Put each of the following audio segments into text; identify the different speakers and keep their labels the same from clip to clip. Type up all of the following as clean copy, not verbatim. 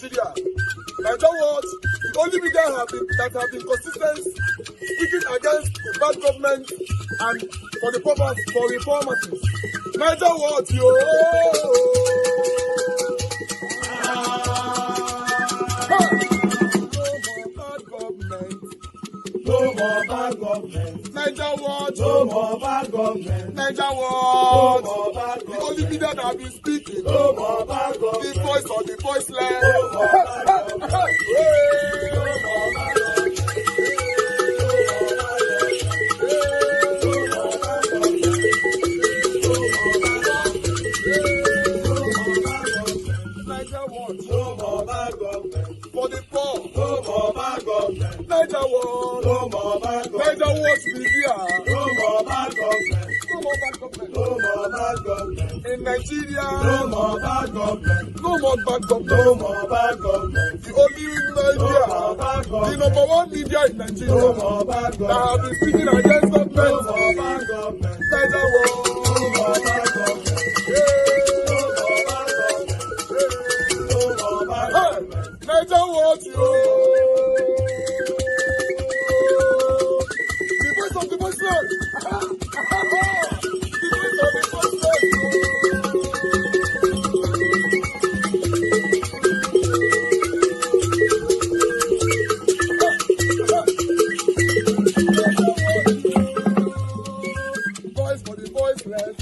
Speaker 1: Nigeria. Nigeria what? The only media that have been consistent speaking against the bad government and for the purpose for reformers. Nigeria what? Yo! No more bad government. Niger what? No more bad government. Niger what? No more bad government. The only media that have been speaking. No more bad government. The voice of the voiceless. No more bad government. No more bad government. Niger what? No more bad government. For the poor. No more bad government. Niger what? No more bad government. Niger what media? No more bad government. No more bad government. No more bad government. In Nigeria. No more bad government. No more bad government. No more bad government. The only media. No more bad government. The number one media in Nigeria. No more bad government. That have been speaking against government. No more bad government. Niger what? No more bad government. Niger what you? The voice of the voiceless. The voice of the voiceless. Voice for the voiceless.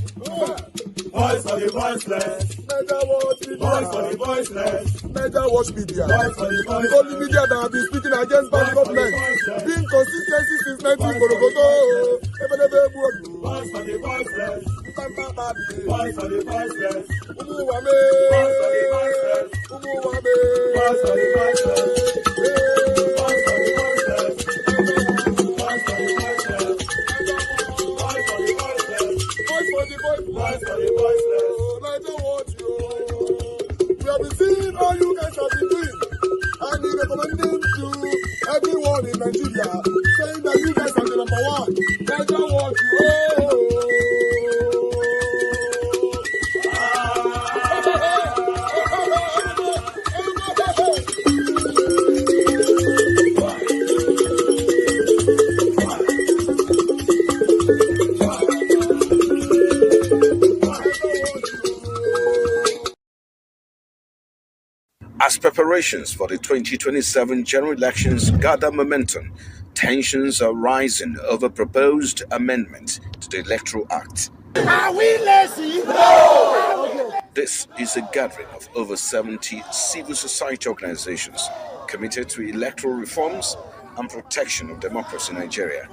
Speaker 1: Voice for the voiceless. Niger what media? Voice for the voiceless. Niger watch media. The only media that have been speaking against bad government. Being consistency since 1944. Voice for the voiceless. Voice for the voiceless. Umuwame. Voice for the voiceless. Umuwame. Voice for the voiceless. Voice for the voiceless. Voice for the voiceless. Voice for the voiceless. Voice for the voiceless. Voice for the voiceless. Niger watch you. We have been seeing all you guys have been doing, and he recommending to everyone in Nigeria, saying that you guys are the number one. Niger what you.
Speaker 2: As preparations for the 2027 general elections gather momentum, tensions are rising over proposed amendments to the Electoral Act.
Speaker 1: Are we lazy? No!
Speaker 2: This is a gathering of over 70 civil society organizations committed to electoral reforms and protection of democracy in Nigeria.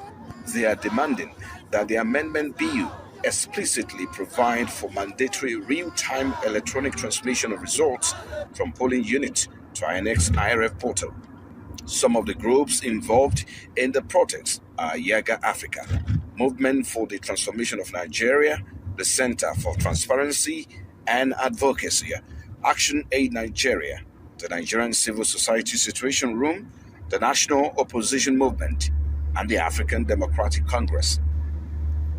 Speaker 2: They are demanding that the amendment bill explicitly provide for mandatory real-time electronic transmission of results from polling units to INEC's IRF portal. Some of the groups involved in the protest are Yaga Africa, Movement for the Transformation of Nigeria, the Center for Transparency and Advocacy, Action Aid Nigeria, the Nigerian Civil Society Situation Room, the National Opposition Movement, and the African Democratic Congress.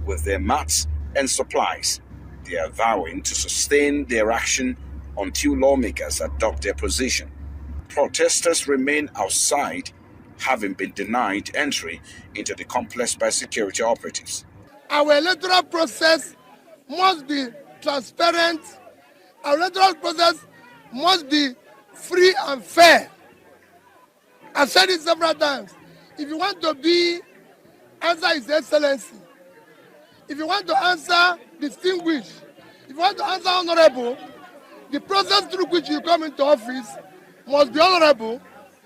Speaker 2: With their mats and supplies, they are vowing to sustain their action until lawmakers adopt their position. Protesters remain outside, having been denied entry into the complex by security operatives.
Speaker 1: Our electoral process must be transparent. Our electoral process must be free and fair. I've said it several times. If you want to answer His Excellency, if you want to answer distinguished, if you want to answer honorable, the process through which you come into office must be honorable,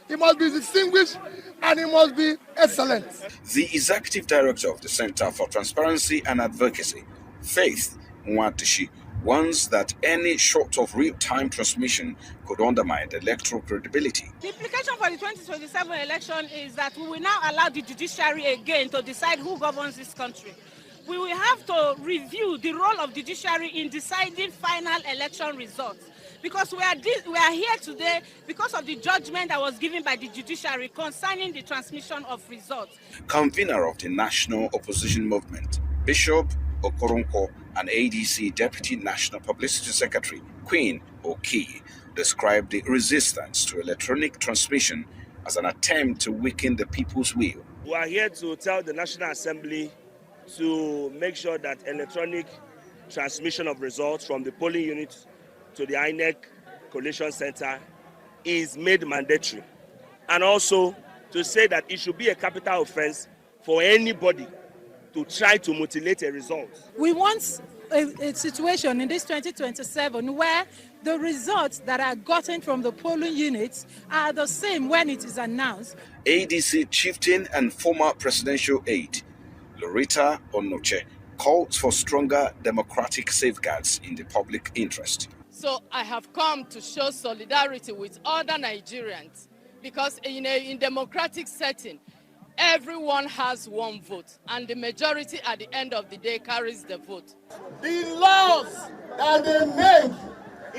Speaker 1: it must be distinguished, and it must be excellent.
Speaker 2: The executive director of the Center for Transparency and Advocacy, Faith Nwatishi, warns that any short of real-time transmission could undermine the electoral credibility.
Speaker 3: The implication for the 2027 election is that we will now allow the judiciary again to decide who governs this country. We will have to review the role of the judiciary in deciding final election results. Because we are here today because of the judgment that was given by the judiciary concerning the transmission of results.
Speaker 2: Convener of the National Opposition Movement, Bishop Okoronko, and ADC Deputy National Publicity Secretary, Queen Oki, described the resistance to electronic transmission as an attempt to weaken the people's will.
Speaker 4: We are here to tell the National Assembly to make sure that electronic transmission of results from the polling unit to the INEC Collation Center is made mandatory. And also to say that it should be a capital offense for anybody to try to mutilate a result.
Speaker 5: We want a situation in this 2027 where the results that are gotten from the polling units are the same when it is announced.
Speaker 2: ADC chieftain and former presidential aide, Loretta Onoche, calls for stronger democratic safeguards in the public interest.
Speaker 6: So I have come to show solidarity with other Nigerians because in a democratic setting, everyone has one vote and the majority at the end of the day carries the vote.
Speaker 1: The laws that they make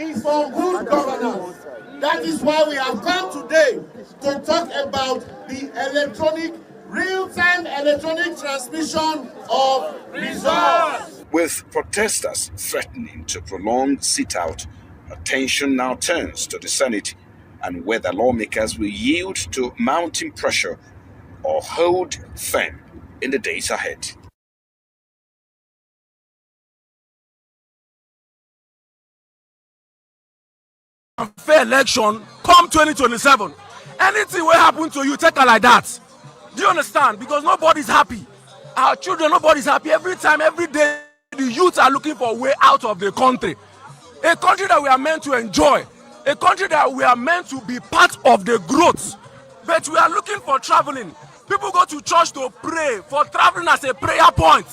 Speaker 1: is for good governance. That is why we have come today to talk about the real-time electronic transmission of results.
Speaker 2: With protesters threatening to prolong sit-out, attention now turns to the Senate and whether lawmakers will yield to mounting pressure or hold firm in the days ahead.
Speaker 7: Fair election come 2027. Anything will happen to you, take it like that. Do you understand? Because nobody's happy. Our children, nobody's happy. Every time, every day, the youth are looking for a way out of the country. A country that we are meant to enjoy. A country that we are meant to be part of the growth. But we are looking for traveling. People go to church to pray, for traveling as a prayer point.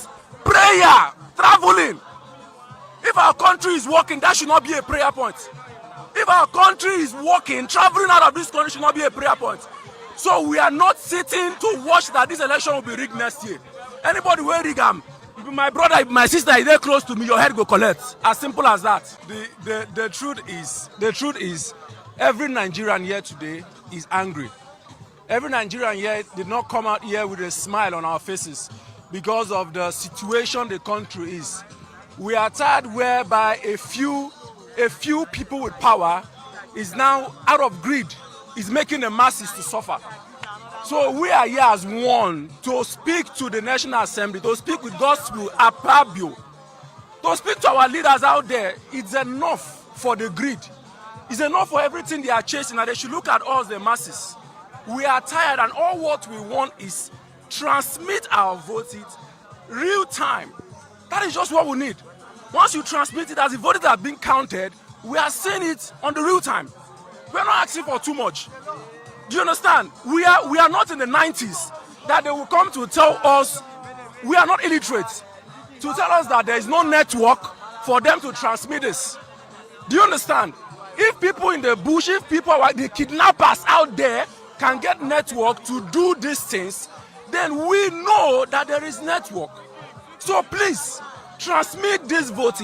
Speaker 7: Prayer, traveling. If our country is working, that should not be a prayer point. If our country is working, traveling out of this country should not be a prayer point. So we are not sitting to watch that this election will be rigged next year. Anybody will rig them. If my brother, if my sister is there close to me, your head go collect. As simple as that. The truth is, every Nigerian here today is angry. Every Nigerian here did not come out here with a smile on our faces because of the situation the country is. We are tired whereby a few people with power is now out of greed, is making the masses to suffer. So we are here as one to speak to the National Assembly, to speak with gospel apabio, to speak to our leaders out there. It's enough for the greed. It's enough for everything they are chasing, and they should look at us, the masses. We are tired, and all what we want is transmit our votes real time. That is just what we need. Once you transmit it as the votes are being counted, we are seeing it on the real time. We are not asking for too much. Do you understand? We are not in the 90s that they will come to tell us we are not illiterate, to tell us that there is no network for them to transmit this. Do you understand? If people in the bush, if people, the kidnappers out there can get network to do these things, then we know that there is network. So please, transmit this vote,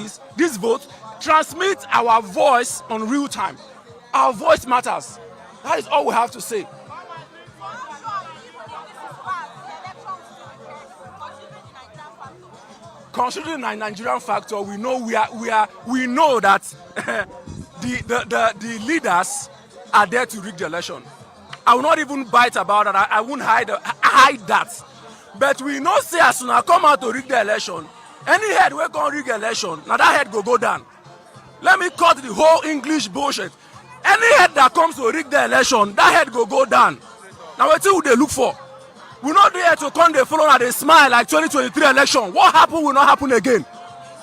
Speaker 7: transmit our voice on real time. Our voice matters. That is all we have to say. Considering the Nigerian factor, we know that the leaders are there to rig the election. I will not even bite about that. I won't hide that. But we know say as soon as come out to rig the election, any head will come rig the election, now that head go down. Let me cut the whole English bullshit. Any head that comes to rig the election, that head go down. Now what do they look for? We're not there to come the follow and they smile like 2023 election. What happened will not happen again.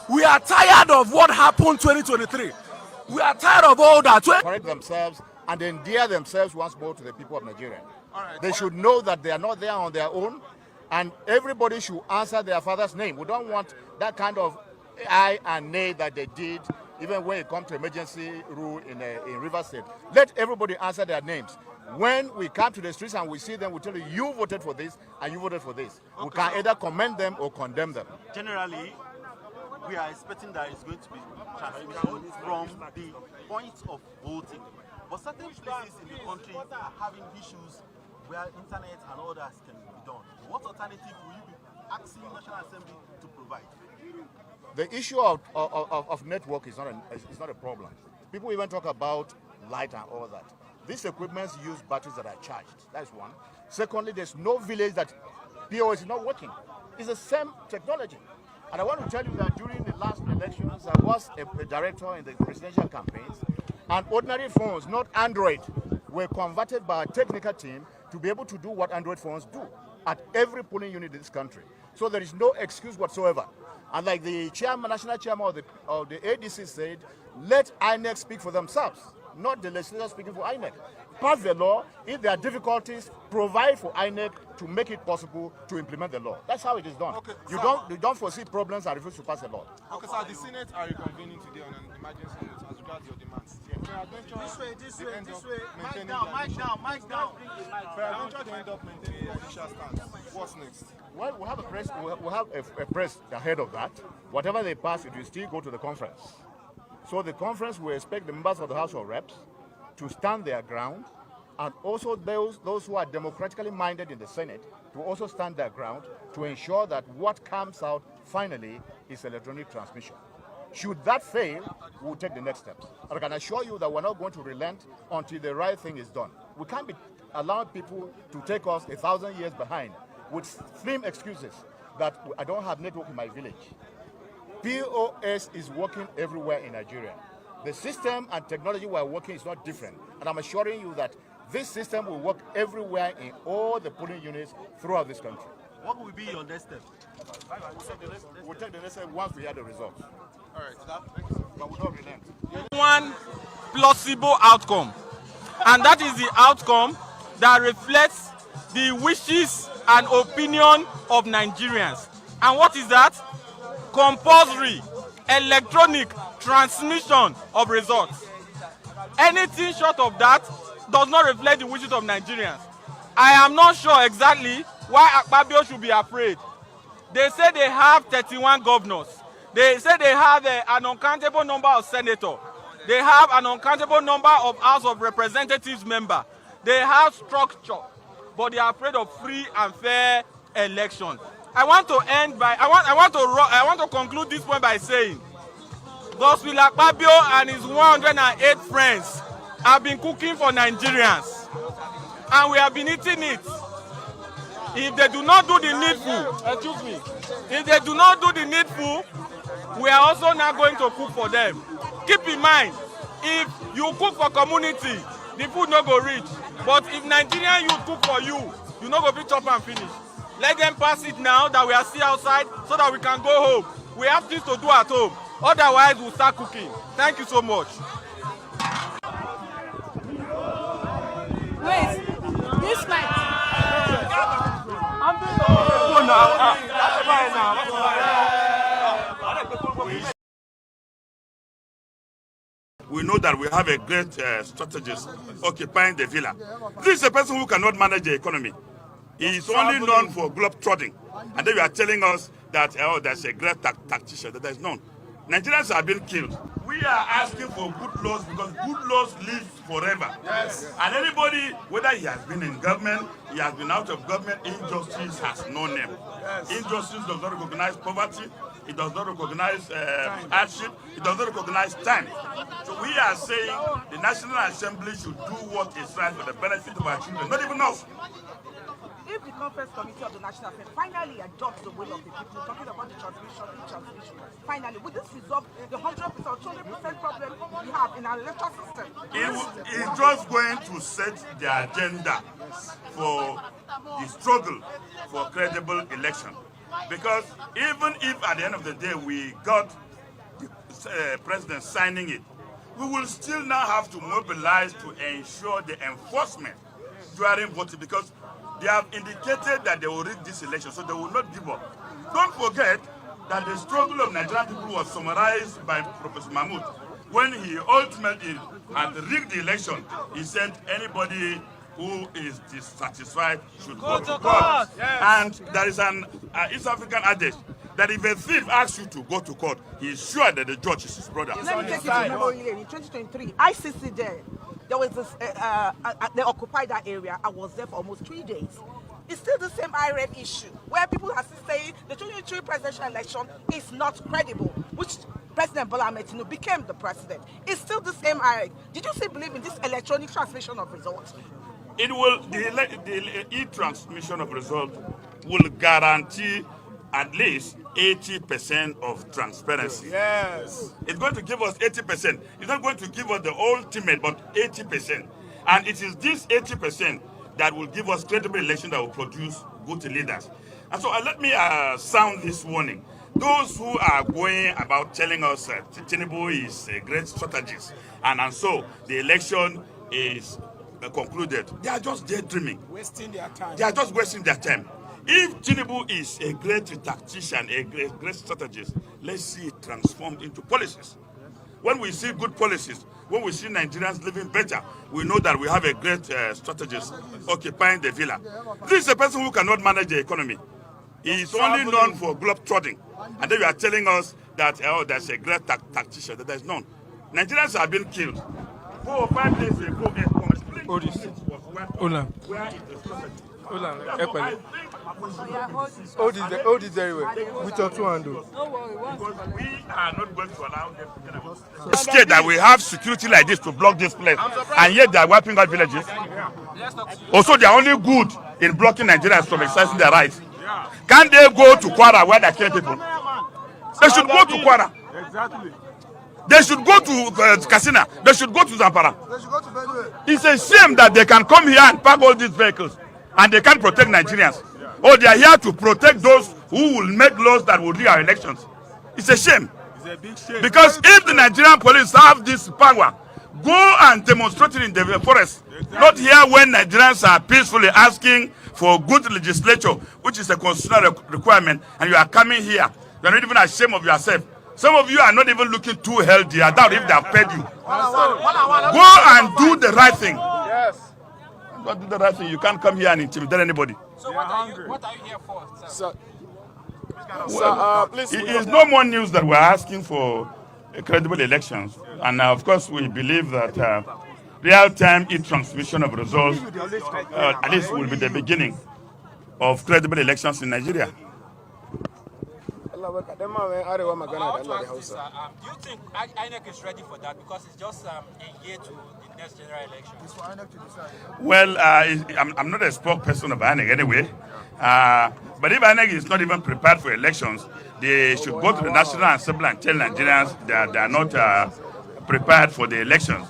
Speaker 7: We are tired of what happened 2023. We are tired of all that.
Speaker 8: Correct themselves and endear themselves once more to the people of Nigeria. They should know that they are not there on their own, and everybody should answer their father's name. We don't want that kind of aye and nay that they did even when it comes to emergency rule in Rivers State. Let everybody answer their names. When we come to the streets and we see them, we tell you, you voted for this and you voted for this. Okay. We can either commend them or condemn them.
Speaker 9: Generally, we are expecting that it's going to be transmission from the point of voting. But certain places in the country are having issues where internet and others can be done. What alternative will you be asking the National Assembly to provide?
Speaker 8: The issue of network is not a problem. People even talk about light and all that. These equipments use batteries that are charged. That's one. Secondly, there's no village that POS is not working. It's the same technology. And I want to tell you that during the last elections, I was a director in the presidential campaigns, and ordinary phones, not Android, were converted by a technical team to be able to do what Android phones do at every polling unit in this country. So there is no excuse whatsoever. And like the national chairman of the ADC said, let INEC speak for themselves, not the legislators speaking for INEC. Pass the law. If there are difficulties, provide for INEC to make it possible to implement the law. That's how it is done. Okay, you don't foresee problems and refuse to pass the law.
Speaker 10: Okay, sir, the Senate are reconvening today on an emergency note as regards your demands.
Speaker 9: This way. Mic down.
Speaker 10: Peradventure, they end up maintaining their initial stance. What's next?
Speaker 8: Well, we have a press ahead of that. Whatever they pass, it will still go to the conference. So the conference will expect the members of the House of Reps to stand their ground, and also those who are democratically minded in the Senate to also stand their ground to ensure that what comes out finally is electronic transmission. Should that fail, we'll take the next steps. I can assure you that we're not going to relent until the right thing is done. We can't be allowing people to take us 1,000 years behind with slim excuses that I don't have network in my village. POS is working everywhere in Nigeria. The system and technology we're working is not different. And I'm assuring you that this system will work everywhere in all the polling units throughout this country.
Speaker 9: What will be your next step?
Speaker 8: We'll take the next step once we have the results.
Speaker 10: All right,
Speaker 8: but we don't relent.
Speaker 7: One plausible outcome, and that is the outcome that reflects the wishes and opinion of Nigerians. And what is that? Compulsory electronic transmission of results. Anything short of that does not reflect the wishes of Nigerians. I am not sure exactly why Akpabio should be afraid. They say they have 31 governors. They say they have an uncountable number of senators. They have an uncountable number of House of Representatives members. They have structure, but they are afraid of free and fair elections. I want to conclude this point by saying, Godswill Akpabio and his 108 friends have been cooking for Nigerians, and we have been eating it. If they do not do the needful, if they do not do the needful, we are also not going to cook for them. Keep in mind, if you cook for community, the food no go reach. But if Nigerian youth cook for you, you no go be chop and finish. Let them pass it now that we are still outside so that we can go home. We have things to do at home. Otherwise, we'll start cooking. Thank you so much.
Speaker 5: Wait, this mic.
Speaker 1: We know that we have a great strategist occupying the villa. This is a person who cannot manage the economy. He is only known for globe-trotting. And then you are telling us that there's a great tactician. That there's none. Nigerians are being killed. We are asking for good laws because good laws live forever. Yes. And anybody, whether he has been in government, he has been out of government, injustice has no name. Yes. Injustice does not recognize poverty. It does not recognize hardship. It does not recognize time. So we are saying the National Assembly should do what is right for the benefit of our children, not even us.
Speaker 11: If the Conference Committee of the National Assembly finally adopts the will of the people, talking about the transmission, finally, will this resolve the 100% or 200% problem we have in our electoral system?
Speaker 1: It's just going to set the agenda for the struggle for credible election. Because even if at the end of the day we got the president signing it, we will still now have to mobilize to ensure the enforcement during voting, because they have indicated that they will rig this election, so they will not give up. Don't forget that the struggle of Nigerian people was summarized by Professor Mahmoud. When he ultimately had rigged the election, he said anybody who is dissatisfied should go to court. Yes. And there is an East African adage that if a thief asks you to go to court, he is sure that the judge is his brother.
Speaker 11: Let me take you to memory lane. In 2023, ICC there was this, they occupied that area. I was there for almost 3 days. It's still the same IREF issue, where people are still saying the 2023 presidential election is not credible, which President Bola Ahmed Tinubu became the president. It's still the same INEC. Did you still believe in this electronic transmission of results?
Speaker 12: It will, the e-transmission of results will guarantee at least 80% of transparency.
Speaker 1: Yes.
Speaker 12: It's going to give us 80%. It's not going to give us the ultimate, but 80%. And it is this 80% that will give us credible election that will produce good leaders. And so let me sound this warning. Those who are going about telling us that Tinubu is a great strategist, and so the election is concluded, they are just daydreaming.
Speaker 1: Wasting their time.
Speaker 12: They are just wasting their time. If Tinubu is a great tactician, a great strategist, let's see it transformed into policies. When we see good policies, when we see Nigerians living better, we know that we have a great strategist occupying the villa. This is a person who cannot manage the economy. He is only known for globe-trotting. And then you are telling us that, oh, there's a great tactician. That there's none. Nigerians have been killed. 4 or 5 days ago, a complete village was wiped out. Where is the strategy?
Speaker 1: Hold it very well. With your two hands.
Speaker 12: Because we are not going to allow them to get scared that we have security like this to block this place, and yet they are wiping out villages. Also, they are only good in blocking Nigerians from exercising their rights. Can they go to Kwara where they kill people? They should go to Kwara.
Speaker 1: Exactly.
Speaker 12: They should go to Katsina. They should go to Zamfara.
Speaker 1: They should go to Benue.
Speaker 12: It's a shame that they can come here and park all these vehicles and they can't protect Nigerians. Oh, they are here to protect those who will make laws that will rig our elections. It's a shame.
Speaker 1: It's a big shame.
Speaker 12: Because if the Nigerian police have this power, go and demonstrate it in the forest. Exactly. Not here when Nigerians are peacefully asking for good legislature, which is a constitutional requirement, and you are coming here. You are not even ashamed of yourself. Some of you are not even looking too healthy. I doubt if they have paid you. Go and do the right thing.
Speaker 1: Yes.
Speaker 12: Go do the right thing. You can't come here and intimidate anybody.
Speaker 13: So what are you here for, sir?
Speaker 12: Please, it is no more news that we're asking for credible elections. And of course, we believe that real-time e-transmission of results at least will be the beginning of credible elections in Nigeria.
Speaker 13: I want to ask this, do you think INEC is ready for that? Because it's just a year to the next general election. It's for INEC to decide.
Speaker 12: Well, I'm not a spokesperson of INEC anyway. But if INEC is not even prepared for elections, they should go to the National Assembly and tell Nigerians that they are not prepared for the elections.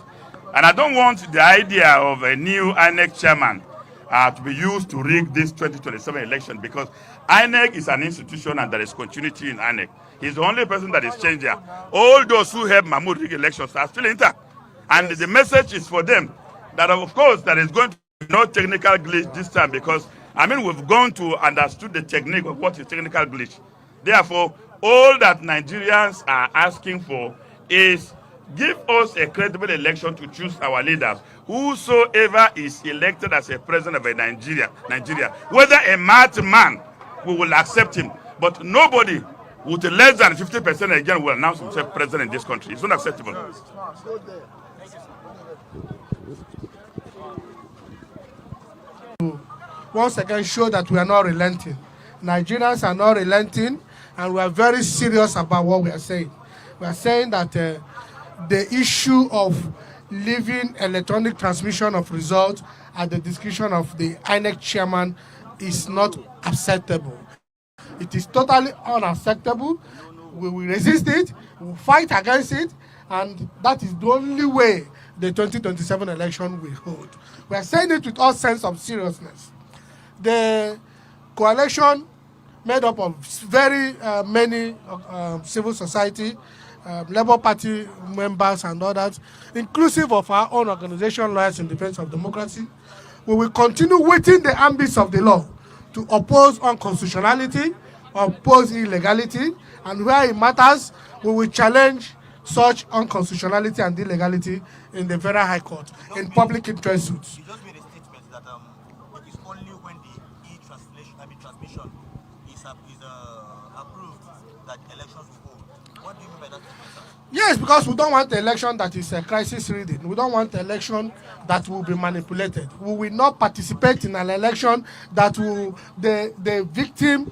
Speaker 12: And I don't want the idea of a new INEC chairman to be used to rig this 2027 election, because INEC is an institution and there is continuity in INEC. He's the only person that is changed there. All those who helped Mahmoud rig elections are still intact. And the message is for them that, of course, there is going to be no technical glitch this time, because, I mean, we've gone to understood the technique of what is technical glitch. Therefore, all that Nigerians are asking for is give us a credible election to choose our leaders. Whosoever is elected as a president of Nigeria, whether a mad man, we will accept him. But nobody with less than 50% again will announce himself president in this country. It's not acceptable.
Speaker 14: Once again, show that we are not relenting. Nigerians are not relenting, and we are very serious about what we are saying. We are saying that the issue of leaving electronic transmission of results at the discretion of the INEC chairman is not acceptable. It is totally unacceptable. We will resist it, we will fight against it, and that is the only way the 2027 election will hold. We are saying it with all sense of seriousness. The coalition made up of very many civil society, Labour Party members and others, inclusive of our own organization, Lawyers in Defense of Democracy, we will continue within the ambits of the law to oppose unconstitutionality, oppose illegality, and where it matters, we will challenge such unconstitutionality and illegality in the very high court in public interest suits.
Speaker 9: You just made a statement that it is only when the transmission is approved that elections will hold. What do you mean by that?
Speaker 14: Yes, because we don't want the election that is a crisis reading. We don't want the election that will be manipulated. We will not participate in an election that will the victim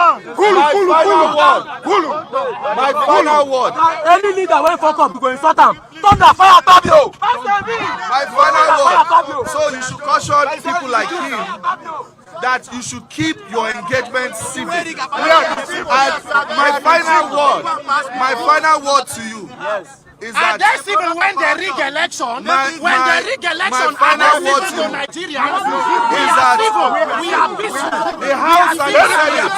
Speaker 15: word. My final word.
Speaker 7: Any leader when fuck up, you go insult him. Thunder fire Fabio.
Speaker 15: My final word. So you should caution people like him that you should keep your engagement civic. And my final word to you is that
Speaker 16: that's even when they rig election,
Speaker 15: my final word to
Speaker 16: Nigeria
Speaker 15: is that
Speaker 16: we are peaceful.
Speaker 15: The House and the Senate.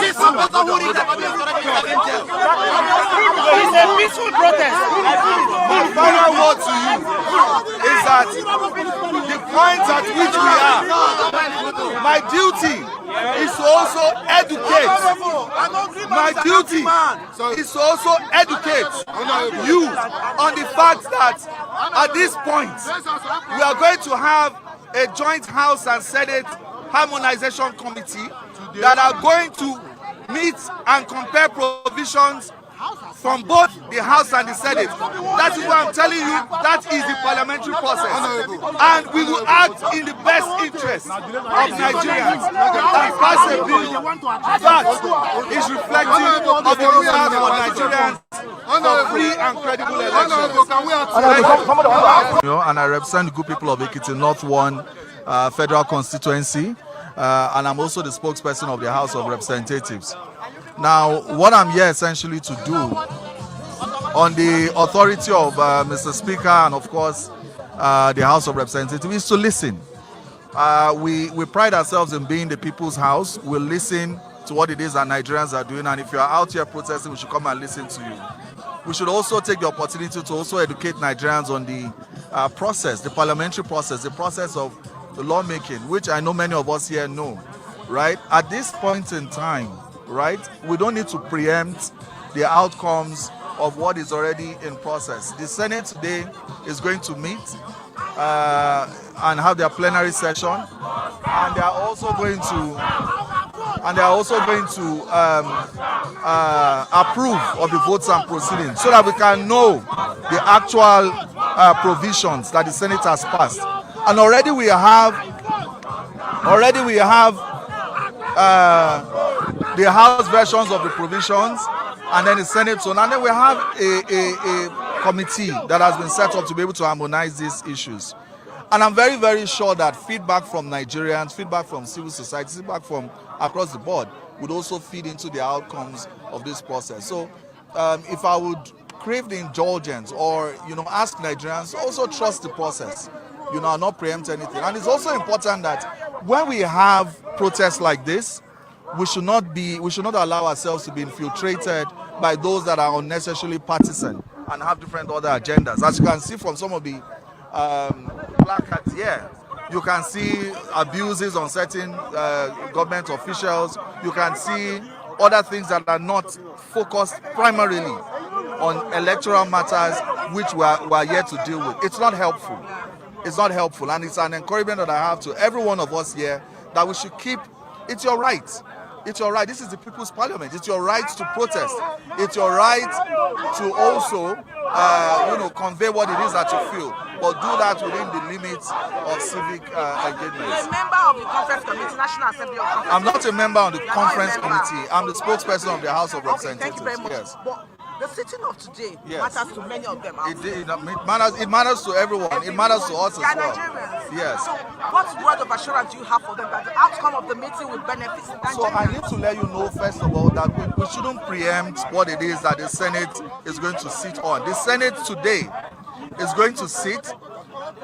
Speaker 16: It's a peaceful protest.
Speaker 15: My final word to you is that the point at which we are, my duty is to also educate. My duty is to also educate you on the fact that at this point we are going to have a joint House and Senate harmonization committee that are going to meet and compare provisions from both the House and the Senate. That is why I'm telling you that is the parliamentary process. And we will act in the best interest of Nigerians and pass a bill that is reflective of the desire for Nigerians for free and credible elections.
Speaker 17: And I represent the good people of Ekiti North 1 Federal Constituency, and I'm also the spokesperson of the House of Representatives. Now, what I'm here essentially to do on the authority of Mr. Speaker and of course the House of Representatives is to listen. We pride ourselves in being the people's house. We'll listen to what it is that Nigerians are doing, and if you're out here protesting, we should come and listen to you. We should also take the opportunity to also educate Nigerians on the process, the parliamentary process, the process of the lawmaking, which I know many of us here know, right? At this point in time, right, we don't need to preempt the outcomes of what is already in process. The Senate today is going to meet and have their plenary session, and they are also going to approve of the votes and proceedings so that we can know the actual provisions that the Senate has passed. And already we have the House versions of the provisions, and then the Senate one, and then we have a committee that has been set up to be able to harmonize these issues. And I'm very, very sure that feedback from Nigerians, feedback from civil society, feedback from across the board would also feed into the outcomes of this process. So if I would crave the indulgence or, ask Nigerians, also trust the process, not preempt anything. And it's also important that when we have protests like this, we should not allow ourselves to be infiltrated by those that are unnecessarily partisan and have different other agendas. As you can see from some of the placards here, you can see abuses on certain government officials. You can see other things that are not focused primarily on electoral matters, which we are yet to deal with. It's not helpful. It's not helpful, and it's an encouragement that I have to every one of us here that we should keep. It's your right. It's your right. This is the People's Parliament. It's your right to protest. It's your right to also, convey what it is that you feel, but do that within the limits of civic engagement.
Speaker 11: You're a member of the Conference Committee, National Assembly of Conference.
Speaker 17: I'm not a member of the Conference Committee. I'm the spokesperson of the House of Representatives.
Speaker 11: Thank you very much.
Speaker 17: Yes.
Speaker 11: But the sitting of today matters to many of them.
Speaker 17: It matters to everyone. It matters to us as well.
Speaker 11: Nigerians.
Speaker 17: Yes.
Speaker 11: So what word of assurance do you have for them that the outcome of the meeting will benefit Nigerians?
Speaker 17: So I need to let you know, first of all, that we shouldn't preempt what it is that the Senate is going to sit on. The Senate today is going to sit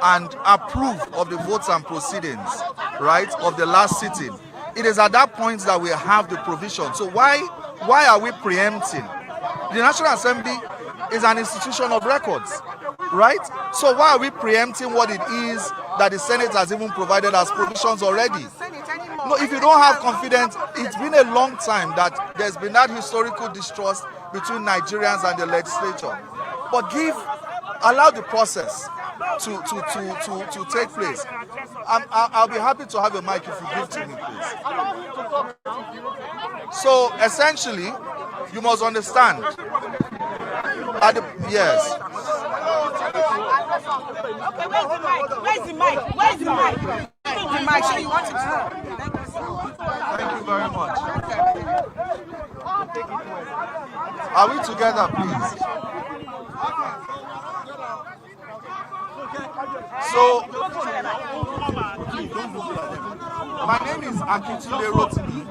Speaker 17: and approve of the votes and proceedings, right, of the last sitting. It is at that point that we have the provision. So why are we preempting? The National Assembly is an institution of records, right? So why are we preempting what it is that the Senate has even provided as provisions already? No, if you don't have confidence, it's been a long time that there's been that historical distrust between Nigerians and the legislature. But allow the process to take place. I'll be happy to have a mic if you give to me, please. So essentially, you must understand. Yes.
Speaker 11: Okay, where's the mic? Where's the mic? Where's the mic? The mic. So you want to stop?
Speaker 17: Thank you very much. Are we together, please? So, my name is Rotimi,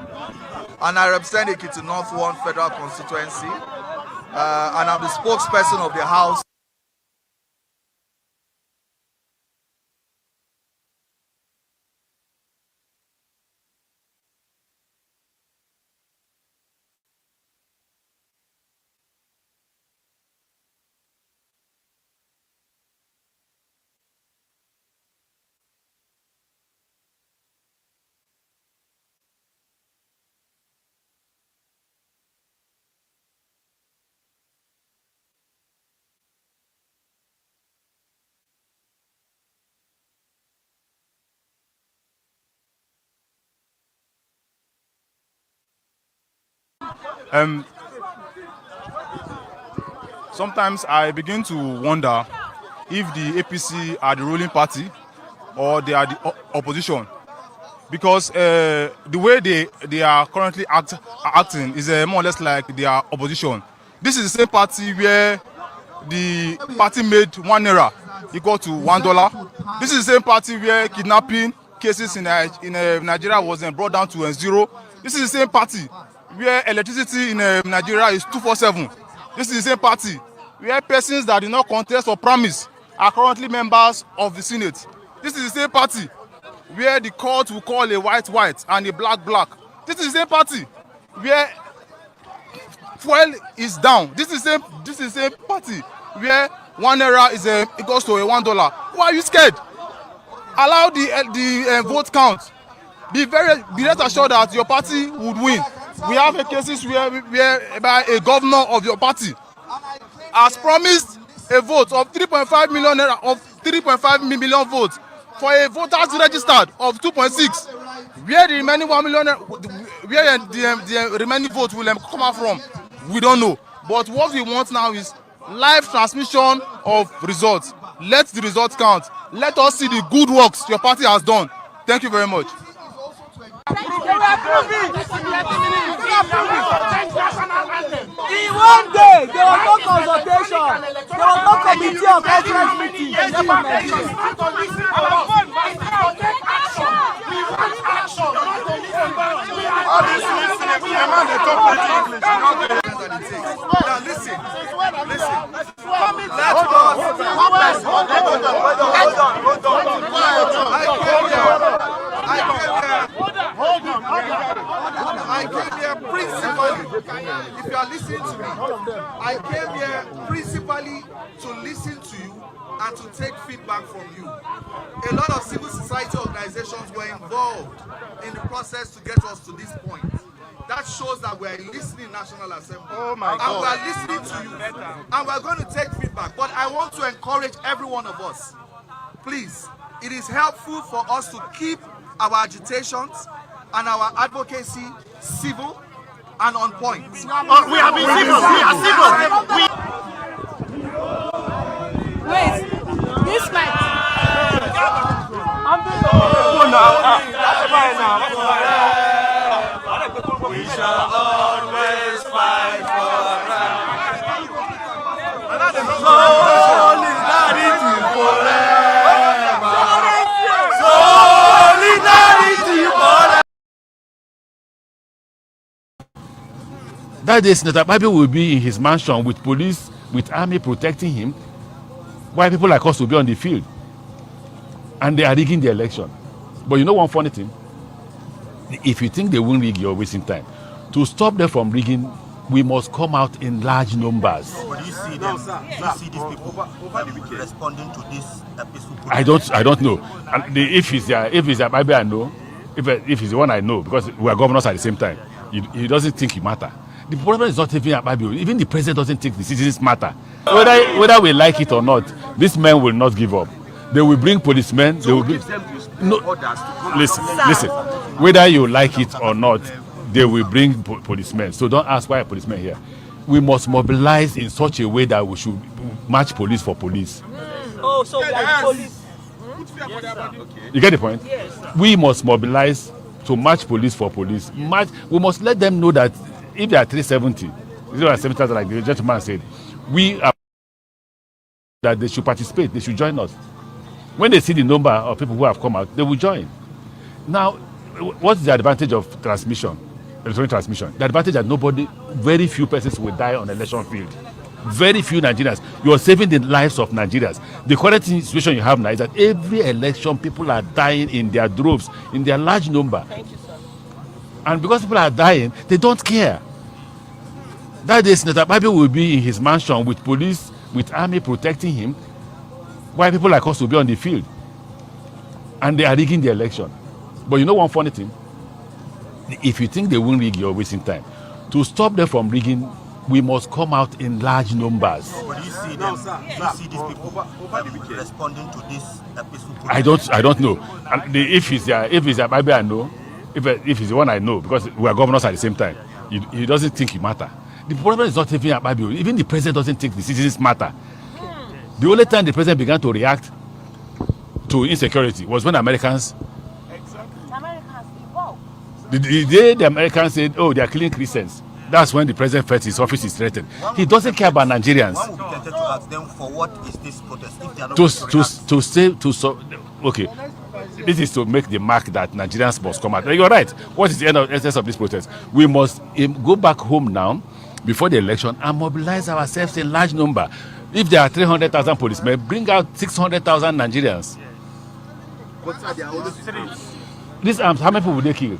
Speaker 17: and I represent Ekiti North 1 Federal Constituency, and I'm the spokesperson of the House.
Speaker 10: Sometimes I begin to wonder if the APC are the ruling party or they are the opposition, because the way they are currently acting is more or less like they are opposition. This is the same party where the party made ₦1 equal to $1. This is the same party where kidnapping cases in Nigeria was brought down to 0. This is the same party where electricity in Nigeria is 247. This is the same party where persons that did not contest or promise are currently members of the Senate. This is the same party where the court will call a white white and a black black. This is the same party where fuel is down. This is the same party where ₦1 is equals to $1. Why are you scared? Allow the vote count. Be rest assured that your party would win. We have cases where by a governor of your party has promised a vote of 3.5 million naira, of 3.5 million votes for a voters registered of 2.6. Where the remaining 1 million, where the remaining votes will come out from, we don't know. But what we want now is live transmission of results. Let the results count. Let us see the good works your party has done. Thank you very much.
Speaker 16: In one day, there was no consultation. There was no committee of excellence meeting.
Speaker 17: Now listen. I came here principally, if you are listening to me, I came here principally to listen to you and to take feedback from you. A lot of civil society organizations were involved in the process to get us to this point. That shows that we are listening in National Assembly. Oh my God. And we are listening to you. And we are going to take feedback. But I want to encourage every one of us. Please, it is helpful for us to keep our agitations and our advocacy civil and on point.
Speaker 16: We have been civil. We are civil.
Speaker 5: Wait, this mic.
Speaker 16: We shall always fight for solidarity forever. Solidarity forever.
Speaker 18: That day, Senator Akpabio will be in his mansion with police, with army protecting him, while people like us will be on the field. And they are rigging the election. But you know one funny thing? If you think they won't rig, you're wasting time. To stop them from rigging, we must come out in large numbers.
Speaker 9: But do you see them? Do you see these people responding to this peaceful protest?
Speaker 18: I don't know. And if it's maybe I know. If it's the one I know, because we are governors at the same time, he doesn't think it matter. The problem is not even Akpabio. Even the president doesn't think the citizens matter. Whether we like it or not, these men will not give up. They will bring policemen. They will bring. No, listen. Whether you like it or not, they will bring policemen. So don't ask why a policeman here. We must mobilize in such a way that we should match police for police.
Speaker 16: Oh, so we are the police.
Speaker 18: You get the point?
Speaker 16: Yes.
Speaker 18: We must mobilize to match police for police. We must let them know that if they are 370, 0.7,000, like the gentleman said. We are that they should participate, they should join us. When they see the number of people who have come out, they will join. Now, what's the advantage of transmission, electronic transmission? The advantage that very few persons will die on the election field. Very few Nigerians. You are saving the lives of Nigerians. The current situation you have now is that every election, people are dying in their droves, in their large number.
Speaker 11: Thank you, sir.
Speaker 18: And because people are dying, they don't care. That day, Senator Babi will be in his mansion with police, with army protecting him, while people like us will be on the field. And they are rigging the election. But you know one funny thing? If you think they won't rig, you're wasting time. To stop them from rigging, we must come out in large numbers.
Speaker 9: Do you see them? Do you see these people responding to this peaceful protest?
Speaker 18: I don't know. And if it's maybe I know. If it's the one I know, because we are governors at the same time, he doesn't think it matter. The problem is not even Ababi. Even the president doesn't think the citizens matter. The only time the president began to react to insecurity was when Americans. The day the Americans said, "Oh, they are killing Christians," that's when the president felt his office is threatened. He doesn't care about Nigerians.
Speaker 9: One would be tempted to ask them, for what is this protest if they are not
Speaker 18: okay. This is to make the mark that Nigerians must come out. You're right. What is the essence of this protest? We must go back home now, before the election, and mobilize ourselves in large number. If there are 300,000 policemen, bring out 600,000 Nigerians. How many people will they kill?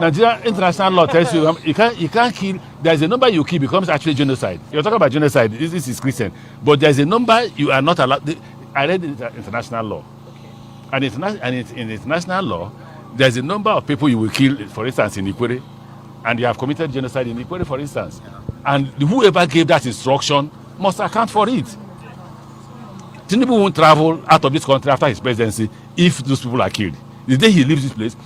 Speaker 18: Nigeria international law tells you you can't kill. There's a number you kill becomes actually genocide. You're talking about genocide. This is Christian, but there's a number you are not allowed. I read international law, and in international law, there's a number of people you will kill. For instance, in Ikwere, and you have committed genocide in Ikwere, for instance, and whoever gave that instruction must account for it. Tinubu won't travel out of this country after his presidency if those people are killed. The day he leaves this place,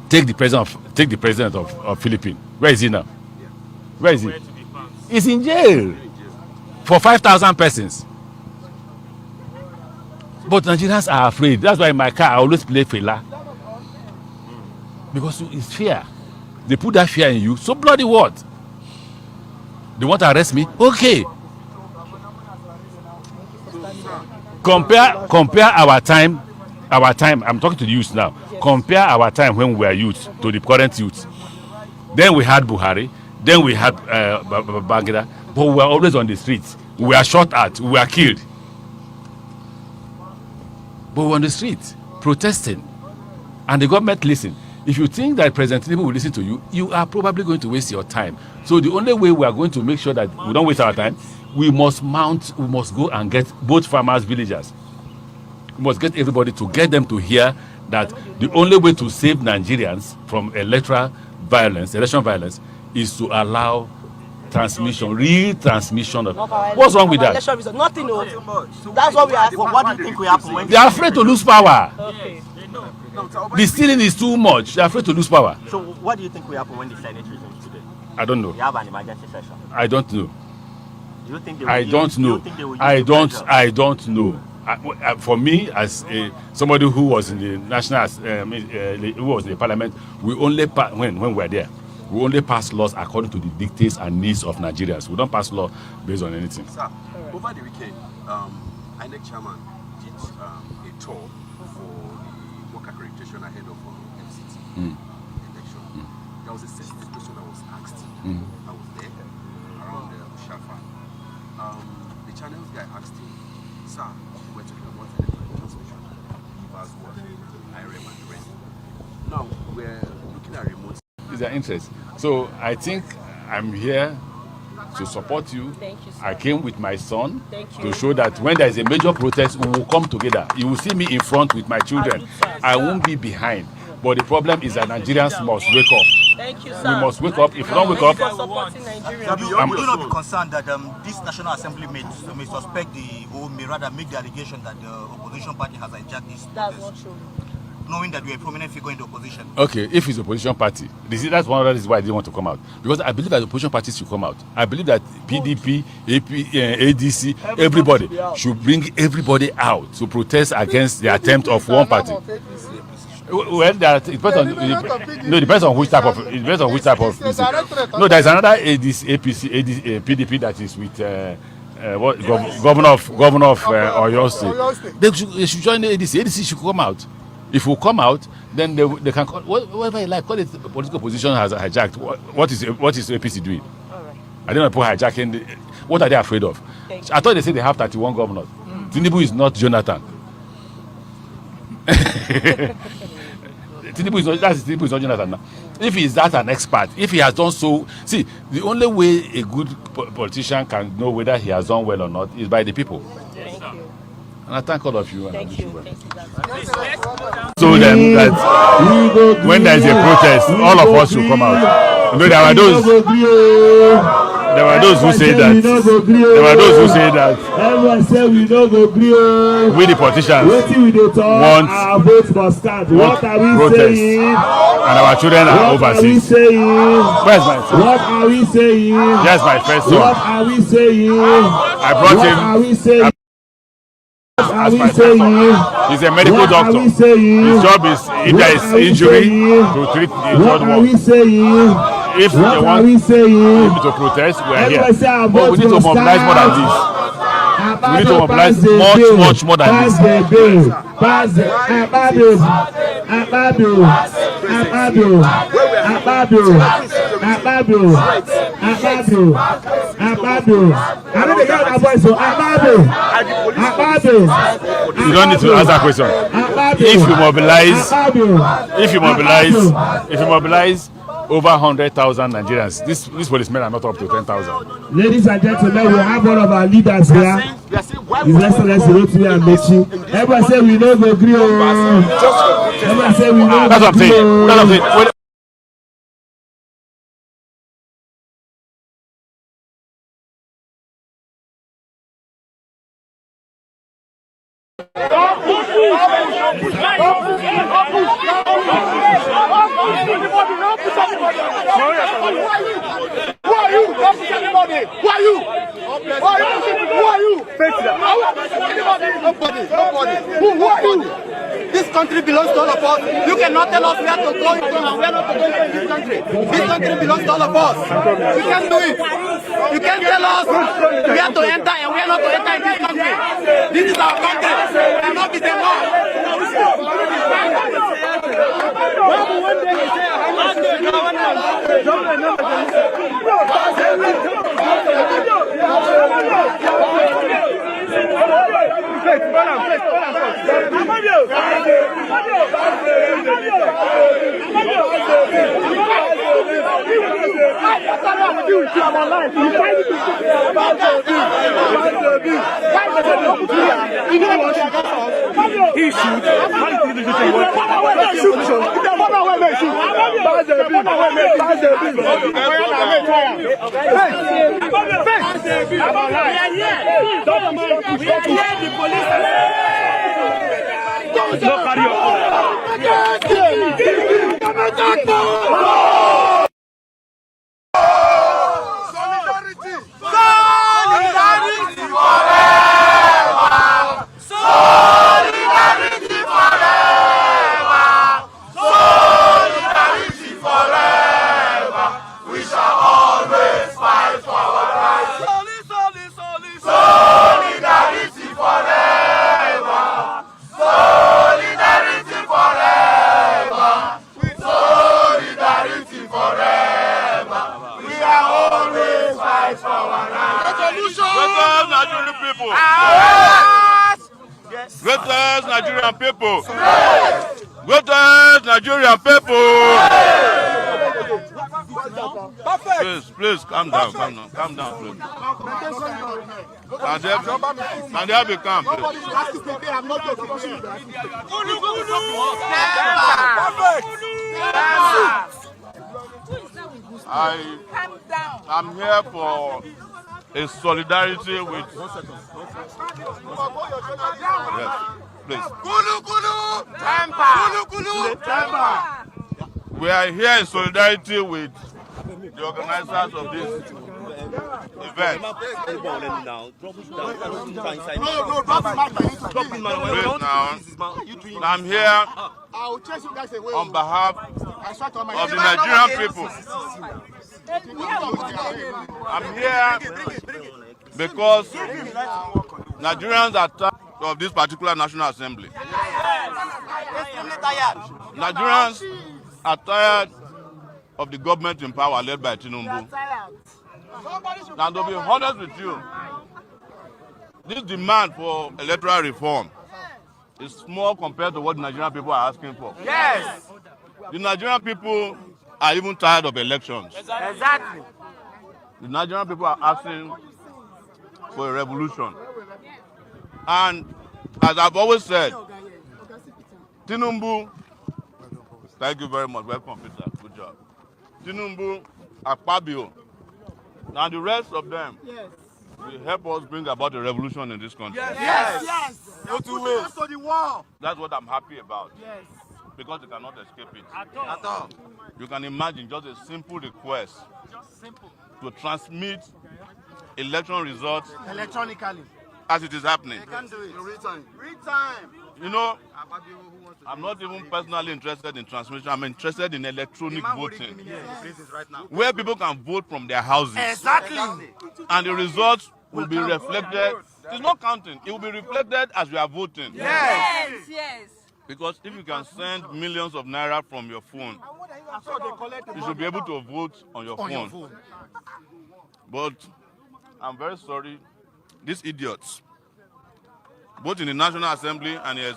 Speaker 18: take the president of Philippines. Where is he now? Where is he? He's in jail for 5,000 persons. But Nigerians are afraid. That's why in my car I always play Fela. Because it's fear. They put that fear in you. So bloody what? They want to arrest me? Okay. Compare our time. I'm talking to the youth now. Compare our time when we were youth to the current youth. Then we had Buhari. Then we had Babangida. But we were always on the streets. We were shot at. We were killed. But we were on the street protesting. And the government listened. If you think that President Tinubu will listen to you, you are probably going to waste your time. So the only way we are going to make sure that we don't waste our time, we must go and get both farmers, villagers. We must get everybody to get them to hear that the only way to save Nigerians from election violence, is to allow real transmission of. What's wrong with that?
Speaker 11: Nothing. That's what we are for.
Speaker 9: What do you think will happen when
Speaker 18: they are afraid to lose power? Okay. The stealing is too much. They are afraid to lose power.
Speaker 19: So what do you think will happen when the Senate resumes today?
Speaker 18: I don't know.
Speaker 19: You have an emergency session.
Speaker 18: I don't know.
Speaker 19: Do you think they will
Speaker 18: I don't know. For me, as somebody who was in the national, who was in the parliament, we only when we were there, we only pass laws according to the dictates and needs of Nigerians. We don't pass law based on anything.
Speaker 20: Sir, over the weekend, INEC chairman did a tour for the work accreditation ahead of FCT election. There was a sensitive question that was asked. I was there around Shafa. The channels guy asked him, "Sir, we're talking about electronic transmission. Give us what IRM and the rest. Now we're looking at remote."
Speaker 18: Is their interest. So I think I'm here to support you.
Speaker 11: Thank you, sir.
Speaker 18: I came with my son to show that when there is a major protest, we will come together. You will see me in front with my children. I won't be behind. But the problem is that Nigerians must wake up.
Speaker 11: Thank you, sir.
Speaker 18: We must wake up. If we don't wake up,
Speaker 9: do you not be concerned that this National Assembly may suspect or may rather make the allegation that the opposition party has hijacked this protest?
Speaker 11: That's not true.
Speaker 9: Knowing that you're a prominent figure in the opposition.
Speaker 18: Okay, if it's opposition party, that's one of the reasons why I didn't want to come out. Because I believe that the opposition parties should come out. I believe that PDP, ADC, everybody should bring everybody out to protest against the attempt of one party. Well, it depends on no, it depends on which type of No, there's another PDP that is with governor of Oyo State. They should join the ADC. ADC should come out. If we come out, then they can call whatever you like. Call it political position has hijacked. What is APC doing? I don't know people hijacking. What are they afraid of? I thought they said they have 31 governors. Tinubu is not Jonathan. Tinubu is not Jonathan now. If he is that an expert, if he has done so, see, the only way a good politician can know whether he has done well or not is by the people.
Speaker 21: Thank you.
Speaker 18: And I thank all of you.
Speaker 21: Thank you.
Speaker 18: So then, that when there is a protest, all of us should come out. You know, there were those who say that.
Speaker 1: Everyone say we don't go agree.
Speaker 18: We the politicians want
Speaker 1: protest. What are we saying?
Speaker 18: And our children are overseas. Where's my son?
Speaker 1: What are we saying?
Speaker 18: Yes, my first son.
Speaker 1: What are we saying?
Speaker 18: I brought him.
Speaker 1: What are we saying?
Speaker 18: As my son. He's a medical doctor. His job is, if there is injury, to treat the blood work. If they want him to protest, we are here. But we need to mobilize more than this. We need to mobilize much more than this. You don't need to ask that question. If you mobilize over 100,000 Nigerians, these policemen are not up to 10,000.
Speaker 1: Ladies and gentlemen, we have one of our leaders here. His Excellency Rotimi Amaechi. Everyone say we don't agree. Everyone say we don't agree.
Speaker 18: That's what I'm saying. That's what I'm saying.
Speaker 1: Who are you? Don't push anybody. Who are you? Who are you? Nobody. Who are you? This country belongs to all of us. You cannot tell us where to go and where not to go in this country. This country belongs to all of us. You can't do it. You can't tell us where to enter and where not to enter in this country. This is our country. We cannot be the law. He shoot.
Speaker 12: Greatest Nigerian people. Greatest Nigerian people. Please, calm down, please. Can they be calm, please? I'm here for a solidarity with. Yes, please. We are here in solidarity with
Speaker 21: the organizers of this event. I'm here on behalf of the Nigerian people. I'm here because Nigerians are tired of this particular National Assembly. Nigerians are tired of the government in power led by Tinubu. Now, to be honest with you, this demand for electoral reform is small compared to what the Nigerian people are asking for.
Speaker 16: Yes.
Speaker 21: The Nigerian people are even tired of elections.
Speaker 16: Exactly.
Speaker 21: The Nigerian people are asking for a revolution. And as I've always said, Tinubu, thank you very much. Welcome, Peter. Good job. Tinubu, Akpabio, and the rest of them will help us bring about a revolution in this country.
Speaker 16: Yes. No two ways.
Speaker 21: That's what I'm happy about.
Speaker 16: Yes.
Speaker 21: Because they cannot escape it.
Speaker 16: At all.
Speaker 21: You can imagine just a simple request to transmit election results
Speaker 16: Electronically.
Speaker 21: as it is happening.
Speaker 16: They can do it. Real time. Real time.
Speaker 21: You know, I'm not even personally interested in transmission. I'm interested in electronic voting, where people can vote from their houses.
Speaker 16: Exactly.
Speaker 21: And the results will be reflected. It's not counting. It will be reflected as we are voting.
Speaker 16: Yes.
Speaker 21: Because if you can send millions of naira from your phone, you should be able to vote on your phone. But I'm very sorry, these idiots, both in the National Assembly and the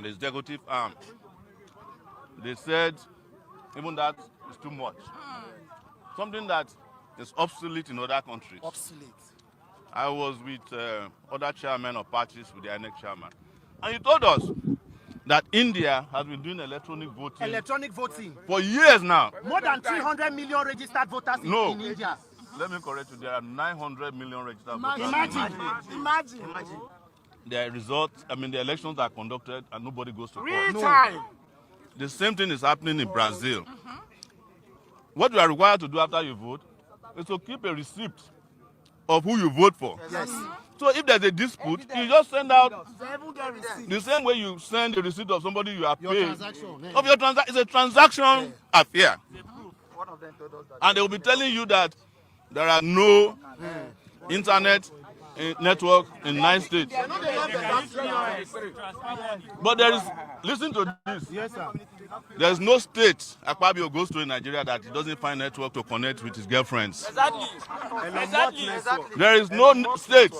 Speaker 21: executive arm, they said even that is too much. Something that is obsolete in other countries.
Speaker 16: Obsolete.
Speaker 21: I was with other chairmen of parties, with the INEC chairman, and he told us that India has been doing electronic voting for years now.
Speaker 16: More than 300 million registered voters in India.
Speaker 21: Let me correct you. There are 900 million registered voters.
Speaker 16: Imagine.
Speaker 21: The results, the elections are conducted and nobody goes to court.
Speaker 16: Real time.
Speaker 21: The same thing is happening in Brazil. What you are required to do after you vote is to keep a receipt of who you vote for.
Speaker 16: Yes.
Speaker 21: So if there's a dispute, you just send out the same way you send the receipt of somebody you have paid. Of your transaction. It's a transaction affair. And they will be telling you that there are no internet network in 9 states. But there is, listen to this.
Speaker 16: Yes, sir.
Speaker 21: There is no state Akpabio goes to in Nigeria that he doesn't find network to connect with his girlfriends.
Speaker 16: Exactly.
Speaker 21: There is no state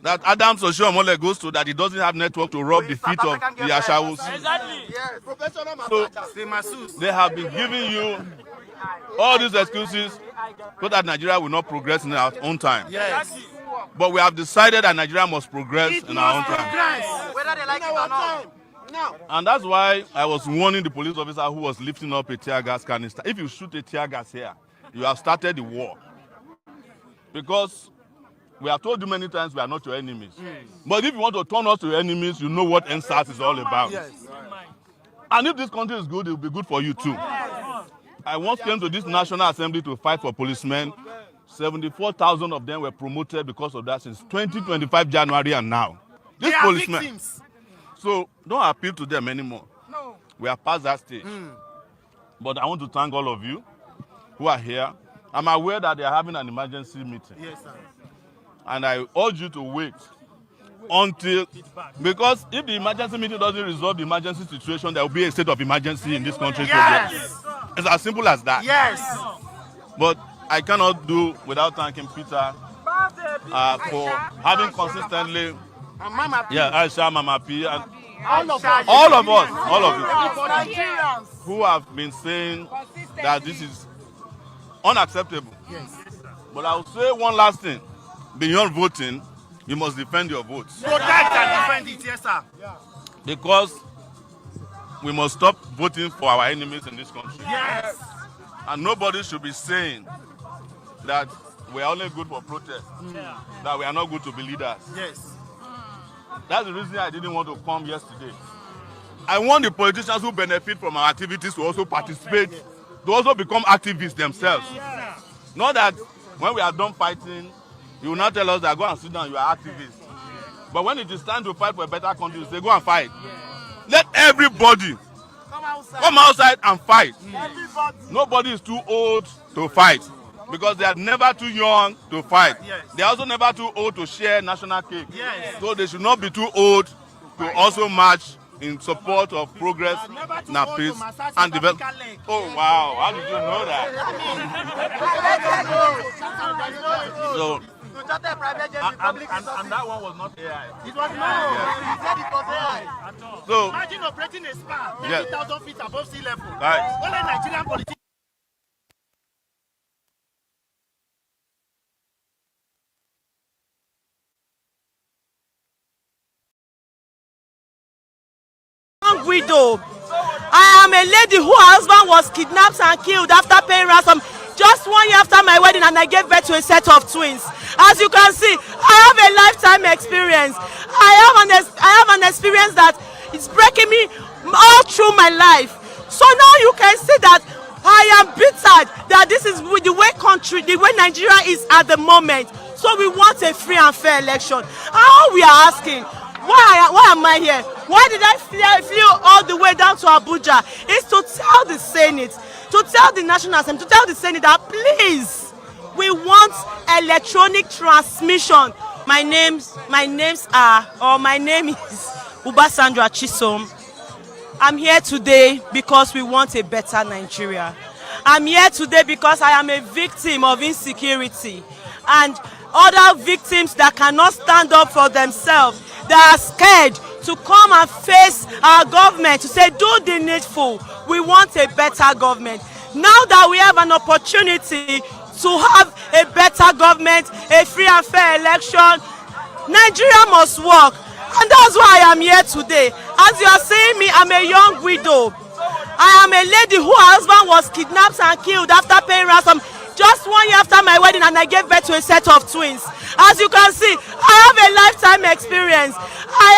Speaker 21: that Adams or Oshiomhole goes to that he doesn't have network to rub the feet of the Ashawus. So they have been giving you all these excuses so that Nigeria will not progress in our own time.
Speaker 16: Yes.
Speaker 21: But we have decided that Nigeria must progress in our own time.
Speaker 16: Whether they like it or not.
Speaker 21: And that's why I was warning the police officer who was lifting up a tear gas canister. If you shoot a tear gas here, you have started the war. Because we have told you many times we are not your enemies. But if you want to turn us to your enemies, you know what NSAS is all about.
Speaker 16: Yes.
Speaker 21: And if this country is good, it will be good for you too. I once came to this National Assembly to fight for policemen. 74,000 of them were promoted because of that since 2025 January and now. These policemen.
Speaker 16: Victims.
Speaker 21: So don't appeal to them anymore.
Speaker 16: No.
Speaker 21: We are past that stage. But I want to thank all of you who are here. I'm aware that they are having an emergency meeting.
Speaker 16: Yes, sir.
Speaker 21: And I urge you to wait until, because if the emergency meeting doesn't resolve the emergency situation, there will be a state of emergency in this country.
Speaker 16: Yes.
Speaker 21: It's as simple as that.
Speaker 16: Yes.
Speaker 21: But I cannot do without thanking Peter for having consistently, Aisha, Mama P, and all of you, who have been saying that this is unacceptable.
Speaker 16: Yes.
Speaker 21: But I will say one last thing. Beyond voting, you must defend your votes.
Speaker 16: Protect and defend it, yes, sir.
Speaker 21: Because we must stop voting for our enemies in this country.
Speaker 16: Yes.
Speaker 21: And nobody should be saying that we are only good for protest, that we are not good to be leaders.
Speaker 16: Yes.
Speaker 21: That's the reason I didn't want to come yesterday. I want the politicians who benefit from our activities to also participate to also become activists themselves. Not that when we are done fighting, you will not tell us that go and sit down, you are activists. But when it is time to fight for a better country, you say go and fight. Let everybody come outside and fight. Nobody is too old to fight because they are never too young to fight. They are also never too old to share national cake. So they should not be too old to also march in support of progress, peace, and development. Oh wow, how did you know that? So, and that one was not AI.
Speaker 16: It was not. He said it was AI.
Speaker 21: So,
Speaker 16: imagine operating a spa 30,000 feet above sea level.
Speaker 21: Right.
Speaker 16: Only Nigerian politicians.
Speaker 3: Widow. I am a lady whose husband was kidnapped and killed after paying ransom just 1 year after my wedding, and I gave birth to a set of twins. As you can see, I have a lifetime experience. I have an experience that is breaking me all through my life. So now you can see that I am bitter that this is the way Nigeria is at the moment. So we want a free and fair election. How we are asking, why am I here? Why did I fly all the way down to Abuja? It's to tell the Senate, to tell the National Assembly, to tell the Senate that please, we want electronic transmission. My name is Ubasandra Chisom. I'm here today because we want a better Nigeria. I'm here today because I am a victim of insecurity and other victims that cannot stand up for themselves, that are scared to come and face our government to say do the needful. We want a better government. Now that we have an opportunity to have a better government, a free and fair election, Nigeria must work. And that's why I am here today. As you are seeing me, I'm a young widow. I am a lady whose husband was kidnapped and killed after paying ransom just 1 year after my wedding, and I gave birth to a set of twins. As you can see, I have a lifetime experience. I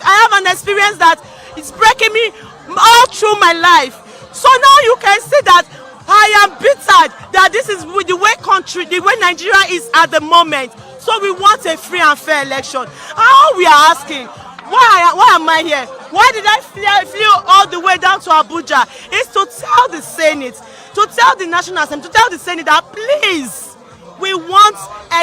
Speaker 3: have an experience that is breaking me all through my life. So now you can see that I am bitter that this is the way Nigeria is at the moment. So we want a free and fair election. How we are asking, why am I here? Why did I fly all the way down to Abuja? It's to tell the Senate, to tell the National Assembly, to tell the Senate that please, we want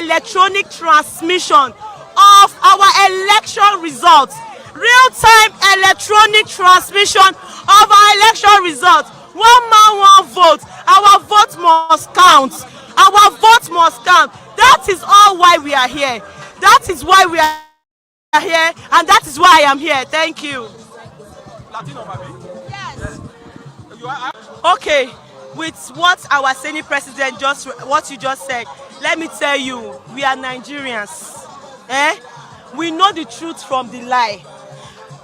Speaker 3: electronic transmission of our election results. Real-time electronic transmission of our election results. One man, one vote. Our vote must count. Our vote must count. That is all why we are here. That is why we are here, and that is why I am here. Thank you. Yes. Okay, with what our Senate President what you just said, let me tell you, we are Nigerians. We know the truth from the lie.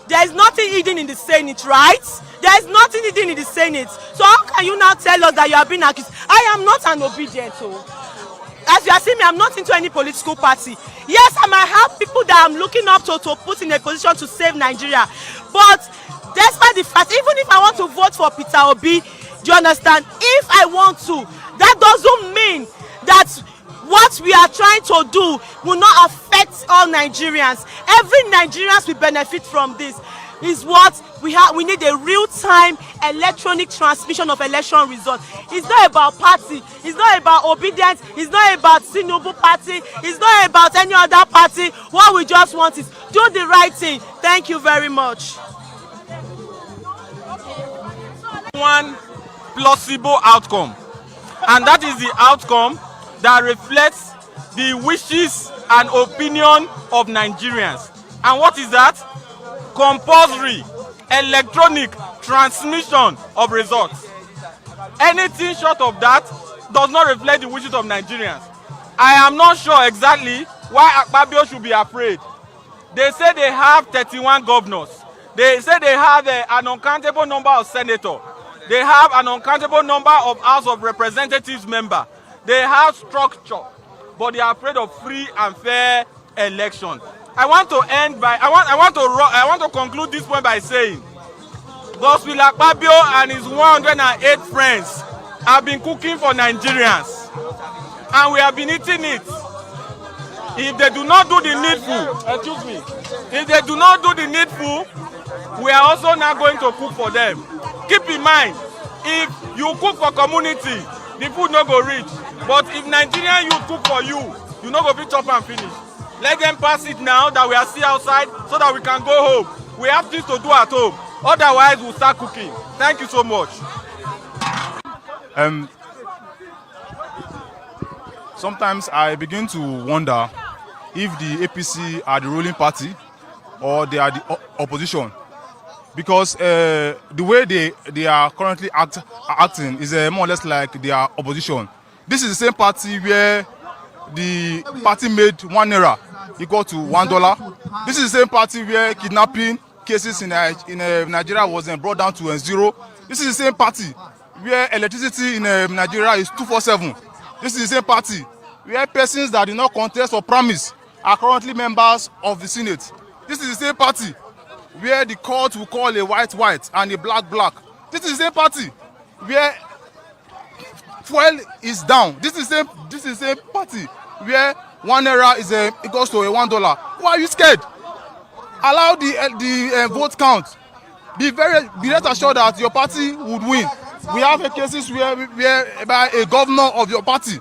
Speaker 3: There is nothing hidden in the Senate, right? There is nothing hidden in the Senate. So how can you now tell us that you are being accused? I am not an obedient. As you are seeing me, I'm not into any political party. Yes, I might have people that I'm looking up to put in a position to save Nigeria. But despite the fact, even if I want to vote for Peter Obi, do you understand? If I want to, that doesn't mean that what we are trying to do will not affect all Nigerians. Every Nigerian will benefit from this. Is what we have. We need a real-time electronic transmission of election results. It's not about party. It's not about obedience. It's not about Tinubu party. It's not about any other party. What we just want is do the right thing. Thank you very much.
Speaker 22: One plausible outcome, and that is the outcome that reflects the wishes and opinion of Nigerians. And what is that? Compulsory electronic transmission of results. Anything short of that does not reflect the wishes of Nigerians. I am not sure exactly why Akpabio should be afraid. They say they have 31 governors. They say they have an uncountable number of senators. They have an uncountable number of House of Representatives members. They have structure, but they are afraid of free and fair elections. I want to conclude this point by saying, Godswill Akpabio and his 108 friends have been cooking for Nigerians, and we have been eating it. If they do not do the needful, excuse me, if they do not do the needful, we are also now going to cook for them. Keep in mind, if you cook for community, the food no go reach. But if Nigerian youth cook for you, you no go fit chop and finish. Let them pass it now that we are still outside so that we can go home. We have things to do at home. Otherwise, we'll start cooking. Thank you so much.
Speaker 10: Sometimes I begin to wonder if the APC are the ruling party or they are the opposition, because the way they are currently acting is more or less like they are opposition. This is the same party where the party made 1 naira equal to $1. This is the same party where kidnapping cases in Nigeria was brought down to 0. This is the same party where electricity in Nigeria is 247. This is the same party where persons that did not contest or promise are currently members of the Senate. This is the same party where the court will call a white white and a black black. This is the same party where fuel is down. This is the same party where 1 naira is equals to $1. Why are you scared? Allow the vote count. Be rest assured that your party would win. We have cases where a governor of your party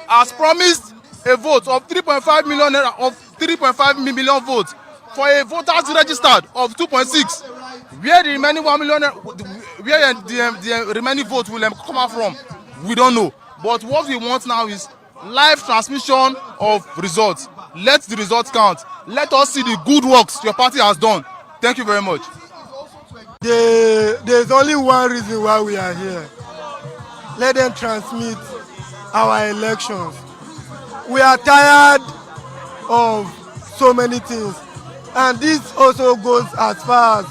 Speaker 10: has promised a vote of 3.5 million naira, of 3.5 million votes for a voters registered of 2.6. Where the remaining 1 million, where the remaining votes will come out from, we don't know. But what we want now is live transmission of results. Let the results count. Let us see the good works your party has done. Thank you very much.
Speaker 4: There's only one reason why we are here. Let them transmit our elections. We are tired of so many things, and this also goes as far as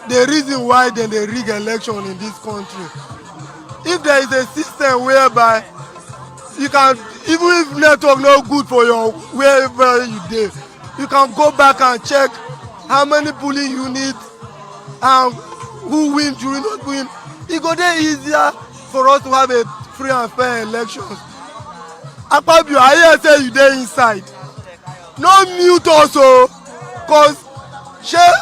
Speaker 4: the reason why they rig election in this country. If there is a system whereby you can, even if network no good for your wherever you dey, you can go back and check how many polling units and who win, who not win. It go dey easier for us to have a free and fair elections. Akpabio, I hear say you dey inside. No mute us o, cause shey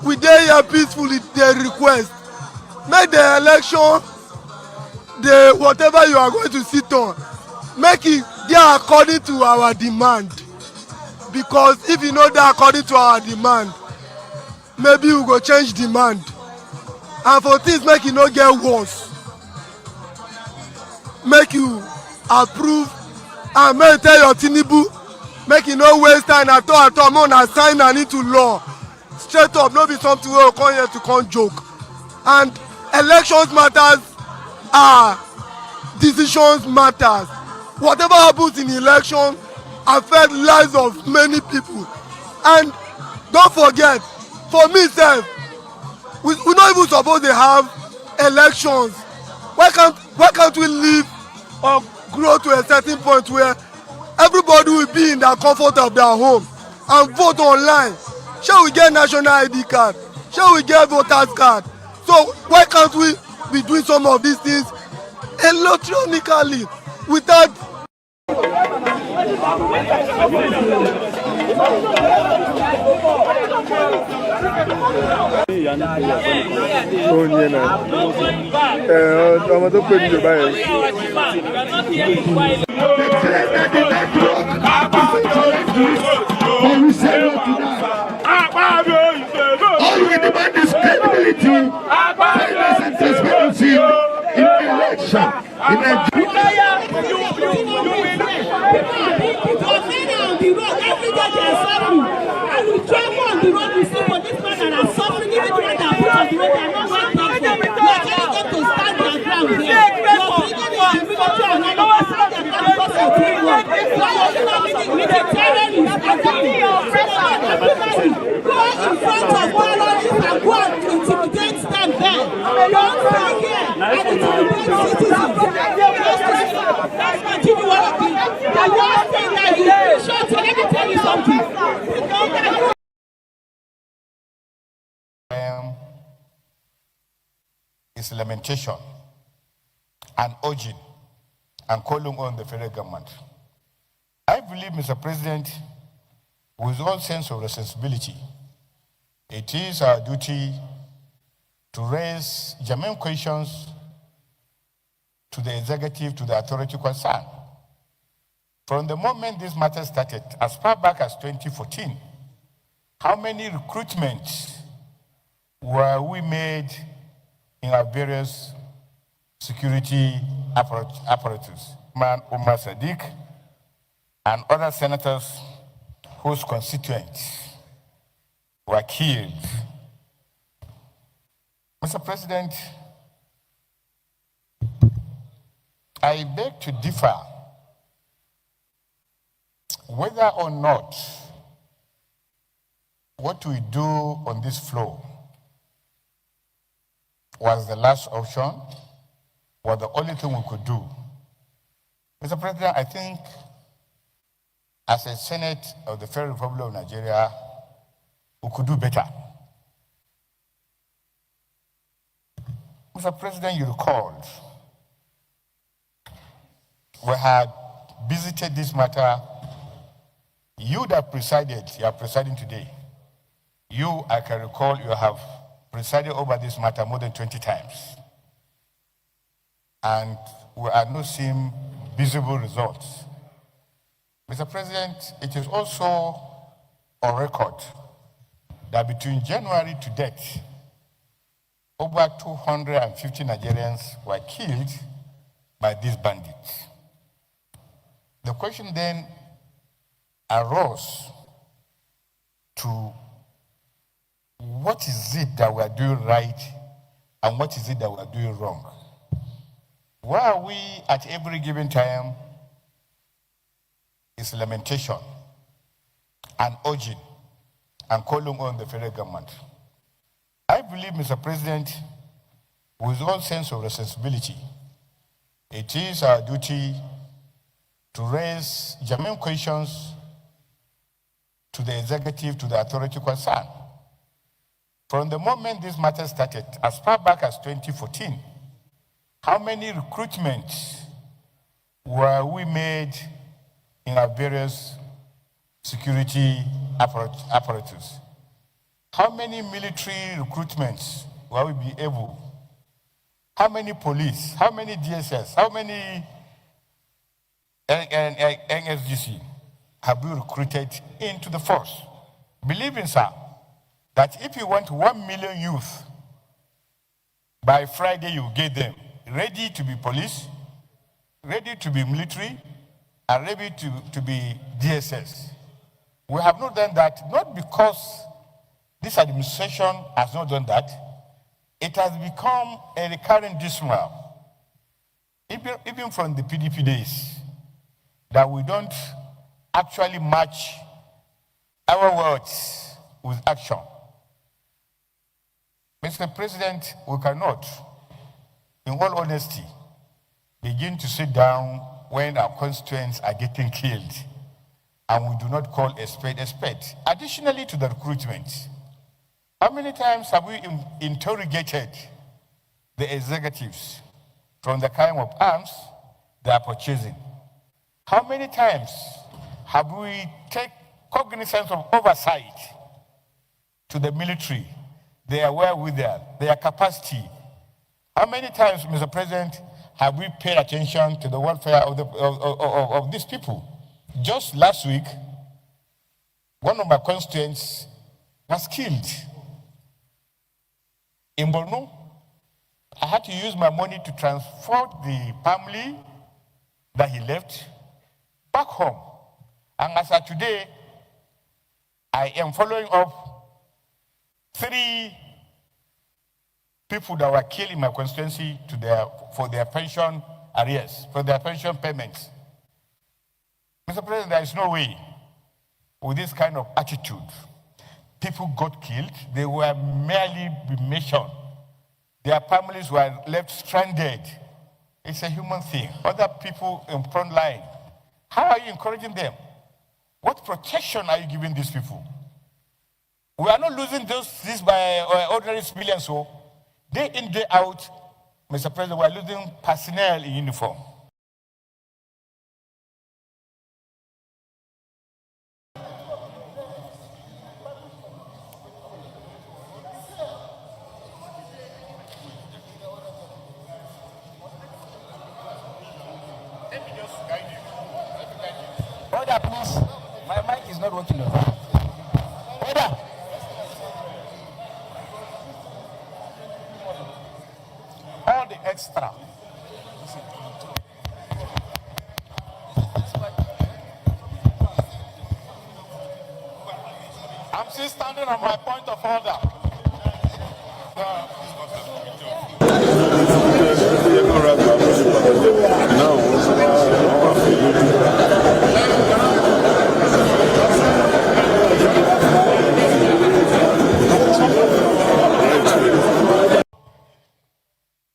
Speaker 4: we dey here peacefully dey request make the election, the whatever you are going to sit on, make it dey according to our demand, because if e no dey according to our demand, maybe we go change demand, and for things make e no get worse, make you approve and make you tell your Tinubu make e no waste time at all make una sign am into law straight up, no be something wey we come here to come joke. And elections matters are decisions matters. Whatever happens in election affect lives of many people. And don't forget, for me sef, we no even suppose dey have elections. Why can't we live or grow to a certain point where everybody will be in the comfort of their home and vote online? Shall we get national ID card? Shall we get voters card? So why can't we be doing some of these things electronically without
Speaker 1: ọmọ tó pè mí jù báyìí.
Speaker 6: All we demand is credibility, fairness and transparency in election. In Nigeria.
Speaker 23: Every day they are suffering, and we travel on the road, we see policemen that are suffering, even the ones that are put on the road, they are not well paid for. We are telling them to stand their ground here. We are bringing in the military and all of us stand their ground because of teamwork. Now you're not with the terrorists and everybody go in front of terrorists and go and intimidate them there. Don't stay here and intimidate citizens. That's what you want to do. The worst thing that you shut, so let me tell you something.
Speaker 8: Is lamentation and urging and calling on the federal government. I believe, Mr. President, with all sense of responsibility, it is our duty to raise germane questions to the executive, to the authority concerned. From the moment this matter started, as far back as 2014, how many recruitments were we made in our various security apparatus? Man Umar Sadiq and other senators whose constituents were killed. Mr. President, I beg to differ whether or not what we do on this floor was the last option, was the only thing we could do. Mr. President, I think as a Senate of the Federal Republic of Nigeria, we could do better. Mr. President, you recalled, we had visited this matter. You that presided, you are presiding today. You, I can recall, you have presided over this matter more than 20 times. And we are not seeing visible results. Mr. President, it is also on record that between January to date, over 250 Nigerians were killed by these bandits. The question then arose to what is it that we are doing right and what is it that we are doing wrong? Why are we at every given time is lamentation and urging and calling on the federal government? I believe, Mr. President, with all sense of responsibility, it is our duty to raise germane questions to the executive, to the authority concerned. From the moment this matter started, as far back as 2014, how many recruitments were we made in our various security apparatus? How many military recruitments were we be able? How many police? How many DSS? How many NSGC have we recruited into the force? Believe me, sir, that if you want 1 million youth, by Friday you get them ready to be police, ready to be military, and ready to be DSS. We have not done that, not because this administration has not done that. It has become a recurring dismal, even from the PDP days, that we don't actually match our words with action. Mr. President, we cannot, in all honesty, begin to sit down when our constituents are getting killed and we do not call a spade a spade. Additionally to the recruitment, how many times have we interrogated the executives from the kind of arms they are purchasing? How many times have we taken cognizance of oversight to the military, their wherewithal, their capacity? How many times, Mr. President, have we paid attention to the welfare of these people? Just last week, one of my constituents was killed in Borno. I had to use my money to transport the family that he left back home. And as of today, I am following up 3 people that were killed in my constituency for their pension arrears, for their pension payments. Mr. President, there is no way with this kind of attitude. People got killed. They were merely mentioned. Their families were left stranded. It's a human thing. Other people in front line, how are you encouraging them? What protection are you giving these people? We are not losing this by ordinary civilians. So day in, day out,
Speaker 6: Mr. President, we're losing personnel in uniform.
Speaker 2: Order, please. My mic is not working. Order.
Speaker 6: All the extra. I'm still standing on my point of order.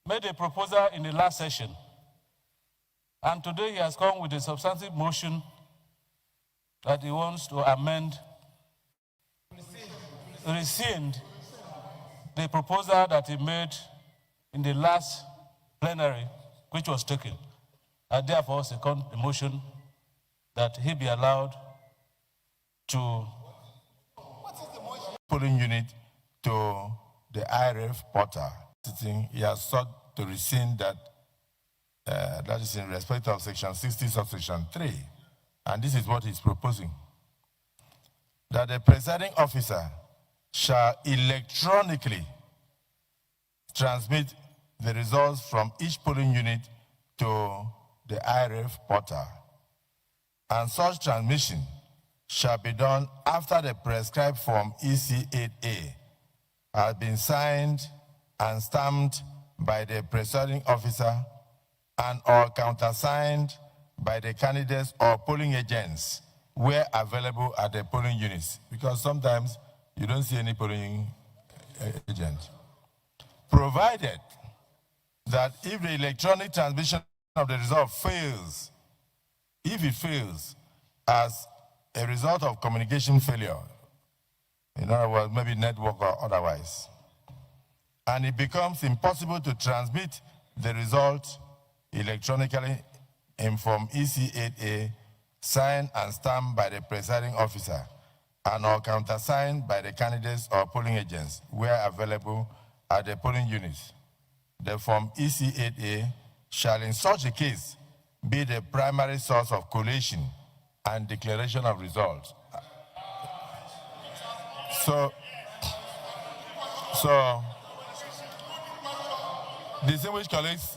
Speaker 6: Made a proposal in the last session, and today he has come with a substantive motion that he wants to amend, rescind the proposal that he made in the last plenary, which was taken. I therefore second the motion that he be allowed to polling unit to the IRF portal. He has sought to rescind that, that is in respect of section 60, subsection 3. And this is what he's proposing. That the presiding officer shall electronically transmit the results from each polling unit to the IRF portal. And such transmission shall be done after the prescribed form EC8A has been signed and stamped by the presiding officer and or countersigned by the candidates or polling agents where available at the polling units, because sometimes you don't see any polling agent. Provided that if the electronic transmission of the result fails, if it fails as a result of communication failure, in other words, maybe network or otherwise, and it becomes impossible to transmit the result electronically in Form EC8A, signed and stamped by the presiding officer, and or countersigned by the candidates or polling agents where available at the polling units. The Form EC8A shall in such a case be the primary source of collation and declaration of results. So distinguished colleagues,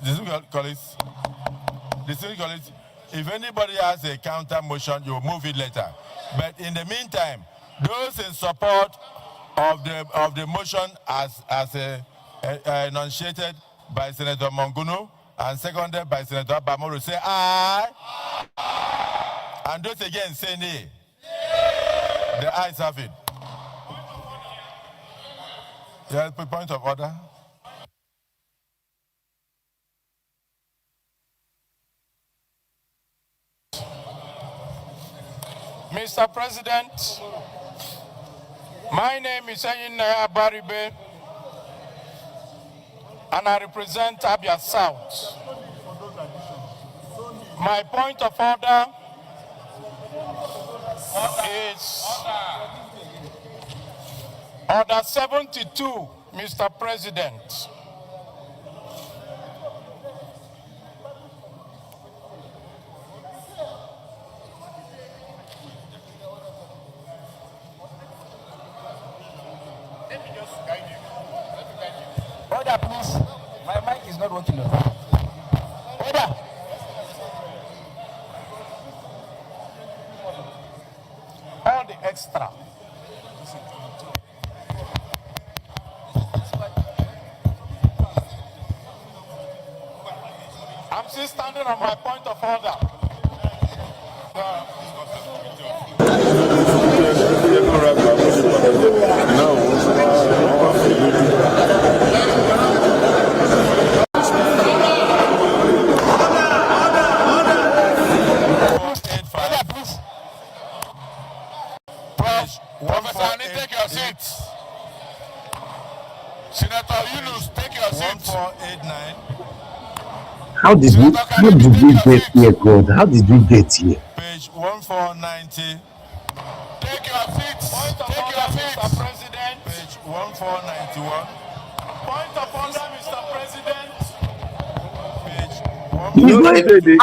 Speaker 6: if anybody has a counter motion, you move it later. But in the meantime, those in support of the motion as enunciated by Senator Mongunu and seconded by Senator Bamoro say aye. And those again say nay. The ayes have it. Yes, point of order. Mr. President, my name is Enyinaya Baribe, and I represent Abia South. My point of order is Order 72, Mr. President.
Speaker 2: Order, please. My mic is not working. Order.
Speaker 6: All the extra. I'm still standing on my point of order. Professor, take your seats. Senator Yunus, take your seats. 1489.
Speaker 7: How did we get here, God? How did we get here?
Speaker 6: Page 1490. Take your seats. Take your seats, Mr. President. Page 1491. Point of order, Mr. President. Page
Speaker 7: He's not,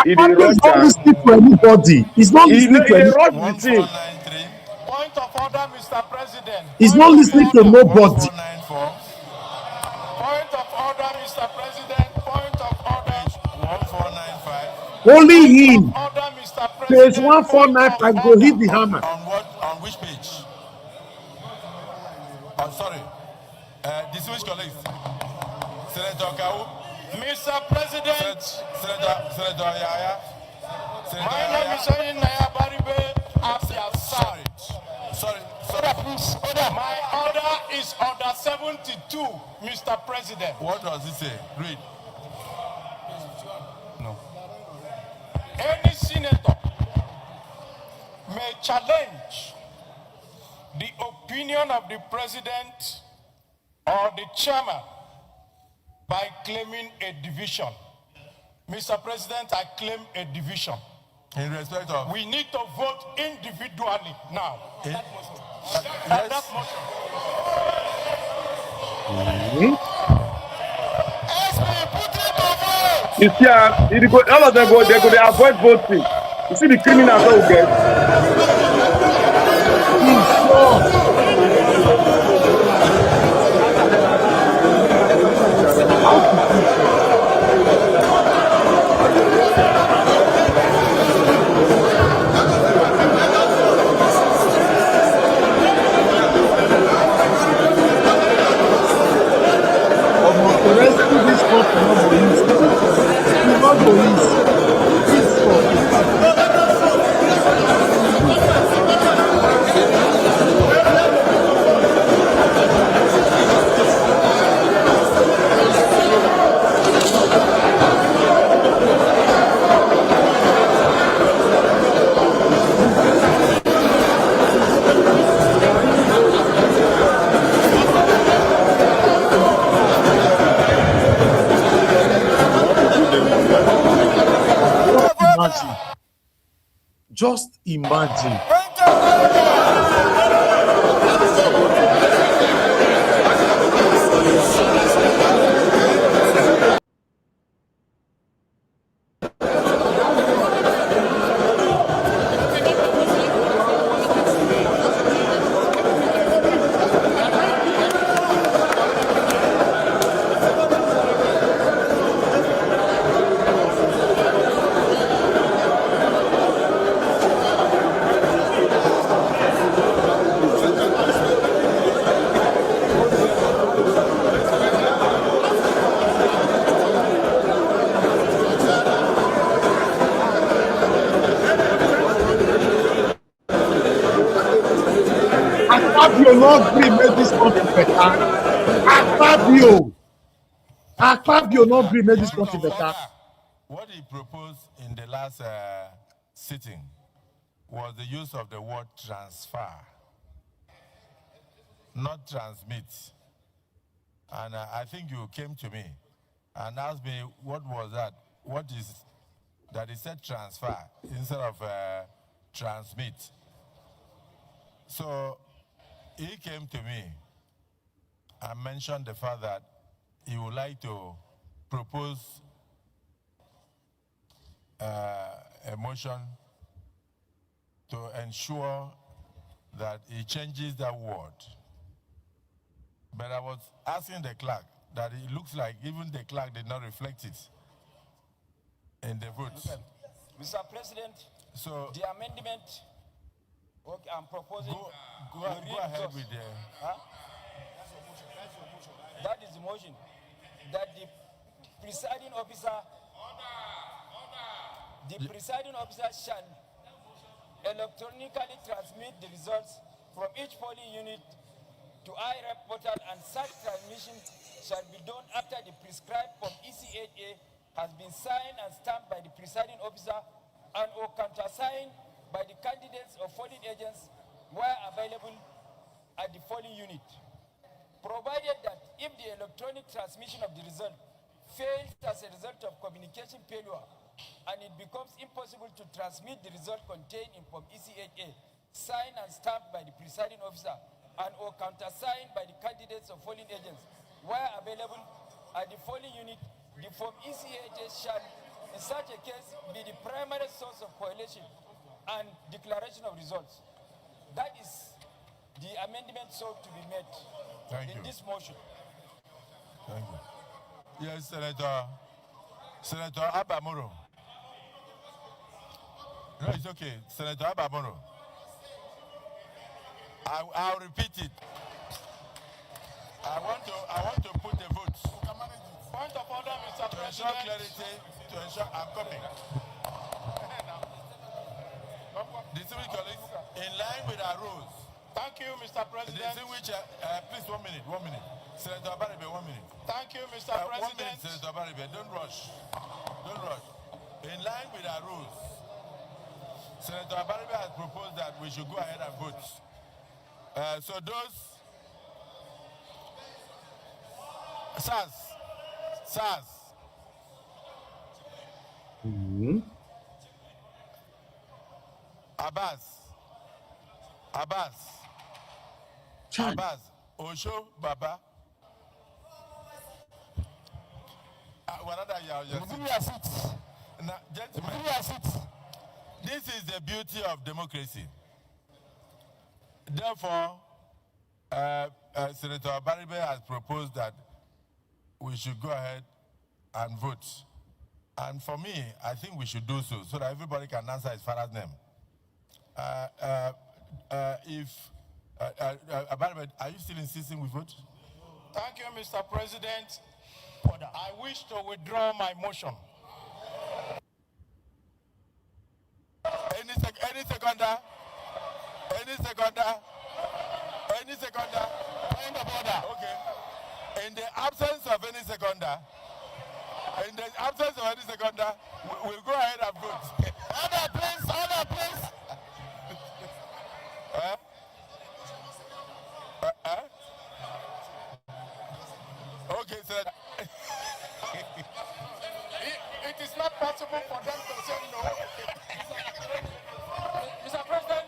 Speaker 7: he's not listening to anybody. He's not listening to anybody.
Speaker 6: 1493. Point of order, Mr. President.
Speaker 7: He's not listening to nobody.
Speaker 6: 1494. Point of order, Mr. President. Point of order. 1495.
Speaker 7: Only him.
Speaker 6: Order, Mr.
Speaker 7: Page
Speaker 6: President.
Speaker 7: 1495 go hit the hammer.
Speaker 6: On what? On which page? Oh, sorry. Distinguished colleagues. Senator Kau. Mr. President. Senator Yaya. My name is Naya Baribe. Sorry. Order, please. Order. My order is order 72, Mr. President. What does it say? Read. No. Any senator may challenge the opinion of the president or the chairman by claiming a division. Mr. President, I claim a division. In respect of? We need to vote individually now. That motion.
Speaker 13: You see, all of them go, they could avoid voting. You see the criminals that will get.
Speaker 7: To rescue this country not go easy. It's not go easy. It's just imagine. Akpabio not gree make this country better. Akpabio not gree make this country better.
Speaker 6: What he proposed in the last sitting was the use of the word transfer, not transmit. And I think you came to me and asked me what was that? What is that? He said transfer instead of transmit. So he came to me and mentioned the fact that he would like to propose a motion to ensure that he changes that word. But I was asking the clerk that it looks like even the clerk did not reflect it in the votes.
Speaker 2: Okay. Mr. President,
Speaker 6: so
Speaker 2: the amendment I'm proposing.
Speaker 6: Go ahead with the.
Speaker 2: Huh? That is the motion. That the presiding officer. The presiding officer shall electronically transmit the results from each polling unit to IREP portal, and such transmission shall be done after the prescribed form ECHA has been signed and stamped by the presiding officer and or countersigned by the candidates or polling agents where available at the polling unit, provided that if the electronic transmission of the result fails as a result of communication failure, and it becomes impossible to transmit the result contained in Form ECHA, signed and stamped by the presiding officer and or countersigned by the candidates of polling agents, where available at the polling unit, the Form ECHA shall, in such a case, be the primary source of correlation and declaration of results. That is the amendment sought to be made in this motion.
Speaker 6: Thank you. Yes, Senator Abamoro. No, it's okay. Senator Abamoro. I'll repeat it. I want to put the votes.
Speaker 16: Point of order, Mr.
Speaker 6: To
Speaker 16: President.
Speaker 6: ensure clarity, to ensure I'm coming. Distinguished colleagues, in line with our rules.
Speaker 16: Thank you, Mr. President.
Speaker 6: Distinguished, please 1 minute, 1 minute. Senator Abaribe, 1 minute.
Speaker 16: Thank you, Mr. President.
Speaker 6: 1 minute, Senator Abaribe, don't rush. Don't rush. In line with our rules, Senator Abaribe has proposed that we should go ahead and vote. So those SARS. Abbas, Osho, Baba. Now, gentlemen, this is the beauty of democracy. Therefore, Senator Abaribe has proposed that we should go ahead and vote. And for me, I think we should do so that everybody can answer his father's name. Abaribe, are you still insisting we vote?
Speaker 16: Thank you, Mr. President. I wish to withdraw my motion.
Speaker 6: Any seconder? Point of order. Okay. In the absence of any seconder, we'll go ahead and vote. Order, please. Okay, sir.
Speaker 16: It is not possible for them to say no.
Speaker 22: Mr. President,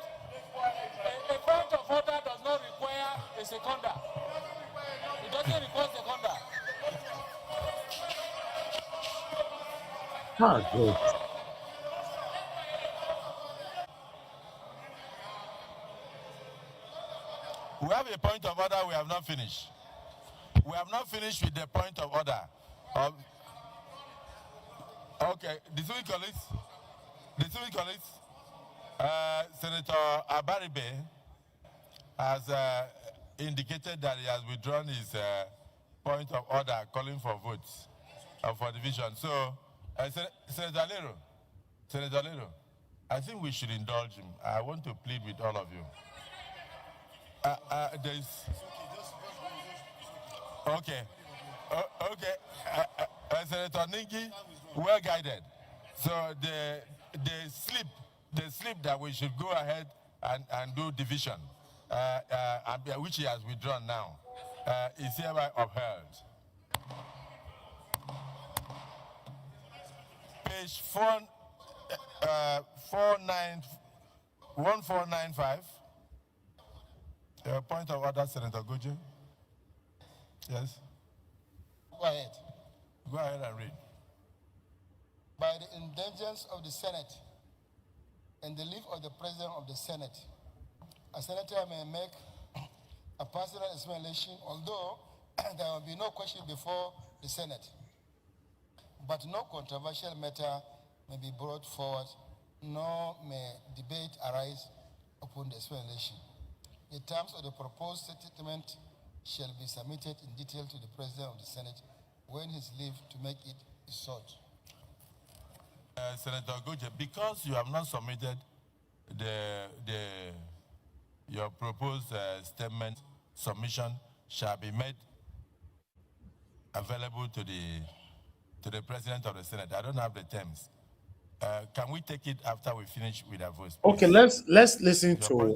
Speaker 22: a point of order does not require a seconder. It doesn't require a seconder.
Speaker 14: Good.
Speaker 6: We have a point of order we have not finished. We have not finished with the point of order. Okay, distinguished colleagues, Senator Abaribe has indicated that he has withdrawn his point of order calling for votes for division. So, Senator Lero, I think we should indulge him. I want to plead with all of you. Senator Ningi, well guided. So the slip that we should go ahead and do division, which he has withdrawn now, is hereby upheld. Page 1495. Point of order, Senator Goje. Yes.
Speaker 15: Go ahead.
Speaker 6: Go ahead and read.
Speaker 15: By the indulgence of the Senate and the leave of the President of the Senate, a senator may make a personal explanation, although there will be no question before the Senate. But no controversial matter may be brought forward, nor may debate arise upon the explanation. The terms of the proposed statement shall be submitted in detail to the President of the Senate when his leave to make it is sought.
Speaker 6: Senator Goje, because you have not submitted your proposed statement, submission shall be made available to the President of the Senate. I don't have the terms. Can we take it after we finish with our voice?
Speaker 14: Okay, let's listen to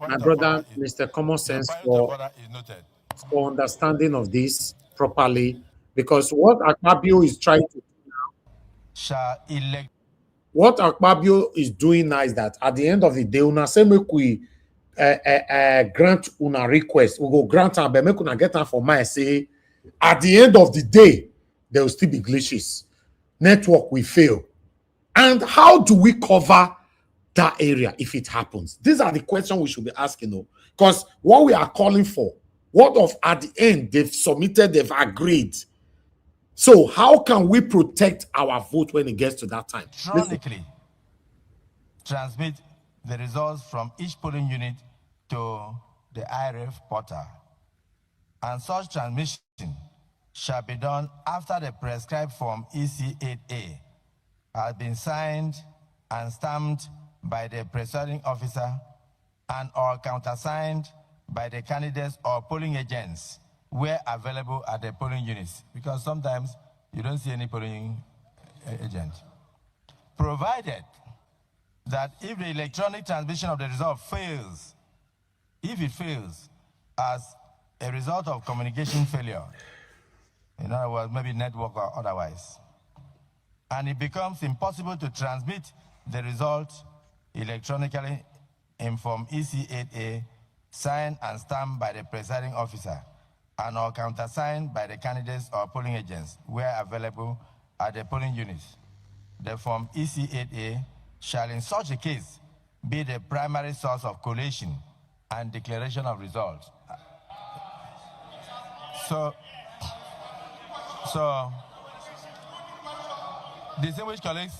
Speaker 14: my brother, Mr. Common Sense, for understanding of this properly Because what Akpabio is trying to
Speaker 6: shall elect.
Speaker 14: What Akpabio is doing now is that at the end of the day, una say make we grant una request. We go grant am, but make una get am for mind. Say at the end of the day, there will still be glitches. Network will fail. And how do we cover that area if it happens? These are the questions we should be asking. Because what we are calling for, what of at the end they've submitted, they've agreed. So how can we protect our vote when it gets to that time?
Speaker 6: Electronically transmit the results from each polling unit to the IRF portal. And such transmission shall be done after the prescribed form EC8A has been signed and stamped by the presiding officer and or countersigned by the candidates or polling agents where available at the polling units, because sometimes you don't see any polling agent. Provided that if the electronic transmission of the result fails, if it fails as a result of communication failure, in other words, maybe network or otherwise, and it becomes impossible to transmit the result electronically in Form EC8A, signed and stamped by the presiding officer, and or countersigned by the candidates or polling agents where available at the polling units. The Form EC8A shall in such a case be the primary source of collation and declaration of results. So distinguished colleagues,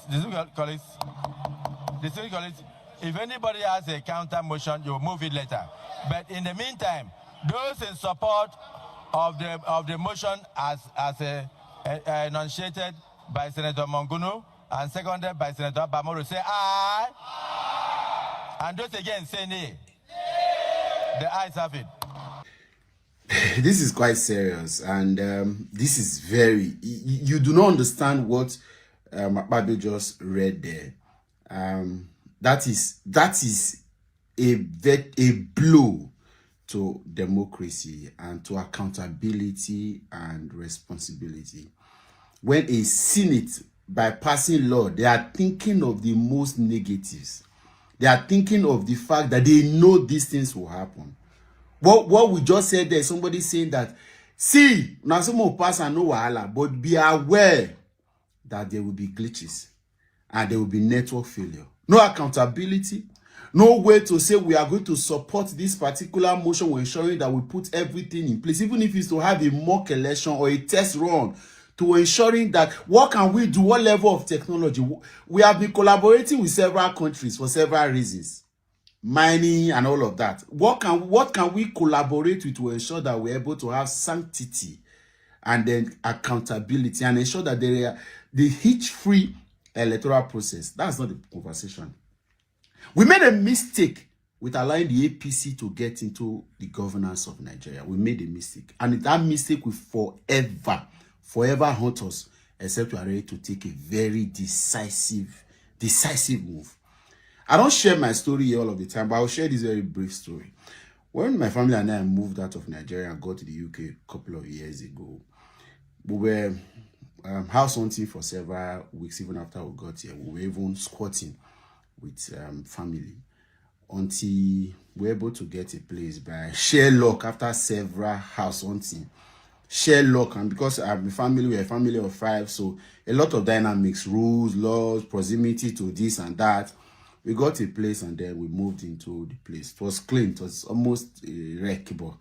Speaker 6: if anybody has a counter motion, you move it later. But in the meantime, those in support of the motion as enunciated by Senator Mongunu and seconded by Senator Bamoro, say aye. And those again say nay. The ayes have it.
Speaker 5: This is quite serious, and this is very, you do not understand what Akpabio just read there. That is a blow to democracy and to accountability and responsibility. When a Senate, by passing law, they are thinking of the most negatives. They are thinking of the fact that they know these things will happen. What we just said there, somebody saying that, see, now some will pass and no wahala, but be aware that there will be glitches and there will be network failure. No accountability, no way to say we are going to support this particular motion. We're ensuring that we put everything in place, even if it's to have a mock election or a test run, to ensuring that what can we do, what level of technology. We have been collaborating with several countries for several reasons. Mining and all of that. What can we collaborate with to ensure that we're able to have sanctity and then accountability and ensure that there are the hitch-free electoral process? That's not the conversation. We made a mistake with allowing the APC to get into the governance of Nigeria. We made a mistake, and that mistake will forever haunt us, except we are ready to take a very decisive move. I don't share my story here all of the time, but I'll share this very brief story. When my family and I moved out of Nigeria and got to the UK a couple of years ago, we were house hunting for several weeks. Even after we got here, we were even squatting with family until we were able to get a place by sheer luck after several house hunting. Sheer luck, and because we're a family of 5, so a lot of dynamics, rules, laws, proximity to this and that. We got a place and then we moved into the place. It was clean. It was almost a wreck, but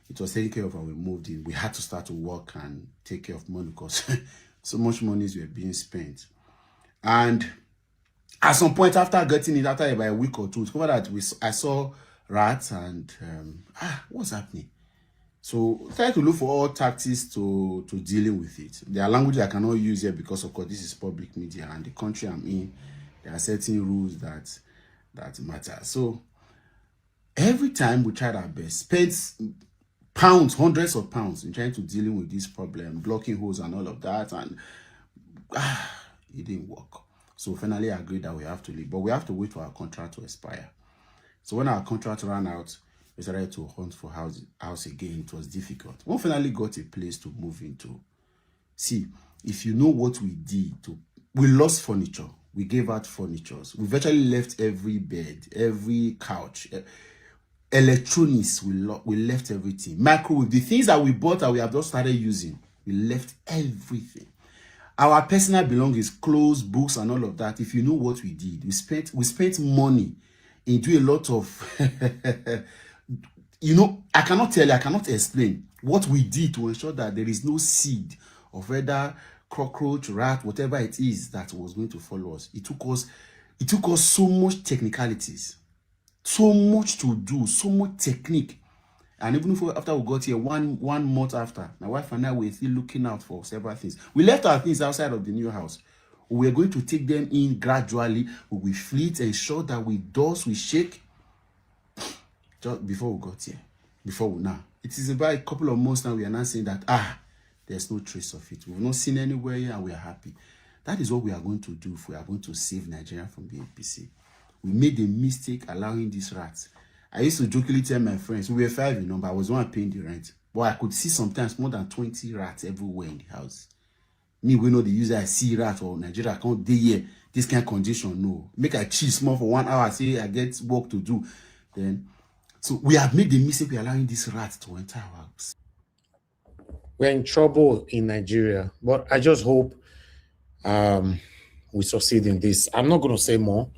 Speaker 5: it was taken care of and we moved in. We had to start to work and take care of money because so much money were being spent. And at some point after getting it, after about a week or two, we discovered that I saw rats and what's happening? So try to look for all tactics to dealing with it. There are languages I cannot use here because of course this is public media and the country I'm in, there are certain rules that matter. So every time we tried our best, spent pounds, hundreds of pounds in trying to dealing with this problem, blocking holes and all of that, and it didn't work. So finally I agreed that we have to leave, but we have to wait for our contract to expire. So when our contract ran out, we started to hunt for house again. It was difficult. We finally got a place to move into. See, if you know what we did, we lost furniture. We gave out furniture. We virtually left every bed, every couch, electronics. We left everything. Microwave, the things that we bought that we have just started using, we left everything. Our personal belongings, clothes, books, and all of that. If you know what we did, we spent money into a lot of I cannot tell you, I cannot explain what we did to ensure that there is no seed of whether cockroach, rat, whatever it is that was going to follow us. It took us so much technicalities, so much to do, so much technique. And even after we got here, one month after, my wife and I were still looking out for several things. We left our things outside of the new house. We were going to take them in gradually. We will fleet, ensure that we dust, we shake. Just before we got here, now. It is about a couple of months now we are now saying that, there's no trace of it. We've not seen anywhere here and we are happy. That is what we are going to do if we are going to save Nigeria from the APC. We made a mistake allowing these rats. I used to jokingly tell my friends, we were 5 in number, I was the one paying the rent. But I could see sometimes more than 20 rats everywhere in the house. Me, we know the user, I see rat or Nigeria, I can't day here, this kind of condition, no. Make a cheese small for 1 hour, say I get work to do. Then, so we have made the mistake of allowing these rats to enter our house.
Speaker 14: We're in trouble in Nigeria, but I just hope we succeed in this. I'm not going to say more.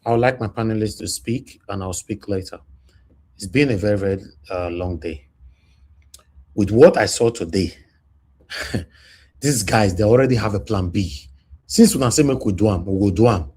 Speaker 14: I would like my panelists to speak, and I'll speak later. It's been a very, very long day. With what I saw today, these guys, they already have a plan B. Since we can say make we do them, we will do them.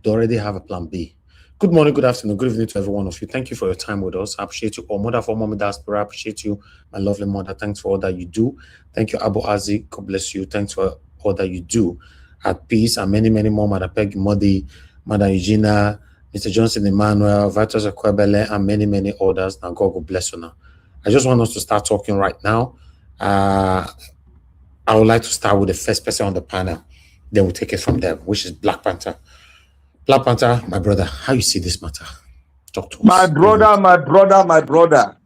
Speaker 14: They already have a plan B. Good morning, good afternoon, good evening to every one of you. Thank you for your time with us. I appreciate you all. Mother for Mommy Diaspora, I appreciate you, my lovely mother. Thanks for all that you do. Thank you, Abu Azi. God bless you. Thanks for all that you do. At peace, and many, many more. Mother Peggy Modi, Mother Eugenia, Mr. Johnson Emmanuel, Vitus Akwebele, and many, many others. Now, God will bless you now. I just want us to start talking right now. I would like to start with the first person on the panel. Then we'll take it from there, which is Black Panther. Black Panther, my brother, how you see this matter? Talk to us.
Speaker 13: My brother.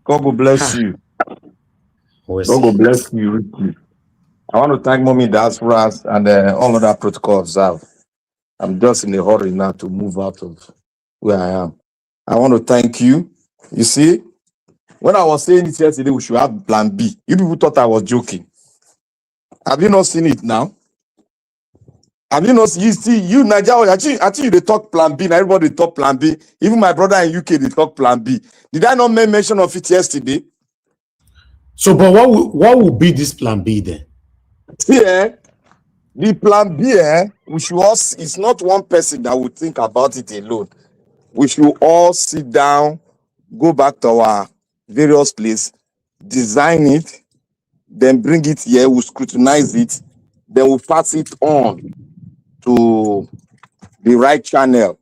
Speaker 13: God will bless you. God will bless you richly. I want to thank Mommy Diaspora and all other protocols. I'm just in a hurry now to move out of where I am. I want to thank you. You see, when I was saying it yesterday, we should have plan B. You people thought I was joking. Have you not seen it now? Have you not? You see, you Nigeria, I think they talk plan B. Now everybody talk plan B. Even my brother in UK, they talk plan B. Did I not make mention of it yesterday?
Speaker 14: So, but what would be this plan B then?
Speaker 13: Yeah, the plan B, we should all, it's not one person that would think about it alone. We should all sit down, go back to our various places, design it, then bring it here, we'll scrutinize it, then we'll pass it on to the right channel.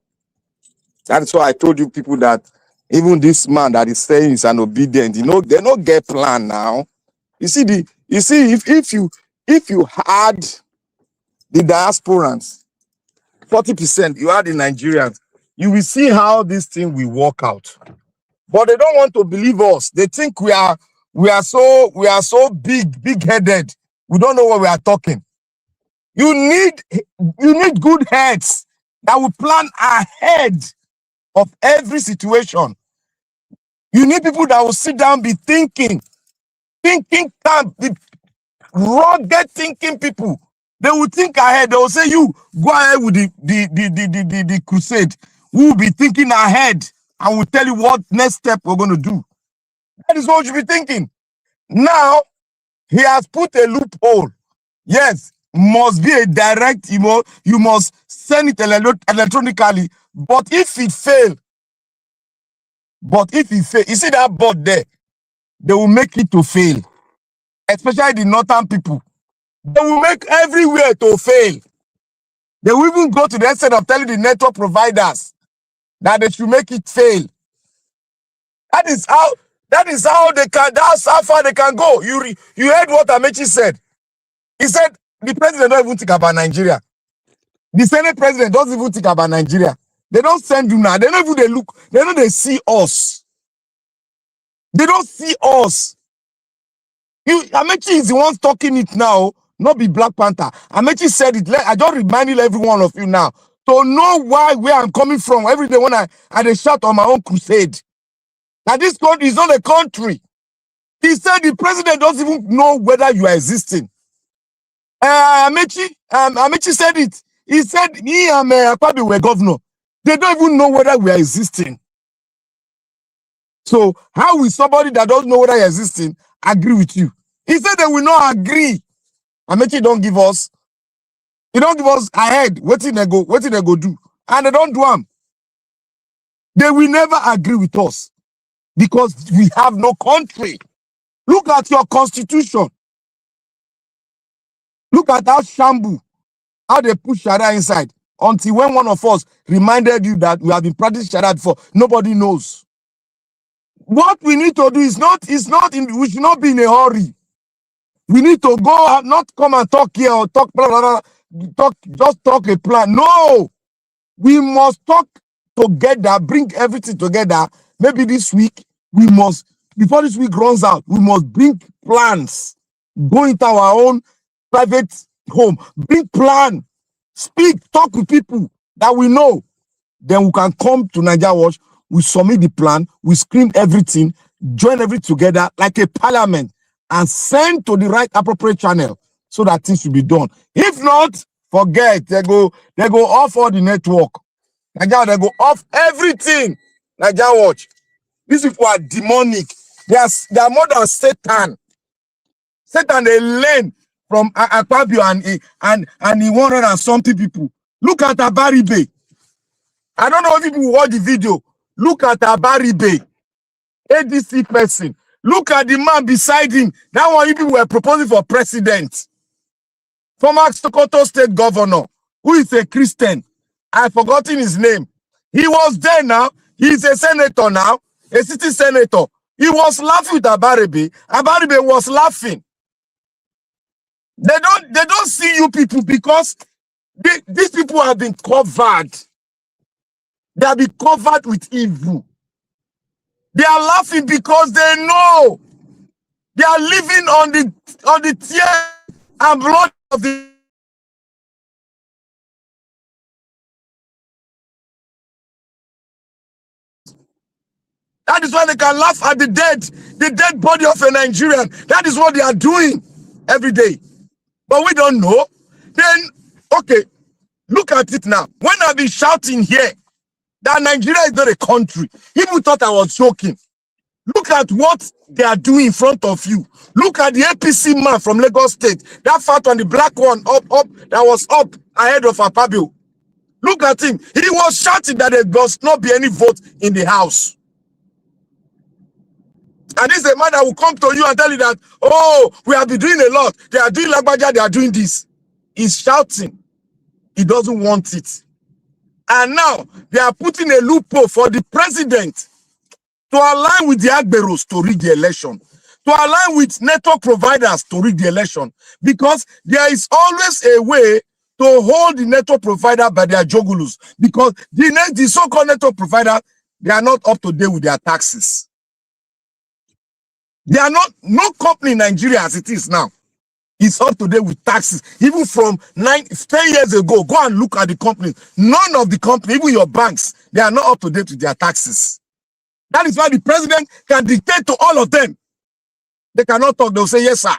Speaker 13: That's why I told you people that even this man that is saying is an obedient, they don't get plan now. If you had the diasporans, 40%, you had the Nigerians, you will see how this thing will work out. But they don't want to believe us. They think we are so big-headed. We don't know what we are talking. You need good heads that will plan ahead of every situation. You need people that will sit down, be thinking can be rugged thinking people. They will think ahead. They will say, you go ahead with the crusade. We will be thinking ahead and we'll tell you what next step we're going to do. That is what you should be thinking. Now, he has put a loophole. Yes, must be a direct email. You must send it electronically. But if it fail, you see that board there, they will make it to fail. Especially the northern people. They will make everywhere to fail. They will even go to the extent of telling the network providers that they should make it fail. That is how they can, that's how far they can go. You heard what Amaechi said. He said the president don't even think about Nigeria. The Senate president doesn't even think about Nigeria. They don't send you now. They don't even look. They don't see us. They don't see us. Amaechi is the one talking it now, not be Black Panther. Amaechi said it. I just reminding every one of you now to know where I'm coming from every day when I shout on my own crusade. Now this country is not a country. He said the president doesn't even know whether you are existing. Amaechi said it. He said he and Akpabio were governor. They don't even know whether we are existing. So how will somebody that doesn't know whether you're existing agree with you? He said they will not agree. Amaechi don't give us. He don't give us ahead. What did they go do? And they don't do them. They will never agree with us because we have no country. Look at your constitution. Look at how shamble, how they put Sharia inside. Until when one of us reminded you that we have been practicing Sharia before, nobody knows. What we need to do we should not be in a hurry. We need to go out, not come and talk here or talk, blah, blah, blah, just talk a plan. No, we must talk together, bring everything together. Maybe this week, before this week runs out, we must bring plans. Go into our own private home, bring plan, speak, talk with people that we know. Then we can come to Nigeria Watch, we submit the plan, we screen everything, join everything together like a parliament, and send to the right appropriate channel so that things will be done. If not, forget, they go off all the network. Nigeria, they go off everything. Nigeria Watch. These people are demonic. They are more than Satan. Satan, they learn from Akpabio and he 100 and something people. Look at Abaribe. I don't know if people watch the video. Look at Abaribe, ADC person. Look at the man beside him. That one people were proposing for president. Former Sokoto State Governor, who is a Christian. I've forgotten his name. He was there now. He's a senator now, a city senator. He was laughing with Abaribe. Abaribe was laughing. They don't see you people because these people have been covered. They have been covered with evil. They are laughing because they know they are living on the tears and blood of the. That is why they can laugh at the dead body of a Nigerian. That is what they are doing every day. But we don't know. Then, okay, look at it now. When I've been shouting here that Nigeria is not a country, people thought I was joking. Look at what they are doing in front of you. Look at the APC man from Lagos State. That fat one, the black one, that was up ahead of Akpabio. Look at him. He was shouting that there must not be any vote in the house. And this is a man that will come to you and tell you that, oh, we have been doing a lot. They are doing Lagbaja, they are doing this. He's shouting. He doesn't want it. And now they are putting a loophole for the president to align with the Agberos to rig the election, to align with network providers to rig the election, because there is always a way to hold the network provider by their jugulus, because the so-called network provider, they are not up to date with their taxes. They are not, no company in Nigeria as it is now is up to date with taxes. Even from 10 years ago, go and look at the company. None of the company, even your banks, they are not up to date with their taxes. That is why the president can dictate to all of them. They cannot talk. They'll say, yes, sir.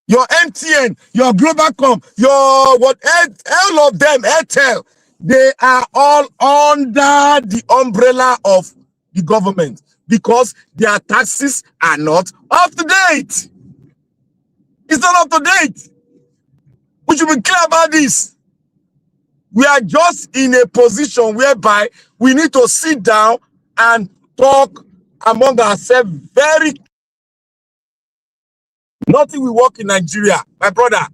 Speaker 13: Your MTN, your Globalcom, your all of them, Airtel, they are all under the umbrella of the government because their taxes are not up to date. It's not up to date. We should be clear about this. We are just in a position whereby we need to sit down and talk among ourselves very. Nothing will work in Nigeria. My brother,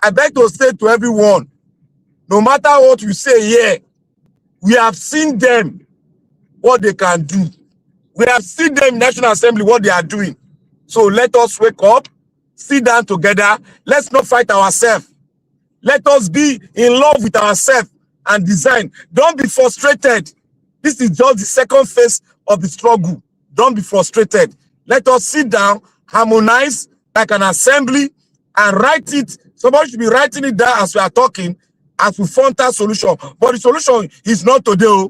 Speaker 13: I beg to say to everyone, no matter what you say here, we have seen them, what they can do. We have seen them in National Assembly, what they are doing. So let us wake up, sit down together. Let's not fight ourselves. Let us be in love with ourselves and design. Don't be frustrated. This is just the second phase of the struggle. Don't be frustrated. Let us sit down harmonize like an assembly and write it. Somebody should be writing it down as we are talking, as we find that solution. But the solution is not today.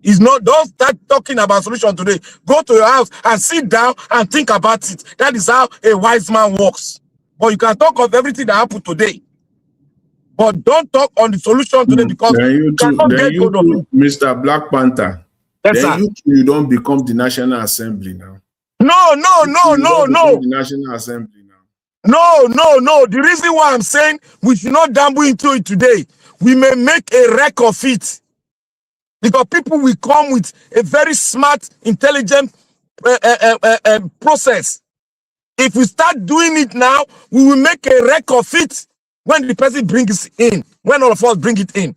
Speaker 13: It's not, don't start talking about solution today. Go to your house and sit down and think about it. That is how a wise man works. But you can talk of everything that happened today. But don't talk on the solution today because you cannot get hold of it.
Speaker 19: Mr. Black Panther.
Speaker 13: Yes,
Speaker 19: then
Speaker 13: sir.
Speaker 19: you don't become the National Assembly now.
Speaker 13: No.
Speaker 19: The National Assembly now.
Speaker 13: No. The reason why I'm saying we should not dabble into it today, we may make a wreck of it. Because people will come with a very smart, intelligent process. If we start doing it now, we will make a wreck of it when the person brings it in, when all of us bring it in.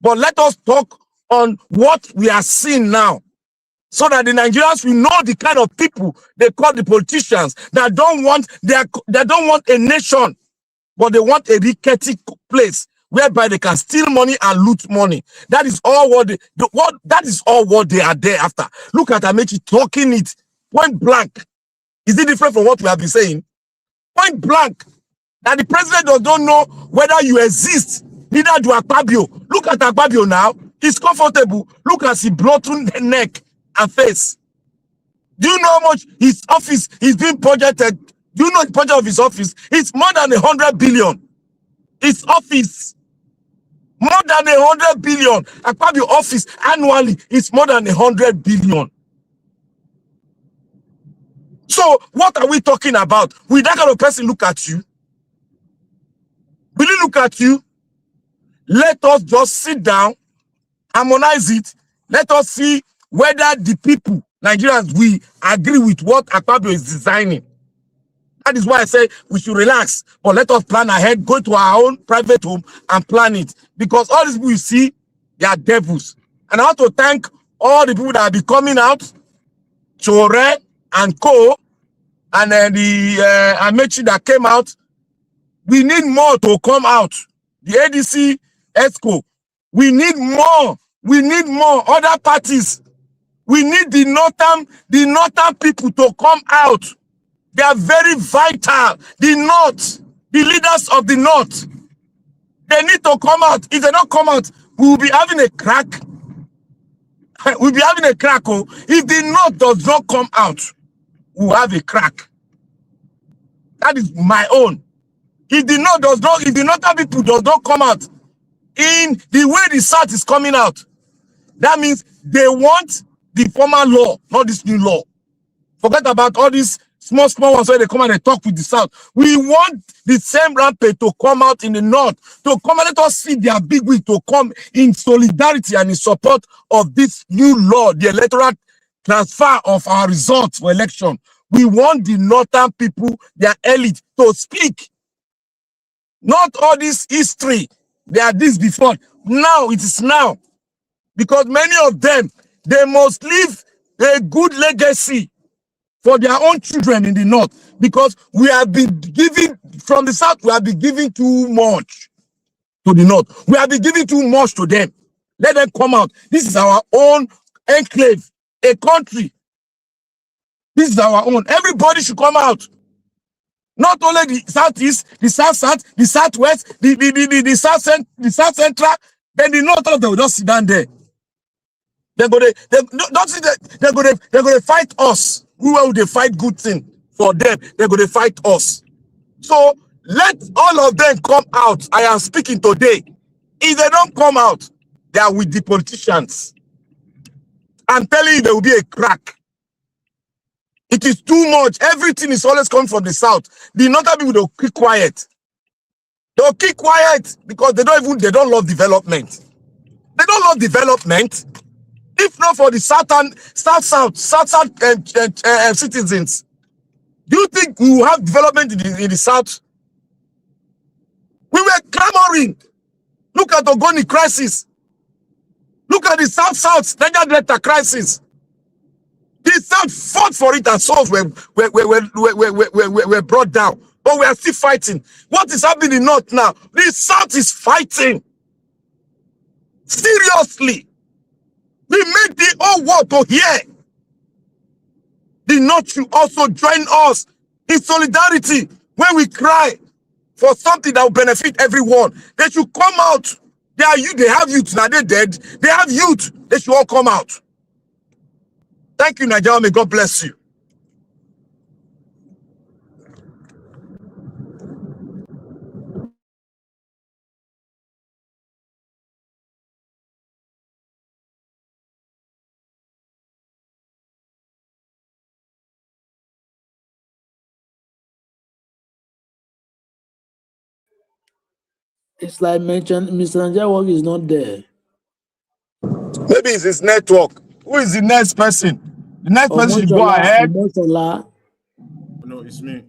Speaker 13: But let us talk on what we are seeing now, so that the Nigerians will know the kind of people they call the politicians that don't want a nation, but they want a rickety place whereby they can steal money and loot money. That is all what they are there after. Look at Amaechi talking it point blank. Is it different from what we have been saying? Point blank. That the president does not know whether you exist. Neither do Akpabio. Look at Akpabio now. He's comfortable. Look at his bloated neck and face. Do you know how much his office is being budgeted? Do you know the budget of his office? It's more than 100 billion. His office, more than 100 billion. Akpabio office annually is more than 100 billion. So what are we talking about? Will that kind of person look at you? Will he look at you? Let us just sit down, harmonize it. Let us see whether the people, Nigerians, we agree with what Akpabio is designing. That is why I say we should relax, but let us plan ahead, go to our own private home and plan it. Because all these people you see, they are devils. And I want to thank all the people that have been coming out, Sowore and Co, and then the Amaechi that came out. We need more to come out. The ADC, ESCO, we need more. We need more. Other parties. We need the northern people to come out. They are very vital. The North, the leaders of the North, they need to come out. If they don't come out, we will be having a crack. We'll be having a crack. Oh. If the North does not come out, we'll have a crack. That is my own. If the North does not, if the Northern people does not come out in the way the South is coming out, that means they want the former law, not this new law. Forget about all these small ones where they come and they talk with the South. We want the same rampage to come out in the North, to come and let us see their big wig to come in solidarity and in support of this new law, the electoral transfer of our results for election. We want the Northern people, their elite, to speak. Not all this history. They are this before. Now, it is now. Because many of them, they must leave a good legacy for their own children in the North. Because we have been giving, from the South, we have been giving too much to the North. We have been giving too much to them. Let them come out. This is our own enclave, a country. This is our own. Everybody should come out. Not only the Southeast, the South, the Southwest, the South Central, then the North, they will just sit down there. They're going to fight us. Who will they fight good thing for them? They're going to fight us. So let all of them come out. I am speaking today. If they don't come out, they are with the politicians. I'm telling you, there will be a crack. It is too much. Everything is always coming from the South. The Northern people, they'll keep quiet. They'll keep quiet because they don't love development. They don't love development. If not for the South citizens, do you think we will have development in the South? We were clamoring. Look at the Ogoni crisis. Look at the South Niger Delta crisis. The South fought for it and souls were brought down. But we are still fighting. What is happening in the North now? The South is fighting. Seriously. We made the whole world to hear. The North should also join us in solidarity when we cry for something that will benefit everyone. They should come out. They are youth. They have youth. Now they're dead. They have youth. They should all come out. Thank you, Nigeria. May God bless you.
Speaker 7: It's like Mr. Nigeria is not there.
Speaker 13: Maybe it's his network. Who is the next person? The next person should go ahead.
Speaker 19: No, it's me.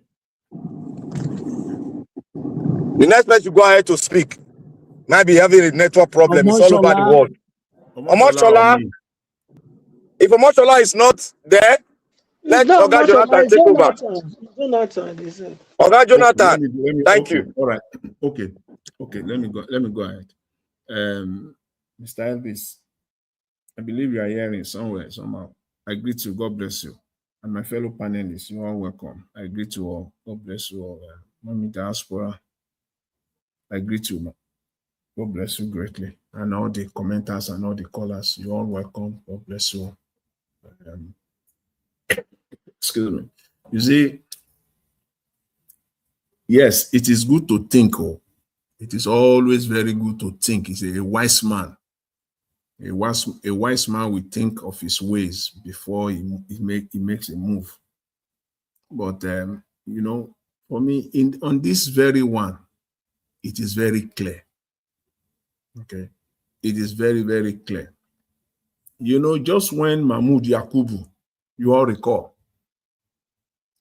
Speaker 13: The next person should go ahead to speak. Might be having a network problem. It's all over the world. Omoshola. If Omoshola is not there, let Oga Jonathan take over. Oga Jonathan, thank you.
Speaker 19: All right. Okay. Let me go ahead. Mr. Elvis, I believe you are hearing somewhere, somehow. I greet you. God bless you. And my fellow panelists, you are welcome. I greet you all. God bless you all. Mommy Diaspora, I greet you. God bless you greatly. And all the commenters and all the callers, you all welcome. God bless you. Excuse me. You see, yes, it is good to think. Oh, it is always very good to think. He's a wise man. A wise man will think of his ways before he makes a move. But you know, for me, on this very one, it is very clear. Okay, it is very, very clear. You know, just when Mahmoud Yakubu, you all recall,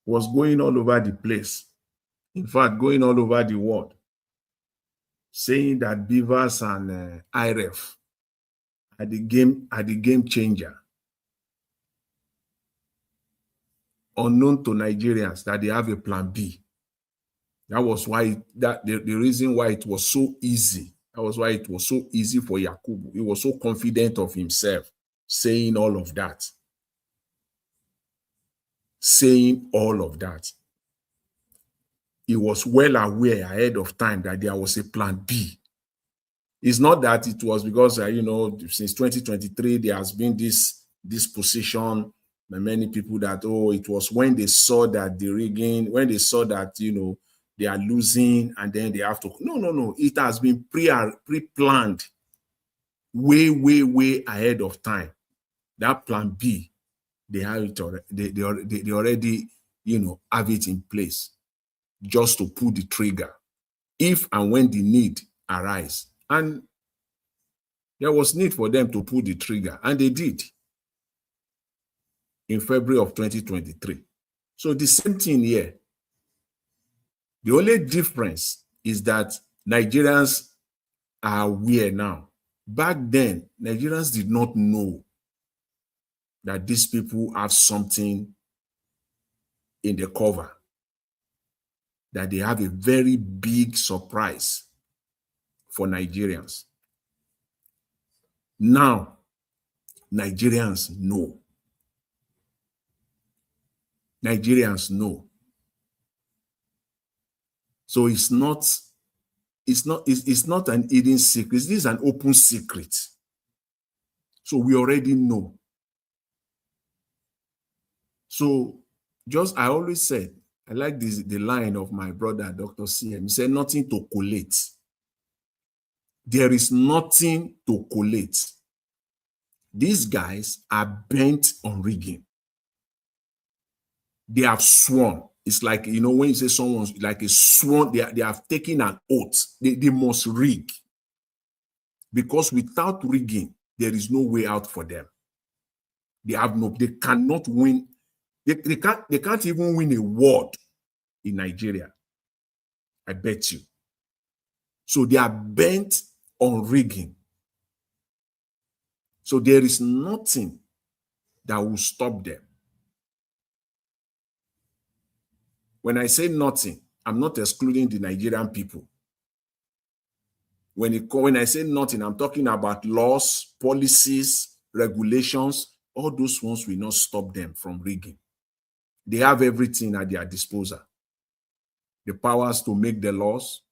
Speaker 19: was going all over the place, in fact, going all over the world, saying that Beavers and IRF are the game changer. Unknown to Nigerians that they have a plan B. That was why the reason why it was so easy. That was why it was so easy for Yakubu. He was so confident of himself, saying all of that. Saying all of that. He was well aware ahead of time that there was a plan B. It's not that it was because, you know, since 2023, there has been this position by many people that, oh, it was when they saw that the rigging, when they saw that, you know, they are losing and then they have to. No. It has been pre-planned way ahead of time. That plan B, they have it already, they already, you know, have it in place just to pull the trigger if and when the need arises. And there was need for them to pull the trigger, and they did in February of 2023. So the same thing here. The only difference is that Nigerians are aware now. Back then, Nigerians did not know that these people have something in the cover, that they have a very big surprise for Nigerians. Now, Nigerians know. Nigerians know. So it's not an hidden secret. This is an open secret. So we already know. So just, I always said, I like the line of my brother, Dr. CM. He said, nothing to collate. There is nothing to collate. These guys are bent on rigging. They have sworn. It's like, you know, when you say someone's like a sworn, they have taken an oath. They must rig. Because without rigging, there is no way out for them. They cannot win. They can't even win a ward in Nigeria. I bet you. So they are bent on rigging. So there is nothing that will stop them. When I say nothing, I'm not excluding the Nigerian people. When I say nothing, I'm talking about laws, policies, regulations. All those ones will not stop them from rigging. They have everything at their disposal. The powers to make the laws.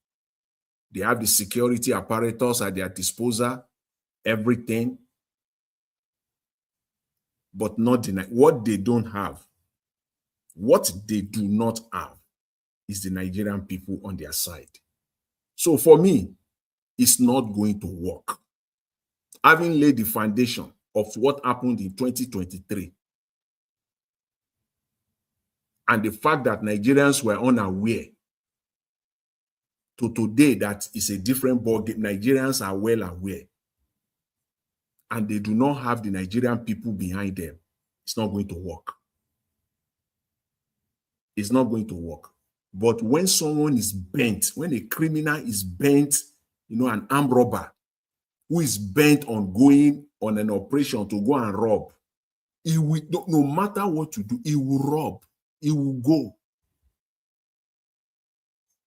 Speaker 19: They have the security apparatus at their disposal, everything. But not deny. What they don't have, what they do not have, is the Nigerian people on their side. So for me, it's not going to work. Having laid the foundation of what happened in 2023, and the fact that Nigerians were unaware, to today that is a different ballgame. Nigerians are well aware, and they do not have the Nigerian people behind them. It's not going to work. It's not going to work. But when someone is bent, when a criminal is bent, an armed robber who is bent on going on an operation to go and rob, he will, no matter what you do, he will rob. He will go.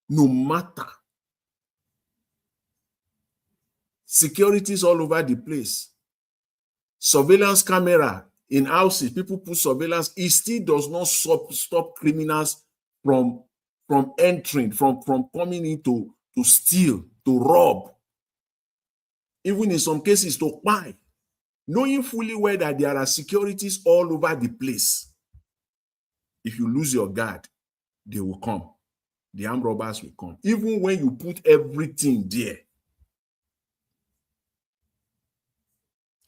Speaker 19: No matter. Securities all over the place. Surveillance camera in houses, people put surveillance. It still does not stop criminals from entering, from coming in to steal, to rob. Even in some cases to buy. Knowing fully well that there are securities all over the place. If you lose your guard, they will come. The armed robbers will come. Even when you put everything there,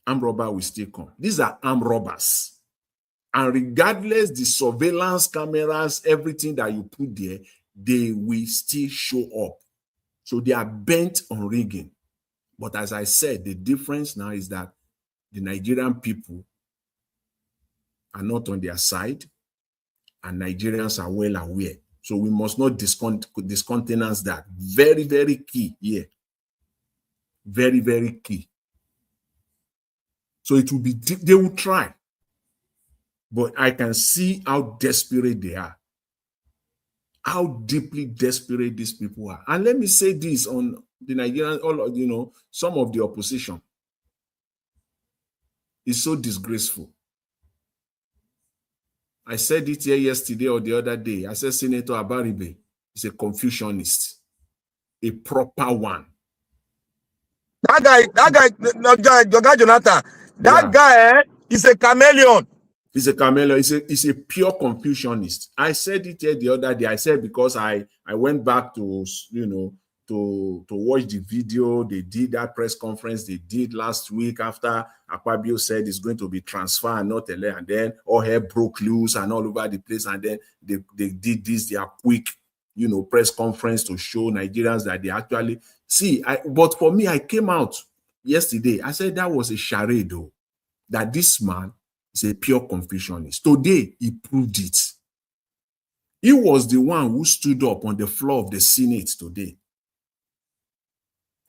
Speaker 19: armed robber will still come. These are armed robbers. And regardless the surveillance cameras, everything that you put there, they will still show up. So they are bent on rigging. But as I said, the difference now is that the Nigerian people are not on their side, and Nigerians are well aware. So we must not discountenance that. Very, very key here. Very, very key. So it will be, they will try. But I can see how desperate they are. How deeply desperate these people are. And let me say this on the Nigerian, some of the opposition. It's so disgraceful. I said it here yesterday or the other day. I said Senator Abaribe is a Confucianist, a proper one.
Speaker 13: That guy, Jonathan, that guy is a chameleon.
Speaker 19: He's a chameleon. He's a pure Confucianist. I said it here the other day. I said because I went back to to watch the video. They did that press conference they did last week after Akpabio said it's going to be transfer and not LA, and then all hell broke loose and all over the place, and then they did their quick press conference to show Nigerians that they actually see. But for me, I came out yesterday. I said that was a charade, though, that this man is a pure Confucianist. Today, he proved it. He was the one who stood up on the floor of the Senate today.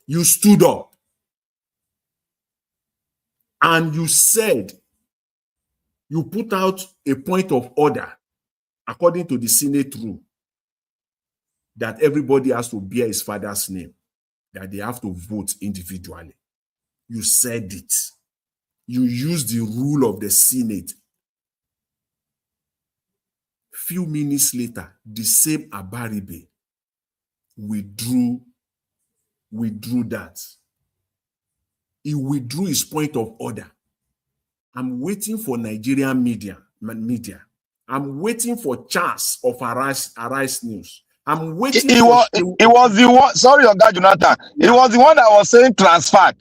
Speaker 19: You stood up and you said, you put out a point of order according to the Senate rule that everybody has to bear his father's name, that they have to vote individually. You said it. You used the rule of the Senate. Few minutes later, the same Abaribe withdrew that. He withdrew his point of order. I'm waiting for Nigerian media. I'm waiting for Charles of Arise News. I'm waiting.
Speaker 13: It was the one. Sorry, Oga Jonathan. It was the one that was saying transfer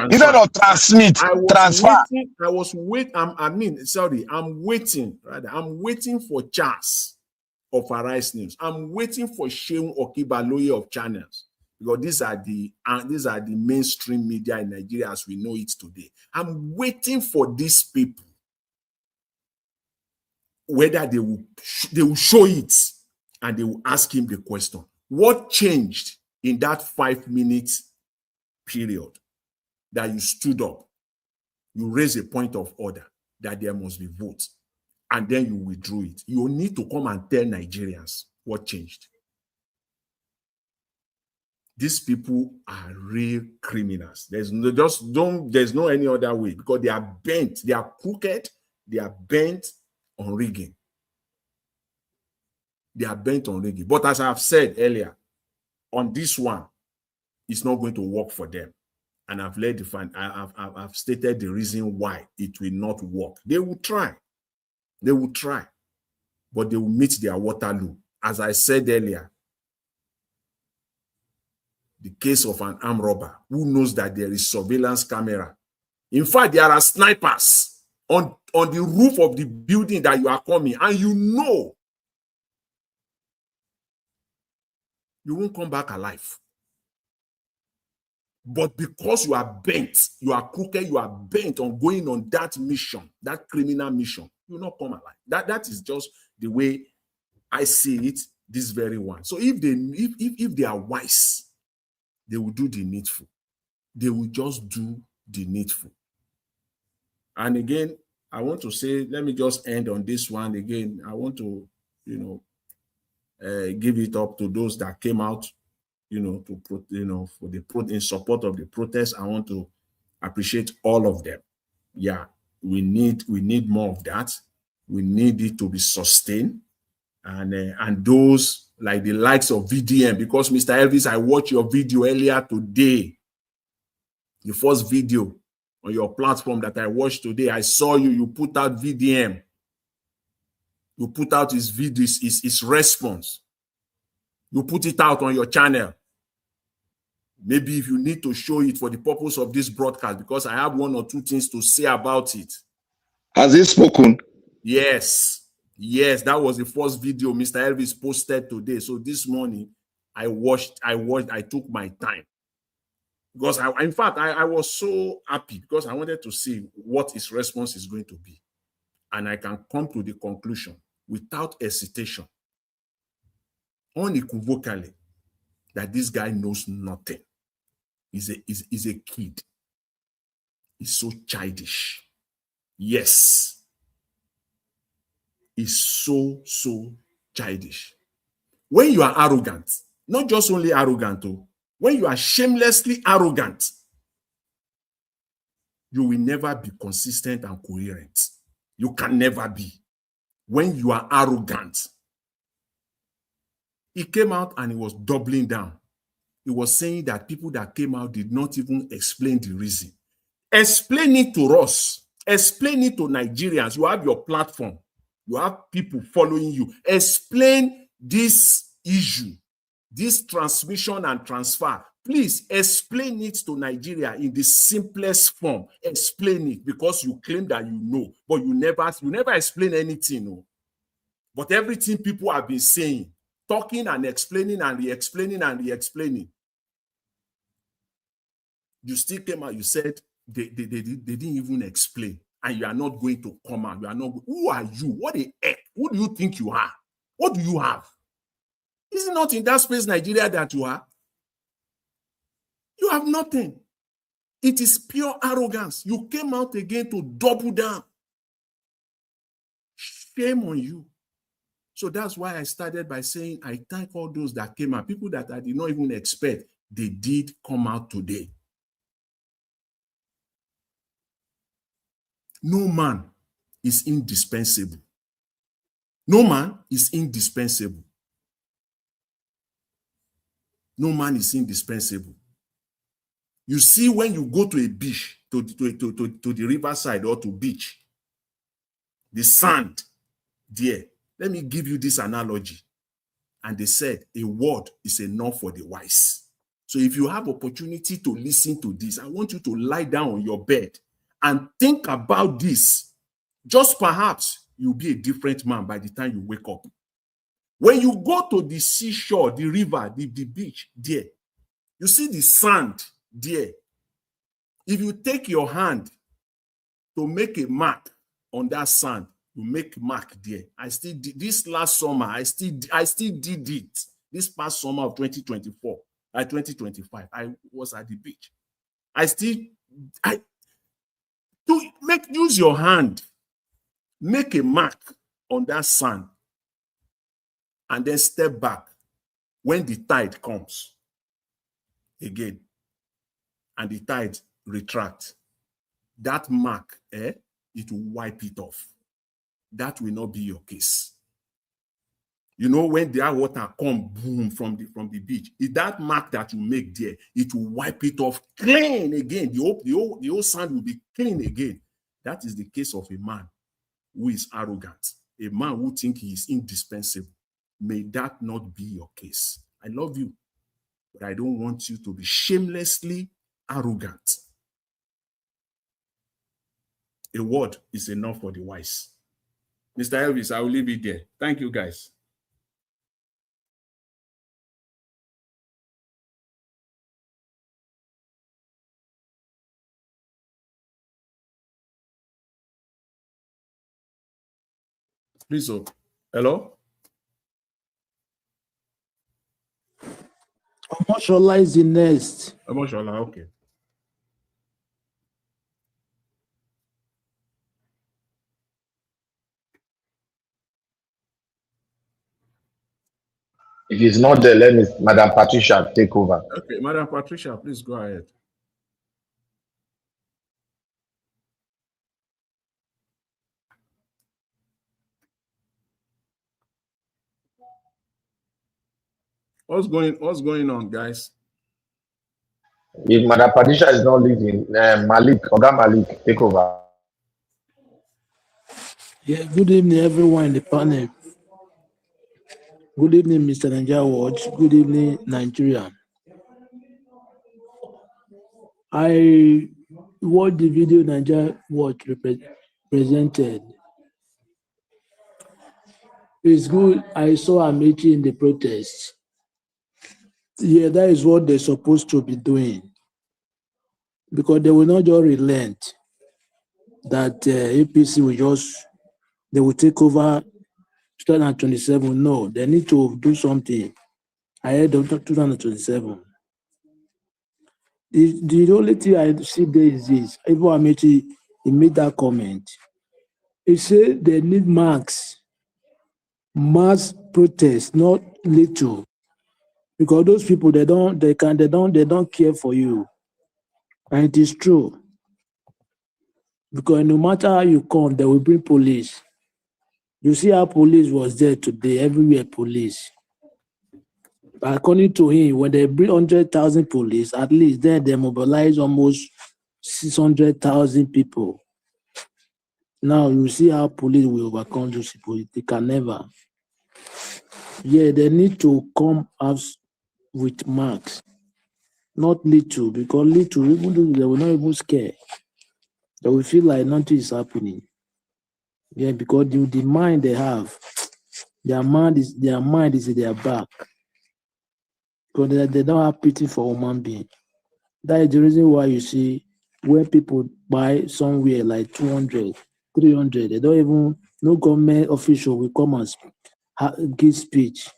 Speaker 13: instead of transmit.
Speaker 19: I'm waiting for Charles of Arise News. I'm waiting for Sheung Okibaloye of Channels, because these are the mainstream media in Nigeria as we know it today. I'm waiting for these people, whether they will show it, and they will ask him the question: what changed in that 5-minute period that you stood up, you raised a point of order that there must be votes, and then you withdrew it? You need to come and tell Nigerians what changed. These people are real criminals. There's no any other way, because they are bent, they are crooked, they are bent on rigging. They are bent on rigging. But as I've said earlier, on this one, it's not going to work for them. And I've stated the reason why it will not work. They will try. They will try. But they will meet their Waterloo. As I said earlier, the case of an armed robber who knows that there is surveillance camera. In fact, there are snipers on the roof of the building that you are coming, and you know you won't come back alive. But because you are bent, you are crooked, you are bent on going on that mission, that criminal mission, you will not come alive. That is just the way I see it, this very one. So if they are wise, they will do the needful. They will just do the needful. And again, I want to say, let me just end on this one again. I want to, give it up to those that came out, in support of the protest. I want to appreciate all of them. Yeah, we need more of that. We need it to be sustained, and those like the likes of VDM, because Mr. Elvis, I watched your video earlier today, the first video on your platform that I watched today. I saw you put out VDM. You put out his video, his response. You put it out on your channel. Maybe if you need to show it for the purpose of this broadcast, because I have one or two things to say about it.
Speaker 13: Has he spoken?
Speaker 19: Yes. Yes, that was the first video Mr. Elvis posted today. So this morning, I took my time. Because in fact, I was so happy because I wanted to see what his response is going to be. And I can come to the conclusion without hesitation, unequivocally, that this guy knows nothing. He's a kid. He's so childish. Yes. He's so childish. When you are arrogant, not just only arrogant, when you are shamelessly arrogant, you will never be consistent and coherent. You can never be. When you are arrogant, he came out and he was doubling down. He was saying that people that came out did not even explain the reason. Explain it to us. Explain it to Nigerians. You have your platform. You have people following you. Explain this issue, this transmission and transfer. Please explain it to Nigeria in the simplest form. Explain it, because you claim that you know, but you never explain anything. No. But everything people have been saying, talking and explaining and re-explaining and re-explaining, you still came out, you said they didn't even explain, and you are not going to come out. You are not. Who are you? What the heck? Who do you think you are? What do you have? Is it not in that space, Nigeria, that you are? You have nothing. It is pure arrogance. You came out again to double down. Shame on you. So that's why I started by saying I thank all those that came out, people that I did not even expect. They did come out today. No man is indispensable. No man is indispensable. No man is indispensable. You see, when you go to a beach, to the riverside or to beach, the sand there. Let me give you this analogy. And they said, a word is enough for the wise. So if you have opportunity to listen to this, I want you to lie down on your bed and think about this. Just perhaps you'll be a different man by the time you wake up. When you go to the seashore, the river, the beach there, you see the sand there. If you take your hand to make a mark on that sand, you make mark there. I still did this last summer. I still did it. This past summer of 2024, 2025, I was at the beach. Use your hand, make a mark on that sand, and then step back when the tide comes again, and the tide retracts. That mark, it will wipe it off. That will not be your case. You know, when their water come boom from the beach, is that mark that you make there, it will wipe it off clean again. The whole sand will be clean again. That is the case of a man who is arrogant, a man who thinks he is indispensable. May that not be your case. I love you, but I don't want you to be shamelessly arrogant. A word is enough for the wise. Mr. Elvis, I will leave it there. Thank you, guys. Please, hello?
Speaker 7: Omoshola is the next.
Speaker 19: Omoshola, okay.
Speaker 13: If it's not there, let Madam Patricia take over.
Speaker 19: Okay, Madam Patricia, please go ahead. What's going on, guys?
Speaker 13: If Madam Patricia is not leaving, Malik, Oga Malik, take over.
Speaker 7: Yeah, good evening, everyone in the panel. Good evening, Mr. Nigeria Watch. Good evening, Nigeria. I watched the video Nigeria Watch presented. It's good. I saw Amaechi in the protest. Yeah, that is what they're supposed to be doing. Because they will not just relent that APC they will take over 2027. No, they need to do something ahead of 2027. The only thing I see there is this. Even Amaechi, he made that comment. He said they need mass protest, not little. Because those people they don't care for you. And it is true. Because no matter how you come, they will bring police. You see how police was there today, everywhere police. According to him, when they bring 100,000 police, at least then they mobilize almost 600,000 people. Now you see how police will overcome those people. They can never. Yeah, they need to come out with marks, not little, because little, even though they will not even scare, they will feel like nothing is happening. Yeah, because the mind they have, their mind is in their back. Because they don't have pity for human being. That is the reason why you see when people buy somewhere like 200, 300, they don't even, no government official will come and give speech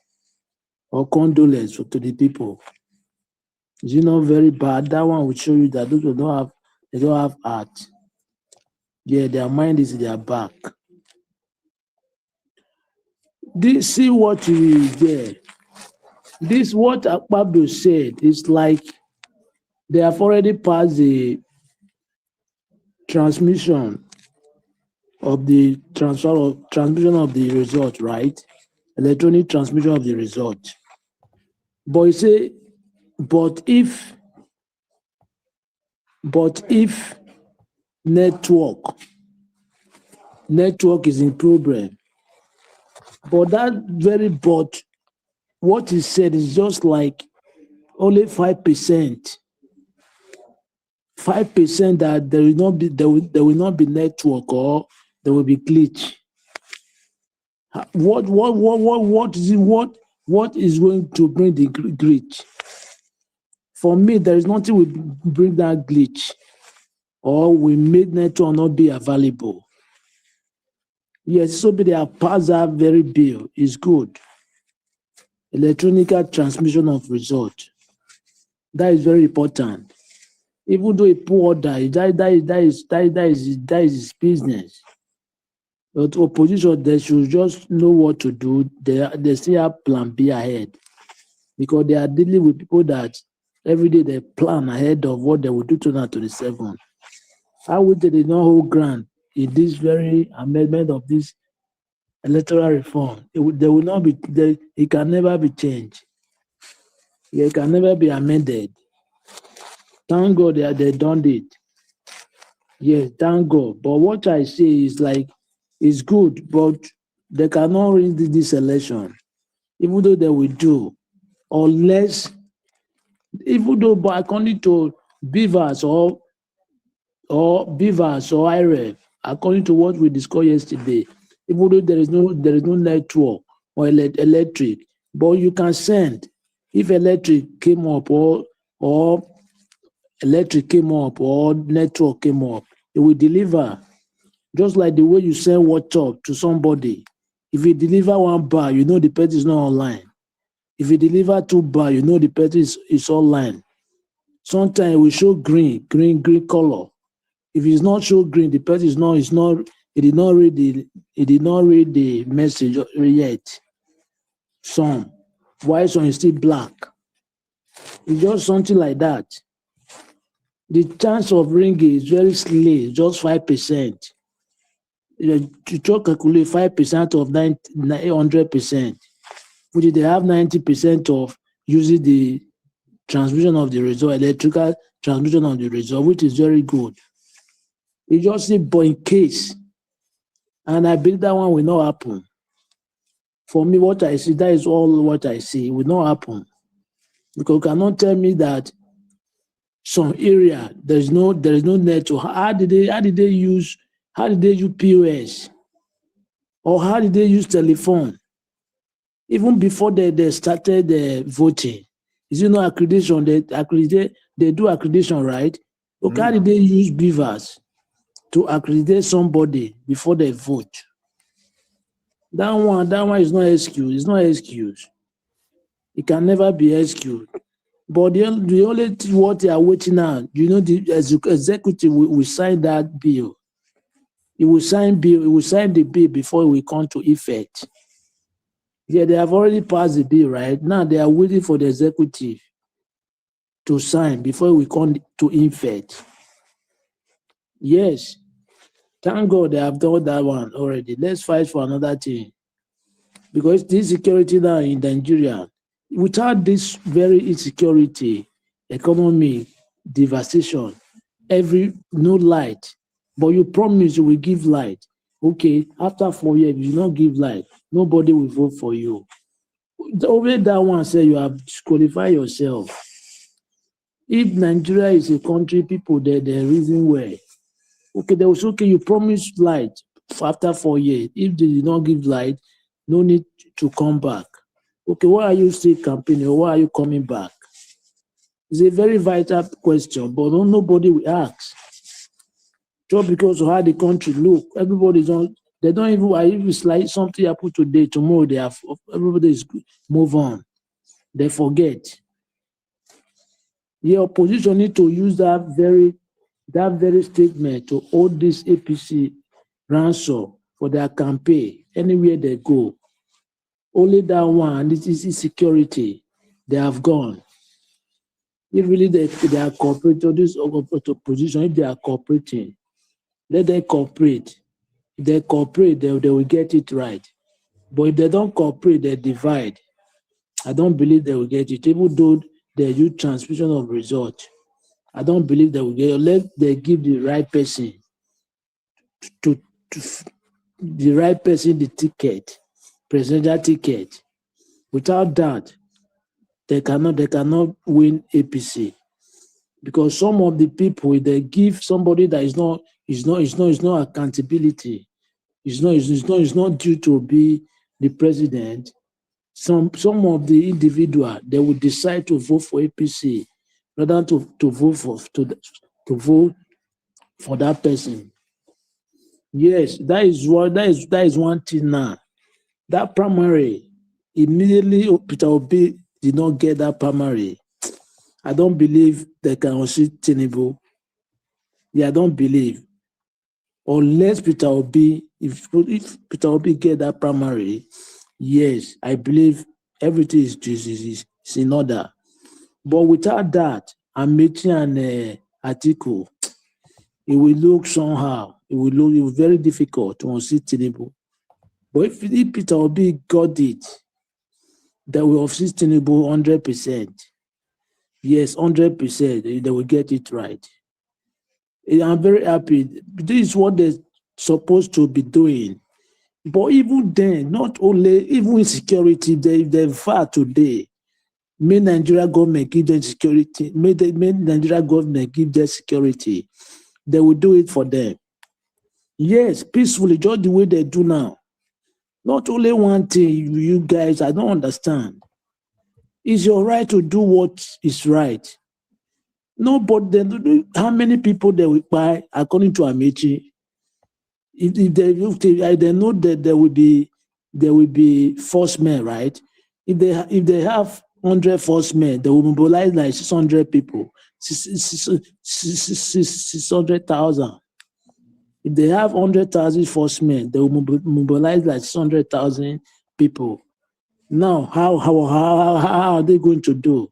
Speaker 7: or condolence to the people. Is it not very bad? That one will show you that those who don't have heart. Yeah, their mind is in their back. See what you there. This what Akpabio said is like they have already passed the transmission of the transmission of the result, right? Electronic transmission of the result. But you say, but if network is in problem, but that very what he said is just like only 5%. 5% that there will not be network or there will be glitch. What is going to bring the glitch? For me, there is nothing will bring that glitch or will make network not be available. Yes, so be their pass that very bill is good. Electronic transmission of result. That is very important. Even though a poor order, that is his business. But opposition, they should just know what to do. They still have plan B ahead. Because they are dealing with people that every day they plan ahead of what they will do 2027. How would they not hold ground in this very amendment of this electoral reform. There will not be. It can never be changed. It can never be amended. Thank God they done it. Yes, thank God. But what I say is like, it's good, but they cannot win this election, even though they will do, unless, even though, but according to Beavers or IREF, according to what we discussed yesterday, even though there is no network or electric, but you can send. If electric came up or electric came up or network came up, it will deliver. Just like the way you send WhatsApp to somebody. If you deliver 1 bar, you know the person is not online. If you deliver 2 bar, you know the person is online. Sometimes it will show green color. If it's not show green, the person he did not read the message yet. Some. Why some is still black? It's just something like that. The chance of ringing is very slim, just 5%. To just calculate 5% of 100%, which is they have 90% of using the transmission of the result, electrical transmission of the result, which is very good. You just say, but in case, and I believe that one will not happen. For me, what I see, that is all what I see. It will not happen. Because you cannot tell me that some area there is no network. How did they use POS? Or how did they use telephone? Even before they started voting, is it not accreditation? They do accreditation, right? Okay, how did they use Beavers to accredit somebody before they vote? That one is not excuse. It's not excuse. It can never be excuse. But the only thing what they are waiting now, the executive will sign that bill. It will sign the bill before it will come to effect. Yeah, they have already passed the bill, right? Now they are waiting for the executive to sign before we come to effect. Yes. Thank God they have done that one already. Let's fight for another thing. Because this security now in Nigeria, without this very insecurity, economy, devastation, no light, but you promise you will give light. Okay, after 4 years, if you don't give light, nobody will vote for you. Over that one say you have disqualified yourself. If Nigeria is a country, people they reason well. Okay, they will say, okay, you promised light after 4 years. If they did not give light, no need to come back. Okay, why are you still campaigning or why are you coming back? It's a very vital question, but nobody will ask. Just because of how the country look, they don't even, if it's like something happened today, tomorrow everybody is move on. They forget. The opposition need to use that very statement to hold this APC ransom for their campaign anywhere they go. Only that one, this is security. They have gone. If really they are cooperating, this opposition, if they are cooperating, let them cooperate. If they cooperate, they will get it right. But if they don't cooperate, they divide. I don't believe they will get it, even though they use transmission of results. I don't believe they will get it. Let they give the right person the ticket, presidential ticket. Without that, they cannot win APC. Because some of the people, they give somebody that is not accountability. It's not due to be the president. Some of the individual, they will decide to vote for APC rather than to vote for that person. Yes, that is one thing now. That primary, immediately Peter Obi did not get that primary. I don't believe they can unseat Tinubu. Yeah, I don't believe. Unless Peter Obi, if Peter Obi get that primary, yes, I believe everything is in order. But without that, Amaechi and Atiku, it will look somehow. It will look very difficult to unseat Tinubu. But if Peter Obi got it, they will assist Tinubu 100%. Yes, 100%. They will get it right. I'm very happy. This is what they're supposed to be doing. But even then, not only, even insecurity, they're far today. May Nigeria government give them security. May Nigeria government give them security. They will do it for them. Yes, peacefully, just the way they do now. Not only one thing, you guys, I don't understand. It's your right to do what is right. No, but then how many people they will buy according to Amaechi? If they know that there will be force men, right? If they have 100 force men, they will mobilize like 600 people, 600,000. If they have 100,000 force men, they will mobilize like 600,000 people. Now, how are they going to do?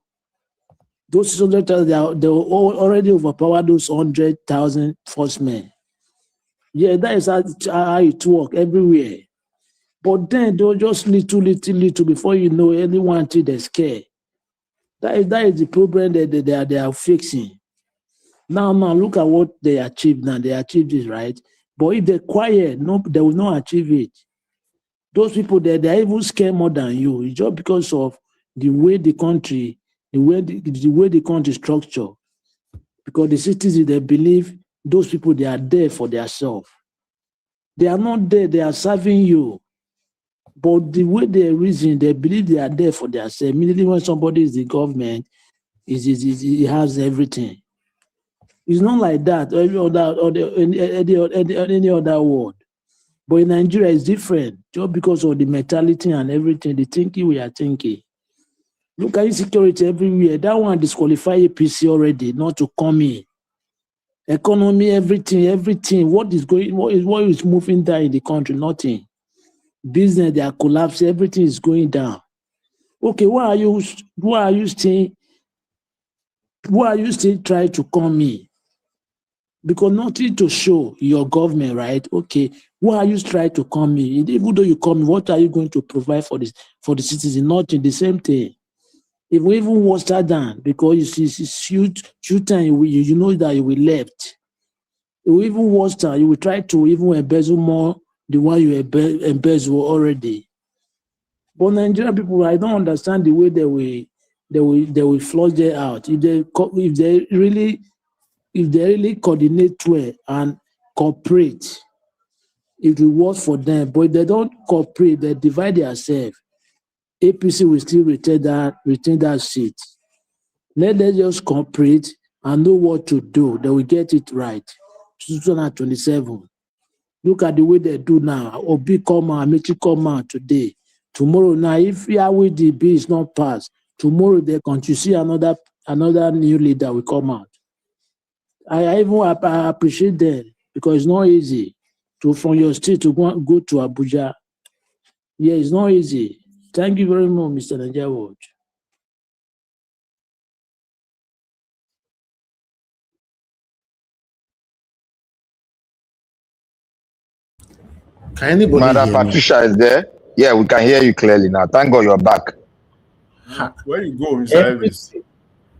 Speaker 7: Those 600,000, they will already overpower those 100,000 force men. Yeah, that is how it works everywhere. But then they'll just little before you know anyone till they're scared. That is the problem that they are fixing. Now look at what they achieved now. They achieved this, right? But if they're quiet, no, they will not achieve it. Those people they're even scared more than you. It's just because of the way the country is structured. Because the citizens, they believe those people, they are there for themselves. They are not there, they are serving you. But the way they reason, they believe they are there for themselves. Immediately when somebody is the government, he has everything. It's not like that any other world. But in Nigeria, it's different. Just because of the mentality and everything, the thinking we are thinking. Look at insecurity everywhere. That one disqualify APC already, not to come in. Economy, everything. What is moving down in the country? Nothing. Business, they are collapsing. Everything is going down. Okay, why are you still trying to come in? Because nothing to show your government, right? Okay, why are you trying to come in? Even though you come in, what are you going to provide for the citizens? Nothing. The same thing. If we even worse than, because it's shoot time, you know that you will left. Even worse than, you will try to even embezzle more the one you embezzle already. But Nigerian people, I don't understand the way they will flush them out. If they really coordinate well and cooperate, it will work for them. But if they don't cooperate, they divide themselves. APC will still retain that seat. Let them just cooperate and know what to do. They will get it right. 2027. Look at the way they do now. Obi come out, Amaechi come out today. Tomorrow now, if Yahweh the bill is not passed, tomorrow they continue. See another new leader will come out. I even appreciate that because it's not easy from your state to go to Abuja. Yeah, it's not easy. Thank you very much, Mr. Nigeria Watch.
Speaker 14: Can anybody
Speaker 13: Madam
Speaker 14: hear me?
Speaker 13: Patricia is there? Yeah, we can hear you clearly now. Thank God you're back.
Speaker 19: Where you go, Mr. Elvis?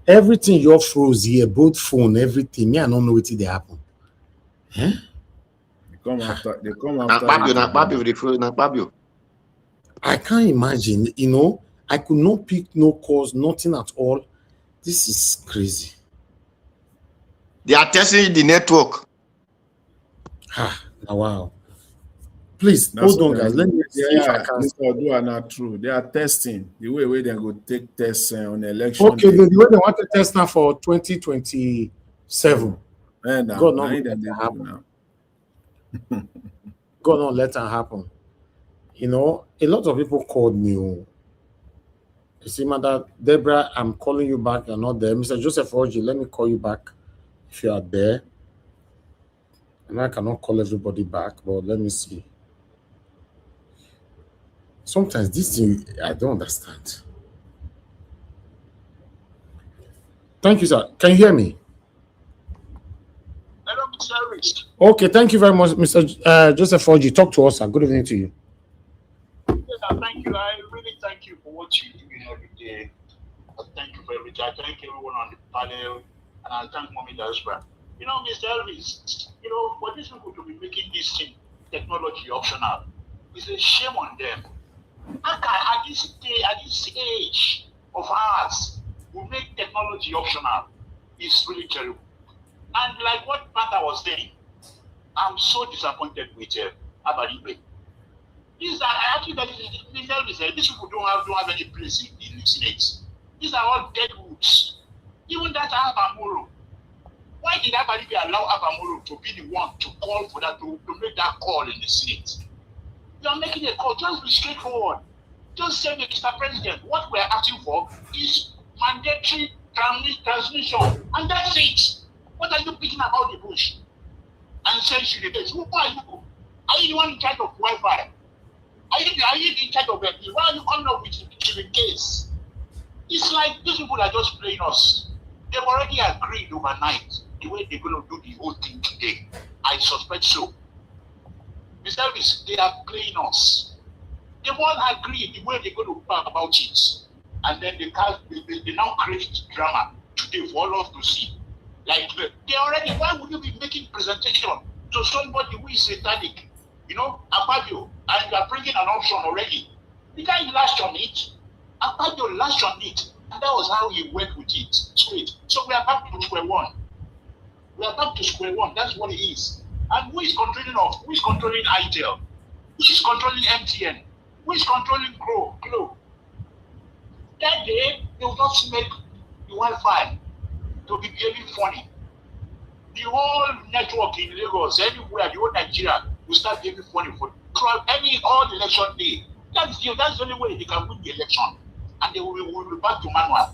Speaker 14: Everything you froze here, both phone, everything. Me, I don't know what they happen. Huh?
Speaker 19: They come after.
Speaker 14: I can't imagine. You know, I could not pick no calls, nothing at all. This is crazy.
Speaker 13: They are testing the network.
Speaker 14: Wow. Please hold on, guys. Let me see if I can.
Speaker 19: Mr. Odu are not true. They are testing the way they go take tests on election.
Speaker 14: Okay, the way they want to test now for 2027. God not let that happen. God not let that happen. You know, a lot of people called me. You see, Mother Deborah, I'm calling you back. You're not there. Mr. Joseph Oji, let me call you back if you are there. And I cannot call everybody back, but let me see. Sometimes this thing, I don't understand. Thank you, sir. Can you hear me? Okay, thank you very much, Mr. Joseph Oji. Talk to us, sir. Good evening to you.
Speaker 8: you for what you do every day. Thank you for everything. I thank everyone on the panel, and I thank Mommy Dasra. Mr. Elvis, for these people to be making this thing technology optional, it's a shame on them. At this age of ours, we make technology optional. It's really terrible. And like what Panta was saying, I'm so disappointed with Abaribe. These are actually these people don't have any place in the Senate. These are all dead woods. Even that Abamoro. Why did Abaribe allow Abamoro to be the one to call for that to make that call in the Senate? You are making a call. Just be straightforward. Just say, Mr. President, what we're asking for is mandatory transmission, and that's it. What are you picking about the bush? And saying to the base, who are you? Are you the one in charge of Wi-Fi? Are you in charge of everything? Why are you coming up with the case? It's like these people are just playing us. They've already agreed overnight the way they're going to do the whole thing today. I suspect so. Mr. Elvis, they are playing us. They've all agreed the way they're going to talk about it. And then they now create drama today for all of us to see. Like, they already, why would you be making presentation to somebody who is satanic? Akpabio, and you are bringing an option already. The guy lashed on it. Akpabio lashed on it. And that was how he went with it. Straight. So we are back to square one. We are back to square one. That's what it is. And who is controlling us? Who is controlling ITEL? Who is controlling MTN? Who is controlling Glo? That day, they will just make the Wi-Fi to be very funny. The whole network in Lagos, everywhere, the whole Nigeria will start being funny for all election day. That's the only way they can win the election. And they will be back to manual.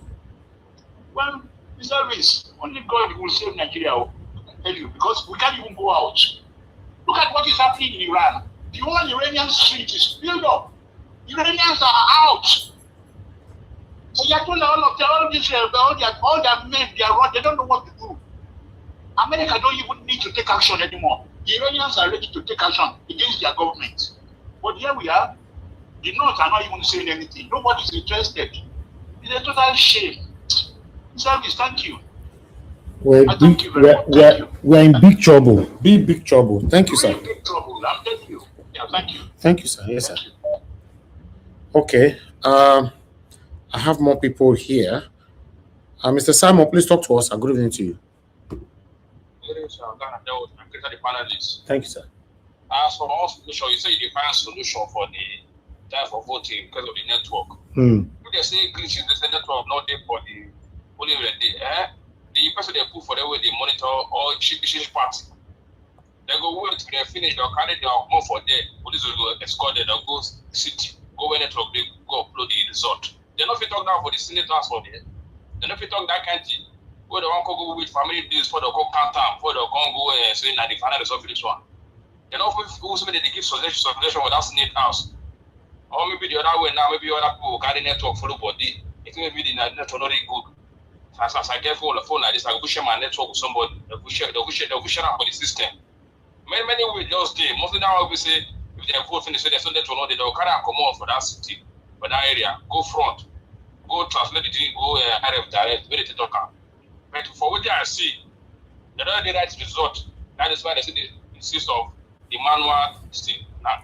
Speaker 8: Well, Mr. Reese, only God will save Nigeria, I tell you, because we can't even go out. Look at what is happening in Iran. The whole Iranian street is filled up. Iranians are out. So you are told all their men, they are run, they don't know what to do. America don't even need to take action anymore. The Iranians are ready to take action against their government. But here we are. The North are not even saying anything. Nobody's interested. It's a total shame. Service, thank you.
Speaker 14: We're in big trouble. Big trouble. Thank you, sir.
Speaker 8: Big trouble. I'm telling you. Yeah, thank you.
Speaker 14: Thank you, sir. Yes, sir. Okay. I have more people here. Mr. Simon, please talk to us. Good evening to you.
Speaker 11: Good evening, sir. The panelists.
Speaker 14: Thank you, sir.
Speaker 11: As for all solution, you say you find a solution for the time for voting because of the network. If they say glitches, they say network not there for the polling day. The person they put for the way they monitor all each party. They go wait till they finish, they'll carry their home for there. Police will go escort them, they'll go city, go where network, they go upload the result. They're not fit talk now for the senators for there. They're not fit talk that kind of thing. Where they want to go with family days, for the go count time, for the go and say now the final result for this one. They're not also they give suggestion without senate house. Or maybe the other way now, maybe other people carry network for the body. It may be the network not really good. As I get phone like this, I will share my network with somebody. They will share up for the system. Many will just do. Mostly now we say if they vote finish, there's no network, they will carry and come on for that city, for that area. Go front, go translate the thing, go RF direct, where they talk. But for what I see, they don't get that result. That is why they say they insist of the manual thing. I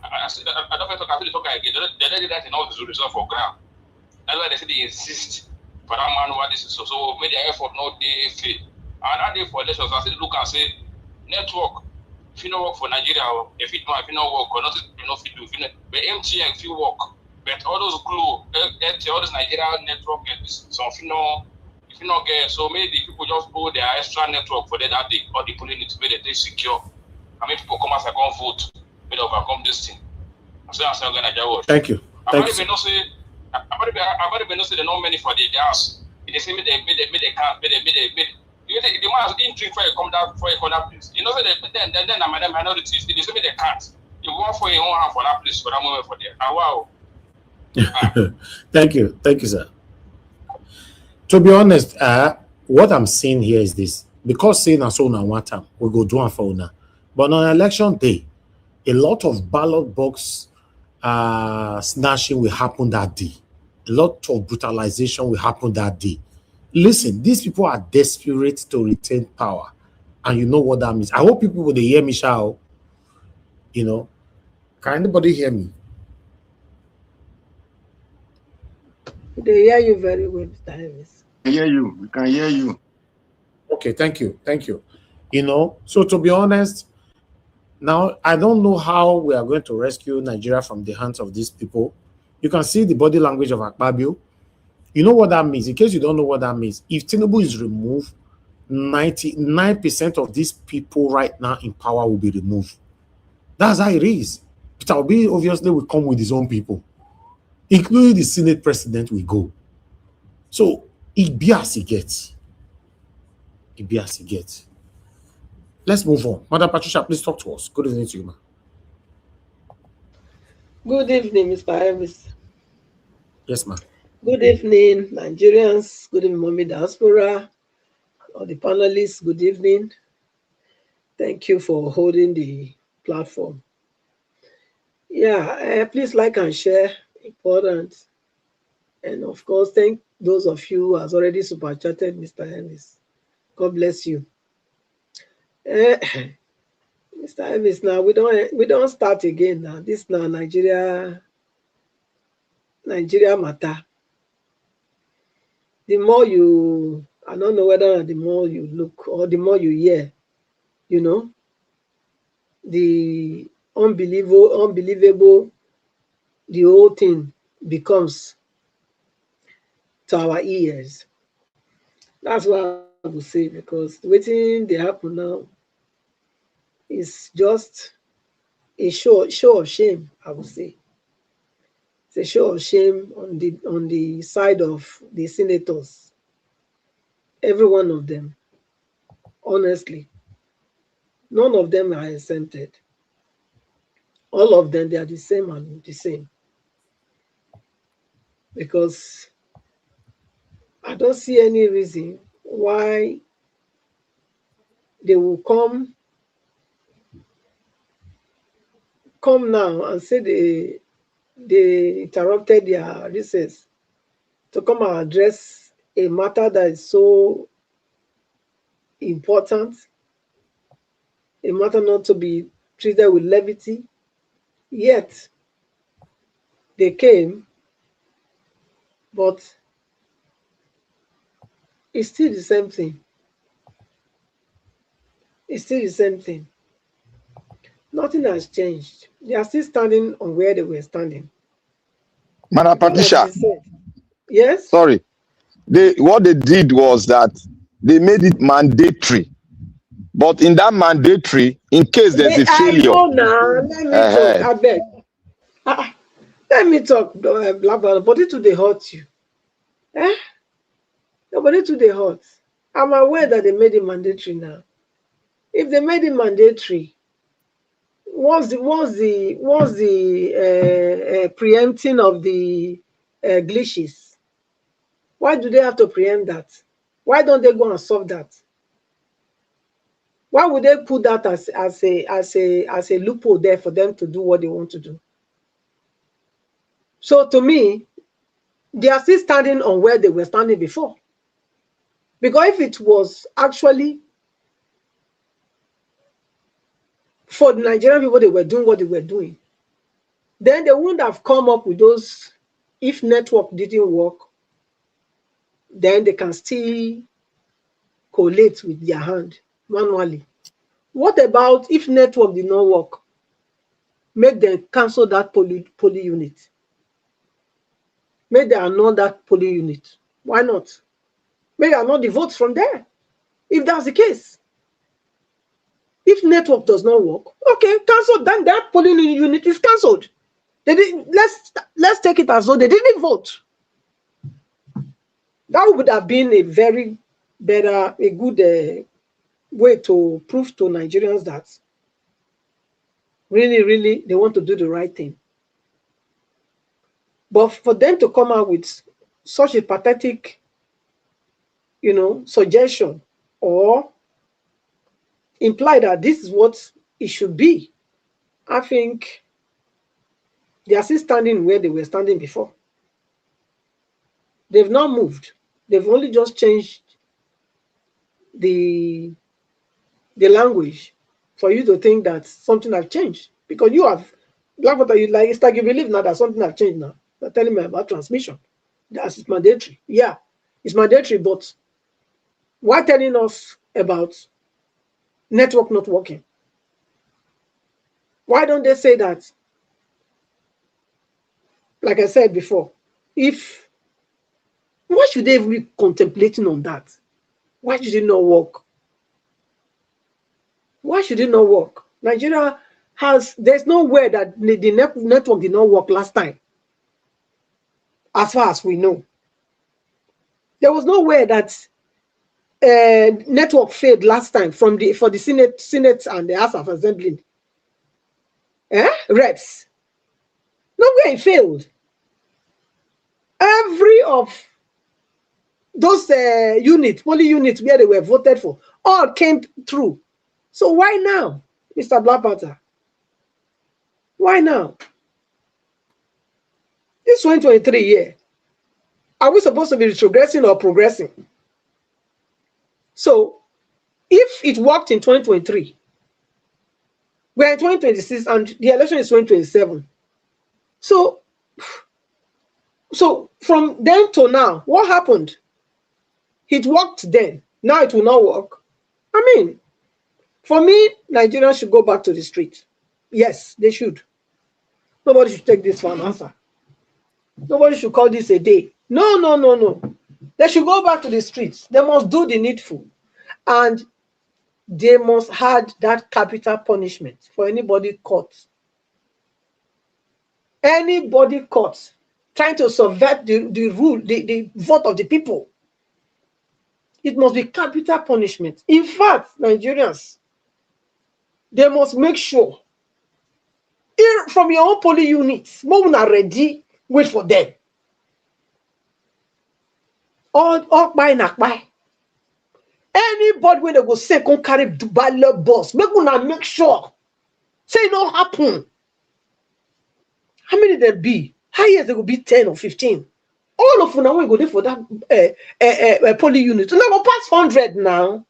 Speaker 11: don't talk again. They don't get that in all the result for ground. That's why they say they insist for that manual. This is so made the effort not they fail. And that day for elections, I say look and say network. If you don't work for Nigeria, if you don't work or not, you know if you do. But MTN if you work, but all those Glo, all those Nigeria network, so if you not get, so maybe people just hold their extra network for that day, or the polling it where they secure. I mean, people come as a come vote, may they overcome this thing.
Speaker 14: Thank you.
Speaker 11: I've already been say they know many for the house. They say they made you take the man in drink for you come down for a place. You know, then I'm minorities. They say they can't. You want for your own hand for that place for that moment for there. Wow.
Speaker 14: Thank you, sir. To be honest, what I'm seeing here is this: because saying as on one time, we go do it for now. But on election day, a lot of ballot box snatching will happen that day. lot of brutalization will happen that day. Listen, these people are desperate to retain power. And you know what that means. I hope people will hear me, shout. You know, can anybody hear me?
Speaker 9: They hear you very well, Mr. Elvis.
Speaker 13: We hear you. We can hear you.
Speaker 14: Okay, thank you. Thank you. You know, so to be honest, now I don't know how we are going to rescue Nigeria from the hands of these people. You can see the body language of Akpabio. You know what that means? In case you don't know what that means, if Tinubu is removed, 99% of these people right now in power will be removed. That's how it is. Peter Obi obviously will come with his own people, including the Senate president will go. So it be as it gets. It be as it gets. Let's move on. Madam Patricia, please talk to us. Good evening to you, ma'am.
Speaker 9: Good evening, Mr. Elvis.
Speaker 14: Yes, ma'am.
Speaker 9: Good evening, Nigerians. Good evening, Mommy Diaspora. All the panelists, good evening. Thank you for holding the platform. Yeah, please like and share. Important. And of course, thank those of you who has already super chatted, Mr. Elvis. God bless you. Mr. Elvis, now we don't start again now. This now Nigeria matter. The more you, I don't know whether the more you look or the more you hear, you know, the unbelievable, the whole thing becomes to our ears. That's what I would say, because waiting they happen now is just a show of shame, I would say. It's a show of shame on the side of the senators. Every one of them. Honestly. None of them are exempted. All of them, they are the same and the same. Because I don't see any reason why they will come now and say they interrupted their recess to come and address a matter that is so important, a matter not to be treated with levity. Yet they came, but it's still the same thing. It's still the same thing. Nothing has changed. They are still standing on where they were standing.
Speaker 13: Madam Patricia.
Speaker 9: Yes?
Speaker 13: Sorry. What they did was that they made it mandatory. But in that mandatory, in case there's a failure.
Speaker 9: I know now. Let me talk. I beg. Let me talk, Blackbird. But it they hurt you. Nobody to the hurt. I'm aware that they made it mandatory now. If they made it mandatory, what's the preempting of the glitches? Why do they have to preempt that? Why don't they go and solve that? Why would they put that as a loophole there for them to do what they want to do? So to me, they are still standing on where they were standing before. Because if it was actually for the Nigerian people, they were doing what they were doing, then they wouldn't have come up with those. If network didn't work, then they can still collate with their hand manually. What about if network did not work? Make them cancel that poly unit. Make them annul that poly unit. Why not? Make them annul the votes from there. If that's the case. If network does not work, okay, cancel. Then that polling unit is cancelled. They didn't. Let's take it as though they didn't vote. That would have been a very good way to prove to Nigerians that really they want to do the right thing. But for them to come out with such a pathetic, suggestion or imply that this is what it should be, I think they are still standing where they were standing before. They've not moved. They've only just changed the language for you to think that something has changed. Because you have, like what you like, it's like you believe now that something has changed now. They're telling me about transmission. That's mandatory. Yeah, it's mandatory, but why telling us about network not working? Why don't they say that? Like I said before, why should they be contemplating on that? Why should it not work? Why should it not work? Nigeria there's nowhere that the network did not work last time, as far as we know. There was nowhere that network failed last time for the Senate and the House of Assembly. Reps. Nowhere it failed. Every of those polling units where they were voted for, all came through. So why now, Mr. Black Panther? Why now? This 2023 year, are we supposed to be retrogressing or progressing? So if it worked in 2023, we're in 2026 and the election is 2027. So from then to now, what happened? It worked then. Now it will not work. I mean, for me, Nigerians should go back to the street. Yes, they should. Nobody should take this for an answer. Nobody should call this a day. No, no, no, no. They should go back to the streets. They must do the needful. And they must have that capital punishment for anybody caught. Anybody caught trying to subvert the rule, the vote of the people. It must be capital punishment. In fact, Nigerians, they must make sure from your own polling units, when are ready, wait for them. All buy na buy. Anybody when they go say come carry ballot boss, make sure say it no happen. How many there be? Highest there will be 10 or 15. All of them now we go there for that polling unit. Now go pass 100 now.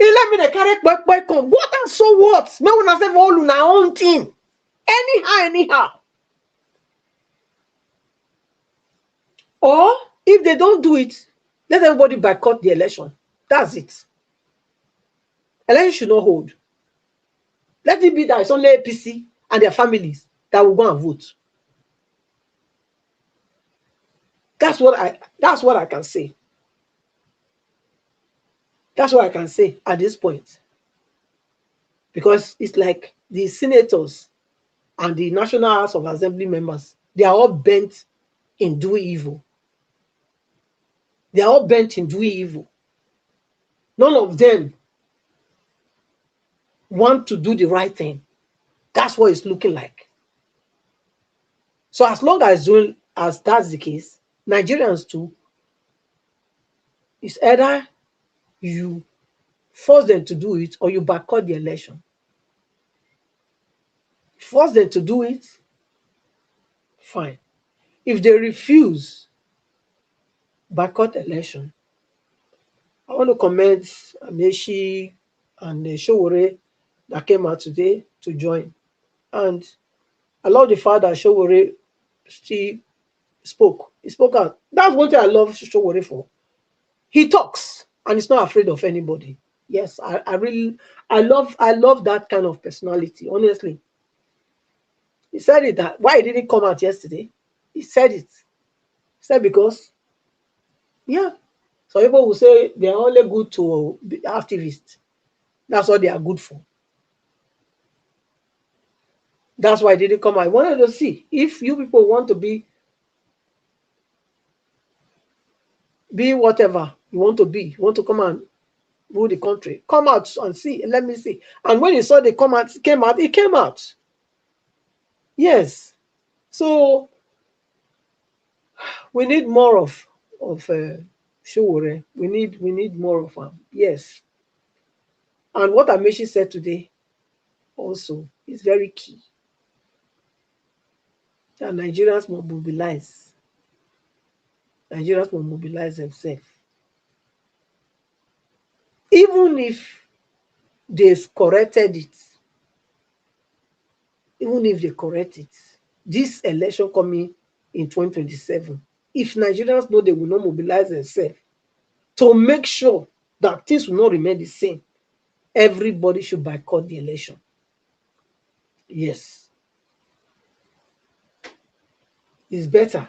Speaker 9: Let me the carry back come. What and so what? Me wanna say all on our own thing. Anyhow. Or if they don't do it, let everybody boycott the election. That's it. Election should not hold. Let it be that it's only APC and their families that will go and vote. That's what I can say. That's what I can say at this point. Because it's like the senators and the National House of Assembly members, they are all bent in doing evil. They are all bent in doing evil. None of them want to do the right thing. That's what it's looking like. So as long as that's the case, Nigerians too, it's either you force them to do it or you boycott the election. Force them to do it, fine. If they refuse, boycott election. I want to commend Amaechi and Sowore that came out today to join. And I love the fact that Sowore still spoke. He spoke out. That's one thing I love Sowore for. He talks and he's not afraid of anybody. Yes, I love that kind of personality, honestly. He said it that why he didn't come out yesterday. He said it. He said because, yeah, some people will say they are only good to be activists. That's what they are good for. That's why I didn't come out. I wanted to see if you people want to be whatever you want to be. You want to come and rule the country. Come out and see. Let me see. And when he saw they came out, he came out. Yes. So we need more of Sowore. We need more of him. Yes. And what Amaechi said today also is very key. that Nigerians must mobilize. Nigerians must mobilize themselves. Even if they've corrected it, even if they correct it, this election coming in 2027, if Nigerians know they will not mobilize themselves to make sure that things will not remain the same, everybody should boycott the election. Yes. It's better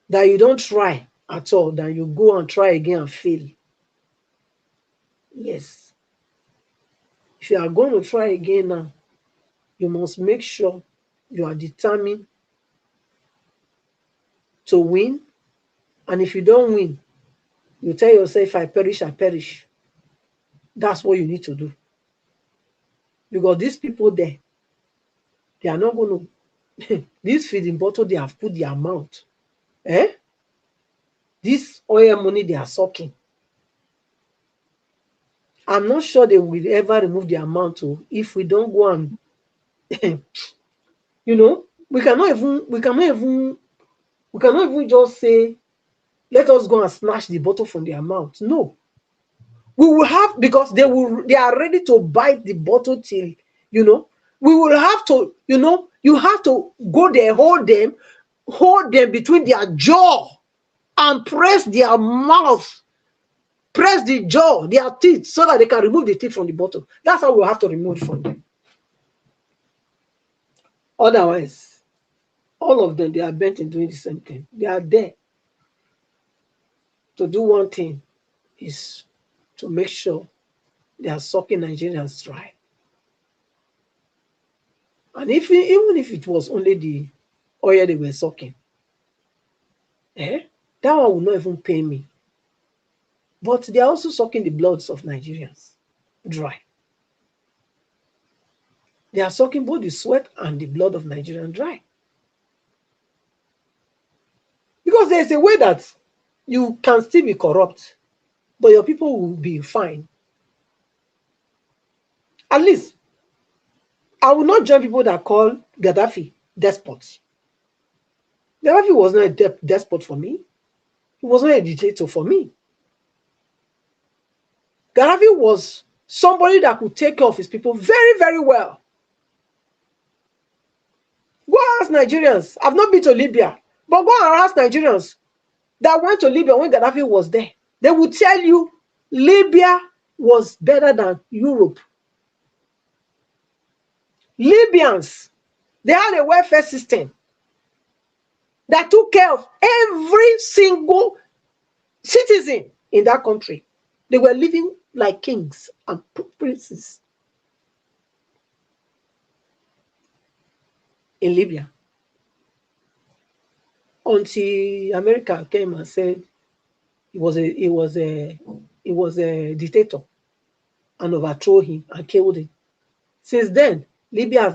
Speaker 9: that you don't try at all than you go and try again and fail. Yes. If you are going to try again now, you must make sure you are determined to win. And if you don't win, you tell yourself, if I perish, I perish. That's what you need to do. Because these people there, they are not going to, this feeding bottle they have put their mouth. This oil money they are sucking. I'm not sure they will ever remove their mouth if we don't go and, we cannot even just say, let us go and snatch the bottle from their mouth. No. We will have, because they are ready to bite the bottle till, we will have to, you have to go there, hold them between their jaw and press their mouth, press the jaw, their teeth, so that they can remove the teeth from the bottle. That's how we'll have to remove it from them. Otherwise, all of them, they are bent in doing the same thing. They are there to do one thing, is to make sure they are sucking Nigerians dry. And even if it was only the oil they were sucking, that one will not even pay me. But they are also sucking the bloods of Nigerians dry. They are sucking both the sweat and the blood of Nigerians dry. Because there's a way that you can still be corrupt, but your people will be fine. At least, I will not join people that call Gaddafi despots. Gaddafi was not a despot for me. He was not a dictator for me. Gaddafi was somebody that could take care of his people very, very well. Go ask Nigerians. I've not been to Libya, but go and ask Nigerians that went to Libya when Gaddafi was there. They will tell you Libya was better than Europe. Libyans, they had a welfare system that took care of every single citizen in that country. They were living like kings and princes in Libya. Until America came and said he was a dictator and overthrew him and killed him. Since then, Libya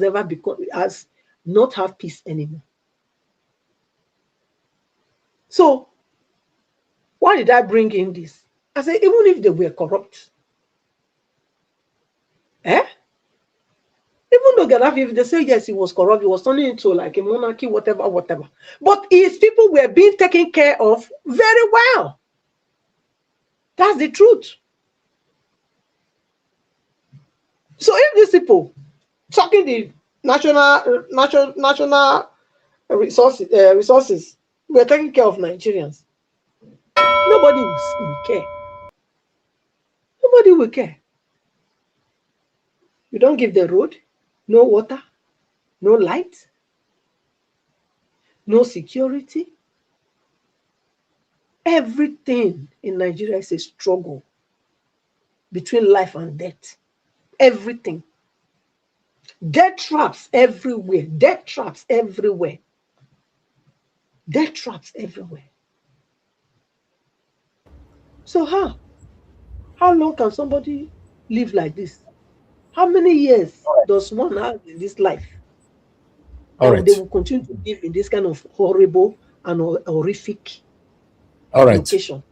Speaker 9: has not have peace anymore. So, why did I bring in this? I said, even if they were corrupt, even though Gaddafi, if they say yes, he was corrupt, he was turning into like a monarchy, whatever. But his people were being taken care of very well. That's the truth. So if these people talking the national resources were taking care of Nigerians, nobody will care. Nobody will care. You don't give the road, no water, no light, no security. Everything in Nigeria is a struggle between life and death. Everything. Death traps everywhere. Death traps everywhere. Death traps everywhere. So how long can somebody live like this? How many years does one have in this life?
Speaker 14: All right.
Speaker 9: They will continue to live in this kind of horrible and horrific location.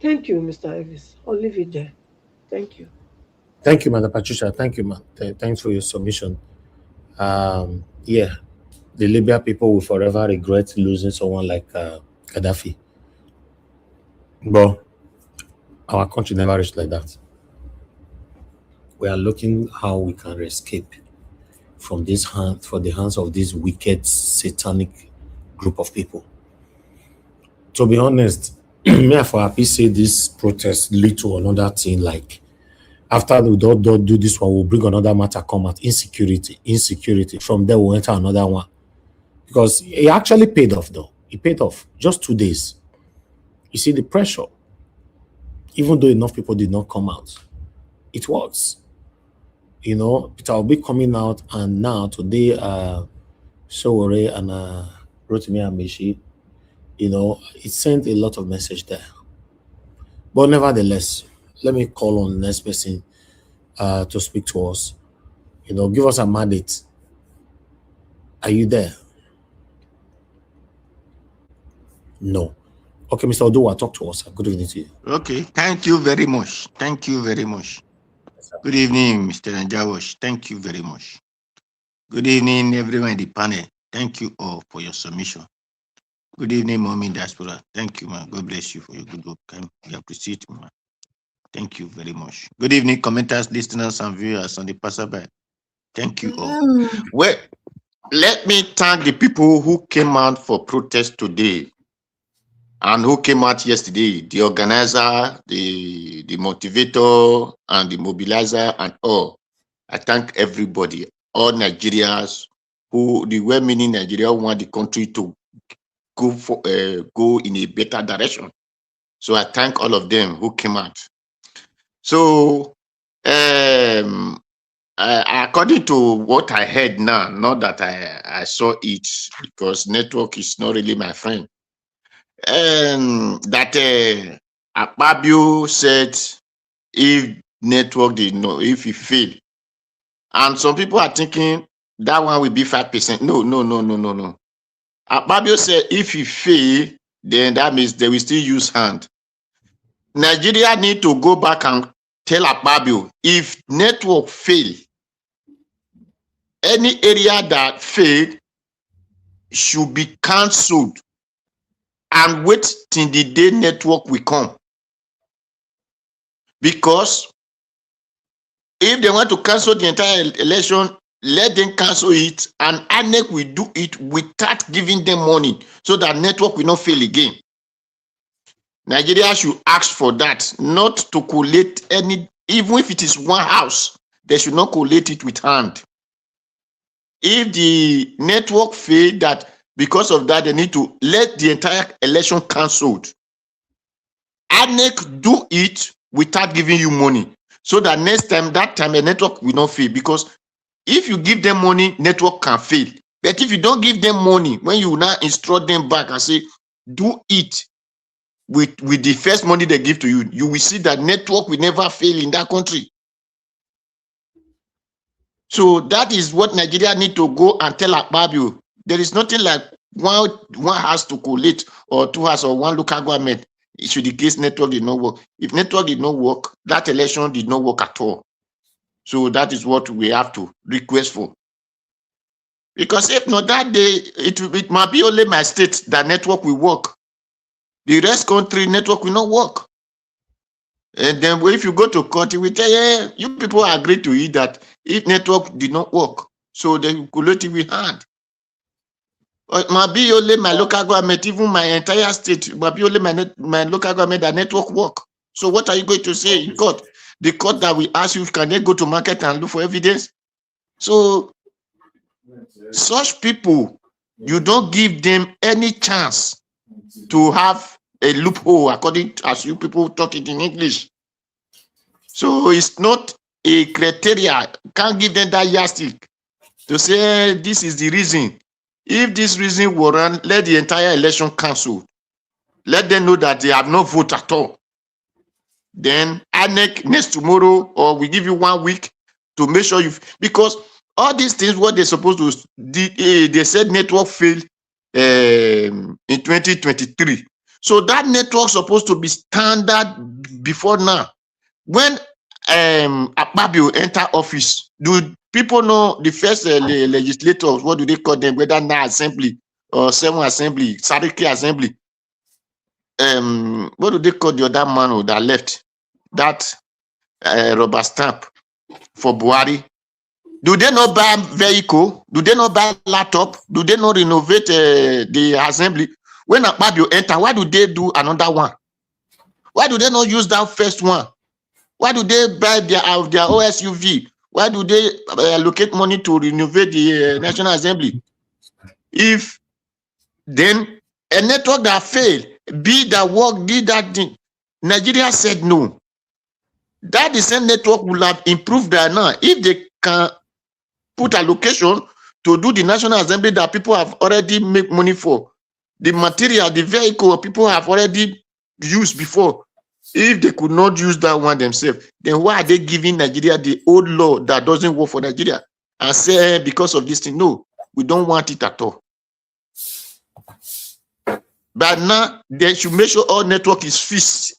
Speaker 9: Thank you, Mr. Elvis. I'll leave it there. Thank you.
Speaker 14: Thank you, Madam Patricia. Thank you, ma'am. Thanks for your submission. Yeah, the Libya people will forever regret losing someone like Gaddafi. But our country never reached like that. We are looking how we can escape from this hand, for the hands of this wicked satanic group of people. To be honest, me for happy say this protest lead to another thing, like after we don't do this one, we'll bring another matter come out, insecurity. From there we'll enter another one. Because it actually paid off though. It paid off just 2 days. You see the pressure, even though enough people did not come out, it works. You know, Peter will be coming out, and now today, Sowore and Rotimi Amaechi, you know, it sent a lot of message there. But nevertheless, let me call on the next person to speak to us. You know, give us a mandate. Are you there? No. Okay, Mr. Oduwa, talk to us. Good evening to you.
Speaker 17: Okay, thank you very much. Thank you very much. Good evening, Mr. Njawosh. Thank you very much. Good evening, everyone in the panel. Thank you all for your submission. Good evening, Mommy Diaspora. Thank you, man. God bless you for your good work. We appreciate you, man. Thank you very much. Good evening, commenters, listeners, and viewers on the passerby. Thank you all. Well, let me thank the people who came out for protest today and who came out yesterday, the organizer, the motivator, and the mobilizer, and all. I thank everybody, all Nigerians who, the well-meaning Nigeria, want the country to go in a better direction. So I thank all of them who came out. So according to what I heard now, not that I saw it, because network is not really my friend, that Akpabio said if network did not, if it failed, and some people are thinking that one will be 5%. No. Akpabio said if it fail, then that means they will still use hand. Nigeria need to go back and tell Akpabio, if network fail, any area that failed should be cancelled and wait till the day network will come. Because if they want to cancel the entire election, let them cancel it, and INEC will do it without giving them money so that network will not fail again. Nigeria should ask for that, not to collate any, even if it is one house, they should not collate it with hand. If the network fail, that because of that, they need to let the entire election cancelled. INEC do it without giving you money, so that next time, that time, the network will not fail. Because if you give them money, network can fail. But if you don't give them money, when you now instruct them back and say, do it with the first money they give to you, you will see that network will never fail in that country. So that is what Nigeria need to go and tell Akpabio. There is nothing like one has to collate, or two has, or one local government. Should the case network did not work. If network did not work, that election did not work at all. So that is what we have to request for. Because if not, that day, it might be only my state that network will work. The rest country network will not work. And then if you go to court, we tell you, you people agree to it that if network did not work, so they will collect it with hand. It might be only my local government, even my entire state, it might be only my local government that network work. So what are you going to say in court? The court that will ask you, can they go to market and look for evidence? So such people, you don't give them any chance to have a loophole, according to, as you people talk it in English. So it's not a criteria. Can't give them that yardstick to say this is the reason. If this reason warrant, let the entire election cancel. Let them know that they have no vote at all. Then INEC next tomorrow, or we give you 1 week to make sure you, because all these things, what they're supposed to, they said network failed in 2023. So that network supposed to be standard before now. When Akpabio enter office, people know the first legislators, what do they call them, whether now assembly or 7 assembly, Sariki assembly. What do they call the other man that left? That rubber stamp for Buhari. Do they not buy vehicle? Do they not buy laptop? Do they not renovate the assembly? When Akpabio enter, why do they do another one? Why do they not use that first one? Why do they buy their OSUV? Why do they allocate money to renovate the National Assembly? If then a network that failed, be that work, did that thing, Nigeria said no. That the same network will have improved there now if they can put allocation to do the National Assembly that people have already made money for. The material, the vehicle people have already used before. If they could not use that one themselves, then why are they giving Nigeria the old law that doesn't work for Nigeria and say because of this thing? No, we don't want it at all. But now they should make sure all network is fixed.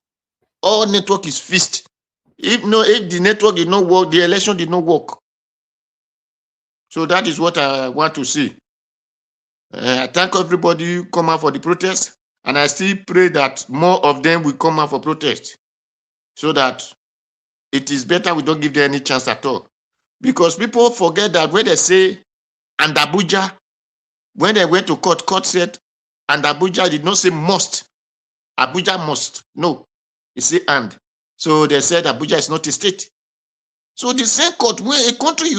Speaker 17: All network is fixed. If the network did not work, the election did not work. So that is what I want to see. I thank everybody who come out for the protest, and I still pray that more of them will come out for protest, so that it is better we don't give them any chance at all. Because people forget that when they say, and Abuja, when they went to court, court said, and Abuja did not say must. Abuja must. No, it said and. So they said Abuja is not a state. So the same court, where a country,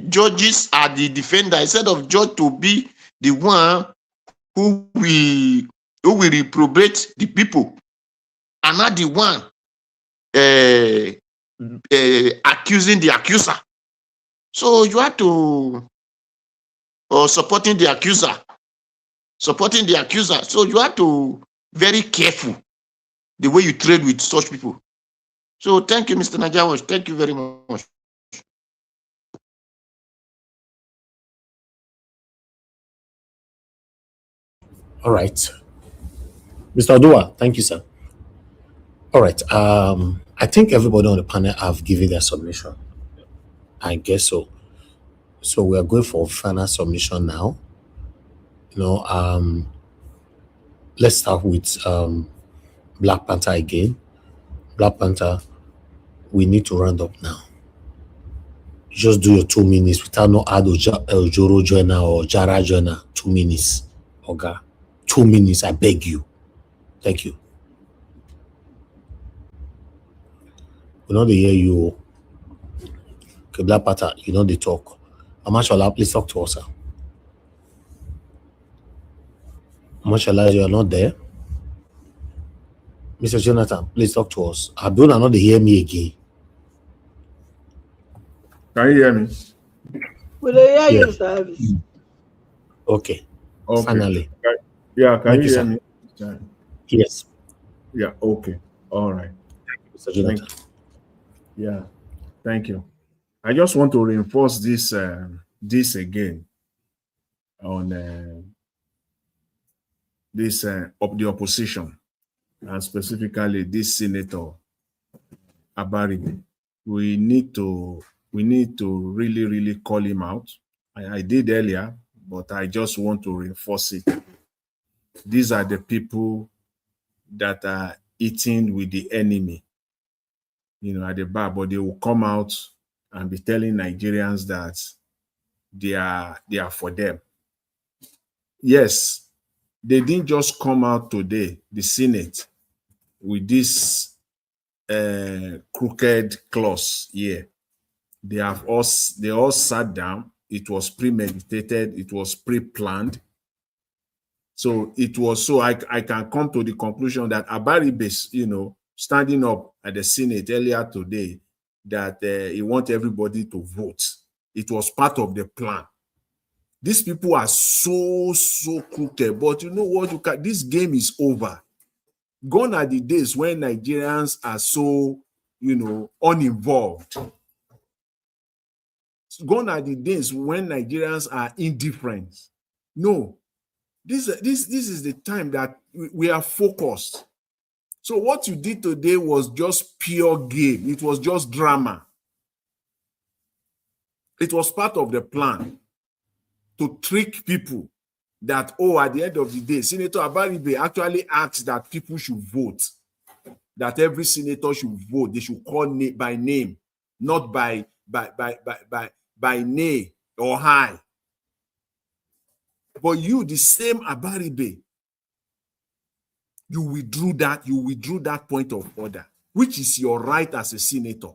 Speaker 17: judges are the defender, instead of judge to be the one who will reprobate the people, and not the one accusing the accuser. So you have to, or supporting the accuser. So you have to very careful the way you trade with such people. So thank you, Mr. Najawash. Thank you very much.
Speaker 14: All right. Mr. Odua, thank you, sir. All right. I think everybody on the panel have given their submission. I guess so. So we are going for final submission now. Let's start with Black Panther again. Black Panther, we need to round up now. Just do your 2 minutes without no add Joro joiner or Jara joiner. 2 minutes. Oga. 2 minutes, I beg you. Thank you. We know they hear you. Okay, Black Panther, you know they talk. Amashola, please talk to us, sir. Amashola, you are not there. Mr. Jonathan, please talk to us. Abdullah, not they hear me again.
Speaker 19: Can you hear me?
Speaker 9: Will they hear you, service?
Speaker 14: Okay. Finally.
Speaker 19: Yeah, can you hear me?
Speaker 14: Yes.
Speaker 19: Yeah, okay. All right.
Speaker 14: Mr. Jonathan.
Speaker 19: Yeah, thank you. I just want to reinforce this again on the opposition, and specifically this Senator Abaribe. We need to really, really call him out. I did earlier, but I just want to reinforce it. These are the people that are eating with the enemy, at the bar, but they will come out and be telling Nigerians that they are for them. Yes, they didn't just come out today, the Senate, with this crooked clause here. They all sat down. It was premeditated. It was pre-planned. So it was I can come to the conclusion that Abaribe, standing up at the Senate earlier today, that he wants everybody to vote. It was part of the plan. These people are so crooked, but you know what? This game is over. Gone are the days when Nigerians are so, uninvolved. Gone are the days when Nigerians are indifferent. No, this is the time that we are focused. So what you did today was just pure game. It was just drama. It was part of the plan to trick people that, oh, at the end of the day, Senator Abaribe actually asked that people should vote, that every senator should vote. They should call by name, not by name or high. But you, the same Abaribe, you withdrew that point of order, which is your right as a senator.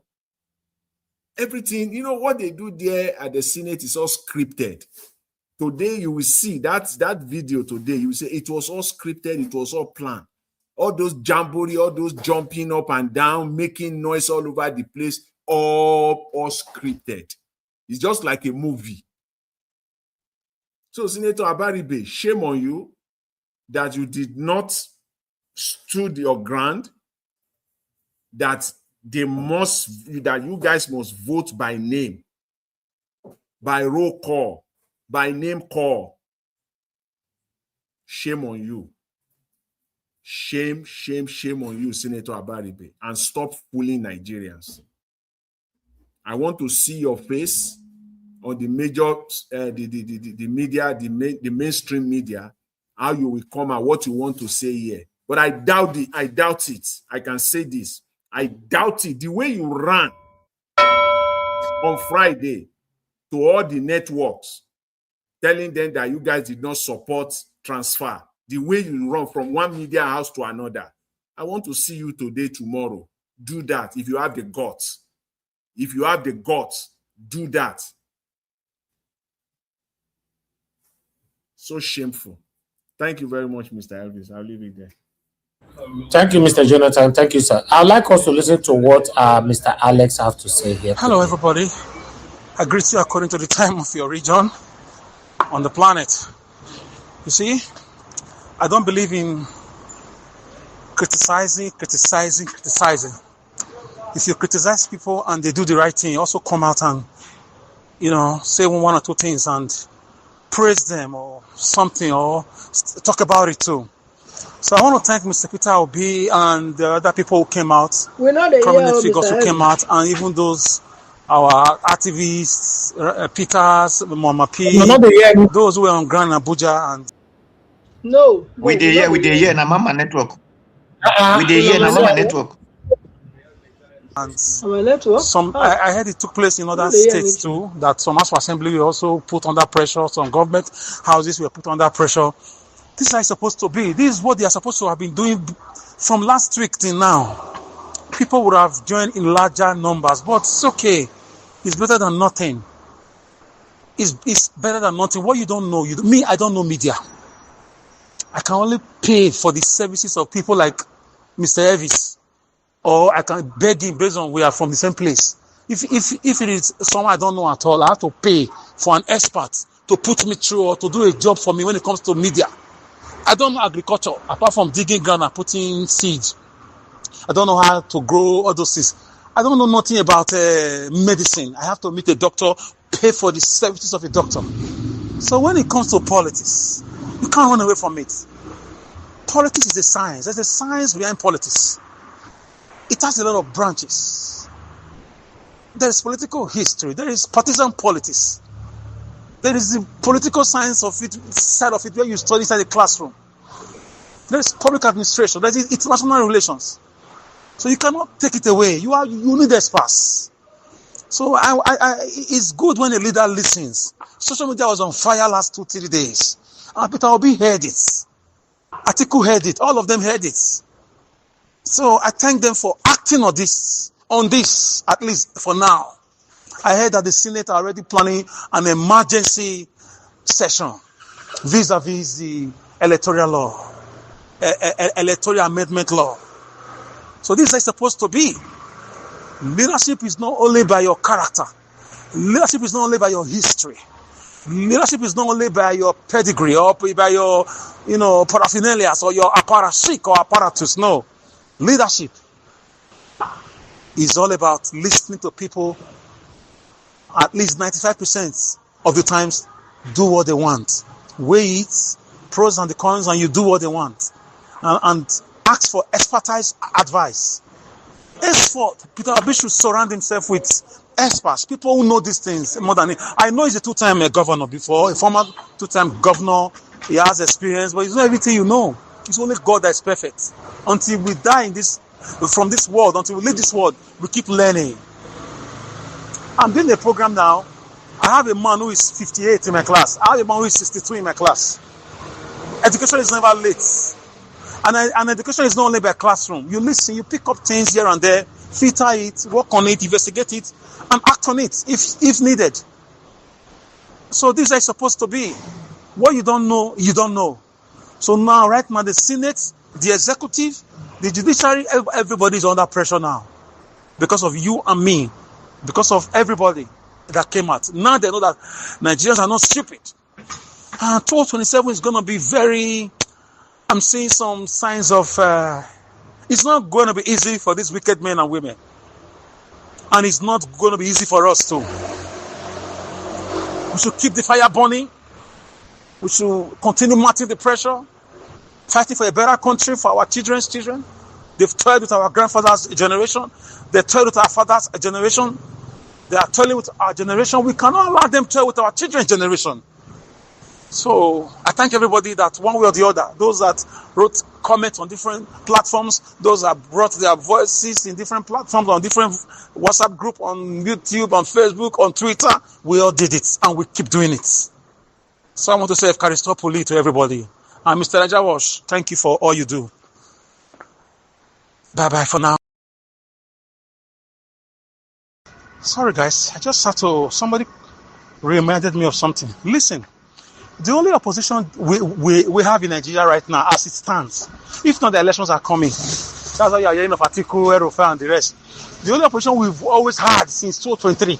Speaker 19: Everything, you know, what they do there at the Senate is all scripted. Today, you will see that video today, you will say it was all scripted, it was all planned. All those jamboree, all those jumping up and down, making noise all over the place, all scripted. It's just like a movie. So, Senator Abaribe, shame on you that you did not stood your ground, that you guys must vote by name, by roll call, by name call. Shame on you. Shame on you, Senator Abaribe, and stop fooling Nigerians. I want to see your face on the major, the media, the mainstream media, how you will come and what you want to say here. But I doubt it. I can say this. I doubt it. The way you ran on Friday to all the networks, telling them that you guys did not support transfer, the way you run from one media house to another. I want to see you today, tomorrow. Do that if you have the guts. If you have the guts, do that. So shameful. Thank you very much, Mr. Elvis. I'll leave it there.
Speaker 14: Thank you, Mr. Jonathan. Thank you, sir. I'd like us to listen to what Mr. Alex have to say here.
Speaker 12: Hello, everybody. I greet you according to the time of your region on the planet. You see, I don't believe in criticizing. If you criticize people and they do the right thing, you also come out and, say one or two things and praise them or something, or talk about it too. So I want to thank Mr. Peter Obi and the other people who came out, prominent figures who came out, and even those our activists, Peters, Mama P, those who were on ground in Abuja. And
Speaker 17: we dey hear na Mama Network. We dey hear na Mama Network.
Speaker 12: And some, I heard it took place in other states too, that some House of Assembly were also put under pressure, some government houses were put under pressure. This is how it's supposed to be. This is what they are supposed to have been doing from last week till now. People would have joined in larger numbers, but it's okay. It's better than nothing. It's better than nothing. What you don't know, I don't know media. I can only pay for the services of people like Mr. Elvis, or I can beg him based on we are from the same place. If it is someone I don't know at all, I have to pay for an expert to put me through or to do a job for me when it comes to media. I don't know agriculture apart from digging ground and putting seeds. I don't know how to grow all those things. I don't know nothing about medicine. I have to meet a doctor, pay for the services of a doctor. So when it comes to politics, you can't run away from it. Politics is a science. There's a science behind politics. It has a lot of branches. There is political history. There is partisan politics. There is the political science of it, side of it, where you study inside the classroom. There is public administration. There is international relations. So you cannot take it away. You need experts. So it's good when a leader listens. Social media was on fire last 2-3 days. And Peter Obi heard it. Atiku heard it. All of them heard it. So I thank them for acting on this, at least for now. I heard that the Senate are already planning an emergency session vis-a-vis the electoral law, electoral amendment law. So this is supposed to be. Leadership is not only by your character. Leadership is not only by your history. Leadership is not only by your pedigree or by your, paraphernalia or your apparatchik or apparatus. No. Leadership is all about listening to people. At least 95% of the times, do what they want. Weigh it, pros and the cons, and you do what they want. And ask for expertise advice. Henceforth, Peter Obi should surround himself with experts, people who know these things more than me. I know he's a two-time governor before, a former two-time governor. He has experience, but it's not everything you know. It's only God that is perfect. Until we die in this, from this world, until we leave this world, we keep learning. I'm doing a program now. I have a man who is 58 in my class. I have a man who is 62 in my class. Education is never late. And education is not only by classroom. You listen, you pick up things here and there, filter it, work on it, investigate it, and act on it if needed. So this is supposed to be. What you don't know, you don't know. So now, right now, the Senate, the executive, the judiciary, everybody is under pressure now. Because of you and me. Because of everybody that came out. Now they know that Nigerians are not stupid. 2027 is going to be very... I'm seeing some signs of... it's not going to be easy for these wicked men and women. And it's not going to be easy for us too. We should keep the fire burning. We should continue matching the pressure. Fighting for a better country for our children's children. They've toiled with our grandfather's generation. They toiled with our father's generation. They are toiling with our generation. We cannot allow them to toil with our children's generation. So I thank everybody that one way or the other, those that wrote comments on different platforms, those that brought their voices in different platforms, on different WhatsApp group, on YouTube, on Facebook, on Twitter, we all did it and we keep doing it. So I want to say Karistopoli to everybody. And Mr. Najawash, thank you for all you do. Bye-bye for now. Sorry guys, I just had to, somebody reminded me of something. Listen. The only opposition we have in Nigeria right now, as it stands, if not the elections are coming, that's why you are hearing of Atiku, Erofa, and the rest. The only opposition we've always had since 2023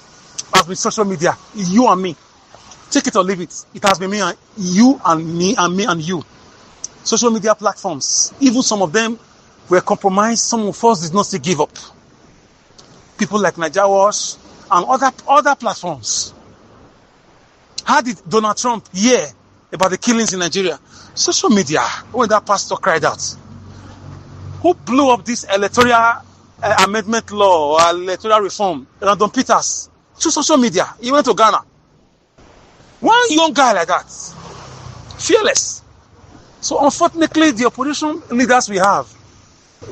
Speaker 12: has been social media, you and me. Take it or leave it. It has been me and you and me and you. Social media platforms, even some of them were compromised. Some of us did not still give up. People like Najawash and other platforms. How did Donald Trump hear about the killings in Nigeria? Social media, when that pastor cried out. Who blew up this electoral amendment law or electoral reform? Random Peters. Through social media. He went to Ghana. One young guy like that. Fearless. So unfortunately, the opposition leaders we have,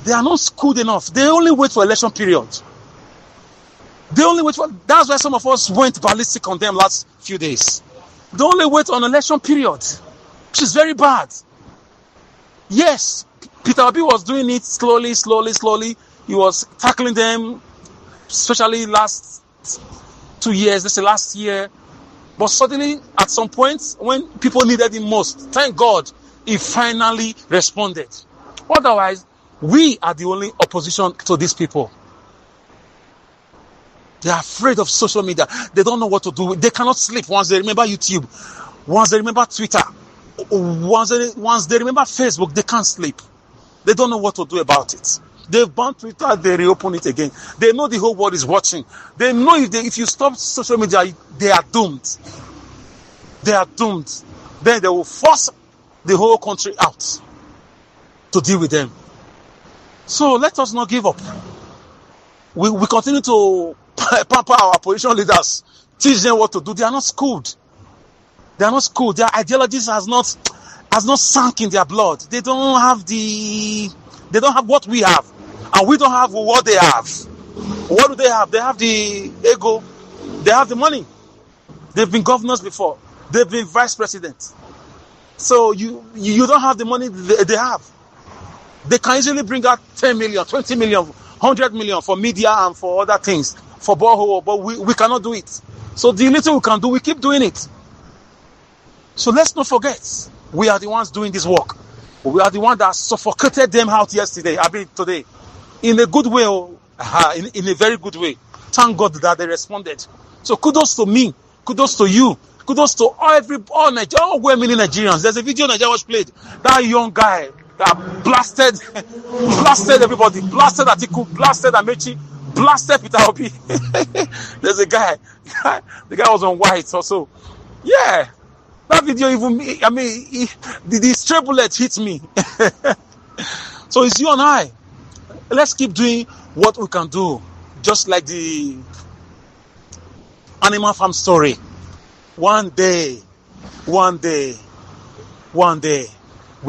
Speaker 12: they are not schooled enough. They only wait for election period. They only wait for... That's why some of us went ballistic on them last few days. They only wait on election period, which is very bad. Yes, Peter Obi was doing it slowly. He was tackling them, especially last 2 years, let's say last year. But suddenly, at some point, when people needed him most, thank God, he finally responded. Otherwise, we are the only opposition to these people. They are afraid of social media. They don't know what to do. They cannot sleep once they remember YouTube, once they remember Twitter, once they remember Facebook, they can't sleep. They don't know what to do about it. They've banned Twitter, they reopen it again. They know the whole world is watching. They know if you stop social media, they are doomed. They are doomed. Then they will force the whole country out to deal with them. So let us not give up. We continue to pamper our opposition leaders, teach them what to do. They are not schooled. They are not schooled. Their ideologies has not sunk in their blood. They don't have what we have, and we don't have what they have. What do they have? They have the ego. They have the money. They've been governors before. They've been vice president. So you don't have the money they have. They can easily bring out 10 million, 20 million, 100 million for media and for other things, for borehole, but we cannot do it. So the little we can do, we keep doing it. So let's not forget, we are the ones doing this work. We are the ones that suffocated them out today. In a good way, in a very good way. Thank God that they responded. So kudos to me, kudos to you, kudos to all well-meaning Nigerians. There's a video Nigeria was played. That young guy that blasted everybody, blasted Atiku, blasted Amaechi, blasted Peter Obi. There's a guy, the guy was on white also. Yeah, that video the stray bullet hit me. So it's you and I. Let's keep doing what we can do. Just like the animal farm story. One day, we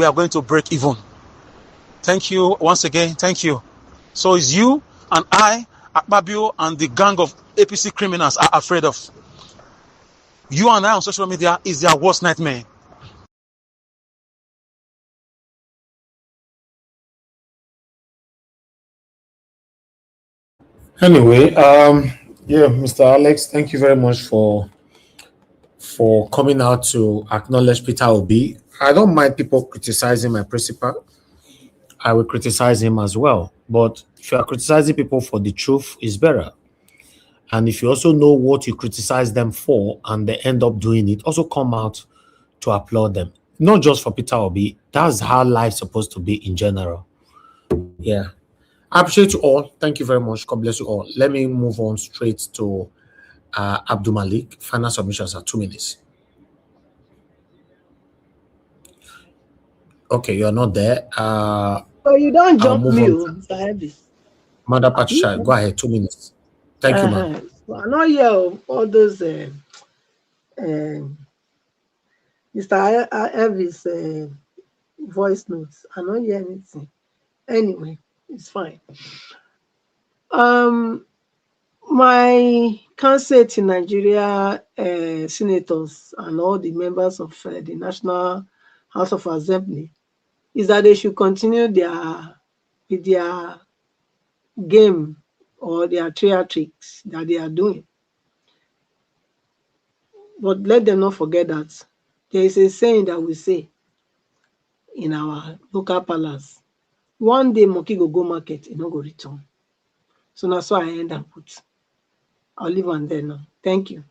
Speaker 12: are going to break even. Thank you once again. Thank you. So it's you and I, Akpabio, and the gang of APC criminals are afraid of. You and I on social media is their worst nightmare.
Speaker 14: Anyway, yeah, Mr. Alex, thank you very much for coming out to acknowledge Peter Obi. I don't mind people criticizing my principal. I will criticize him as well. But if you are criticizing people for the truth, it's better. And if you also know what you criticize them for and they end up doing it, also come out to applaud them. Not just for Peter Obi. That's how life's supposed to be in general. Yeah. I appreciate you all. Thank you very much. God bless you all. Let me move on straight to Abdul Malik. Final submissions are 2 minutes. Okay, you're not there.
Speaker 9: So you don't jump me, Mr. Heavy.
Speaker 14: Mother Patricia, go ahead. 2 minutes. Thank you, ma'am.
Speaker 9: So I know hear all those Mr. Heavy's voice notes. I don't hear anything. Anyway, it's fine. My council in Nigeria senators and all the members of the National House of Assembly is that they should continue with their game or their tricks that they are doing. But let them not forget that there is a saying that we say in our local palace: one day monkey go market, it no go return. So that's why I end and put. I'll leave on there now. Thank you.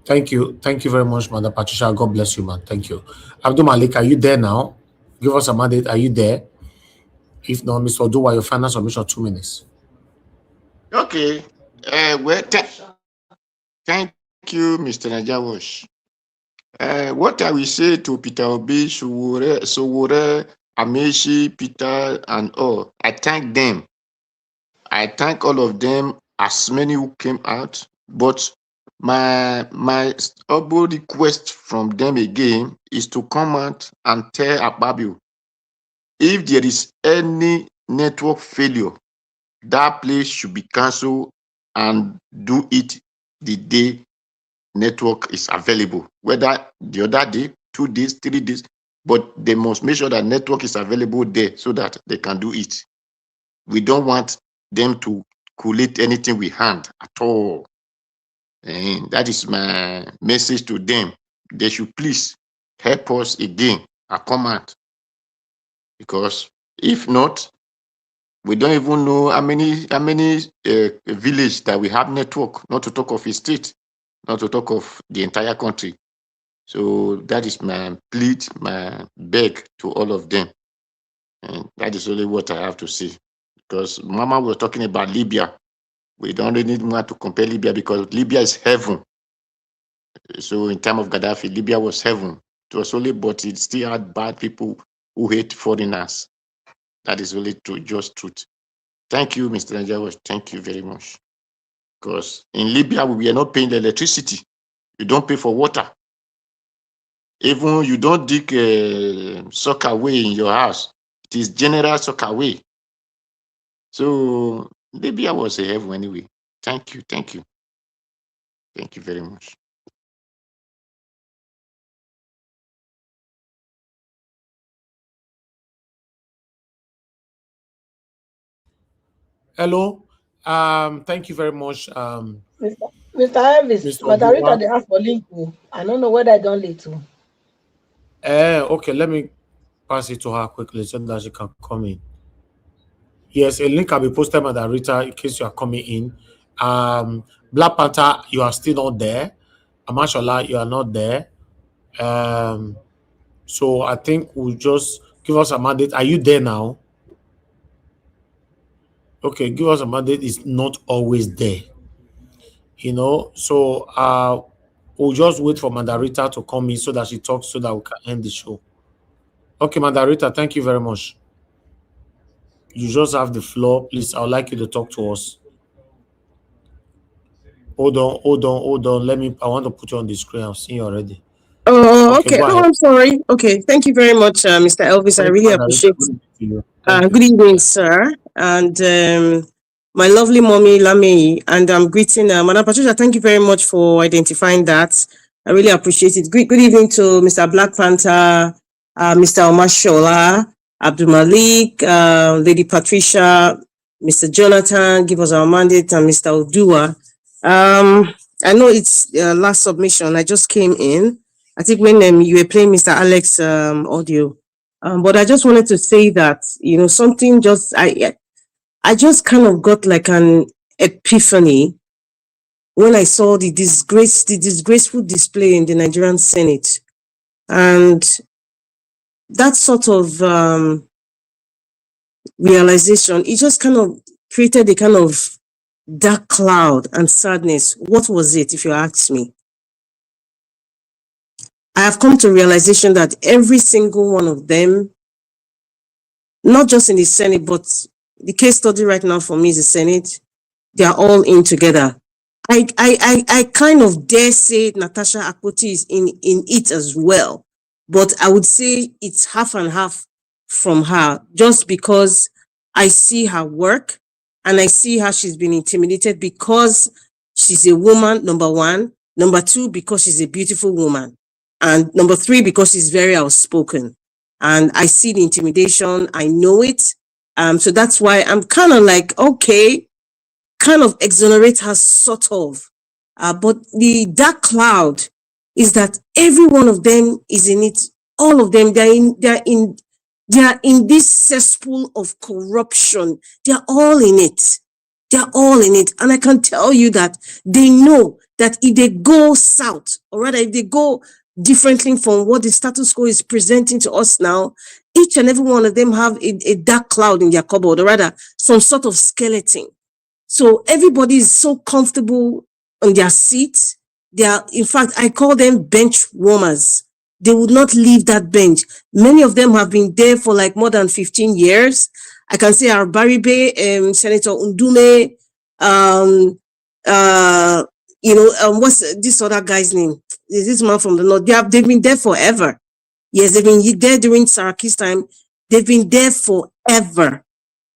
Speaker 14: Thank you. Thank you very much, Mother Patricia. God bless you, man. Thank you. Abdul Malik, are you there now? Give us a mandate. Are you there? If not, Mr. Oduwa, your final submission, 2 minutes.
Speaker 17: Okay. Well, thank you, Mr. Najawash. What I will say to Peter Obi, Sowore, Amaechi, Peter, and all, I thank them. I thank all of them, as many who came out. But my humble request from them again is to come out and tell Akpabio, if there is any network failure, that place should be cancelled and do it the day network is available, whether the other day, 2 days, 3 days, but they must make sure that network is available there so that they can do it. We don't want them to collate anything we hand at all. And that is my message to them. They should please help us again, a command. Because if not, we don't even know how many village that we have network, not to talk of a state, not to talk of the entire country. So that is my plea, my beg to all of them. And that is only what I have to say. Because Mama was talking about Libya. We don't really need more to compare Libya because Libya is heaven. So in time of Gaddafi, Libya was heaven. It was only, but it still had bad people who hate foreigners. That is only true, just truth. Thank you, Mr. Najawash. Thank you very much. Because in Libya, we are not paying the electricity. You don't pay for water. Even you don't dig soccer away in your house. It is general soccer away. So Libya was a heaven anyway. Thank you. Thank you. Thank you very much.
Speaker 14: Hello. Thank you very much.
Speaker 9: Mr. Elvis, Madam Rita, they ask for link. I don't know whether I don't late to.
Speaker 14: Okay, let me pass it to her quickly so that she can come in. Yes, a link will be posted, Madam Rita, in case you are coming in. Black Panther, you are still not there. Amashola, you are not there. So I think we'll just give us a mandate. Are you there now? Okay, give us a mandate is not always there. You know, so we'll just wait for Mandarita to come in so that she talks so that we can end the show. Okay, Mandarita, thank you very much. You just have the floor. Please, I would like you to talk to us. Hold on. I want to put you on the screen. I'm seeing you already.
Speaker 18: Oh,
Speaker 14: Okay,
Speaker 18: okay.
Speaker 14: go
Speaker 18: Oh,
Speaker 14: ahead.
Speaker 18: I'm sorry. Okay. Thank you very much, Mr. Elvis. I
Speaker 14: Thank you,
Speaker 18: really
Speaker 14: Mandarita.
Speaker 18: appreciate
Speaker 14: Good evening to you. Thank
Speaker 18: good
Speaker 14: you.
Speaker 18: evening, sir. And my lovely mommy, Lami. And I'm greeting Madam Patricia. Thank you very much for identifying that. I really appreciate it. Good evening to Mr. Black Panther, Mr. Omashola, Abdul Malik, Lady Patricia, Mr. Jonathan, give us our mandate, and Mr. Odua. I know it's last submission. I just came in. I think when you were playing Mr. Alex audio. But I just wanted to say that, something I just kind of got like an epiphany when I saw the disgraceful display in the Nigerian Senate. And that sort of realization, it just kind of created a kind of dark cloud and sadness. What was it, if you ask me? I have come to realization that every single one of them, not just in the Senate, but the case study right now for me is the Senate, they are all in together. I kind of dare say Natasha Akpoti is in it as well, but I would say it's half and half from her, just because I see her work and I see how she's been intimidated because she's a woman, number one. Number two, because she's a beautiful woman. And number three, because she's very outspoken. And I see the intimidation, I know it. So that's why I'm kind of like, okay, kind of exonerate her sort of. But the dark cloud is that every one of them is in it. All of them, they are in this cesspool of corruption. They're all in it. They're all in it. And I can tell you that they know that if they go south, or rather if they go differently from what the status quo is presenting to us now, each and every one of them have a dark cloud in their cupboard, or rather some sort of skeleton. So everybody is so comfortable on their seats. They are, in fact, I call them bench warmers. They would not leave that bench. Many of them have been there for like more than 15 years. I can say Arbaribe, Senator Undume, what's this other guy's name? This man from the north. They've been there forever. Yes, they've been there during Saraki's time. They've been there forever.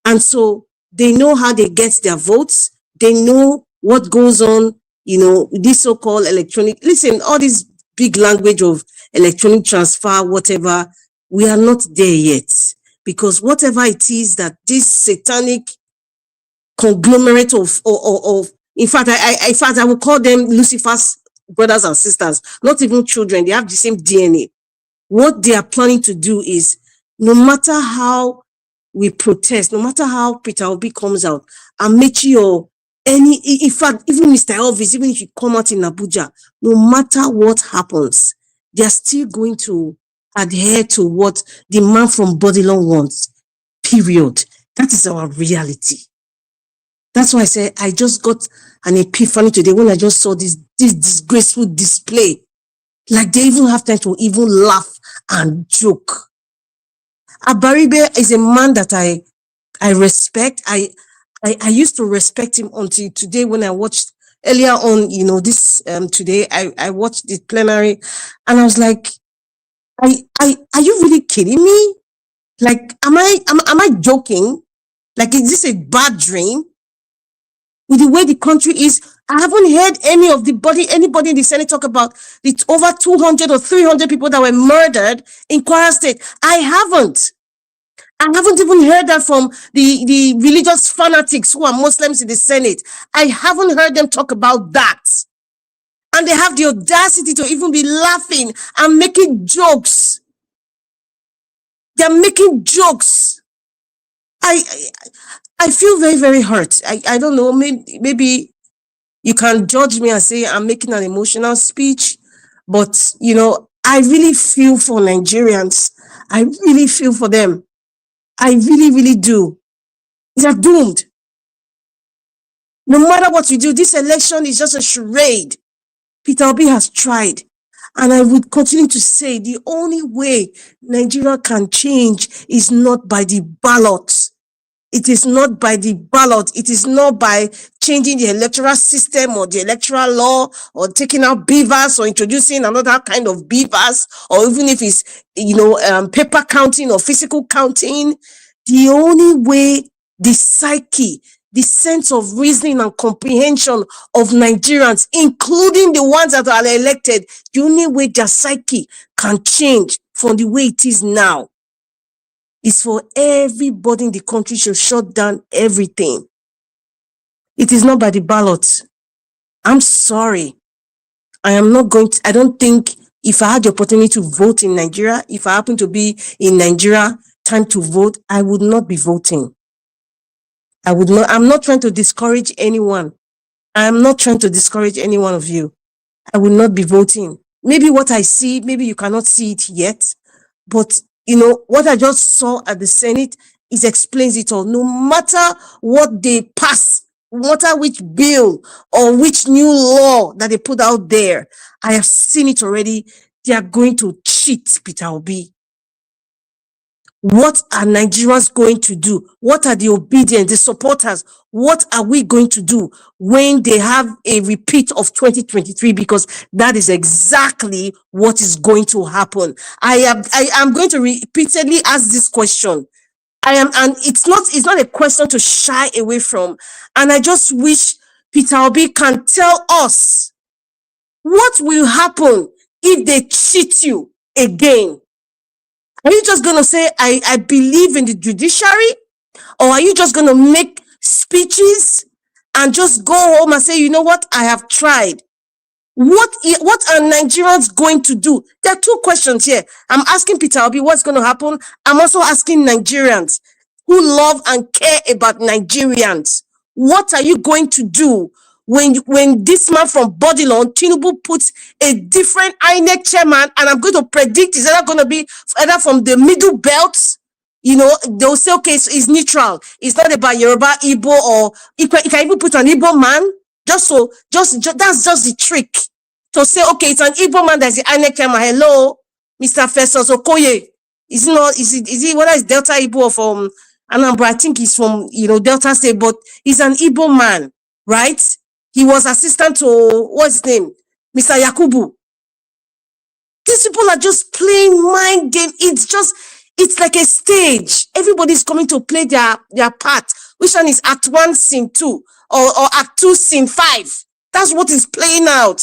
Speaker 18: And so they know how they get their votes. They know what goes on, this so-called electronic. Listen, all this big language of electronic transfer, whatever, we are not there yet. Because whatever it is that this satanic conglomerate of in fact, I will call them Lucifer's brothers and sisters, not even children. They have the same DNA. What they are planning to do is, no matter how we protest, no matter how Peter Obi comes out, Amaechi or in fact, even Mr. Elvis, even if you come out in Abuja, no matter what happens, they are still going to adhere to what the man from Bodilon wants, period. That is our reality. That's why I say I just got an epiphany today when I just saw this disgraceful display. Like they even have time to even laugh and joke. Abaribe is a man that I respect. I used to respect him until today when I watched earlier on, this today I watched the plenary and I was like, are you really kidding me? Like, am I joking? Like, is this a bad dream? With the way the country is, I haven't heard anybody in the Senate talk about the over 200 or 300 people that were murdered in Kwara State. I haven't even heard that from the religious fanatics who are Muslims in the Senate. I haven't heard them talk about that. And they have the audacity to even be laughing and making jokes. They're making jokes. I feel very, very hurt. I don't know, maybe you can judge me and say I'm making an emotional speech, but I really feel for Nigerians. I really feel for them. I really, really do. They're doomed. No matter what you do, this election is just a charade. Peter Obi has tried. And I would continue to say the only way Nigeria can change is not by the ballot. It is not by the ballot. It is not by changing the electoral system or the electoral law or taking out beavers or introducing another kind of beavers, or even if it's, paper counting or physical counting. The only way the psyche, the sense of reasoning and comprehension of Nigerians, including the ones that are elected, the only way their psyche can change from the way it is now is for everybody in the country to shut down everything. It is not by the ballot. I'm sorry. I don't think if I had the opportunity to vote in Nigeria, if I happen to be in Nigeria, time to vote, I would not be voting. I'm not trying to discourage anyone. I'm not trying to discourage any one of you. I will not be voting. Maybe what I see, maybe you cannot see it yet, but what I just saw at the Senate explains it all. No matter what they pass, no matter which bill or which new law that they put out there, I have seen it already. They are going to cheat Peter Obi. What are Nigerians going to do? What are the obedient, the supporters? What are we going to do when they have a repeat of 2023? Because that is exactly what is going to happen. I am going to repeatedly ask this question. And it's not a question to shy away from. And I just wish Peter Obi can tell us what will happen if they cheat you again. Are you just going to say, I believe in the judiciary? Or are you just going to make speeches and just go home and say, you know what, I have tried? What are Nigerians going to do? There are two questions here. I'm asking Peter Obi what's going to happen. I'm also asking Nigerians who love and care about Nigerians. What are you going to do when this man from Bodilon, Tinubu, puts a different INEC chairman, and I'm going to predict it's either going to be either from the middle belt, they'll say, okay, it's neutral. It's not about Yoruba, Igbo, or you can even put an Igbo man. That's just the trick. To say, okay, it's an Igbo man that's the INEC chairman. Hello, Mr. Festus Okoye. Is it whether it's Delta Igbo or from Anambra? I think he's from, Delta State, but he's an Igbo man, right? He was assistant to, what's his name? Mr. Yakubu. These people are just playing mind game. It's like a stage. Everybody's coming to play their part. Which one is Act 1, Scene 2? Or Act 2, Scene 5? That's what is playing out.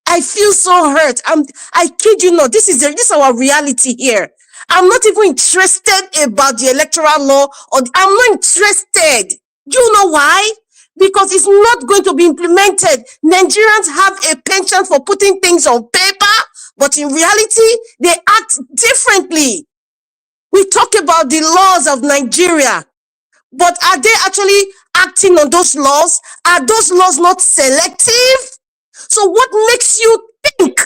Speaker 18: I feel so hurt. I kid you not. This is our reality here. I'm not even interested about the electoral law. I'm not interested. Do you know why? Because it's not going to be implemented. Nigerians have a penchant for putting things on paper, but in reality, they act differently. We talk about the laws of Nigeria, but are they actually acting on those laws? Are those laws not selective? So what makes you think?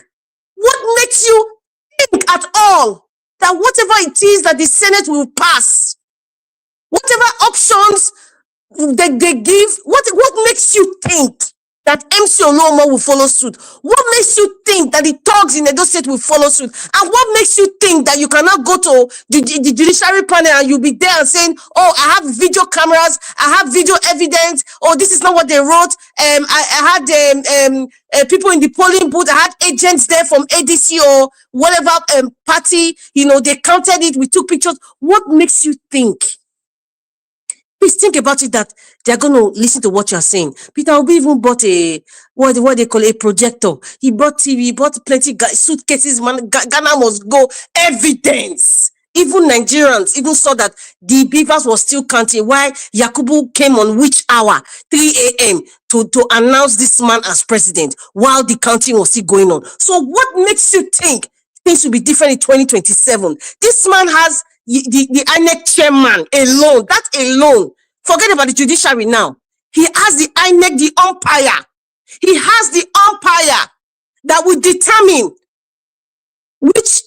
Speaker 18: What makes you think at all that whatever it is that the Senate will pass, whatever options they give, what makes you think that MC Oluomo will follow suit? What makes you think that the thugs in Edo State will follow suit? And what makes you think that you cannot go to the judiciary panel and you'll be there and saying, oh, I have video cameras, I have video evidence, oh, this is not what they wrote. I had people in the polling booth, I had agents there from ADC or whatever party, they counted it, we took pictures. What makes you think? Please think about it, that they're going to listen to what you're saying. Peter Obi even bought what they call a projector. He brought TV, he bought plenty suitcases, man. Ghana must go. Evidence. Even Nigerians even saw that the beavers was still counting. Why Yakubu came on which hour? 3 a.m. to announce this man as president while the counting was still going on. So what makes you think things will be different in 2027? This man has the INEC chairman alone, that alone, forget about the judiciary now. He has the INEC, the umpire. He has the umpire that will determine which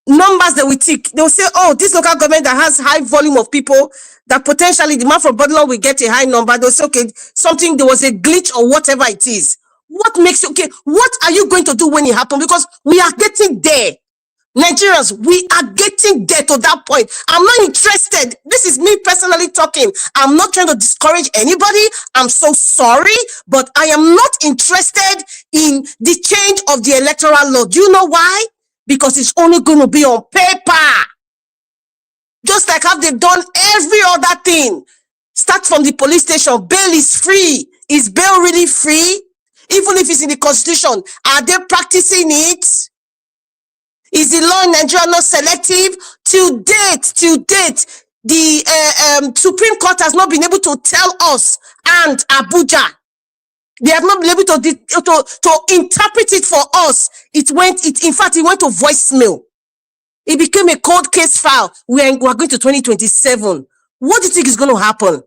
Speaker 18: numbers they will tick. They will say, oh, this local government that has high volume of people, that potentially the man from Bodilon will get a high number. They'll say, okay, there was a glitch or whatever it is. What makes you okay? What are you going to do when it happens? Because we are getting there. Nigerians, we are getting there to that point. I'm not interested. This is me personally talking. I'm not trying to discourage anybody. I'm so sorry, but I am not interested in the change of the electoral law. Do you know why? Because it's only going to be on paper. Just like how they've done every other thing. Start from the police station. Bail is free. Is bail really free? Even if it's in the constitution, are they practicing it? Is the law in Nigeria not selective? Till date, the Supreme Court has not been able to tell us, and Abuja, they have not been able to interpret it for us. In fact, it went to voicemail. It became a cold case file. We're going to 2027. What do you think is going to happen?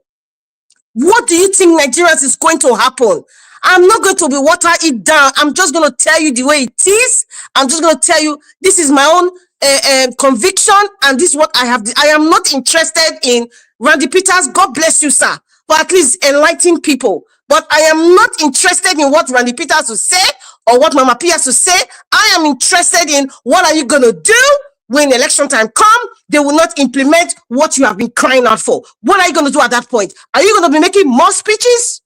Speaker 18: What do you think Nigerians is going to happen? I'm not going to be water it down. I'm just going to tell you the way it is. I'm just going to tell you this is my own conviction, and this is what I have. I am not interested in Randy Peters. God bless you, sir, but at least enlighten people. But I am not interested in what Randy Peters will say or what Mama P has to say. I am interested in what are you going to do when election time come. They will not implement what you have been crying out for. What are you going to do at that point? Are you going to be making more speeches?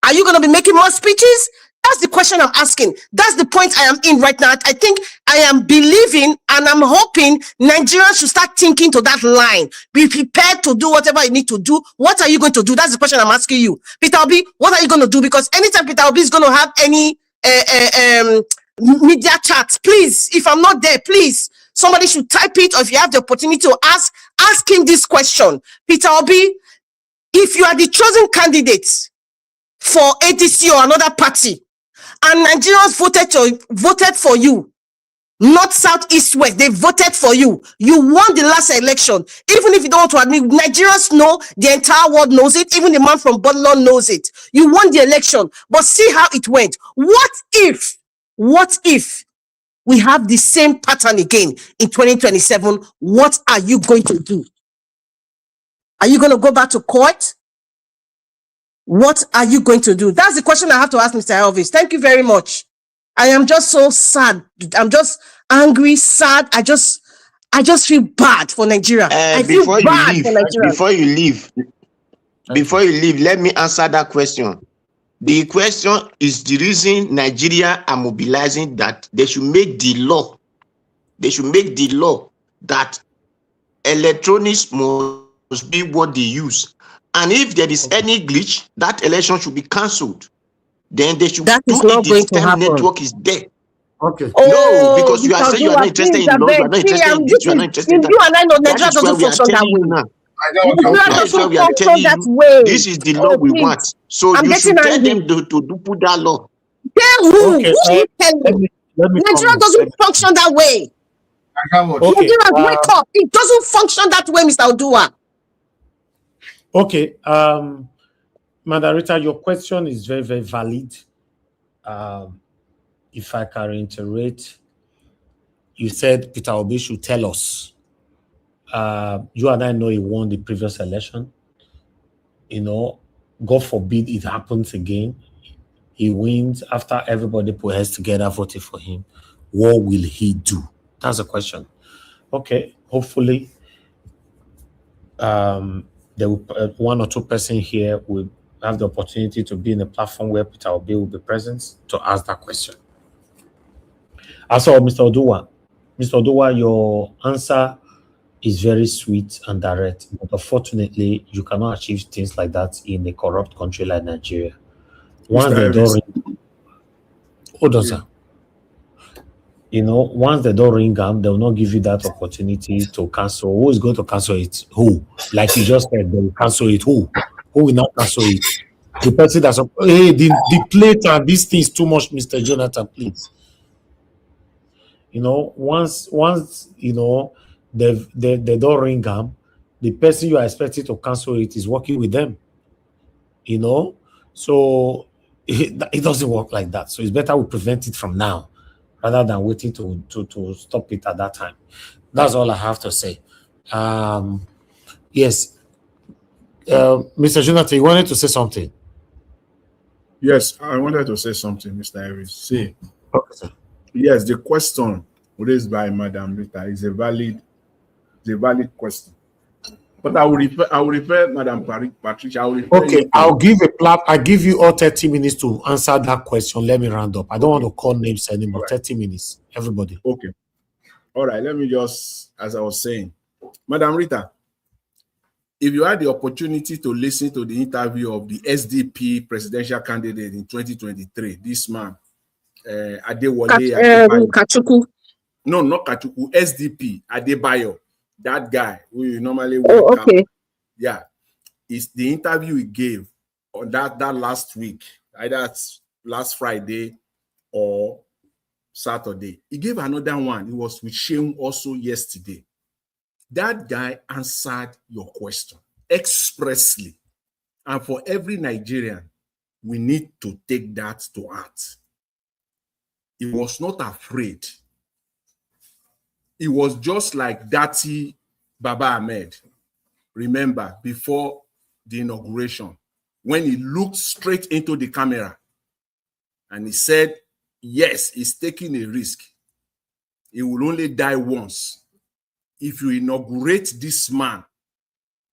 Speaker 18: Are you going to be making more speeches? That's the question I'm asking. That's the point I am in right now. I think I am believing and I'm hoping Nigerians should start thinking to that line. Be prepared to do whatever you need to do. What are you going to do? That's the question I'm asking you. Peter Obi, what are you going to do? Because anytime Peter Obi is going to have any media chats, please, if I'm not there, please, somebody should type it, or if you have the opportunity to ask him this question. Peter Obi, if you are the chosen candidate for ADC or another party, and Nigerians voted for you, North, South, East, West, they voted for you. You won the last election. Even if you don't want to admit, Nigerians know, the entire world knows it. Even the man from Bodlon knows it. You won the election, but see how it went. What if we have the same pattern again in 2027? What are you going to do? Are you going to go back to court? What are you going to do? That's the question I have to ask Mr. Elvis. Thank you very much. I am just so sad. I'm just angry, sad. I just feel bad for Nigeria. I feel bad for Nigeria.
Speaker 17: Before you leave, let me answer that question. The question is the reason Nigeria are mobilizing that they should make the law. They should make the law that electronics must be what they use. And if there is any glitch, that election should be cancelled. Then they should do it the time network is there.
Speaker 14: Okay.
Speaker 17: No, because you are saying you are not interested in laws, you are not interested in this, you are not interested in that.
Speaker 18: You and I know Nigeria doesn't function that way.
Speaker 17: That's why we are telling you, this is the law we want. So you should tell them to put that law.
Speaker 18: Tell who? Who should you tell them? Nigeria doesn't function that way. Nigeria, wake up. It doesn't function that way, Mr. Odua.
Speaker 14: Okay. Madarita, your question is very, very valid. If I can reiterate, you said Peter Obi should tell us. You and I know he won the previous election. You know, God forbid it happens again. He wins after everybody put heads together, voted for him. What will he do? That's the question. Okay, hopefully, there will one or two persons here will have the opportunity to be in a platform where Peter Obi will be present to ask that question. As for Mr. Odua, your answer is very sweet and direct, but unfortunately, you cannot achieve things like that in a corrupt country like Nigeria. Once they don't, hold on, sir. You know, once they don't ring them, they will not give you that opportunity to cancel. Who is going to cancel it? Who? Like you just said, they will cancel it. Who? Who will not cancel it? The person that's hey, the plate and this thing is too much, Mr. Jonathan, please. You know, once you know they don't ring them, the person you are expecting to cancel it is working with them. You know, so it doesn't work like that. So it's better we prevent it from now, rather than waiting to stop it at that time. That's all I have to say. Yes, Mr. Jonathan, you wanted to say something?
Speaker 19: Yes, I wanted to say something, Mr. Harris. See,
Speaker 14: Okay, sir.
Speaker 19: yes, the question raised by Madam Rita is a valid question. But I will refer Madam Patricia, I will refer
Speaker 14: Okay,
Speaker 19: you to
Speaker 14: I give you all 30 minutes to answer that question. Let me round up. I don't want to call names anymore.
Speaker 19: All right.
Speaker 14: 30 minutes, everybody.
Speaker 19: Okay. All right, let me just, as I was saying, Madam Rita, if you had the opportunity to listen to the interview of the SDP presidential candidate in 2023, this man, Adewale Adebayo.
Speaker 18: Kachuku.
Speaker 19: No, not Kachuku, SDP, Adebayo, that guy who you normally wear cap.
Speaker 18: Okay.
Speaker 19: Yeah, it's the interview he gave on that last week, either last Friday or Saturday. He gave another one. It was with Sheung also yesterday. That guy answered your question expressly. And for every Nigerian, we need to take that to heart. He was not afraid. It was just like Dati Baba Ahmed. Remember, before the inauguration, when he looked straight into the camera and he said, yes, he's taking a risk. He will only die once. If you inaugurate this man,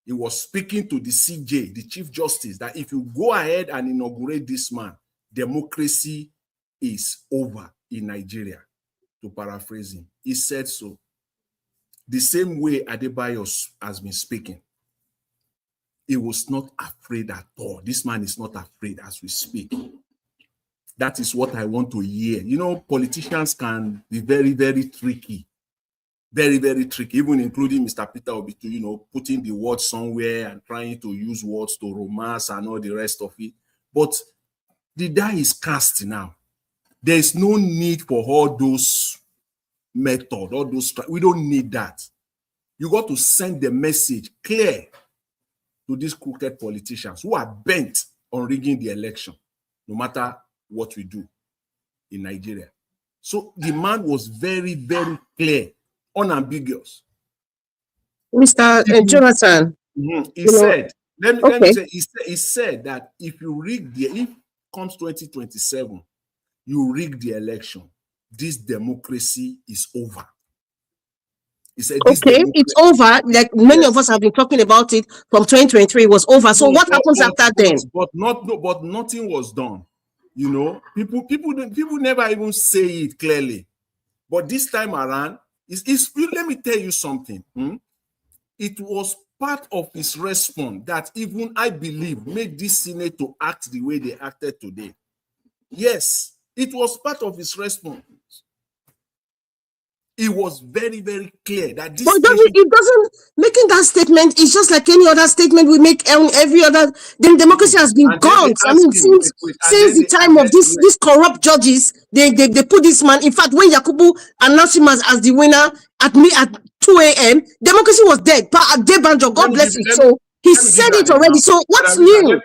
Speaker 19: he was speaking to the CJ, the Chief Justice, that if you go ahead and inaugurate this man, democracy is over in Nigeria, to paraphrase him. He said so. The same way Adebayo has been speaking. He was not afraid at all. This man is not afraid as we speak. That is what I want to hear. You know, politicians can be very, very tricky. Very, very tricky, even including Mr. Peter Obitu, you know, putting the word somewhere and trying to use words to romance and all the rest of it. But the die is cast now. There is no need for all those methods, all those. We don't need that. You got to send the message clear to these crooked politicians who are bent on rigging the election, no matter what we do in Nigeria. So the man was very, very clear, unambiguous.
Speaker 18: Mr. Jonathan.
Speaker 19: He said, let me say, he said that if you rig if comes 2027, you rig the election, this democracy is over. He said,
Speaker 18: okay, it's over. Like many of us have been talking about it from 2023, it was over. So what happens after then?
Speaker 19: But nothing was done. You know, people never even say it clearly. But this time around, let me tell you something. It was part of his response that even I believe made this Senate to act the way they acted today. Yes, it was part of his response. It was very, very clear that this.
Speaker 18: But it doesn't making that statement. It's just like any other statement we make every other. Then democracy has been gone. I mean, since the time of these corrupt judges, they put this man. In fact, when Yakubu announced him as the winner at 2 a.m., democracy was dead. But Debanjo, God bless his soul, he said it already. So what's new?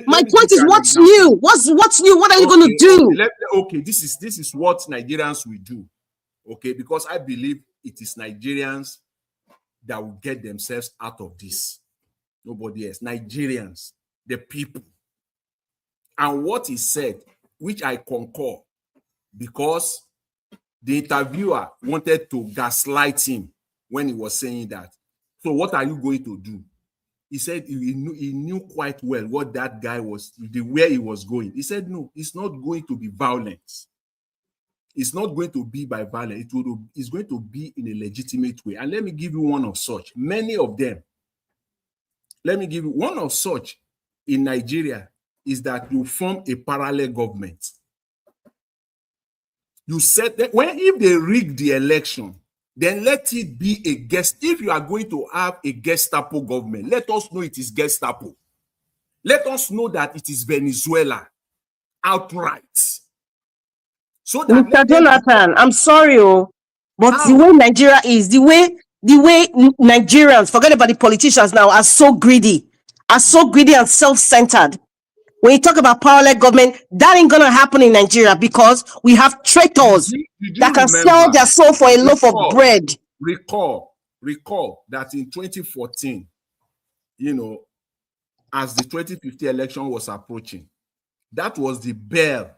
Speaker 18: My point is, what's new? What's new? What are you going to do?
Speaker 19: Okay, this is what Nigerians will do. Okay, because I believe it is Nigerians that will get themselves out of this. Nobody else. Nigerians, the people. And what he said, which I concur, because the interviewer wanted to gaslight him when he was saying that. So what are you going to do? He said he knew quite well what that guy was, where he was going. He said, no, it's not going to be violence. It's not going to be by violence. It's going to be in a legitimate way. And let me give you one of such. Many of them. Let me give you one of such in Nigeria is that you form a parallel government. You said that if they rig the election, then let it be a guest. If you are going to have a Gestapo government, let us know it is Gestapo. Let us know that it is Venezuela outright. So that
Speaker 18: Mr. Jonathan, I'm sorry, but the way Nigeria is, the way Nigerians, forget about the politicians now, are so greedy and self-centered. When you talk about parallel government, that ain't gonna happen in Nigeria because we have traitors that can sell their soul for a loaf of bread.
Speaker 19: Recall that in 2014, you know, as the 2050 election was approaching, That was the bell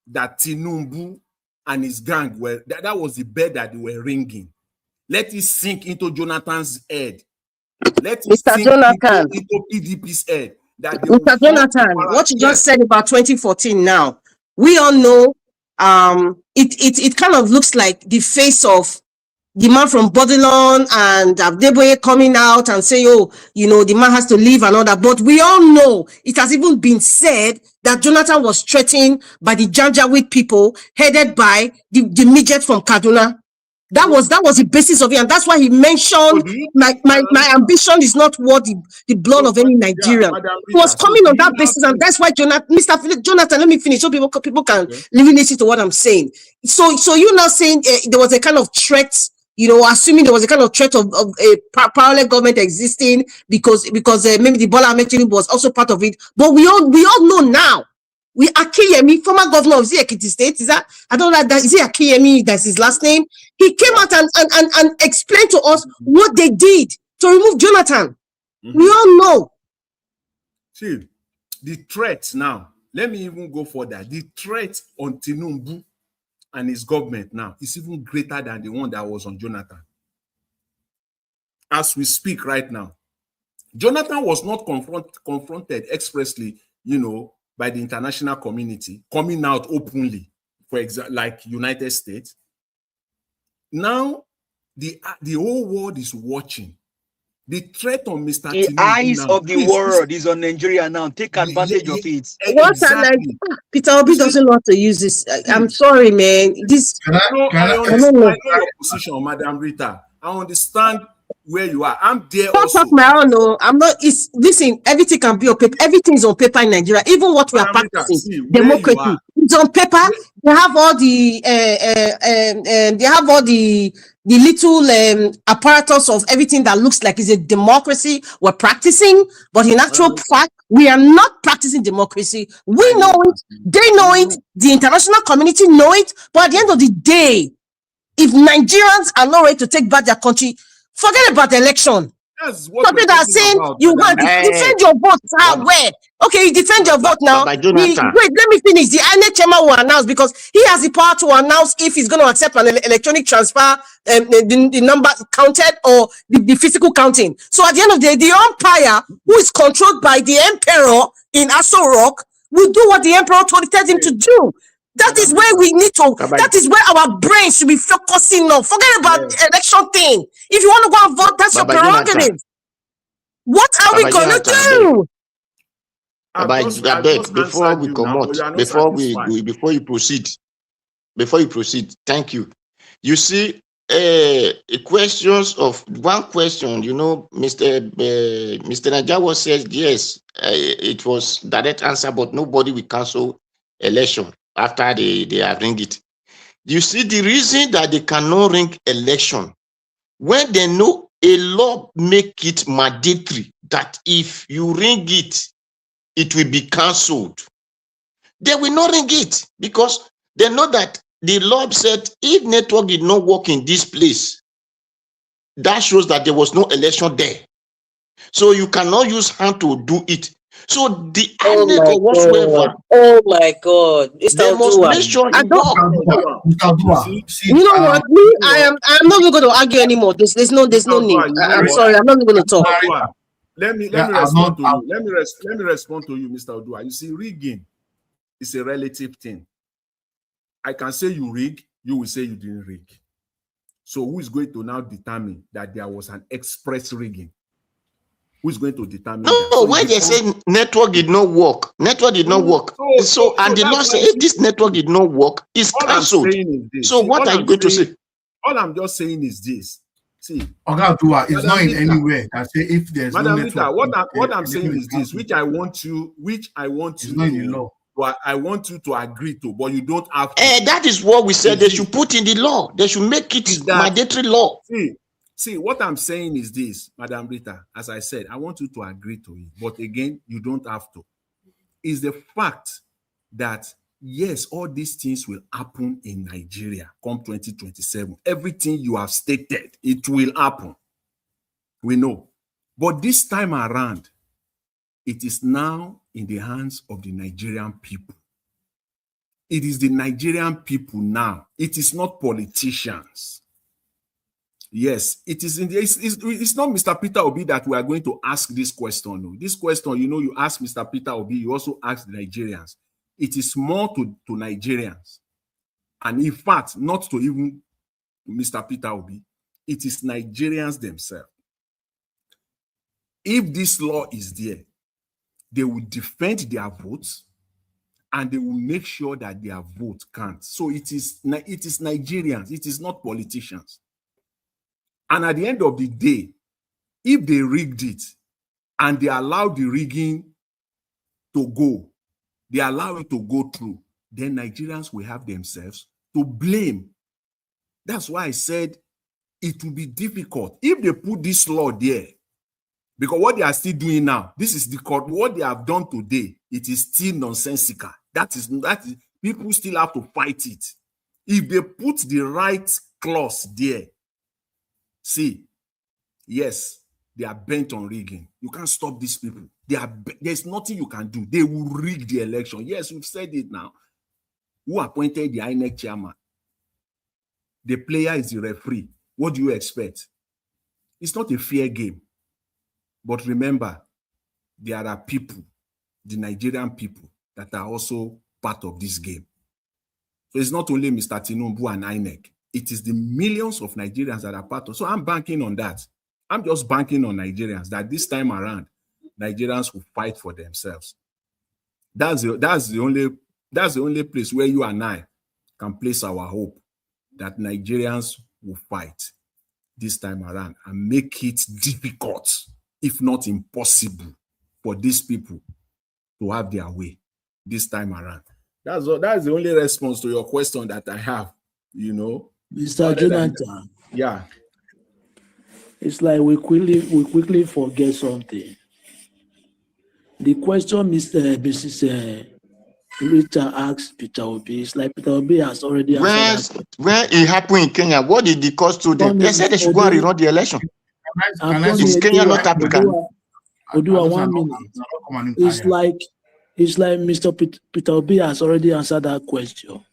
Speaker 19: that Tinubu and his gang were, that was the bell that they were ringing. Let it sink into Jonathan's head. Let it
Speaker 18: Mr.
Speaker 19: sink
Speaker 18: Jonathan,
Speaker 19: into PDP's head. That they
Speaker 18: Mr. Jonathan, what you just said about 2014 now, we all know it kind of looks like the face of the man from Babylon and Abdeboye coming out and say, oh, you know, the man has to leave and all that. But we all know it has even been said that Jonathan was threatened by the Janjaweed people headed by the midget from Kaduna. That was the basis of it, and that's why he mentioned my ambition is not worth the blood of any Nigerian. He was coming on that basis, and that's why Jonathan, let me finish so people can really listen to what I'm saying. So you're now saying there was a kind of threat, you know, assuming there was a kind of threat of a parallel government existing because maybe the Bola Amaechi was also part of it. But we all know now. We Akiyemi, former governor of Ekiti State, is that I don't know that is it Akiyemi, that's his last name. He came out and explained to us what they did to remove Jonathan. We all know.
Speaker 19: See, the threat now, let me even go further. The threat on Tinubu and his government now is even greater than the one that was on Jonathan. As we speak right now, Jonathan was not confronted expressly, you know, by the international community, coming out openly, for example, like United States. Now, the whole world is watching. The threat on Mr.
Speaker 3: The
Speaker 19: Tinubu
Speaker 3: eyes
Speaker 19: now,
Speaker 3: of the world is on Nigeria now. Take advantage of it.
Speaker 19: Exactly.
Speaker 18: Peter Obi doesn't want to use this. I'm sorry, man. This
Speaker 19: I understand your position, Madam Rita. I understand where you are. I'm there also.
Speaker 18: My own, no, I'm not. Listen, everything can be on paper. Everything is on paper in Nigeria. Even what we are practicing, democracy, it's on paper. They have all the the little apparatus of everything that looks like is a democracy we're practicing, but in actual fact, we are not practicing democracy. We know it, they know it, the international community know it, but at the end of the day, if Nigerians are not ready to take back their country, forget about the election. Something that are saying you want to defend your vote. Where? Okay, you defend your vote now. Wait, let me finish. The INEC chairman will announce because he has the power to announce if he's going to accept an electronic transfer, the number counted or the physical counting. So at the end of the day, the umpire who is controlled by the emperor in Aso Rock will do what the emperor tells him to do. That is where we need to, that is where our brains should be focusing on. Forget about the election thing. If you want to go and vote, that's your prerogative. What are we going to do?
Speaker 17: I beg, before we come out, before you proceed, thank you. You see, questions of one question, you know, Mr. Najawa says, yes, it was direct answer, but nobody will cancel election after they have ring it. You see, the reason that they cannot ring election, when they know a law make it mandatory that if you ring it, it will be cancelled. They will not ring it because they know that the law said if network did not work in this place, that shows that there was no election there. So you cannot use hand to do it. So the INEC or whatsoever.
Speaker 18: Oh my God!
Speaker 17: They must make sure it works.
Speaker 18: You know what? I'm not even going to argue anymore. There's no need. I'm sorry. I'm not even going to talk.
Speaker 19: Let me respond to you. Let me respond to you, Mr. Odua. You see, rigging is a relative thing. I can say you rig, you will say you didn't rig. So who is going to now determine that there was an express rigging? Who is going to determine that?
Speaker 17: No, when they say network did not work, network did not work. So and the law says if this network did not work, it's cancelled. So what are you going to say?
Speaker 19: All I'm just saying is this. See,
Speaker 14: Ogadua is not in any way that say if there's no network.
Speaker 19: What I'm saying is this, which I want you to agree to, but you don't have to.
Speaker 17: That is what we said they should put in the law. They should make it mandatory law.
Speaker 19: See, what I'm saying is this, Madam Rita, as I said, I want you to agree to it. But again, you don't have to. Is the fact that, yes, all these things will happen in Nigeria come 2027. Everything you have stated, it will happen. We know. But this time around, it is now in the hands of the Nigerian people. It is the Nigerian people now. It is not politicians. Yes, it is in the, it's not Mr. Peter Obi that we are going to ask this question. No. This question, you ask Mr. Peter Obi, you also ask the Nigerians. It is more to Nigerians. And in fact, not to even Mr. Peter Obi, it is Nigerians themselves. If this law is there, they will defend their votes and they will make sure that their vote counts. So it is Nigerians, it is not politicians. And at the end of the day, if they rigged it and they allow the rigging to go, they allow it to go through, then Nigerians will have themselves to blame. That's why I said it will be difficult if they put this law there, because what they are still doing now, this is what they have done today, it is still nonsensical. That is people still have to fight it. If they put the right clause there, see, yes, they are bent on rigging. You can't stop these people. There's nothing you can do. They will rig the election. Yes, we've said it now. Who appointed the INEC chairman? The player is the referee. What do you expect? It's not a fair game. But remember, there are people, the Nigerian people, that are also part of this game. So it's not only Mr. Tinubu and INEC. It is the millions of Nigerians that are part of. So I'm banking on that. I'm just banking on Nigerians that this time around, Nigerians will fight for themselves. That's the only place where you and I can place our hope that Nigerians will fight this time around and make it difficult, if not impossible, for these people to have their way this time around. That's the only response to your question that I have,
Speaker 7: Mr. Jonathan.
Speaker 19: Yeah.
Speaker 7: It's like we quickly forget something. The question Mrs. Rita asked Peter Obi is like Peter Obi has already answered that.
Speaker 17: When it happened in Kenya, what did the court do them? They said they should go and rerun the election. Is Kenya not Africa?
Speaker 7: Odua, 1 minute. It's like Mr. Peter Obi has already answered that question.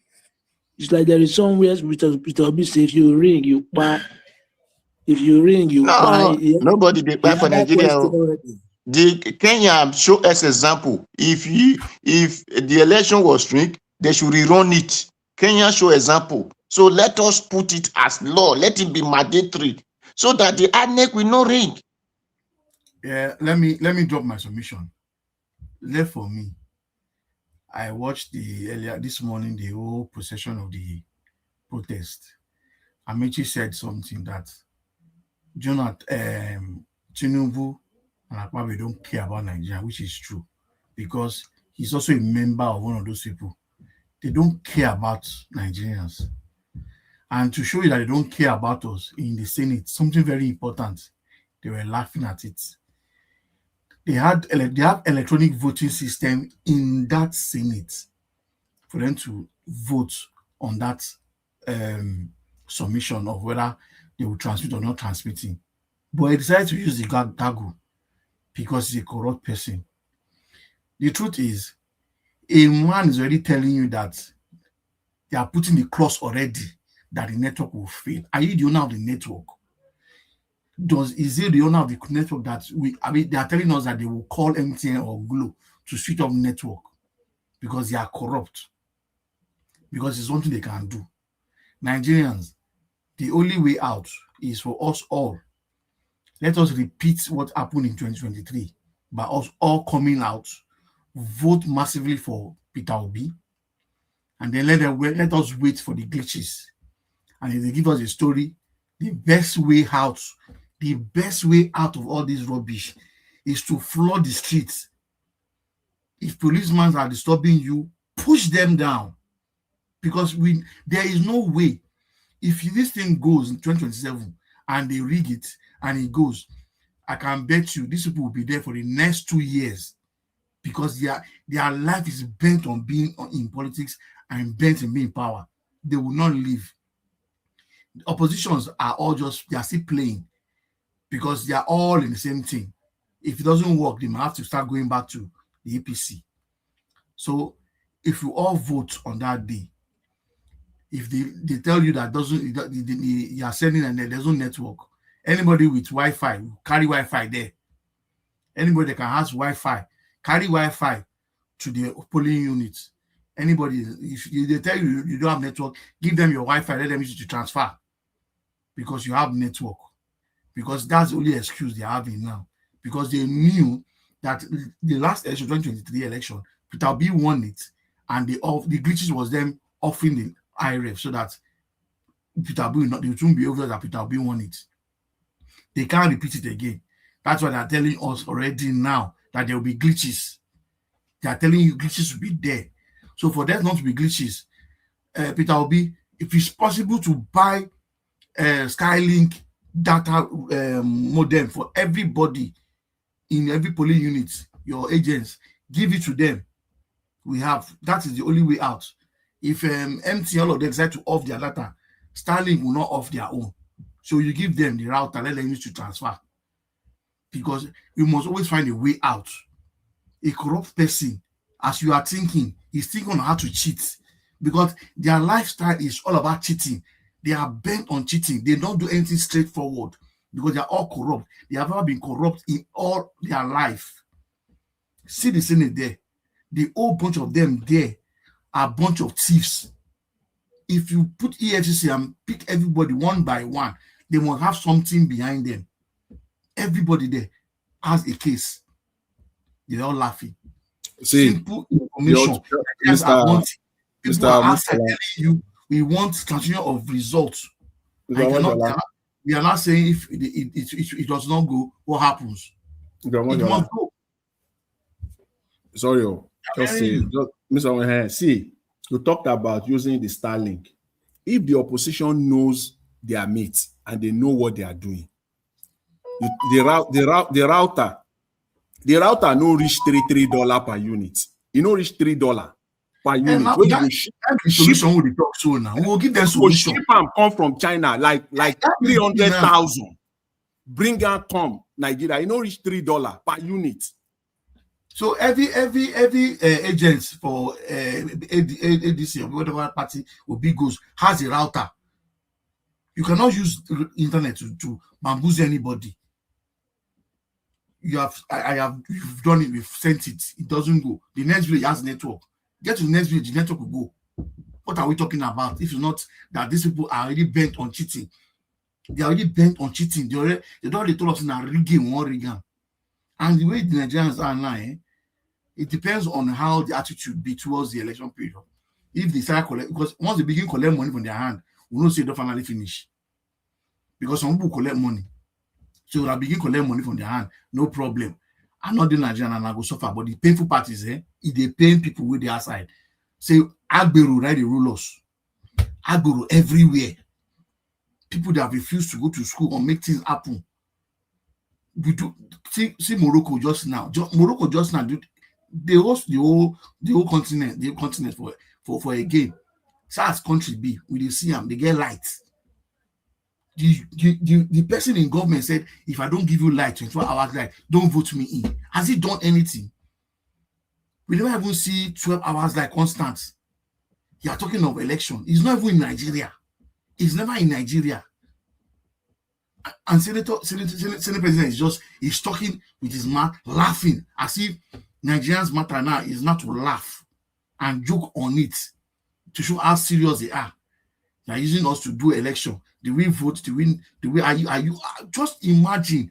Speaker 7: It's like there is somewhere Peter Obi says, if you ring, you buy. If you ring, you buy.
Speaker 17: Nobody they buy for Nigeria. The Kenya show us example. If the election was rigged, they should rerun it. Kenya show example. So let us put it as law. Let it be mandatory, so that the INEC will not ring.
Speaker 14: Yeah, let me drop my submission. Left for me. I watched earlier this morning the whole procession of the protest. Amaechi said something that Tinubu and Akpabio don't care about Nigeria, which is true, because he's also a member of one of those people. They don't care about Nigerians. And to show you that they don't care about us in the Senate, something very important, they were laughing at it. They have electronic voting system in that Senate for them to vote on that submission of whether they will transmit or not transmitting. But I decided to use the Gago because he's a corrupt person. The truth is, a man is already telling you that they are putting the clause already that the network will fail. Are you the owner of the network? Is it the owner of the network that they are telling us that they will call MTN or Glo to switch off network because they are corrupt? Because it's something they can do. Nigerians, the only way out is for us all. Let us repeat what happened in 2023 by us all coming out, vote massively for Peter Obi, and then let us wait for the glitches. And if they give us a story, the best way out of all this rubbish is to flood the streets. If policemen are disturbing you, push them down. Because there is no way. If this thing goes in 2027 and they rig it and it goes, I can bet you these people will be there for the next 2 years, because their life is bent on being in politics and bent on being in power. They will not leave. The oppositions are all they are still playing because they are all in the same thing. If it doesn't work, they might have to start going back to
Speaker 5: the APC. So if you all vote on that day, if they tell you that you are sending and there's no network, anybody with Wi-Fi carry Wi-Fi there. Anybody that can have Wi-Fi, carry Wi-Fi to the polling unit. Anybody, if they tell you you don't have network, give them your Wi-Fi, let them use it to transfer because you have network. Because that's the only excuse they're having now. Because they knew that the last election, 2023 election, Peter Obi won it, and the glitches was them offering the IRF so that Peter Obi will not, they won't be over that Peter Obi won it. They can't repeat it again. That's why they're telling us already now that there will be glitches. They are telling you glitches will be there. So for there not to be glitches, Peter Obi, if it's possible to buy Skylink data modem for everybody in every polling unit, your agents, give it to them. That is the only way out. If MTN, all of them decide to off their data, Starlink will not off their own. So you give them the router, let them use to transfer. Because you must always find a way out. A corrupt person, as you are thinking, is thinking on how to cheat. Because their lifestyle is all about cheating. They are bent on cheating. They don't do anything straightforward because they are all corrupt. They have never been corrupt in all their life. See the Senate there. The whole bunch of them there are a bunch of thieves. If you put EFCC and pick everybody one by one, they must have something behind them. Everybody there has a case. They're all laughing.
Speaker 19: See,
Speaker 5: simple information. People are outside telling you we want transmission of results. We are not saying if it does not go, what happens? It must go.
Speaker 19: Sorry, just say, Mr. See, you talked about using the Starlink. If the opposition knows their mates and they know what they are doing, the router no reach $3 per unit. You know, reach $3 per unit.
Speaker 5: Solution will talk so now. We will give them solution.
Speaker 19: Ship them come from China like 300,000. Bring and come Nigeria. You know, reach $3 per unit.
Speaker 5: So every agent for ADC or whatever party will be goes has a router. You cannot use the internet to bamboozle anybody. You've done it, we've sent it, it doesn't go. The next village has network. Get to the next village, the network will go. What are we talking about? If it's not that these people are already bent on cheating. They are already bent on cheating. They already told us in a rigging, one rigging. And the way the Nigerians are now, it depends on how the attitude be towards the election period. If they start collect, because once they begin collect money from their hand, we don't say they'll finally finish. Because some people collect money. So they begin collect money from their hand, no problem. I'm not the Nigerian and I go suffer, but the painful part is if they paying people with their side. Say Agbero, right? They rule us. Agbero everywhere. People that refuse to go to school or make things happen. We do see Morocco just now. Morocco just now they host the whole continent for a game. SARS country B, we they see them, they get light. The person in government said, if I don't give you light, 24 hours light, don't vote me in. Has he done anything? We never even see 12 hours light constant. You are talking of election. He's not even in Nigeria. He's never in Nigeria. And Senate President is talking with his mouth, laughing, as if Nigerians matter now is not to laugh and joke on it to show how serious they are. They are using us to do election. The way vote, the way are you just imagine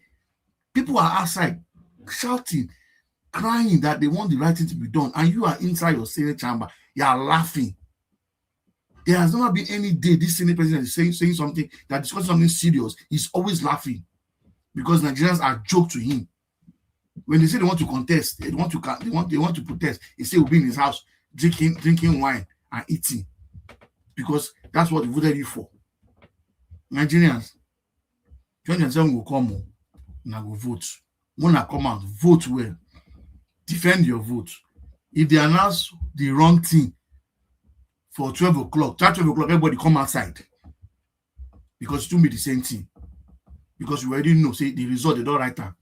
Speaker 5: people are outside shouting, crying that they want the right thing to be done, and you are inside your Senate chamber, you are laughing. There has never been any day this Senate president is saying something that discusses something serious. He's always laughing because Nigerians are joke to him. When they say they want to contest, they want to protest, he say he'll be in his house drinking wine and eating because that's what they voted you for. Nigerians, 2027 will come and I will vote. When I come out, vote well. Defend your vote. If they announce the wrong thing for 12 o'clock, 12 o'clock, everybody come outside. Because it won't be the same thing. Because you already know, say the result, they don't write down.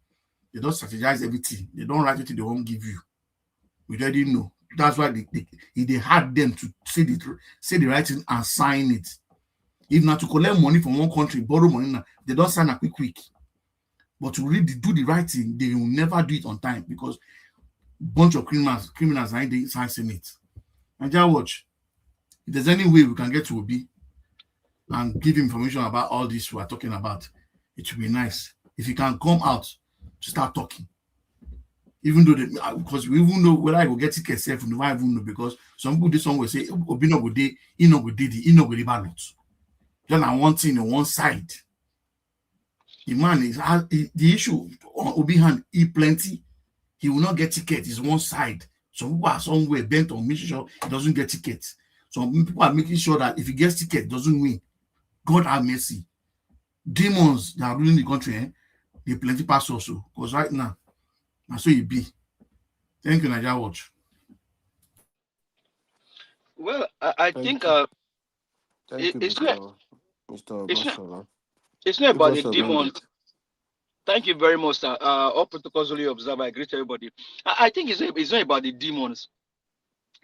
Speaker 5: They don't strategize everything. They don't write it, they won't give you. We already know. That's why they had them to say the right thing and sign it. If not to collect money from one country, borrow money now, they don't sign a quick. But to really do the right thing, they will never do it on time because bunch of criminals are in the sign it. And just watch. If there's any way we can get to Obi and give information about all this we are talking about, it will be nice. If he can come out to start talking. Even though because we even know whether I will get ticket self, we never even know because some people do some will say Obi no go dey, he no go dey he no go dey ballot. Just on one thing on one side. The man is the issue on Obi hand, he plenty. He will not get ticket. It's one side. Some people are somewhere bent on making sure he doesn't get tickets. Some people are making sure that if he gets ticket, doesn't win. God have mercy. Demons that are ruling the country, they plenty pass also. Because right now, that's so it be. Thank you, Nigeria Watch.
Speaker 3: Well, I think
Speaker 10: Thank you,
Speaker 3: it's not
Speaker 10: Mr.
Speaker 3: it's not
Speaker 10: Give
Speaker 3: about the
Speaker 10: us a
Speaker 3: demons.
Speaker 10: mandate.
Speaker 3: Thank you very much, sir. All protocols only observed. I greet everybody. I think it's not about the demons.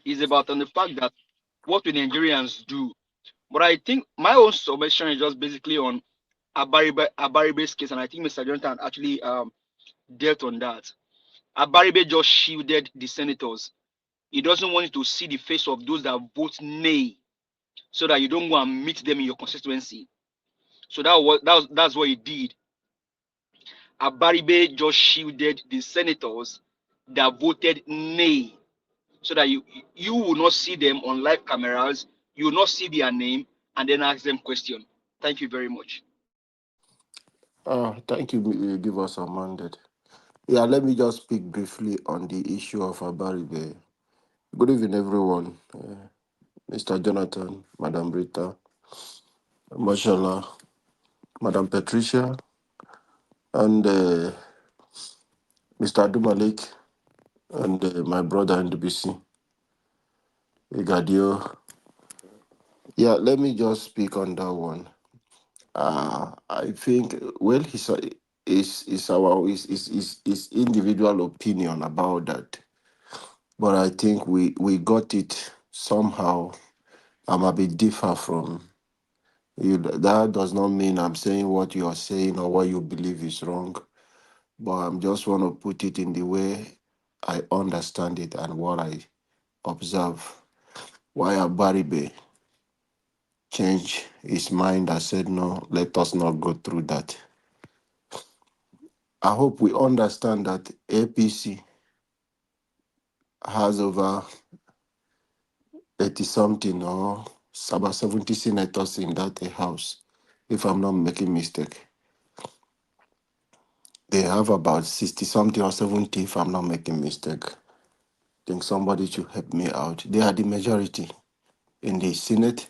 Speaker 3: It's about the fact that what the Nigerians do. But I think my own submission is just basically on Abaribe's case, and I think Mr. Jonathan actually dealt on that. Abaribe just shielded the senators. He doesn't want you to see the face of those that vote nay, so that you don't go and meet them in your constituency. So that's what he did. Abaribe just shielded the senators that voted nay, so that you will not see them on live cameras, you will not see their name, and then ask them question. Thank you very much.
Speaker 10: Thank you. Give us a mandate. Yeah, let me just speak briefly on the issue of Abaribe. Good evening, everyone. Mr. Jonathan, Madam Rita, Mashallah, Madam Patricia, and Mr. Abdumalik, and my brother in the BC, Igadio. Yeah, let me just speak on that one. I think, well, his individual opinion about that, but I think we got it somehow. I'm a bit differ from you. That does not mean I'm saying what you are saying or what you believe is wrong, but I'm just want to put it in the way I understand it and what I observe. Why Abaribe changed his mind and said, no, let us not go through that. I hope we understand that APC has over 80-something or about 70 senators in that house, if I'm not making mistake. They have about 60-something or 70, if I'm not making mistake. I think somebody should help me out. They are the majority in the Senate.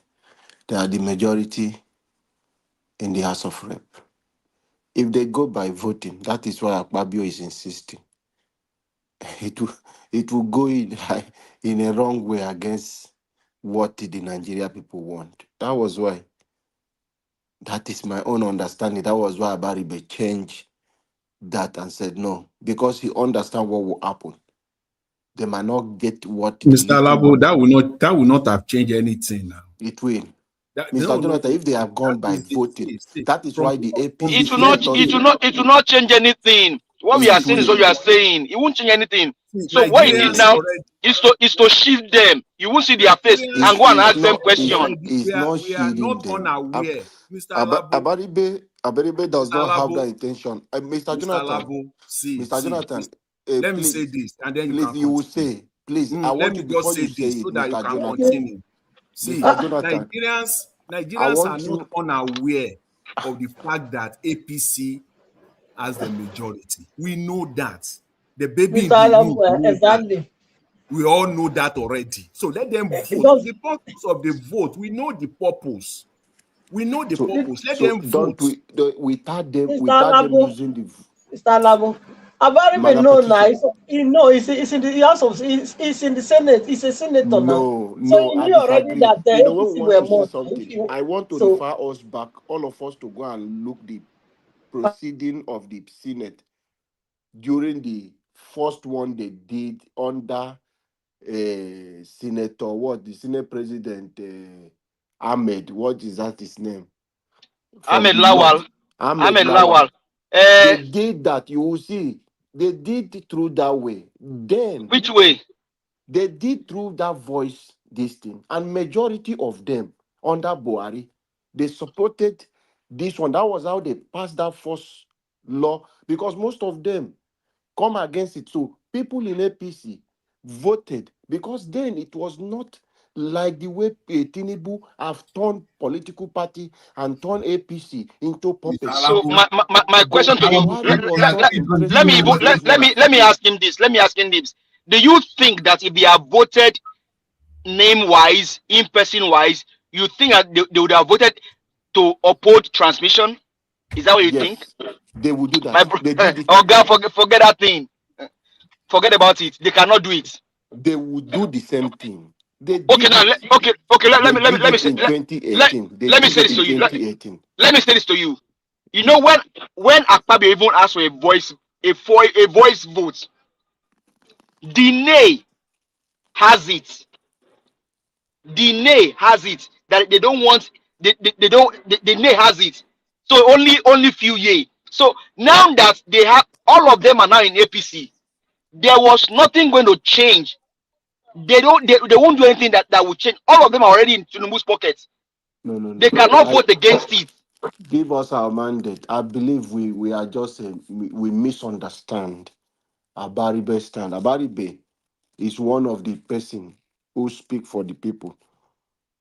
Speaker 10: They are the majority in the House of Rep. If they go by voting, that is why Akpabio is insisting. It will go in a wrong way against what the Nigeria people want. That was why. That is my own understanding. That was why Abaribe changed that and said no, because he understands what will happen. They might not get what
Speaker 19: Mr. Labo, that will not have changed anything now.
Speaker 10: It will. Mr. Jonathan, if they have gone by voting, that is why the APC
Speaker 3: It will not change anything. What we are saying is what you are saying. It won't change anything. So what you need now is to shield them. You won't see their face and go and ask them questions.
Speaker 10: It's not shielding them. Abaribe does not have that intention. Mr. Jonathan,
Speaker 19: let me say this, and then
Speaker 10: please, you will say, please, I want you before you say it,
Speaker 19: so that
Speaker 10: Mr.
Speaker 19: you can
Speaker 10: Jonathan.
Speaker 19: continue. See,
Speaker 10: Mr. Jonathan,
Speaker 19: Nigerians are not unaware of the fact that APC has the majority. We know that. The baby in the room knows exactly. That. We all know that already. So let them vote. The purpose of the vote, we know the purpose. We know the purpose. Let them vote.
Speaker 10: Without them using the
Speaker 9: Mr. Labo, Abaribe no nice. You know, it's in the House of it's in the Senate. It's a senator now.
Speaker 10: No,
Speaker 9: you
Speaker 10: I
Speaker 9: knew already
Speaker 10: disagree.
Speaker 9: that the
Speaker 10: You know, when we
Speaker 9: APC
Speaker 10: want
Speaker 9: were
Speaker 10: to
Speaker 9: more.
Speaker 10: say something, I want to refer us back, all of us, to go and look the proceeding of the Senate during the first one they did under Senator, what the Senate President Ahmed, what is that his name? From
Speaker 3: Ahmed
Speaker 10: the north,
Speaker 3: Lawal.
Speaker 10: Ahmed
Speaker 3: Ahmed
Speaker 10: Lawal.
Speaker 3: Lawal.
Speaker 10: They did that. You will see, they did it through that way. Then
Speaker 3: Which way?
Speaker 10: they did through that voice this thing, and majority of them under Buhari, they supported this one. That was how they passed that first law, because most of them come against it. So people in APC voted, because then it was not like the way Tinubu have turned political party and turned APC into puppets.
Speaker 3: So my question to him,
Speaker 10: Buhari was not interested in those ones.
Speaker 3: let me ask him this. Let me ask him this. Do you think that if they are voted name wise, in person wise, you think that they would have voted to uphold transmission? Is that what you think?
Speaker 10: Yes, they would do
Speaker 3: My
Speaker 10: that.
Speaker 3: bro,
Speaker 10: They did it.
Speaker 3: oh God, forget that thing. Forget about it. They cannot do it.
Speaker 10: They would do the same thing. They
Speaker 3: Okay,
Speaker 10: did
Speaker 3: now
Speaker 10: it.
Speaker 3: okay.
Speaker 10: They did
Speaker 3: Let me
Speaker 10: it
Speaker 3: say
Speaker 10: in
Speaker 3: let,
Speaker 10: 2018. They
Speaker 3: let me
Speaker 10: did
Speaker 3: say
Speaker 10: it
Speaker 3: this
Speaker 10: in
Speaker 3: to you.
Speaker 10: 2018.
Speaker 3: Let me say this to you. You know when Akpabio even asked for a voice vote, the nay has it. The nay has it that they don't want. They don't. The nay has it. So only few yay. So now that they have all of them are now in APC, there was nothing going to change. They won't do anything that will change. All of them are already in Tinubu's pockets.
Speaker 10: No.
Speaker 3: They cannot vote against it.
Speaker 10: Give us our mandate. I believe we are just we misunderstand Abaribe stand. Abaribe is one of the person who speak for the people.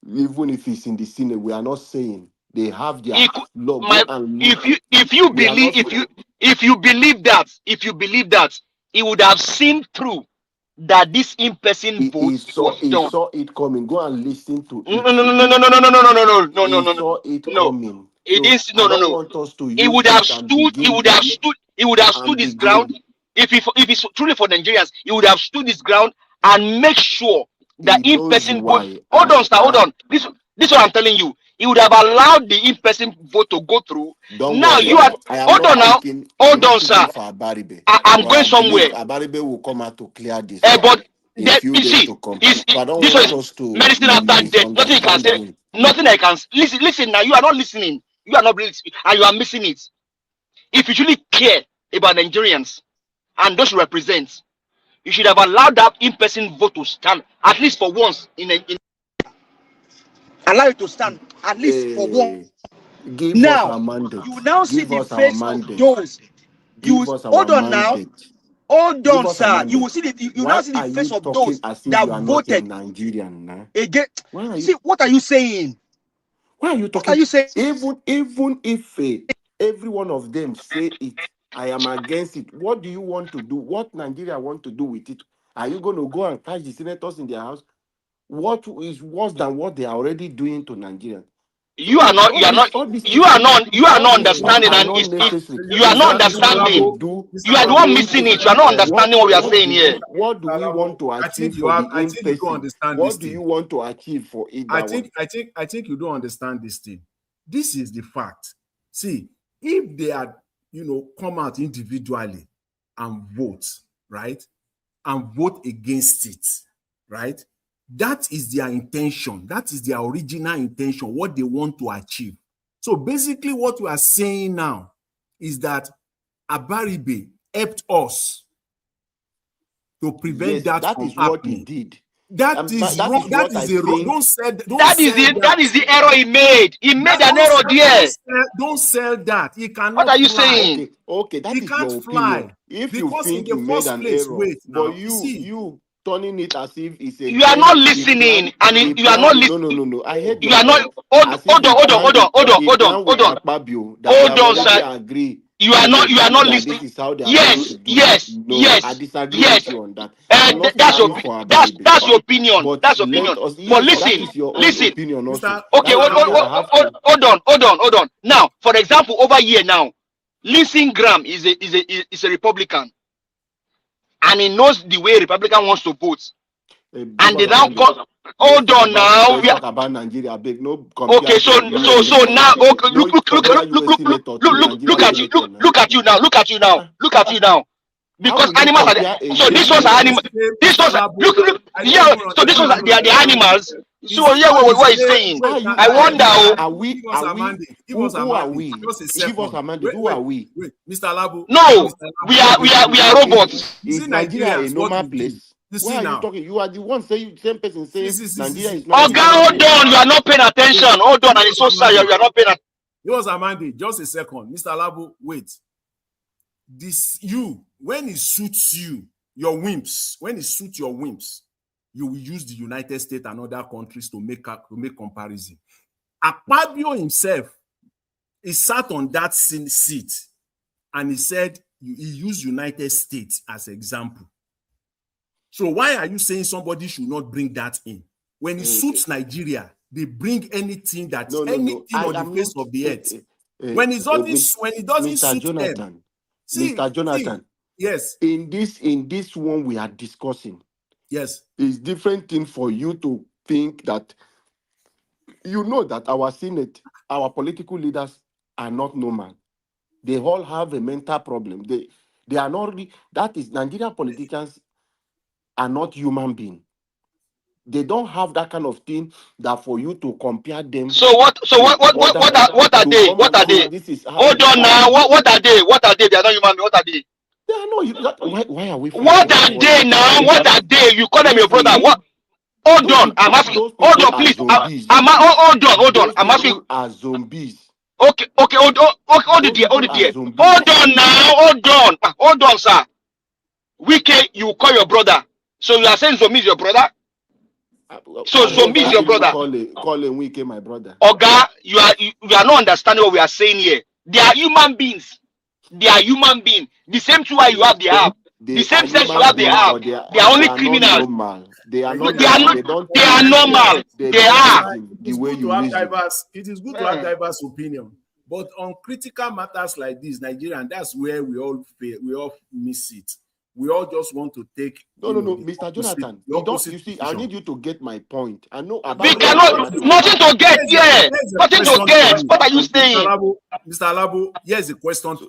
Speaker 10: Even if it's in the Senate, we are not saying they have their
Speaker 3: It
Speaker 10: law.
Speaker 3: my
Speaker 10: Go and
Speaker 3: if
Speaker 10: look.
Speaker 3: you
Speaker 10: We are not.
Speaker 3: believe if you believe that he would have seen through that this in-person
Speaker 10: He
Speaker 3: vote
Speaker 10: saw
Speaker 3: was done.
Speaker 10: it coming. Go and listen to
Speaker 3: No, no,
Speaker 10: it.
Speaker 3: no, no, no, no, no, no, no, no, no, no, no,
Speaker 10: He
Speaker 3: no, no,
Speaker 10: saw it
Speaker 3: no.
Speaker 10: coming.
Speaker 3: He
Speaker 10: So
Speaker 3: didn't.
Speaker 10: I
Speaker 3: No, no,
Speaker 10: don't
Speaker 3: no.
Speaker 10: want us to
Speaker 3: He
Speaker 10: use
Speaker 3: would have
Speaker 10: this and
Speaker 3: stood. He
Speaker 10: begin
Speaker 3: would have stood. He would have stood
Speaker 10: and
Speaker 3: his ground.
Speaker 10: begin.
Speaker 3: If it's truly for Nigerians, he would have stood his ground and make sure that
Speaker 10: He knows
Speaker 3: in-person vote.
Speaker 10: why.
Speaker 3: Hold on, sir. Hold on. This is what I'm telling you. He would have allowed the in-person vote to go through.
Speaker 10: Don't
Speaker 3: Now
Speaker 10: worry.
Speaker 3: you are.
Speaker 10: I am
Speaker 3: Hold
Speaker 10: not
Speaker 3: on now.
Speaker 10: speaking. I'm
Speaker 3: Hold
Speaker 10: not
Speaker 3: on, sir.
Speaker 10: speaking for Abaribe,
Speaker 3: I'm
Speaker 10: but
Speaker 3: going
Speaker 10: I believe
Speaker 3: somewhere.
Speaker 10: Abaribe will come out to clear this
Speaker 3: But
Speaker 10: in
Speaker 3: that
Speaker 10: few
Speaker 3: you
Speaker 10: days
Speaker 3: see,
Speaker 10: to come.
Speaker 3: is
Speaker 10: So I don't
Speaker 3: this
Speaker 10: want
Speaker 3: was
Speaker 10: us to
Speaker 3: medicine after death. Nothing you can
Speaker 10: misunderstand
Speaker 3: say.
Speaker 10: him.
Speaker 3: Nothing I can listen. Listen now. You are not listening. You are not listening, and you are missing it. If you truly care about Nigerians and those you represent, you should have allowed that in-person vote to stand at least for once allow it to stand at least for once.
Speaker 10: Eh, give us
Speaker 3: Now
Speaker 10: our
Speaker 3: you will
Speaker 10: mandate.
Speaker 3: now see
Speaker 10: Give
Speaker 3: the
Speaker 10: us our
Speaker 3: face of
Speaker 10: mandate.
Speaker 3: those. You will,
Speaker 10: Give us our
Speaker 3: hold on now.
Speaker 10: mandate.
Speaker 3: Hold
Speaker 10: Give
Speaker 3: on,
Speaker 10: us our
Speaker 3: sir. You will
Speaker 10: mandate.
Speaker 3: see you now
Speaker 10: Why
Speaker 3: see the
Speaker 10: are
Speaker 3: face
Speaker 10: you
Speaker 3: of
Speaker 10: talking
Speaker 3: those
Speaker 10: as if
Speaker 3: that
Speaker 10: you are not a
Speaker 3: voted
Speaker 10: Nigerian now?
Speaker 3: again.
Speaker 10: Why are you?
Speaker 3: See, what are you saying?
Speaker 10: Why are you
Speaker 3: What are
Speaker 10: talking?
Speaker 3: you saying?
Speaker 10: Even if every one of them say it, I am against it. What do you want to do? What Nigeria want to do with it? Are you going to go and catch the senators in their house? What is worse than what they are already doing to Nigeria?
Speaker 3: You
Speaker 10: So
Speaker 3: are not.
Speaker 10: all these
Speaker 3: You
Speaker 10: things,
Speaker 3: are not. You are
Speaker 10: all
Speaker 3: not
Speaker 10: these things
Speaker 3: understanding,
Speaker 10: are
Speaker 3: and
Speaker 10: not necessary.
Speaker 3: you are
Speaker 10: So
Speaker 3: not
Speaker 10: what do we want to
Speaker 3: understanding.
Speaker 10: do
Speaker 3: You are the
Speaker 10: for
Speaker 3: one
Speaker 10: the
Speaker 3: missing it. You
Speaker 10: in-person?
Speaker 3: are not understanding what we are
Speaker 10: What
Speaker 3: saying
Speaker 10: do
Speaker 3: here.
Speaker 10: we want to achieve for the
Speaker 19: I think you don't
Speaker 10: in-person?
Speaker 19: understand this
Speaker 10: What do you
Speaker 19: thing.
Speaker 10: want to achieve for it?
Speaker 19: I
Speaker 10: That one?
Speaker 19: think you don't understand this thing. This is the fact. See, if they had, come out individually and vote, right? And vote against it, right? That is their intention. That is their original intention, what they want to achieve. So basically what we are saying now is that Abaribe helped us to prevent
Speaker 10: Yes,
Speaker 19: that
Speaker 10: that
Speaker 19: from
Speaker 10: is what he
Speaker 19: happening.
Speaker 10: did.
Speaker 19: That is
Speaker 10: That
Speaker 19: wrong.
Speaker 10: is
Speaker 19: That
Speaker 10: what I
Speaker 19: is a wrong.
Speaker 10: think.
Speaker 19: Don't sell
Speaker 3: That
Speaker 19: that.
Speaker 3: is the error he made. He made an error there.
Speaker 19: Don't sell that. He
Speaker 3: What
Speaker 19: cannot
Speaker 3: are you
Speaker 19: fly.
Speaker 3: saying?
Speaker 10: Okay, that
Speaker 19: He
Speaker 10: is
Speaker 19: can't
Speaker 10: your opinion.
Speaker 19: fly
Speaker 10: If you
Speaker 19: because in
Speaker 10: think
Speaker 19: the
Speaker 10: you made
Speaker 19: first
Speaker 10: an
Speaker 19: place,
Speaker 10: error,
Speaker 19: wait
Speaker 10: but
Speaker 19: now. See,
Speaker 10: you turning it as if it's a
Speaker 3: You are
Speaker 10: then
Speaker 3: not
Speaker 10: he planned
Speaker 3: listening, and
Speaker 10: he
Speaker 3: you are not
Speaker 10: planned. No, no,
Speaker 3: listening.
Speaker 10: no, no. I heard
Speaker 3: You
Speaker 10: your
Speaker 3: are not.
Speaker 10: point.
Speaker 3: Hold,
Speaker 10: As if he planned it, he planned with
Speaker 3: hold on.
Speaker 10: Akpabio that they
Speaker 3: Hold
Speaker 10: have
Speaker 3: on,
Speaker 10: already
Speaker 3: sir.
Speaker 10: agreed
Speaker 3: You are
Speaker 10: as a
Speaker 3: not. You are
Speaker 10: party
Speaker 3: not
Speaker 10: that
Speaker 3: listening.
Speaker 10: this is how they are going to
Speaker 3: Yes,
Speaker 10: do it.
Speaker 3: yes,
Speaker 10: No, I
Speaker 3: yes,
Speaker 10: disagree with
Speaker 3: yes.
Speaker 10: you on that. I'm not
Speaker 3: That's your.
Speaker 10: speaking for Abaribe.
Speaker 3: That's your opinion.
Speaker 10: But
Speaker 3: That's your
Speaker 10: let
Speaker 3: opinion.
Speaker 10: us,
Speaker 3: But
Speaker 10: yes, that
Speaker 3: listen,
Speaker 10: is your own
Speaker 3: listen.
Speaker 10: opinion also.
Speaker 3: Okay,
Speaker 10: That is why I have to.
Speaker 3: hold on. Now, for example, over here now, Lindsey Graham is a Republican, and he knows the way Republican wants to vote,
Speaker 10: Give
Speaker 3: and they
Speaker 10: us our
Speaker 3: now
Speaker 10: mandate.
Speaker 3: call. Hold on now.
Speaker 10: Let's talk about Nigeria. Big no
Speaker 3: Okay,
Speaker 10: compare
Speaker 3: so
Speaker 10: US
Speaker 3: now,
Speaker 10: senator.
Speaker 3: okay,
Speaker 10: No compare US senator to
Speaker 3: look
Speaker 10: Nigerian
Speaker 3: at you,
Speaker 10: senator now.
Speaker 3: look at you now,
Speaker 10: Uh-uh.
Speaker 3: look at you now,
Speaker 10: How
Speaker 3: because
Speaker 10: will you
Speaker 3: animals are
Speaker 10: compare a
Speaker 3: so
Speaker 10: US
Speaker 3: these ones are
Speaker 10: senator?
Speaker 3: animals. These ones are, look, Yeah, so this was they are the animals. So yeah, what he's saying. I wonder.
Speaker 10: Are we? Who are we? Give us Amanda. Who are we?
Speaker 19: Wait, Mr. Labo.
Speaker 3: No, we are robots.
Speaker 10: Is Nigeria a normal place? Why are you talking? You are the one saying, same person saying Nigeria is not.
Speaker 3: Oga, hold on, you are not paying attention. Hold on, and it's so sad you are not paying attention.
Speaker 19: It was Amanda. Just a second, Mr. Labo. Wait. This when it suits you, your whims. When it suits your whims, you will use the United States and other countries to make comparison. Akpabio himself, he sat on that seat and he said he used United States as example. So why are you saying somebody should not bring that in? When it suits Nigeria, they bring anything on the face of the earth. When it doesn't suit them.
Speaker 10: Mr. Jonathan.
Speaker 19: Yes.
Speaker 10: In this one we are discussing.
Speaker 19: Yes.
Speaker 10: It's different thing for you to think that you know that our Senate, our political leaders are not normal. They all have a mental problem. They are not really, that is, Nigerian politicians are not human beings. They don't have that kind of thing that for you to compare them.
Speaker 3: So what are they? What are they? Hold on now. What are they? What are they? They are not human beings. What are they?
Speaker 10: They are not. Why are we?
Speaker 3: What are they now? What are they? You call them your brother? What? Hold on. I'm asking. Hold on, please. Hold on. I'm asking.
Speaker 10: Are zombies.
Speaker 3: Okay. Hold on now. Hold on, sir. Wike, you call your brother. So you are saying zombie is your brother? So zombie is your brother.
Speaker 10: Call Wike my brother.
Speaker 3: Oga, you are not understanding what we are saying here. They are human beings. They are human beings. The same two you have, they have. The same sex you have, they have. They are only criminals.
Speaker 10: They are not.
Speaker 3: They are normal. They are.
Speaker 19: It is good to have diverse opinion. But on critical matters like this, Nigeria, and that's where we all fail, we all miss it. We all just want to take.
Speaker 10: No, Mr. Jonathan. You see, I need you to get my point. I know.
Speaker 3: We cannot. Nothing to get here. Nothing to get. What are you saying,
Speaker 19: Mr. Labo? Here's the question. For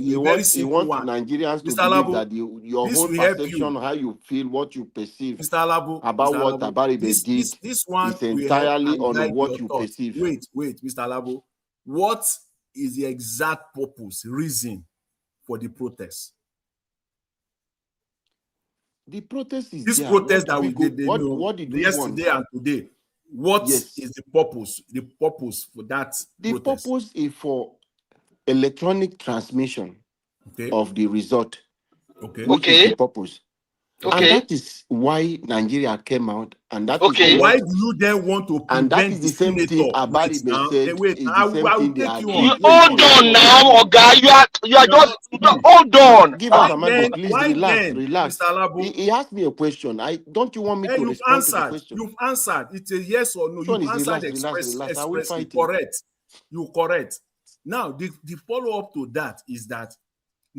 Speaker 19: you. Very simple one.
Speaker 10: Nigerians to believe that your whole perception, how you feel, what you perceive,
Speaker 19: Mr. Labo,
Speaker 10: about what Abaribe did,
Speaker 19: this one
Speaker 10: is entirely on what you perceive.
Speaker 19: Wait, Mr. Labo. What is the exact purpose, reason for the protest?
Speaker 10: The protest is
Speaker 19: this
Speaker 10: there.
Speaker 19: protest that we did
Speaker 10: what did we
Speaker 19: yesterday want? And today. What is the purpose? The purpose for that
Speaker 10: the
Speaker 19: protest?
Speaker 10: Purpose is for electronic transmission of the result. Which is the purpose. And that is why Nigeria came out. And that is
Speaker 19: why do you then want to prevent?
Speaker 10: And that is the same thing Abaribe said.
Speaker 3: Hold on now, Oga. You are just hold on.
Speaker 10: Give us a minute, please. Relax. He asked me a question. Don't you want me to respond to the question?
Speaker 19: You've answered. It's a yes or no. You've answered expressly. Correct. You correct. Now the follow-up to that is that.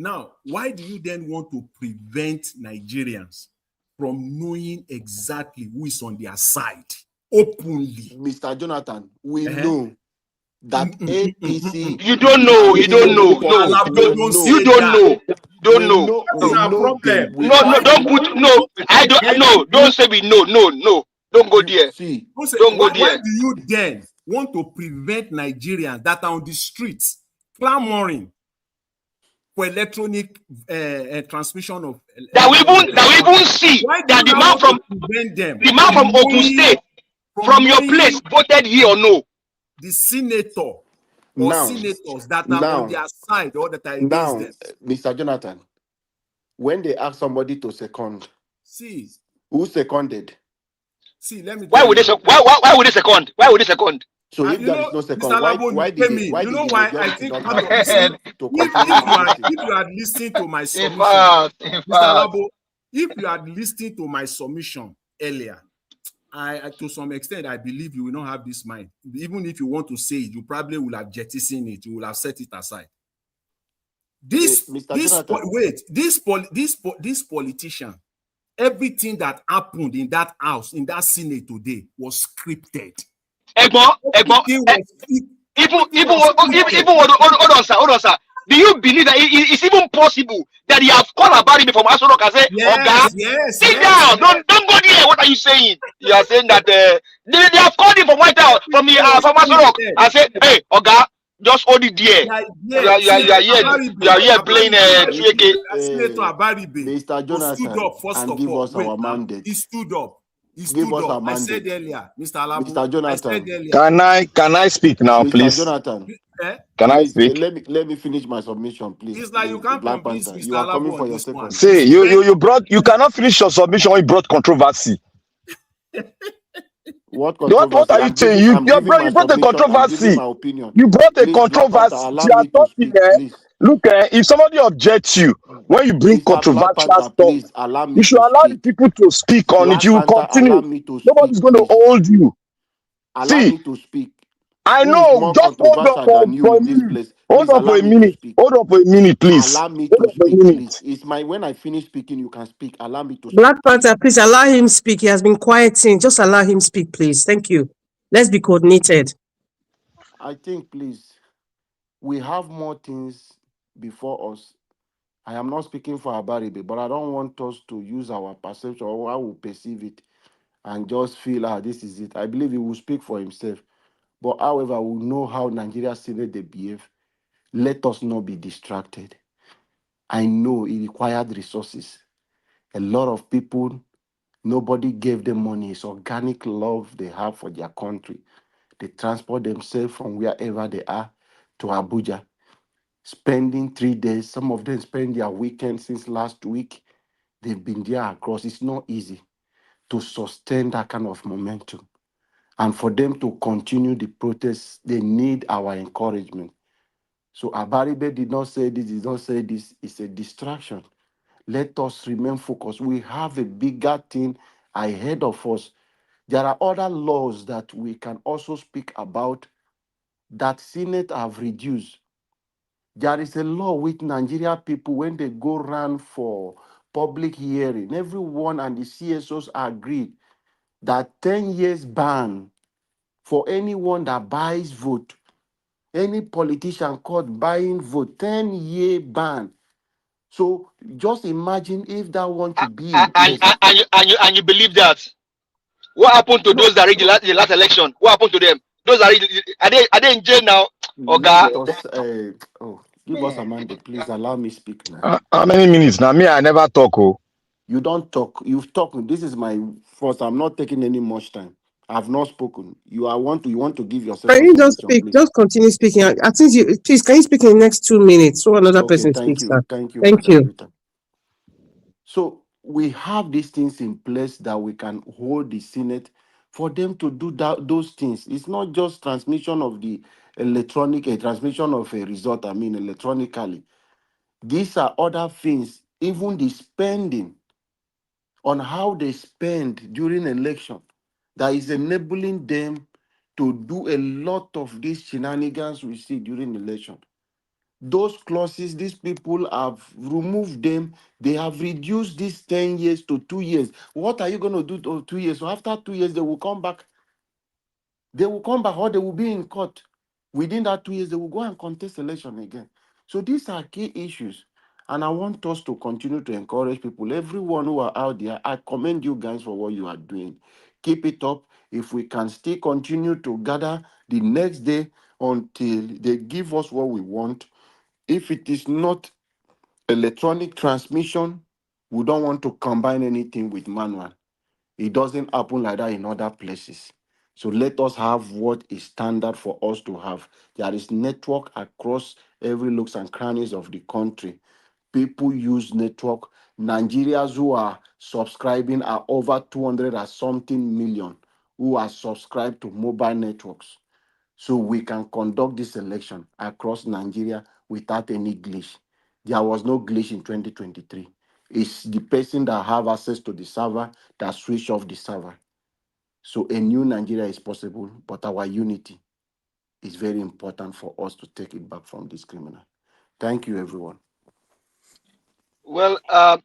Speaker 19: Now, why do you then want to prevent Nigerians from knowing exactly who is on their side openly?
Speaker 10: Mr. Jonathan, we know that APC.
Speaker 3: You don't know. You don't know. Don't know. No, don't put no. I don't know. Don't say we know. No. Don't go there. Don't go there.
Speaker 19: Why do you then want to prevent Nigerians that are on the streets clamoring for electronic transmission of
Speaker 3: that we even see that the man from Ogun State from your place voted here or no?
Speaker 19: The senator or senators that are on their side or that are against them.
Speaker 10: Mr. Jonathan, when they ask somebody to second, who seconded?
Speaker 19: Let me.
Speaker 3: Why would they second? Why would they second?
Speaker 10: So if there is no second, why did
Speaker 19: I think if you had listened to my submission, Mr. Labo, if you had listened to my submission earlier, I to some extent I believe you will not have this mind. Even if you want to say it, you probably will have jettisoned it. You will have set it aside. This politician, everything that happened in that house, in that Senate today, was scripted.
Speaker 3: Even hold on, sir. Do you believe that it's even possible that he have called Abaribe from Aso Rock and say, Oga, sit down, don't go there. What are you saying? You are saying that they have called him from White House, from Aso Rock, and say, hey, Oga, just hold it there. You are here playing Tricky.
Speaker 13: Senator Abaribe
Speaker 10: Mr.
Speaker 13: stood
Speaker 10: Jonathan,
Speaker 13: up first
Speaker 10: and
Speaker 13: of
Speaker 10: give
Speaker 13: all.
Speaker 10: us
Speaker 13: Wait,
Speaker 10: our
Speaker 13: now.
Speaker 10: mandate.
Speaker 13: He stood up.
Speaker 10: Give us our
Speaker 13: I said
Speaker 10: mandate.
Speaker 13: earlier, Mr. Alabu.
Speaker 10: Mr. Jonathan.
Speaker 13: I said earlier.
Speaker 4: Can I speak now,
Speaker 10: Mr.
Speaker 4: please?
Speaker 10: Jonathan.
Speaker 4: Can I
Speaker 10: Please,
Speaker 4: speak?
Speaker 10: let me finish my submission, please.
Speaker 13: It's like you can't
Speaker 10: Black
Speaker 13: convince
Speaker 10: Panther,
Speaker 13: Mr.
Speaker 10: you are
Speaker 13: Alabu
Speaker 10: coming
Speaker 13: on
Speaker 10: for your
Speaker 13: this
Speaker 10: second.
Speaker 13: one.
Speaker 4: See, you cannot finish your submission when you brought controversy.
Speaker 10: What controversy?
Speaker 4: What are you saying? You brought a controversy.
Speaker 10: My opinion.
Speaker 4: You brought a
Speaker 10: Please,
Speaker 4: controversy.
Speaker 10: Panther, allow me to speak, please.
Speaker 4: Look, if somebody objects you when you bring controversial stuff,
Speaker 10: please allow me
Speaker 4: you should allow the people to speak on it. You will continue.
Speaker 10: Allow me to speak,
Speaker 4: Nobody's going to hold you.
Speaker 10: Allow me to speak.
Speaker 4: I
Speaker 10: Who
Speaker 4: know.
Speaker 10: is more
Speaker 4: Just hold up
Speaker 10: than you
Speaker 4: for a
Speaker 10: in this
Speaker 4: minute.
Speaker 10: place?
Speaker 4: Hold
Speaker 10: Please
Speaker 4: on for
Speaker 10: allow
Speaker 4: a
Speaker 10: me to
Speaker 4: minute.
Speaker 10: speak.
Speaker 4: Hold on for a minute, please.
Speaker 10: Allow me to speak, please. It's when I finish speaking, you can speak. Allow me to speak.
Speaker 18: Black Panther, please allow him speak. He has been quieting. Just allow him speak, please. Thank you. Let's be coordinated.
Speaker 10: I think, please, we have more things before us. I am not speaking for Abaribe, but I don't want us to use our perception or how we perceive it and just feel, this is it. I believe he will speak for himself. But however, we know how Nigeria Senate they behave. Let us not be distracted. I know it required resources. A lot of people, nobody gave them money. It's organic love they have for their country. They transport themselves from wherever they are to Abuja, spending 3 days. Some of them spend their weekend since last week. They've been there across. It's not easy to sustain that kind of momentum. And for them to continue the protests, they need our encouragement. So Abaribe did not say this, did not say this. It's a distraction. Let us remain focused. We have a bigger thing ahead of us. There are other laws that we can also speak about that Senate have reduced. There is a law with Nigeria people when they go run for public hearing. Everyone and the CSOs agreed that 10 years ban for anyone that buys vote. Any politician caught buying vote, 10-year ban. So just imagine if that one to be in place.
Speaker 3: And you believe that? What happened to those that read the last election? What happened to them? Those are they in jail now?
Speaker 10: Let us give us a mandate, please. Allow me speak now.
Speaker 4: How many minutes now? Me, I never talk. Oh.
Speaker 10: You don't talk. You've talked. This is my first. I'm not taking any much time. I've not spoken. You want to give yourself.
Speaker 18: Can you just speak? Please. Just continue speaking. I think you please can you speak in the next 2 minutes so another person speaks.
Speaker 10: Thank you.
Speaker 18: Thank you.
Speaker 10: So we have these things in place that we can hold the Senate for them to do those things. It's not just transmission of the transmission of a result, electronically. These are other things, even the spending on how they spend during election that is enabling them to do a lot of these shenanigans we see during election. Those clauses, these people have removed them. They have reduced these 10 years to 2 years. What are you going to do to 2 years? So after 2 years, they will come back. They will come back or they will be in court. Within that 2 years, they will go and contest election again. So these are key issues. And I want us to continue to encourage people. Everyone who are out there, I commend you guys for what you are doing. Keep it up. If we can still continue to gather the next day until they give us what we want. If it is not electronic transmission, we don't want to combine anything with manual. It doesn't happen like that in other places. So let us have what is standard for us to have. There is network across every nooks and crannies of the country. People use network. Nigerians who are subscribing are over 200 or something million who are subscribed to mobile networks. So we can conduct this election across Nigeria without any glitch. There was no glitch in 2023. It's the person that have access to the server that switch off the server. So a new Nigeria is possible, but our unity is very important for us to take it back from this criminal. Thank you, everyone.
Speaker 3: Well,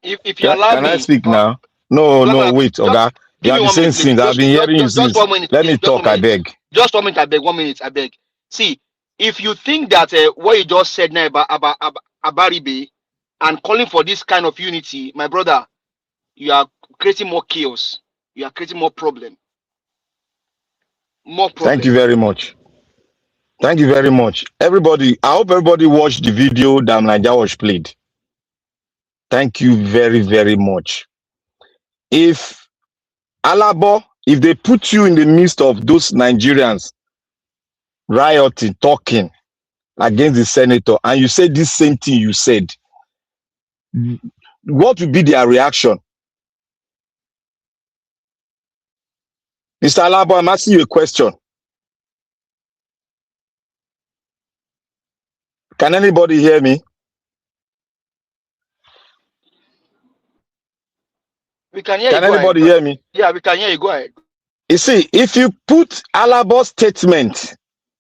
Speaker 3: if you allow
Speaker 4: Can
Speaker 3: me,
Speaker 4: I speak now? No, wait, Oga.
Speaker 3: Give me 1 minute, please.
Speaker 4: I've been hearing you
Speaker 3: just
Speaker 4: since.
Speaker 3: 1 minute,
Speaker 4: Let
Speaker 3: please.
Speaker 4: me talk, I beg.
Speaker 3: Just 1 minute, I beg. 1 minute, I beg. See, If you think that what you just said now about Abaribe and calling for this kind of unity, my brother, you are creating more chaos. You are creating more problem. More
Speaker 4: Thank
Speaker 3: problem.
Speaker 4: you very much. Thank you very much. Everybody, I hope everybody watched the video that Naija was played. Thank you very, very much. If Alabo, if they put you in the midst of those Nigerians rioting, talking against the senator, and you say this same thing you said, what would be their reaction? Mr. Alabo, I'm asking you a question. Can anybody hear me?
Speaker 3: We can hear you.
Speaker 4: Can
Speaker 3: Go ahead.
Speaker 4: anybody hear me?
Speaker 3: Yeah, we can hear you. Go ahead.
Speaker 4: You see, if you put Alabo's statement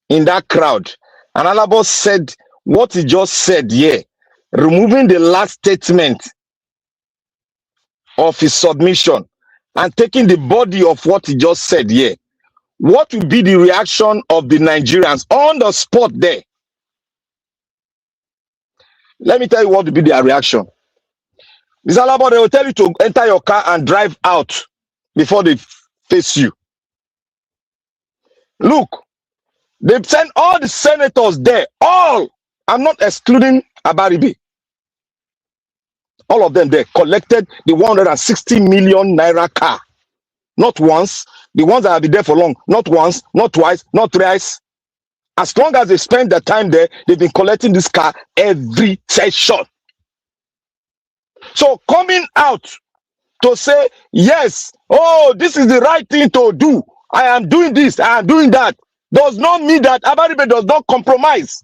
Speaker 4: in that crowd, and Alabo said what he just said here, removing the last statement of his submission and taking the body of what he just said here, what will be the reaction of the Nigerians on the spot there? Let me tell you what will be their reaction. Mr. Alabo, they will tell you to enter your car and drive out before they face you. Look, they've sent all the senators there, all. I'm not excluding Abaribe. All of them there collected the 160 million naira car. Not once. The ones that have been there for long. Not once, not twice, not thrice. As long as they spend their time there, they've been collecting this car every session. So coming out to say, yes, oh, this is the right thing to do. I am doing this, I am doing that, does not mean that Abaribe does not compromise.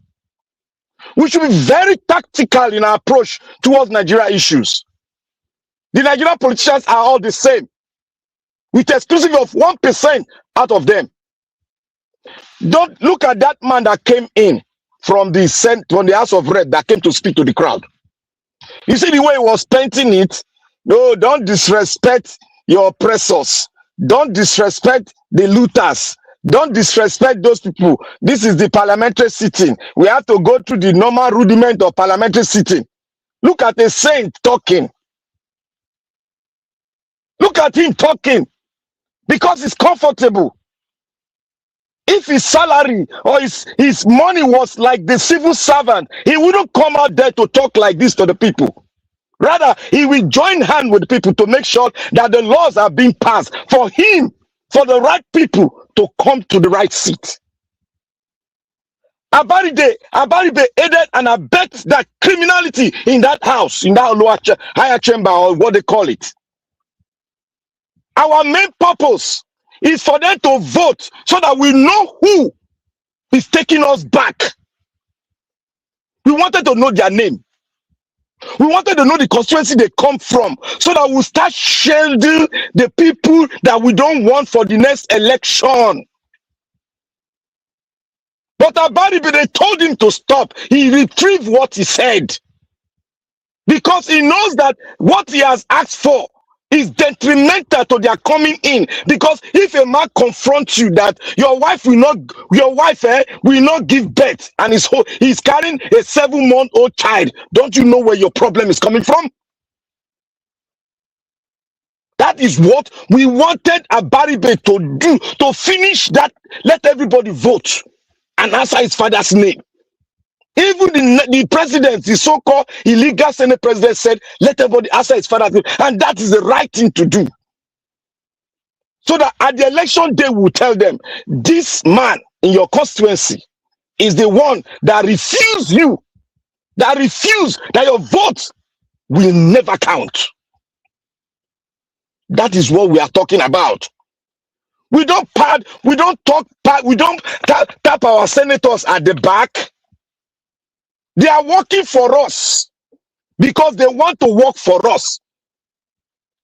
Speaker 4: We should be very tactical in our approach towards Nigeria issues. The Nigerian politicians are all the same, with exclusive of 1% out of them. Don't look at that man that came in from the House of Red that came to speak to the crowd. You see the way he was painting it? No, don't disrespect your oppressors. Don't disrespect the looters. Don't disrespect those people. This is the parliamentary sitting. We have to go through the normal rudiment of parliamentary sitting. Look at a saint talking. Look at him talking because it's comfortable. If his salary or his money was like the civil servant, he wouldn't come out there to talk like this to the people. Rather, he will join hands with people to make sure that the laws are being passed for him, for the right people to come to the right seat. Abaribe aided and abetted that criminality in that house, in that higher chamber, or what they call it. Our main purpose is for them to vote so that we know who is taking us back. We wanted to know their name. We wanted to know the constituency they come from so that we'll start shielding the people that we don't want for the next election. But Abaribe, they told him to stop. He retrieved what he said because he knows that what he has asked for is detrimental to their coming in. Because if a man confronts you that your wife will not give birth and he's carrying a 7-month-old child, don't you know where your problem is coming from? That is what we wanted Abaribe to do, to finish that. Let everybody vote and answer his father's name. Even the president, the so-called illegal Senate president, said, let everybody answer his father's name. And that is the right thing to do. So that at the election day, we'll tell them, this man in your constituency is the one that refused you, that your vote will never count. That is what we are talking about. We don't tap our senators at the back. They are working for us because they want to work for us.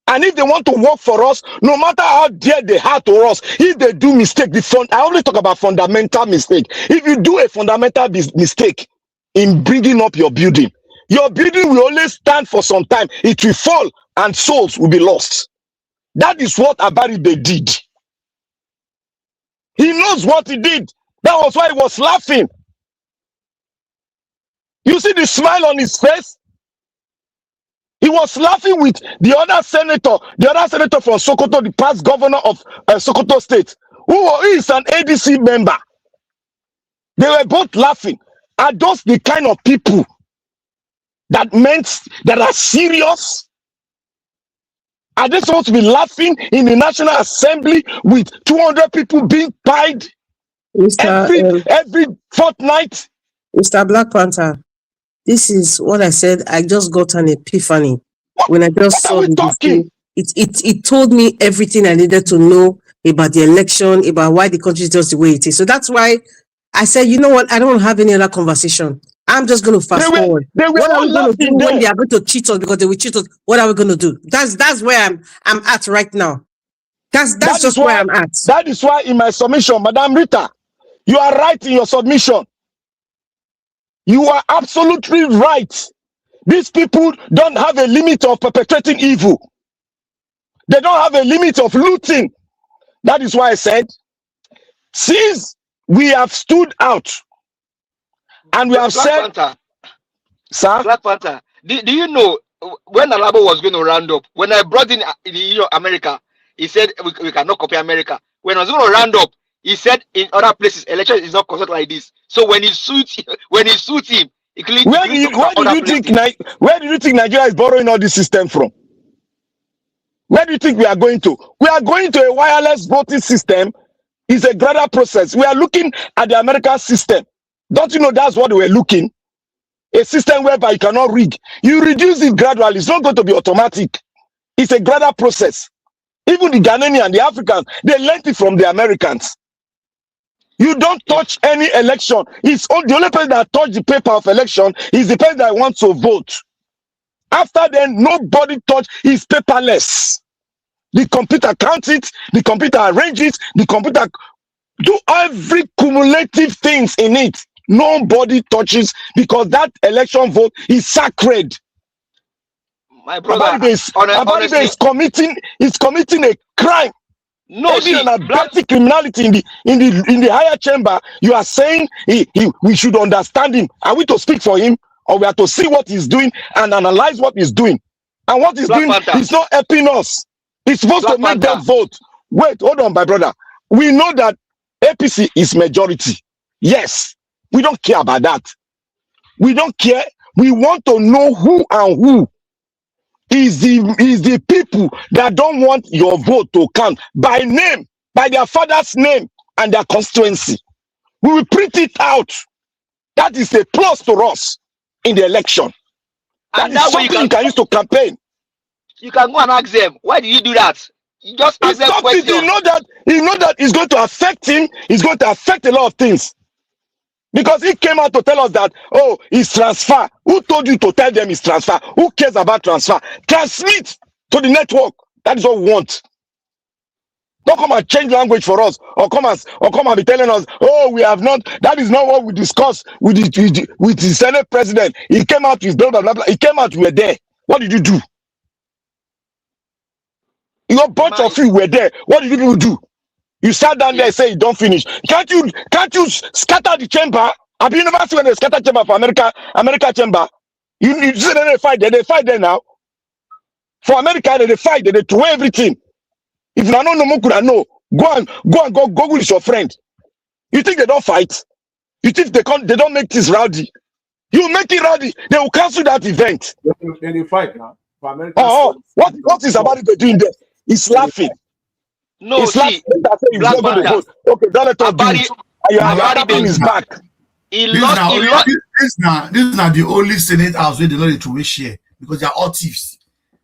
Speaker 4: And if they want to work for us, no matter how dear they are to us, if they do mistake, I only talk about fundamental mistake. If you do a fundamental mistake in bringing up your building will only stand for some time. It will fall and souls will be lost. That is what Abaribe did. He knows what he did. That was why he was laughing. You see the smile on his face? He was laughing with the other senator from Sokoto, the past governor of Sokoto State, who is an ADC member. They were both laughing. Are those the kind of people that are serious? Are they supposed to be laughing in the National Assembly with 200 people being pied every fortnight?
Speaker 18: Mr. Black Panther, this is what I said. I just got an epiphany when I just saw the display. It told me everything I needed to know about the election, about why the country is just the way it is. So that's why I said, you know what? I don't have any other conversation. I'm just going to fast forward. What are we going to do when they are going to cheat us because they will cheat us? What are we going to do? That's where I'm at right now. That's just where I'm at.
Speaker 4: That is why in my submission, Madam Rita, you are right in your submission. You are absolutely right. These people don't have a limit of perpetrating evil. They don't have a limit of looting. That is why I said, since we have stood out and we have said, sir,
Speaker 3: Black Panther, do you know when Alabo was going to round up? When I brought in America, he said we cannot copy America. When I was going to round up, he said in other places election is not conducted like this. So when he suits him, where did you think
Speaker 4: Nigeria is borrowing all this system from? Where do you think we are going to? We are going to a wireless voting system. It's a gradual process. We are looking at the American system. Don't you know that's what we're looking? A system whereby you cannot rig. You reduce it gradually. It's not going to be automatic. It's a gradual process. Even the Ghanaians and the Africans, they learned it from the Americans. You don't touch any election. The only person that touched the paper of election is the person that wants to vote. After then, nobody touched. It's paperless. The computer counts it, the computer arranges, the computer do every cumulative things in it. Nobody touches because that election vote is sacred.
Speaker 3: My brother,
Speaker 4: Abaribe is committing a crime.
Speaker 3: No, see,
Speaker 4: an abetting criminality in the higher chamber. You are saying we should understand him. Are we to speak for him, or we are to see what he's doing and analyze what he's doing? And what he's doing is not helping us. It's supposed to make them vote. Wait, hold on, my brother. We know that APC is majority. Yes, we don't care about that. We don't care. We want to know who and who is the people that don't want your vote to count by name, by their father's name and their constituency. We will print it out. That is a plus to us in the election. That is something you can use to campaign.
Speaker 3: You can go and ask them, why did you do that? You just ask them questions.
Speaker 4: You know that it's going to affect him. It's going to affect a lot of things. Because he came out to tell us that, oh, it's transfer. Who told you to tell them it's transfer? Who cares about transfer? Transmit to the network. That is what we want. Don't come and change language for us, or come and be telling us, oh, we have not. That is not what we discussed with the Senate president. He came out with blah blah blah blah. He came out. We were there. What did you do? Your bunch of you were there. What did you do? You sat down there and say you don't finish. Can't you scatter the chamber? Have you never seen when they scatter chamber for America chamber? You say they fight there. They fight there now. For America, they fight. They throw everything. If you don't know, go Google with your friend. You think they don't fight? You think they don't make this rowdy? You make it rowdy, they will cancel that event.
Speaker 14: They fight now. For America,
Speaker 4: what is about it doing there? He's laughing.
Speaker 3: No,
Speaker 4: he's
Speaker 3: see,
Speaker 4: Black Panther. Okay, don't let us do it. You are tapping his back.
Speaker 5: This is not the only Senate house where they know to share because they are all thieves.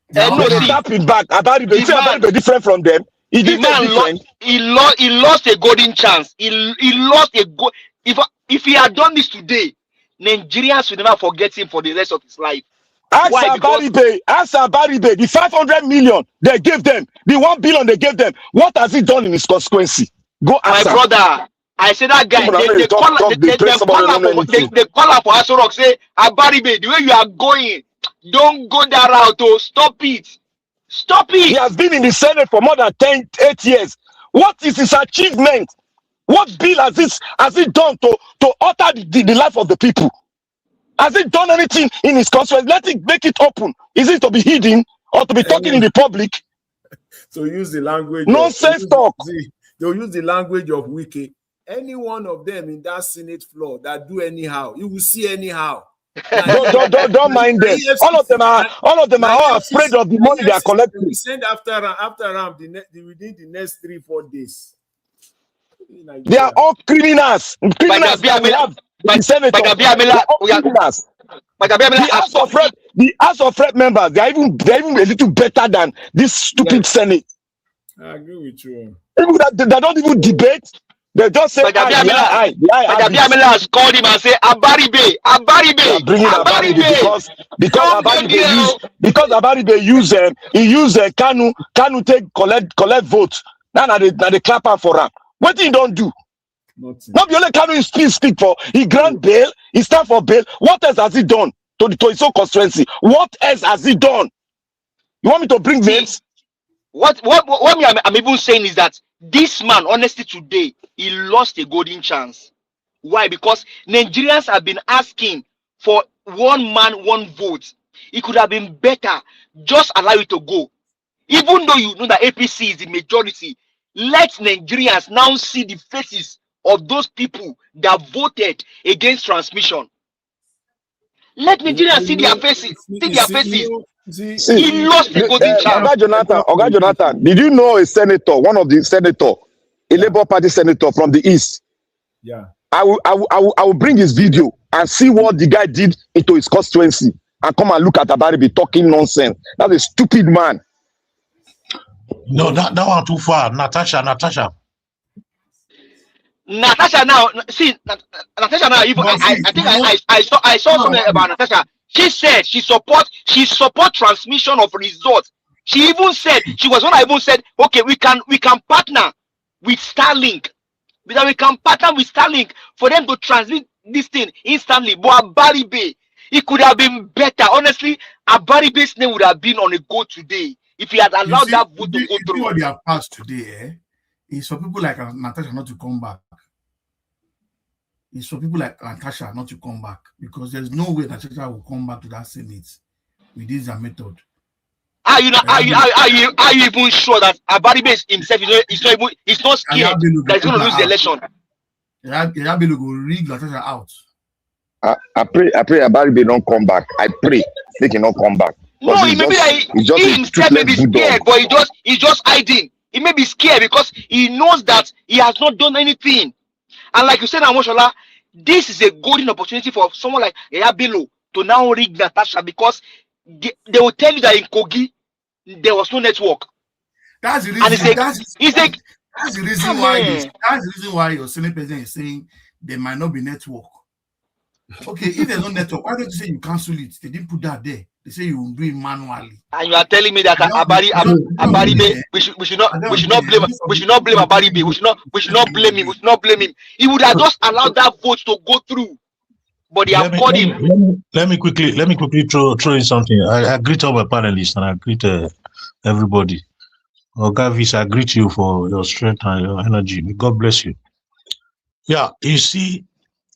Speaker 4: They tap him back. Abaribe different from them. He
Speaker 3: lost a golden chance. He lost a go. If he had done this today, Nigerians will never forget him for the rest of his life.
Speaker 4: Ask Abaribe, the 500 million they gave them, the 1 billion they gave them, what has he done in his consequence? Go ask
Speaker 3: my brother. I say that guy, they call up for Asorok, say, Abaribe, the way you are going, don't go that route, oh, stop it. Stop it.
Speaker 4: He has been in the Senate for more than 8 years. What is his achievement? What bill has he done to alter the life of the people? Has he done anything in his constituency? Let it make it open. Is it to be hidden or to be talking in the public?
Speaker 19: So use the language
Speaker 4: nonsense talk.
Speaker 19: They'll use the language of Wiki. Any one of them in that Senate floor that do anyhow, you will see anyhow.
Speaker 4: Don't mind them. All of them are all afraid of the money they are collecting.
Speaker 19: We send after Ram within the next 3-4 days.
Speaker 4: They are all criminals. Criminals that we have the senator. The House of Rep members, they are even a little better than this stupid Senate.
Speaker 19: I agree with you.
Speaker 4: People that they don't even debate. They just say,
Speaker 3: Amela has called him and say, Abaribe.
Speaker 4: Bringing Abaribe because Abaribe use Kanu take collect votes. Now they clap out for him. What he don't do?
Speaker 19: Nothing.
Speaker 4: Not the only Kanu he speak for. He grant bail. He stand for bail. What else has he done to his own constituency? What else has he done? You want me to bring names?
Speaker 3: What I'm even saying is that this man, honestly, today he lost a golden chance. Why? Because Nigerians have been asking for one man, one vote. It could have been better. Just allow it to go. Even though you know that APC is the majority, let Nigerians now see the faces of those people that voted against transmission. Let Nigerians see their faces. He lost the golden chance.
Speaker 4: Oga Jonathan, did you know a senator, one of the senators, a Labour Party senator from the East?
Speaker 19: Yeah.
Speaker 4: I will bring his video and see what the guy did into his constituency and come and look at Abaribe talking nonsense. That's a stupid man.
Speaker 14: No, that one too far. Natasha now.
Speaker 3: See, Natasha now. Even I saw something about Natasha. She said she support transmission of results. She even said she was one. I even said, okay, we can partner with Starlink. Because we can partner with Starlink for them to transmit this thing instantly. But Abaribe, it could have been better. Honestly, Abaribe's name would have been on a go today if he had allowed that vote to go through.
Speaker 5: What they have passed today, is for people like Natasha not to come back. It's for people like Natasha not to come back because there's no way Natasha will come back to that Senate with this method.
Speaker 3: Are you even sure that Abaribe himself is not scared that he's going to lose the election?
Speaker 5: Yabelo will rig Natasha out.
Speaker 4: I pray Abaribe don't come back. I pray they cannot come back.
Speaker 3: No, he himself may be scared, but he's just hiding. He may be scared because he knows that he has not done anything. And like you said, Amoshola, this is a golden opportunity for someone like Yabelo to now rig Natasha because they will tell you that in Kogi there was no network.
Speaker 5: That's the reason. That's the reason why your Senate president is saying there might not be network. Okay, if there's no network, why don't you say you cancel it? They didn't put that there. They say you will do it manually.
Speaker 3: And you are telling me that Abaribe, we should not blame Abaribe. We should not blame him. He would have just allowed that vote to go through. But they have called him.
Speaker 14: Let me quickly throw in something. I greet all my panelists and I greet everybody. Gavis, I greet you for your strength and your energy. God bless you. Yeah, you see,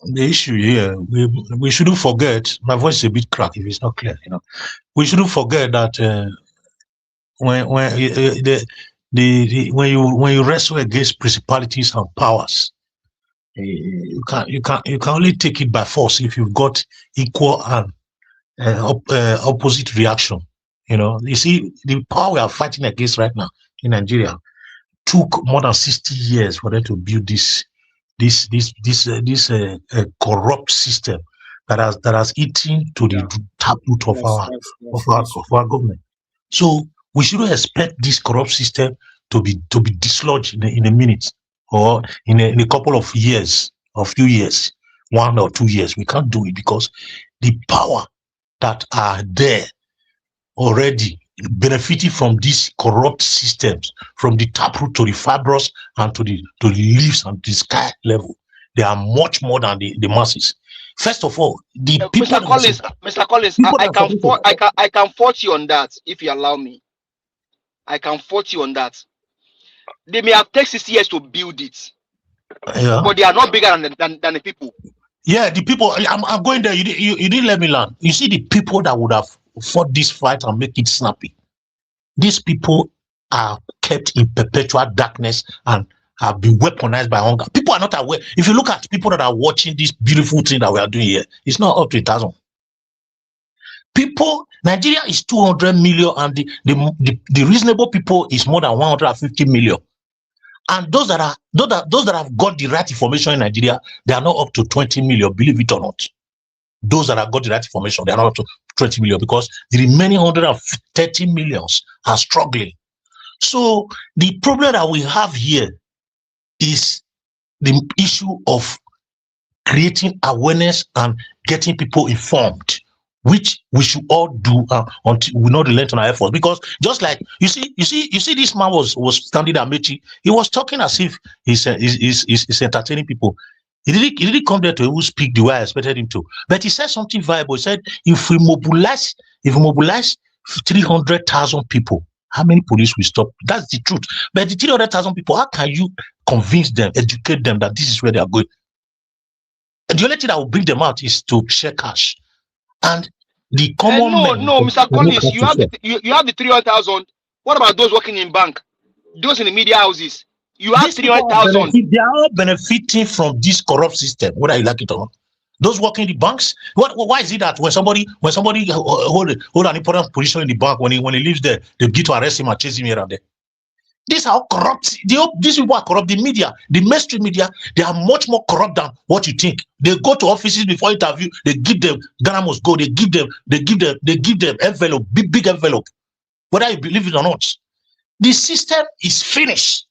Speaker 14: the issue here, we shouldn't forget. My voice is a bit cracked if it's not clear. We shouldn't forget that when you wrestle against principalities and powers, you can only take it by force if you've got equal and opposite reaction. You see, the power we are fighting against right now in Nigeria took more than 60 years for them to build this corrupt system that has eaten to the taproot of our government. So we shouldn't expect this corrupt system to be dislodged in a minute or in a couple of years or few years, 1 or 2 years. We can't do it because the power that are there already benefiting from these corrupt systems, from the taproot to the fibrous and to the leaves and the sky level, they are much more than the masses. First of all, the people.
Speaker 3: Mr. Collins, I can fault you on that if you allow me. I can fault you on that. They may have taken 60 years to build it, but they are not bigger than the people.
Speaker 1: Yeah, the people. I'm going there. You didn't let me learn. You see, the people that would have fought this fight and make it snappy. These people are kept in perpetual darkness and have been weaponized by hunger. People are not aware. If you look at people that are watching this beautiful thing that we are doing here, it's not up to 1,000. People, Nigeria is 200 million, and the reasonable people is more than 150 million. And those that have got the right information in Nigeria, they are not up to 20 million, believe it or not. Those that have got the right information, they are not up to 20 million, because the remaining 130 millions are struggling. So the problem that we have here is the issue of creating awareness and getting people informed, which we should all do until we not relent on our efforts. Because just like you see, this man was standing at Amaechi. He was talking as if he's entertaining people. He didn't come there to even speak the way I expected him to. But he said something viable. He said, if we mobilize 300,000 people, how many police will stop? That's the truth. But the 300,000 people, how can you convince them, educate them that this is where they are going? And the only thing that will bring them out is to share cash. And the common
Speaker 3: no, Mr. Collins, you have the 300,000. What about those working in bank? Those in the media houses? You have 300,000.
Speaker 1: They are all benefiting from this corrupt system, whether you like it or not. Those working in the banks, why is it that when somebody hold an important position in the bank, when he leaves there, they begin to arrest him and chase him here and there? These are corrupt. These people are corrupt. The media, the mainstream media, they are much more corrupt than what you think. They go to offices before interview. They give them Ghana must go. They give them envelope, big envelope, whether you believe it or not. The system is finished.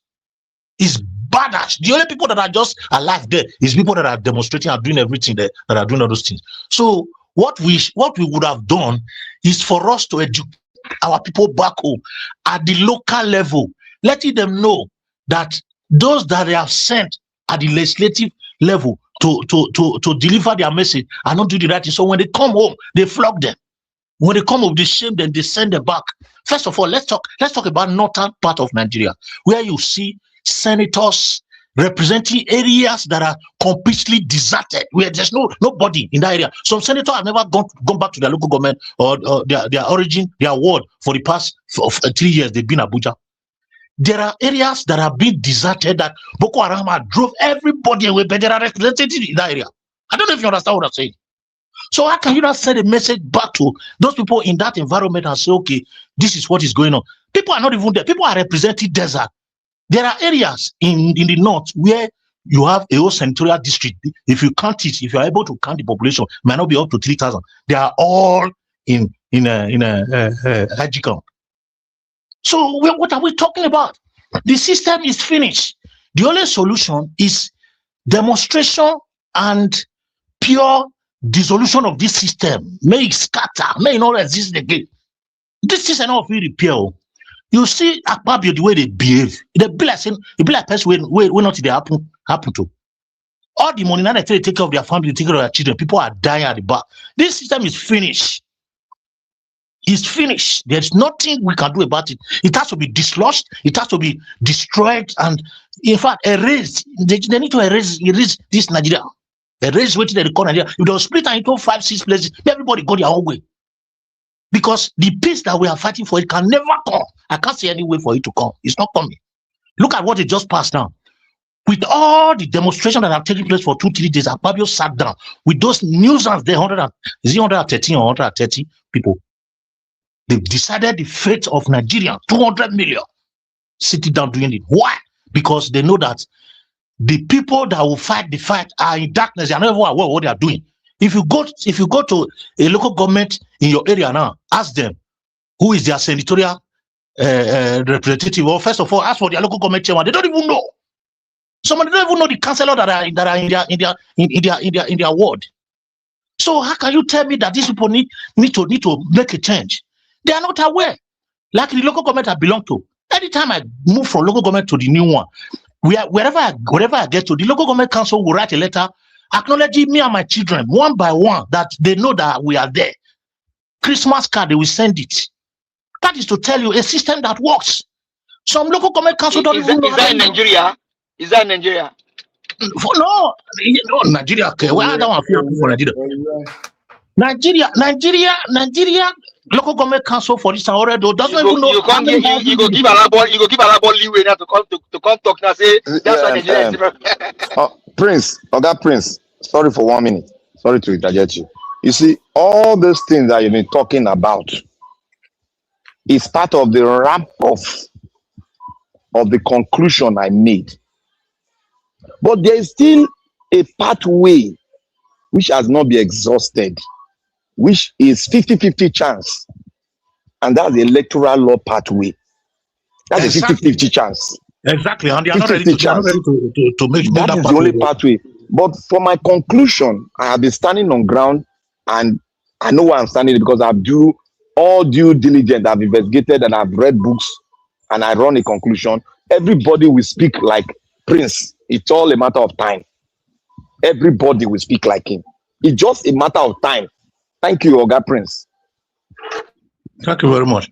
Speaker 1: It's badass. The only people that are just alive there is people that are demonstrating and doing everything there, that are doing all those things. So what we would have done is for us to educate our people back home at the local level, letting them know that those that they have sent at the legislative level to deliver their message are not doing the right thing. So when they come home, they flog them. When they come home, they shame them, they send them back. First of all, let's talk about northern part of Nigeria, where you see senators representing areas that are completely deserted, where there's nobody in that area. Some senators have never gone back to their local government or their origin, their ward for the past 3 years. They've been Abuja. There are areas that have been deserted that Boko Haram drove everybody away, but there are representatives in that area. I don't know if you understand what I'm saying. So how can you not send a message back to those people in that environment and say, okay, this is what is going on? People are not even there. People are representing desert. There are areas in the north where you have a whole senatorial district. If you count it, if you are able to count the population, it might not be up to 3,000. They are all in IG count. So what are we talking about? The system is finished. The only solution is demonstration and pure dissolution of this system. May it scatter, may it not exist again. This is not really repair. You see Akpabio, the way they behave. They be like person where not they happen to. All the money now they take care of their family, they take care of their children. People are dying at the back. This system is finished. It's finished. There's nothing we can do about it. It has to be dislodged. It has to be destroyed, and in fact, erased. They need to erase this Nigeria. Erase what they call Nigeria. If they split into 5-6 places, everybody go their own way. Because the peace that we are fighting for, it can never come. I can't see any way for it to come. It's not coming. Look at what it just passed now. With all the demonstrations that have taken place for 2-3 days, Akpabio sat down with those nuisance there, 113 or 130 people. They've decided the fate of Nigeria, 200 million, sitting down doing it. Why? Because they know that the people that will fight the fight are in darkness. They are not even aware of what they are doing. If you go to a local government in your area now, ask them who is their senatorial representative. Or first of all, ask for their local government chairman. They don't even know. Somebody don't even know the councillor that are in their ward. So how can you tell me that these people need to make a change? They are not aware. Like the local government I belong to. Anytime I move from local government to the new one, wherever I get to, the local government council will write a letter acknowledging me and my children one by one that they know that we are there. Christmas card, they will send it. That is to tell you a system that works. Some local government council don't even know.
Speaker 3: Is that in Nigeria? Is that in Nigeria?
Speaker 1: No, Nigeria. Okay, why don't want to for Nigeria? Nigeria. Local government council for this already doesn't even know.
Speaker 3: You go give a leeway now to come talk now. Say that's why Nigeria is different.
Speaker 13: Prince, Oga Prince, sorry for 1 minute. Sorry to interject you. You see, all those things that you've been talking about is part of the wrap of the conclusion I made. But there is still a pathway which has not been exhausted, which is 50-50 chance. And that's the electoral law pathway. That's exactly. A 50-50 chance.
Speaker 1: Exactly. And they are not ready to make
Speaker 13: that is the only pathway. But for my conclusion, I have been standing on ground, and I know why I'm standing because I've do all due diligence. I've investigated and I've read books, and I run a conclusion. Everybody will speak like Prince. It's all a matter of time. Everybody will speak like him. It's just a matter of time. Thank you, Oga Prince.
Speaker 1: Thank you very much.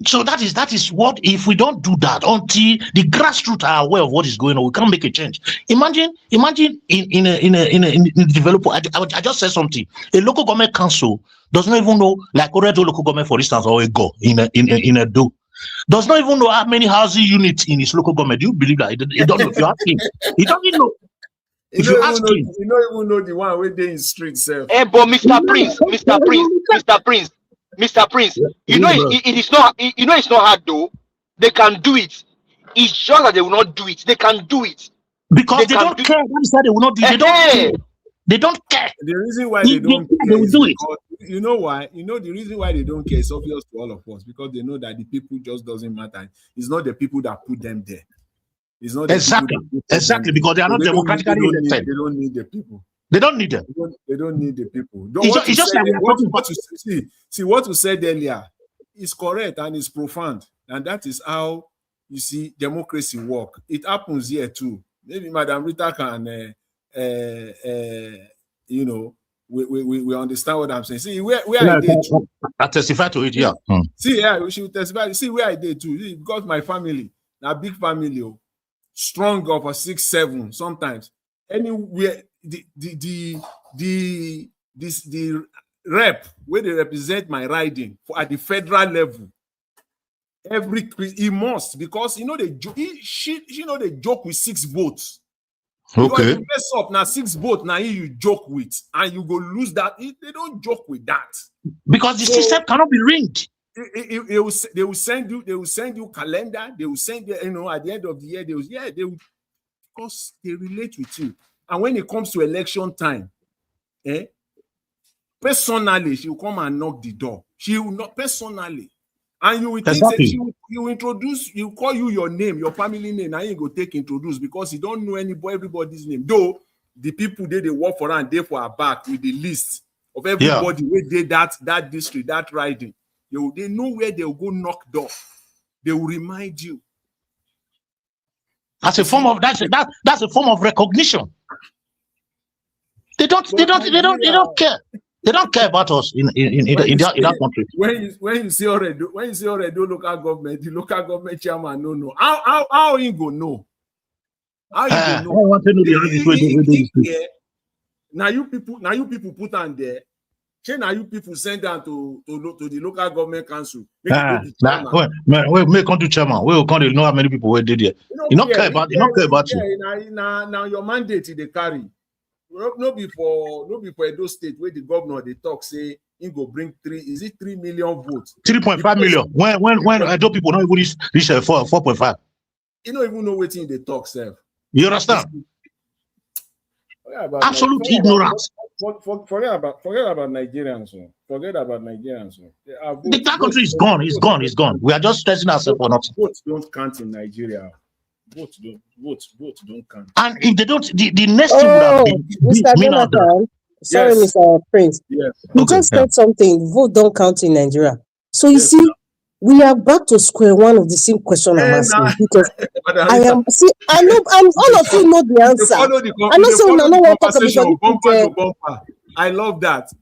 Speaker 1: So that is what, if we don't do that until the grassroots are aware of what is going on, we can't make a change. Imagine in a developer. I just said something. A local government council does not even know, like Oredo local government, for instance, or a go in a do, does not even know how many housing units in his local government. Do you believe that? He don't know. If you ask him, he don't even know. If you ask him,
Speaker 19: you don't even know the one where they in street self.
Speaker 3: Hey, but Mr. Prince, you know it is not. You know it's not hard though. They can do it. It's just that they will not do it. They can do it
Speaker 1: because they don't care. That is why they will not do it. They don't care. They don't care.
Speaker 19: The reason why they don't care,
Speaker 1: they will do it.
Speaker 19: You know why? You know the reason why they don't care is obvious to all of us, because they know that the people just doesn't matter. It's not the people that put them there. It's not
Speaker 1: exactly because they are not democratically elected.
Speaker 19: They don't need the people.
Speaker 1: They don't need them.
Speaker 19: They don't need the people.
Speaker 1: It's just like
Speaker 19: what you said earlier is correct and it's profound, and that is how you see democracy work. It happens here too. Maybe Madam Rita can, you know, we understand what I'm saying. See where I did too.
Speaker 1: I testify to it. Yeah.
Speaker 19: See, yeah, we should testify. See where I did too. See, because my family, now big family, strong of a 6-7 sometimes. Anywhere the rep where they represent my riding at the federal level, he must, because you know they joke with 6 votes.
Speaker 13: Okay.
Speaker 19: You mess up now 6 votes now you joke with, and you go lose that. They don't joke with that
Speaker 1: because the system cannot be rigged.
Speaker 19: They will send you calendar. They will send you, at the end of the year they will, because they relate with you. And when it comes to election time, personally, she will come and knock the door. She will not personally. And you will think that she will introduce, you call you your name, your family name, and you go take introduce because you don't know everybody's name. Though the people they work for her and they for her back with the list of everybody where they that district, that riding. They know where they'll go knock door. They will remind you.
Speaker 1: That's a form of that's a form of recognition. They don't care. They don't care about us in that country.
Speaker 19: When you see already local government, the local government chairman no. How he go know? How he go know? Now you people put on there. Now you people send them to the local government council.
Speaker 1: We come to chairman. We will come to know how many people were there. You don't care about you.
Speaker 19: Now your mandate they carry. No be for Edo State where the governor they talk say he go bring 3 million votes.
Speaker 1: 3.5 million. When Edo people don't even reach 4.5.
Speaker 19: You don't even know what in they talk, sir.
Speaker 1: You understand? Absolute ignorance.
Speaker 19: Forget about Nigerians. Forget about Nigerians.
Speaker 1: That country is gone. It's gone. We are just stressing ourselves for nothing.
Speaker 19: Votes don't count in Nigeria. Votes don't count.
Speaker 1: And if they don't, the next thing would have been
Speaker 18: Mr. Jonathan. Sorry, yes. Mr. Prince.
Speaker 19: Yes.
Speaker 18: You just said something. Vote don't count in Nigeria. So you see, we are back to square one of the same question I'm asking, because I know all of you know the answer. I know some no one talk about
Speaker 19: I love that.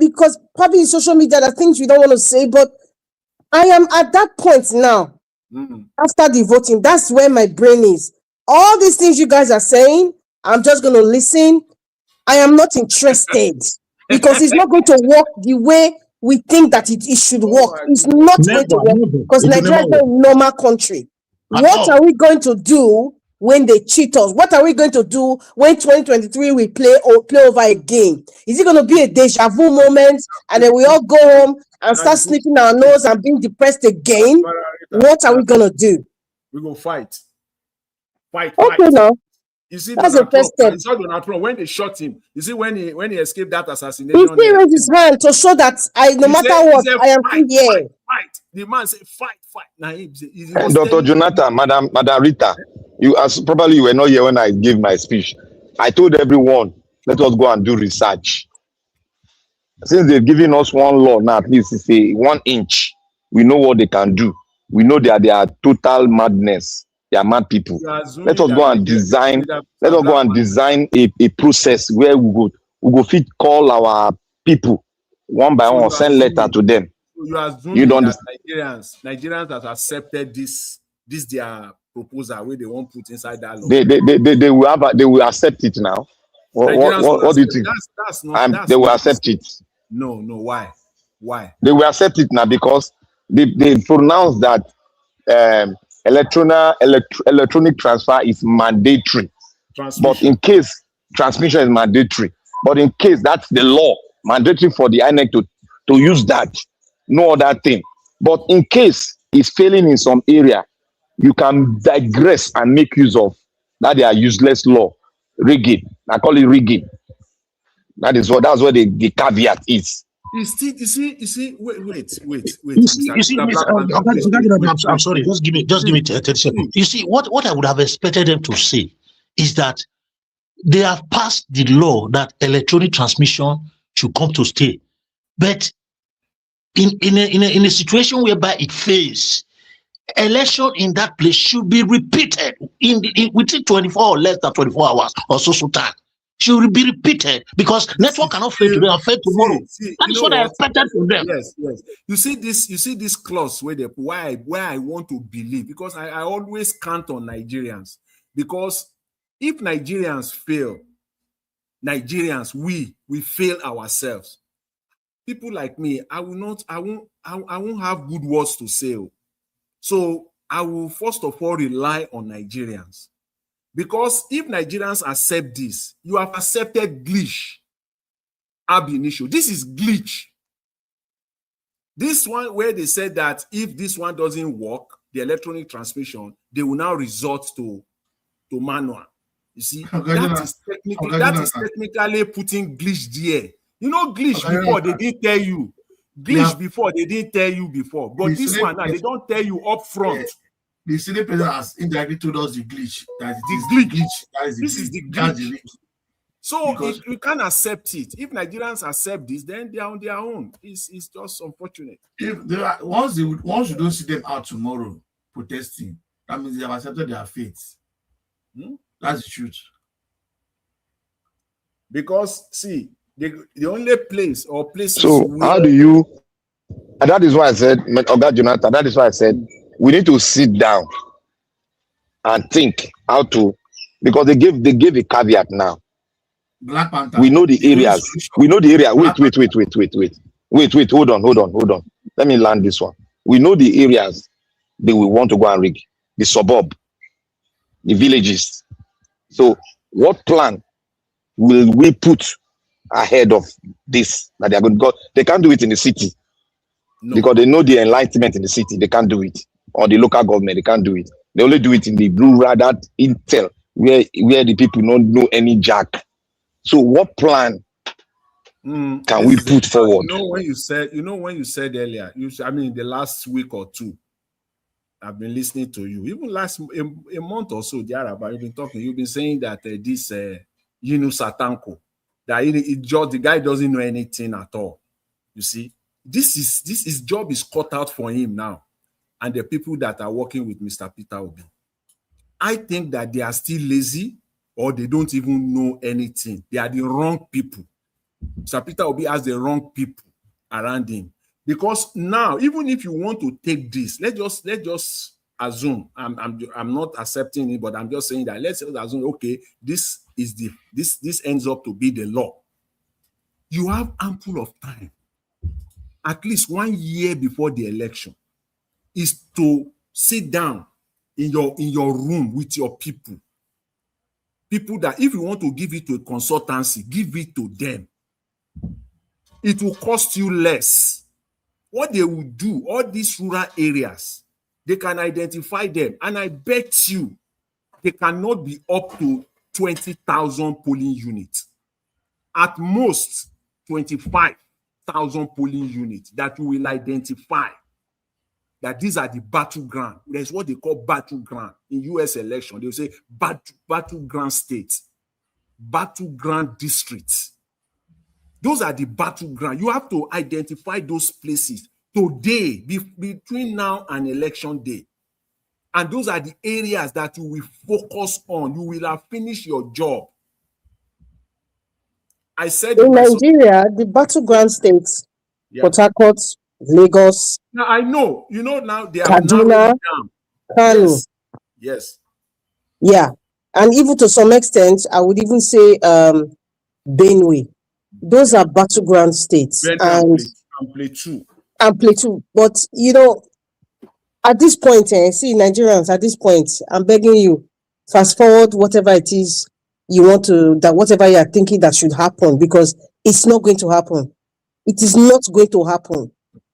Speaker 18: Because probably in social media there are things we don't want to say, but I am at that point now. After the voting, that's where my brain is. All these things you guys are saying, I'm just going to listen. I am not interested because it's not going to work the way we think that it should work. It's not going to work because Nigeria is not a normal country. What are we going to do when they cheat us? What are we going to do when 2023 we play over again? Is it going to be a deja vu moment and then we all go home and start sniffing our nose and being depressed again? What are we going to do?
Speaker 19: We go fight. Fight.
Speaker 18: Okay, now.
Speaker 19: You see,
Speaker 18: that's
Speaker 19: Donald
Speaker 18: the first
Speaker 19: Trump.
Speaker 18: step.
Speaker 19: You saw Donald Trump when they shot him. You see, when he escaped that assassination.
Speaker 18: He still raised his hand to show that no matter what, I am still here.
Speaker 19: Fight. The man said, fight. Now
Speaker 4: Dr. Jonathan, Madam Rita, you were not here when I gave my speech. I told everyone, let us go and do research. Since they've given us one law now, at least it's a 1 inch. We know what they can do. We know that they are total madness. They are mad people. Let us go and design. Let us go and design a process where we go fit call our people one by one, send letter to them.
Speaker 19: You don't understand. Nigerians that accepted this their proposal where they won't put inside that law.
Speaker 4: They will accept it now. What do you think? They will accept it.
Speaker 19: No. Why?
Speaker 4: They will accept it now because they pronounced that electronic transfer is mandatory. But in case transmission is mandatory, but in case that's the law, mandatory for the INEC to use that, no other thing. But in case it's failing in some area, you can digress and make use of that. They are useless law, rigging. I call it rigging. That's where the caveat is.
Speaker 19: You see, wait.
Speaker 1: You see, I'm sorry, just give me 30 seconds. You see, what I would have expected them to say is that they have passed the law that electronic transmission should come to stay. But in a situation whereby it fails, election in that place should be repeated within 24 or less than 24 hours or so time. Should be repeated because network cannot fail today and fail tomorrow. That is what I expected from them.
Speaker 19: Yes. You see this clause where why I want to believe, because I always count on Nigerians, because if Nigerians fail, we fail ourselves. People like me, I won't have good words to say. So I will first of all rely on Nigerians. Because if Nigerians accept this, you have accepted glitch ab initio. This is glitch. This one where they said that if this one doesn't work, the electronic transmission, they will now resort to manual. You see, that is technically putting glitch there. You know, glitch before they didn't tell you. Glitch before they didn't tell you before. But this one now, they don't tell you up front.
Speaker 14: The Senate president has indirectly told us the glitch. That
Speaker 19: This is the glitch. So we can't accept it. If Nigerians accept this, then they are on their own. It's just unfortunate.
Speaker 14: Once you don't see them out tomorrow protesting, that means they have accepted their fate. That's the truth.
Speaker 19: Because see, the only place or places.
Speaker 4: So how do you? And that is why I said, Oga Jonathan. That is why I said we need to sit down and think how to, because they gave a caveat now.
Speaker 14: Black Panther.
Speaker 4: We know the areas. We know the area. Wait. Hold on. Let me land this one. We know the areas they will want to go and rig. The suburb, the villages. So what plan will we put ahead of this that they are going to go? They can't do it in the city. No. Because they know the enlightenment in the city. They can't do it. Or the local government, they can't do it. They only do it in the rural, that intel, where the people don't know any jack. So what plan can we put forward?
Speaker 19: When you said earlier, the last week or two, I've been listening to you. Even a month or so, you've been saying that this Yunus Satanko, that the guy doesn't know anything at all. You see, this job is cut out for him now. And the people that are working with Mr. Peter Obi, I think that they are still lazy or they don't even know anything. They are the wrong people. Mr. Peter Obi has the wrong people around him. Because now, even if you want to take this, let's just assume, I'm not accepting it, but I'm just saying that let's assume, okay, this ends up to be the law. You have ample of time, at least 1 year before the election, is to sit down in your room with your people that if you want to give it to a consultancy, give it to them. It will cost you less. What they will do, all these rural areas, they can identify them, and I bet you they cannot be up to 20,000 polling units. At most 25,000 polling units that you will identify that these are the battleground. There's what they call battleground in US election. They will say battleground states, battleground districts. Those are the battleground. You have to identify those places today, between now and election day. And those are the areas that you will focus on. You will have finished your job. I said
Speaker 18: in Nigeria, the battleground states, Port Harcourt, Lagos.
Speaker 19: Now I know, now they are
Speaker 18: Kaduna, Kano.
Speaker 19: Yes.
Speaker 18: Yeah. And even to some extent, I would even say Benue. Those are battleground states.
Speaker 19: And Plateau.
Speaker 18: And Plateau. But, at this point, see, Nigerians, at this point, I'm begging you, fast forward whatever it is you want to, that whatever you are thinking that should happen, because it's not going to happen. It is not going to happen.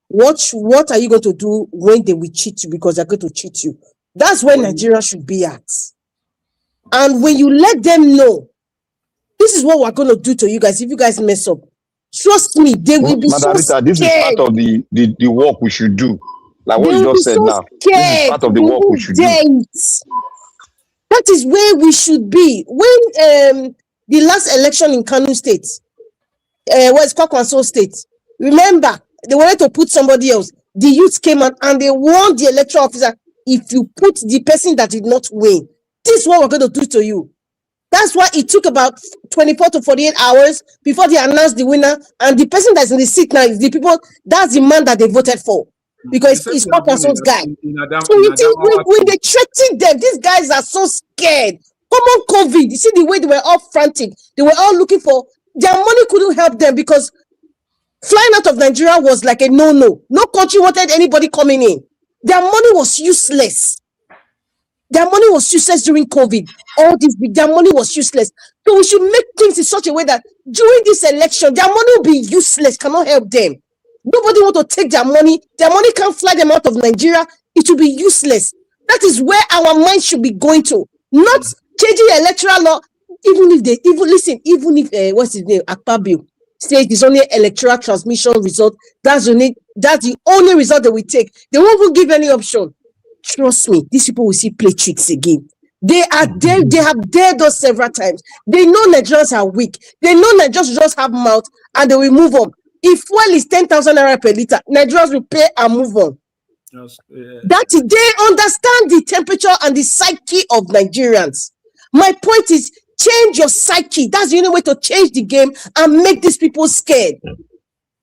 Speaker 18: What are you going to do when they will cheat you, because they're going to cheat you? That's where Nigeria should be at. And when you let them know, this is what we're going to do to you guys if you guys mess up, trust me, they will be so scared.
Speaker 13: This is part of the work we should do. Like what you just said now.
Speaker 18: Scared.
Speaker 13: This is part of the work we should do.
Speaker 18: That is where we should be. When the last election in Kano State, was Kwakwanso State, remember, they wanted to put somebody else. The youth came out and they warned the electoral officer, if you put the person that did not win, this is what we're going to do to you. That's why it took about 24 to 48 hours before they announced the winner. And the person that's in the seat now is the people, that's the man that they voted for. Because it's Kwakwanso's guy. So you think when they threaten them, these guys are so scared. Common COVID, you see the way they were all frantic. They were all looking for, their money couldn't help them because flying out of Nigeria was like a no-no. No country wanted anybody coming in. Their money was useless. Their money was useless during COVID. All this, their money was useless. So we should make things in such a way that during this election, their money will be useless, cannot help them. Nobody want to take their money. Their money can't fly them out of Nigeria. It will be useless. That is where our mind should be going to. Not changing the electoral law. Even if what's his name, Akpabio, says it's only electoral transmission result. That's the only result that we take. They won't even give any option. Trust me, these people will see play tricks again. They are there. They have dared us several times. They know Nigerians are weak. They know Nigerians just have mouth and they will move on. If fuel is 10,000 naira per liter, Nigerians will pay and move on. That they understand the temperature and the psyche of Nigerians. My point is, change your psyche. That's the only way to change the game and make these people scared.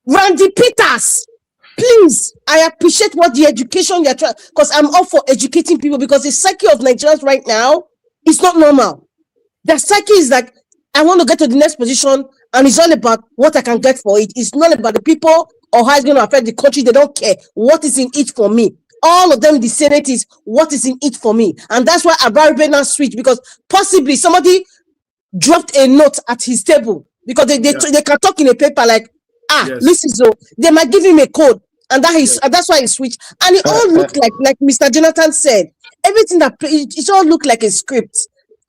Speaker 18: Randy Peters, please, I appreciate what the education you're trying, because I'm all for educating people, because the psyche of Nigerians right now is not normal. Their psyche is like, I want to get to the next position, and it's all about what I can get for it. It's not about the people or how it's going to affect the country. They don't care. What is in it for me? All of them in the Senate is what is in it for me. And that's why Abaribe now switch, because possibly somebody dropped a note at his table, because they can talk in a paper like, listen, so they might give him a code, and that's why he switched. And it all looked like Mr. Jonathan said, everything that it all looked like a script,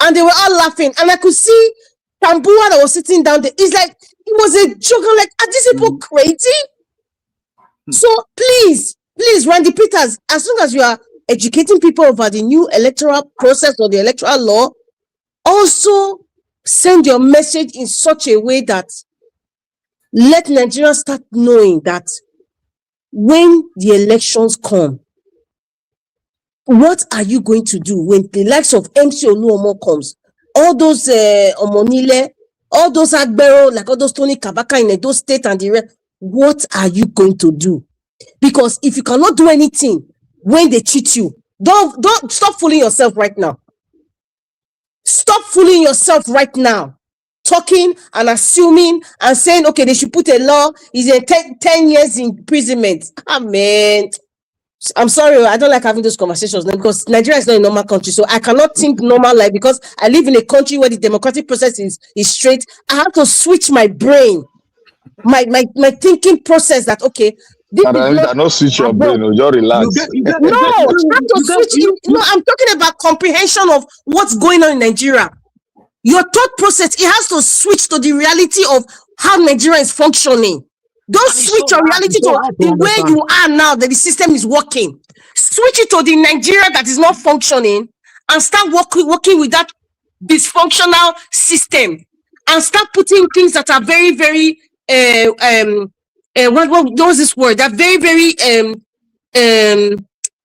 Speaker 18: and they were all laughing. And I could see Tambua that was sitting down there. It's like it was a joke. I'm like, are these people crazy? So please, Randy Peters, as long as you are educating people about the new electoral process or the electoral law, also send your message in such a way that let Nigerians start knowing that when the elections come, what are you going to do when the likes of MC Oluomo comes? All those Omonile, all those Agbero, like all those Tony Kabaka in those states and the rest, what are you going to do? Because if you cannot do anything when they cheat you, Don't stop fooling yourself right now. Stop fooling yourself right now. Talking and assuming and saying, okay, they should put a law, is a 10 years imprisonment. Man, I'm sorry, I don't like having those conversations now because Nigeria is not a normal country, so I cannot think normal life because I live in a country where the democratic process is straight. I have to switch my brain, my thinking process that, okay, this is
Speaker 13: not switch your brain, just relax.
Speaker 18: No, I'm talking about comprehension of what's going on in Nigeria. Your thought process, it has to switch to the reality of how Nigeria is functioning. Don't switch your reality to the way you are now, that the system is working. Switch it to the Nigeria that is not functioning and start working with that dysfunctional system and start putting things that are very, very, what was this word? That very, very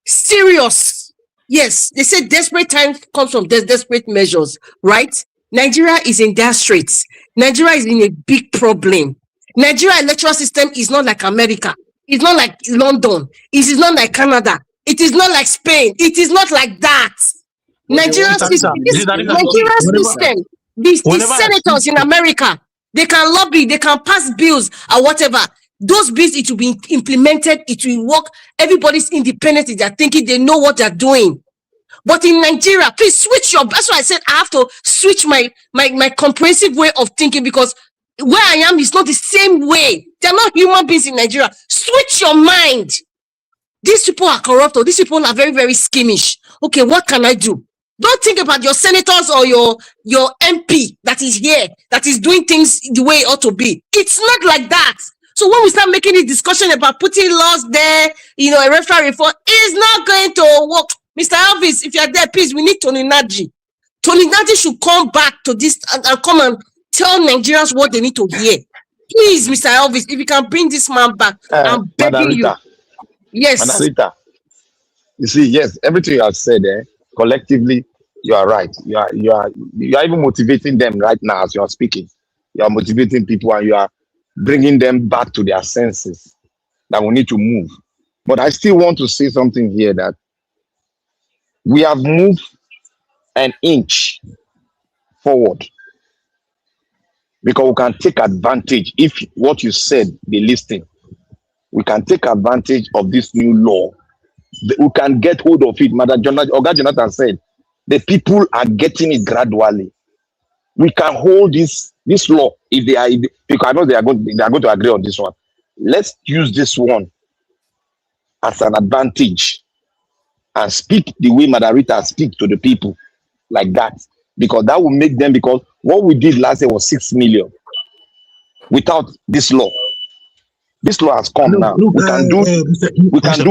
Speaker 18: serious. Yes, they say desperate times comes from desperate measures, right? Nigeria is in dire straits. Nigeria is in a big problem. Nigeria electoral system is not like America. It's not like London. It is not like Canada. It is not like Spain. It is not like that. Nigerian system. The senators in America, they can lobby, they can pass bills or whatever. Those bills, it will be implemented, it will work. Everybody's independent, they're thinking, they know what they're doing. But in Nigeria, please switch that's why I said I have to switch my comprehensive way of thinking, because where I am is not the same way. They're not human beings in Nigeria. Switch your mind. These people are corrupt, or these people are very, very schemish. Okay, what can I do? Don't think about your senators or your MP that is here, that is doing things the way it ought to be. It's not like that. So when we start making a discussion about putting laws there, a referral reform, it's not going to work. Mr. Elvis, if you're there, please, we need Tony Naji. Tony Naji should come back to this and come and tell Nigerians what they need to hear. Please, Mr. Elvis, if you can bring this man back, I'm begging you. Yes.
Speaker 13: Madam Rita, you see, yes, everything you have said, collectively, you are right. You are even motivating them right now as you are speaking. You are motivating people and you are bringing them back to their senses that we need to move. But I still want to say something here, that we have moved an inch forward because we can take advantage. If what you said, they listen, we can take advantage of this new law. We can get hold of it. Madam Oga Jonathan said, the people are getting it gradually. We can hold this law because I know they are going to agree on this one. Let's use this one as an advantage and speak the way Madam Rita speaks to the people like that, because that will make them, because what we did last year was 6 million without this law. This law has come now. We can do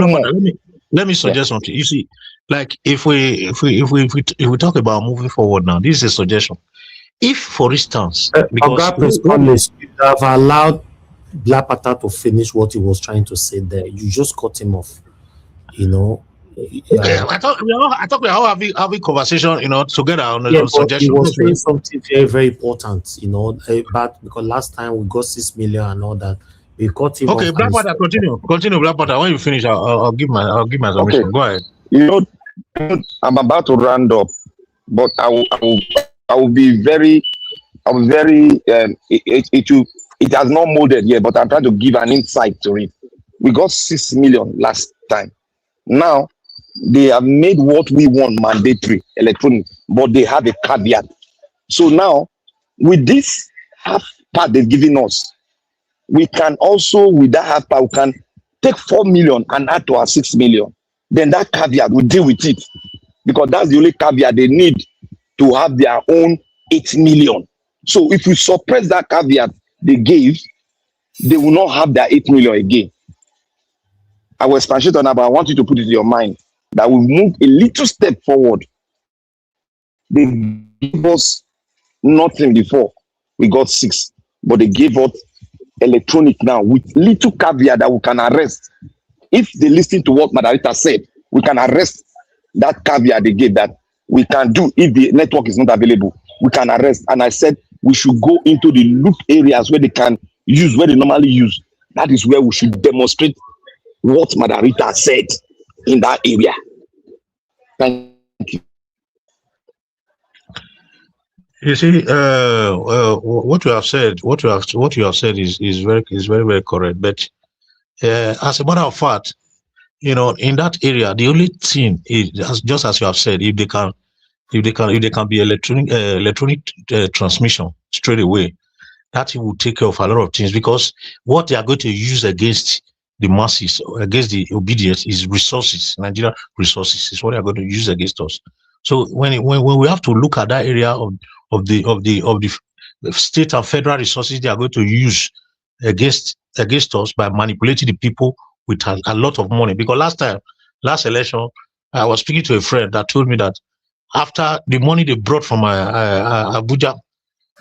Speaker 13: more.
Speaker 1: Let me suggest something. You see, like if we talk about moving forward now, this is a suggestion. If, for instance,
Speaker 14: because you have allowed Black Panther to finish what he was trying to say there, you just cut him off.
Speaker 1: I thought we are all having conversation, together on
Speaker 14: a
Speaker 1: suggestion.
Speaker 14: He was saying something very, very important, but because last time we got 6 million and all that, we cut him off.
Speaker 1: Okay, Black Panther, continue, Black Panther. When you finish, I'll give my submission.
Speaker 13: Okay.
Speaker 1: Go ahead.
Speaker 13: I'm about to round up, but I will be very. It has not molded yet, but I'm trying to give an insight to it. We got 6 million last time. Now they have made what we want mandatory, electronic, but they have a caveat. So now, with this half part they've given us, we can also, with that half part, we can take 4 million and add to our 6 million. Then that caveat, we deal with it, because that's the only caveat they need to have their own 8 million. So if we suppress that caveat they gave, they will not have their 8 million again. I will expatiate on that, but I want you to put it in your mind that we move a little step forward. They gave us nothing before. We got 6, but they gave us electronic now with little caveat that we can arrest. If they listen to what Madarita said, we can arrest that caveat they gave, that we can do if the network is not available. We can arrest. And I said we should go into the loop areas where they can use, where they normally use. That is where we should demonstrate what Madarita said in that area. Thank you.
Speaker 1: You see, what you have said, what you have said is very correct. But as a matter of fact, you know, in that area, the only thing is just as you have said, if they can be electronic transmission straight away, that will take care of a lot of things, because what they are going to use against the masses, against the obedience, is resources. Nigeria resources is what they are going to use against us. So when we have to look at that area of the state and federal resources they are going to use against us by manipulating the people with a lot of money. Because last election, I was speaking to a friend that told me that after the money they brought from Abuja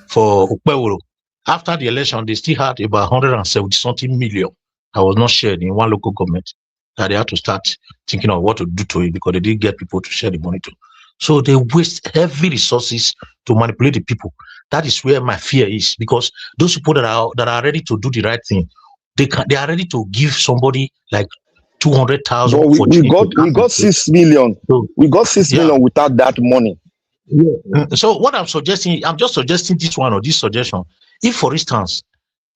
Speaker 1: for Ukpewolo, after the election, they still had about 170 something million that was not shared in one local government, that they had to start thinking of what to do to it, because they didn't get people to share the money to. So they waste heavy resources to manipulate the people. That is where my fear is, because those people that are ready to do the right thing, they are ready to give somebody like 200,000.
Speaker 13: But we got 6 million. So, we got 6 million without that money.
Speaker 1: Yeah. So what I'm just suggesting this one or this suggestion. If, for instance,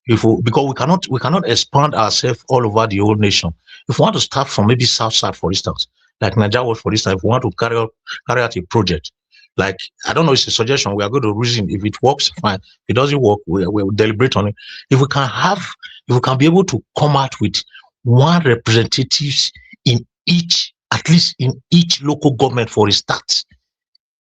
Speaker 1: because we cannot expand ourselves all over the whole nation. If we want to start from maybe South Side, for instance, like Nigeria, for instance, if we want to carry out a project, like, I don't know, it's a suggestion. We are going to reason. If it works, fine. If it doesn't work, we'll deliberate on it. If we can be able to come out with one representative at least in each local government for a start.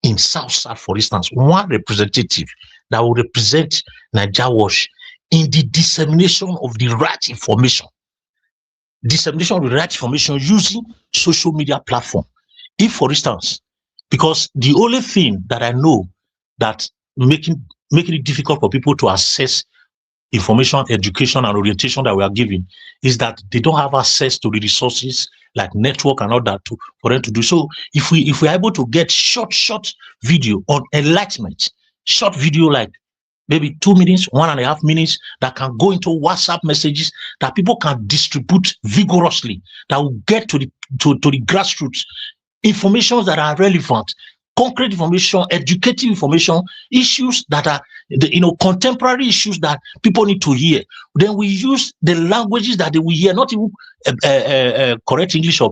Speaker 1: In South South, for instance, one representative that will represent Nigeria Wash in the dissemination of the right information. Dissemination of the right information using social media platform. If, for instance, because the only thing that I know that making it difficult for people to access information, education, and orientation that we are giving is that they don't have access to the resources like network and all that for them to do. So if we are able to get short video on enlightenment, short video like maybe 2 minutes, 1.5 minutes, that can go into WhatsApp messages that people can distribute vigorously, that will get to the grassroots, information that are relevant, concrete information, educative information, issues that are contemporary issues that people need to hear. Then we use the languages that they will hear, not even correct English or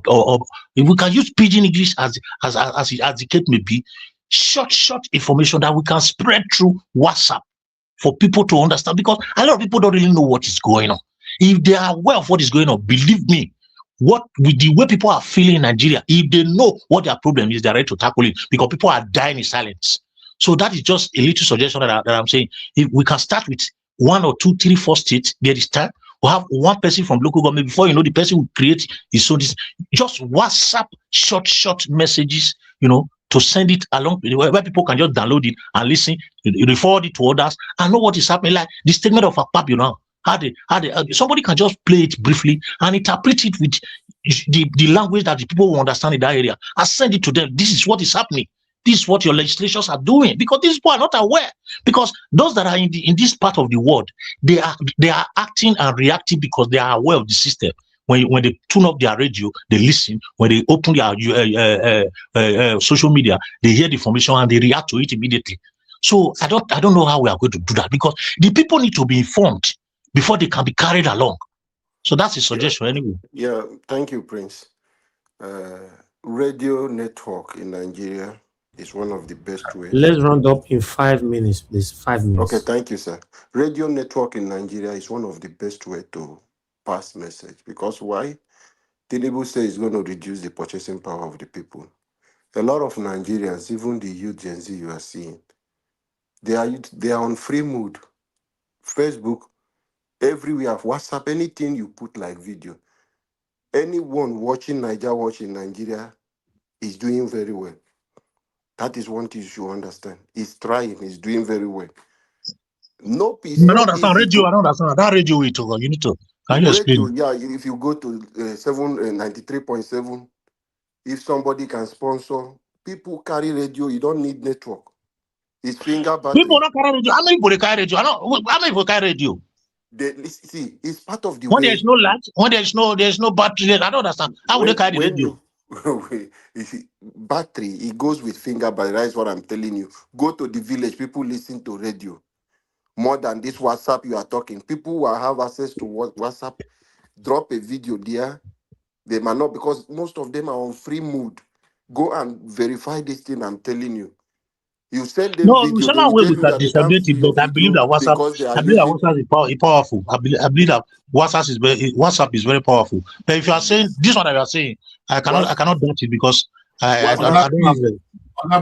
Speaker 1: we can use pidgin English as the case may be. Short information that we can spread through WhatsApp for people to understand, because a lot of people don't really know what is going on. If they are aware of what is going on, believe me, with the way people are feeling in Nigeria, if they know what their problem is, they're ready to tackle it, because people are dying in silence. So that is just a little suggestion that I'm saying. If we can start with 1 or 2, 3, 4 states, there is time. We'll have one person from local government. Before you know, the person will create his own. Just WhatsApp short messages, to send it along where people can just download it and listen, forward it to others and know what is happening. Like the statement of Akpabio, somebody can just play it briefly and interpret it with the language that the people will understand in that area and send it to them. This is what is happening. This is what your legislators are doing, because these people are not aware. Because those that are in this part of the world, they are acting and reacting because they are aware of the system. When they tune up their radio, they listen. When they open their social media, they hear the information and they react to it immediately. So I don't know how we are going to do that, because the people need to be informed before they can be carried along. So that's a suggestion anyway.
Speaker 10: Yeah, thank you, Prince. Radio network in Nigeria is one of the best ways.
Speaker 14: Let's round up in 5 minutes, please. 5 minutes.
Speaker 10: Okay, thank you, sir. Radio network in Nigeria is one of the best way to pass message. Because why? Tinubu says it's going to reduce the purchasing power of the people. A lot of Nigerians, even the youth Gen Z you are seeing, they are on free mood. Facebook, everywhere, WhatsApp, anything you put like video. Anyone watching Nigeria is doing very well. That is one thing you should understand. He's trying, he's doing very well. No peace.
Speaker 1: I don't understand radio. I don't understand that radio. You need to. Can you explain?
Speaker 10: Yeah, if you go to 93.7, if somebody can sponsor, people carry radio. You don't need network. It's finger battery.
Speaker 1: People don't carry radio. How many people carry radio? How many people carry radio?
Speaker 10: See, it's part of the
Speaker 1: when
Speaker 10: way.
Speaker 1: There's no light, when there's no battery, I don't understand. How would they carry radio?
Speaker 10: battery, it goes with finger, but that's what I'm telling you. Go to the village, people listen to radio more than this WhatsApp you are talking. People who have access to WhatsApp, drop a video there. They might not, because most of them are on free mood. Go and verify this thing I'm telling you. You send them
Speaker 1: No, we
Speaker 10: video,
Speaker 1: shall
Speaker 10: they
Speaker 1: not
Speaker 10: will
Speaker 1: way
Speaker 10: tell
Speaker 1: we
Speaker 10: you
Speaker 1: can
Speaker 10: that they can't
Speaker 1: disability,
Speaker 10: view your
Speaker 1: but I believe
Speaker 10: video
Speaker 1: that WhatsApp,
Speaker 10: because they are
Speaker 1: I believe that
Speaker 10: using.
Speaker 1: WhatsApp is powerful. I believe that WhatsApp is very powerful. But if you are saying
Speaker 10: Yes.
Speaker 1: this one that you are saying, I cannot doubt it because I don't
Speaker 10: WhatsApp.
Speaker 1: have the.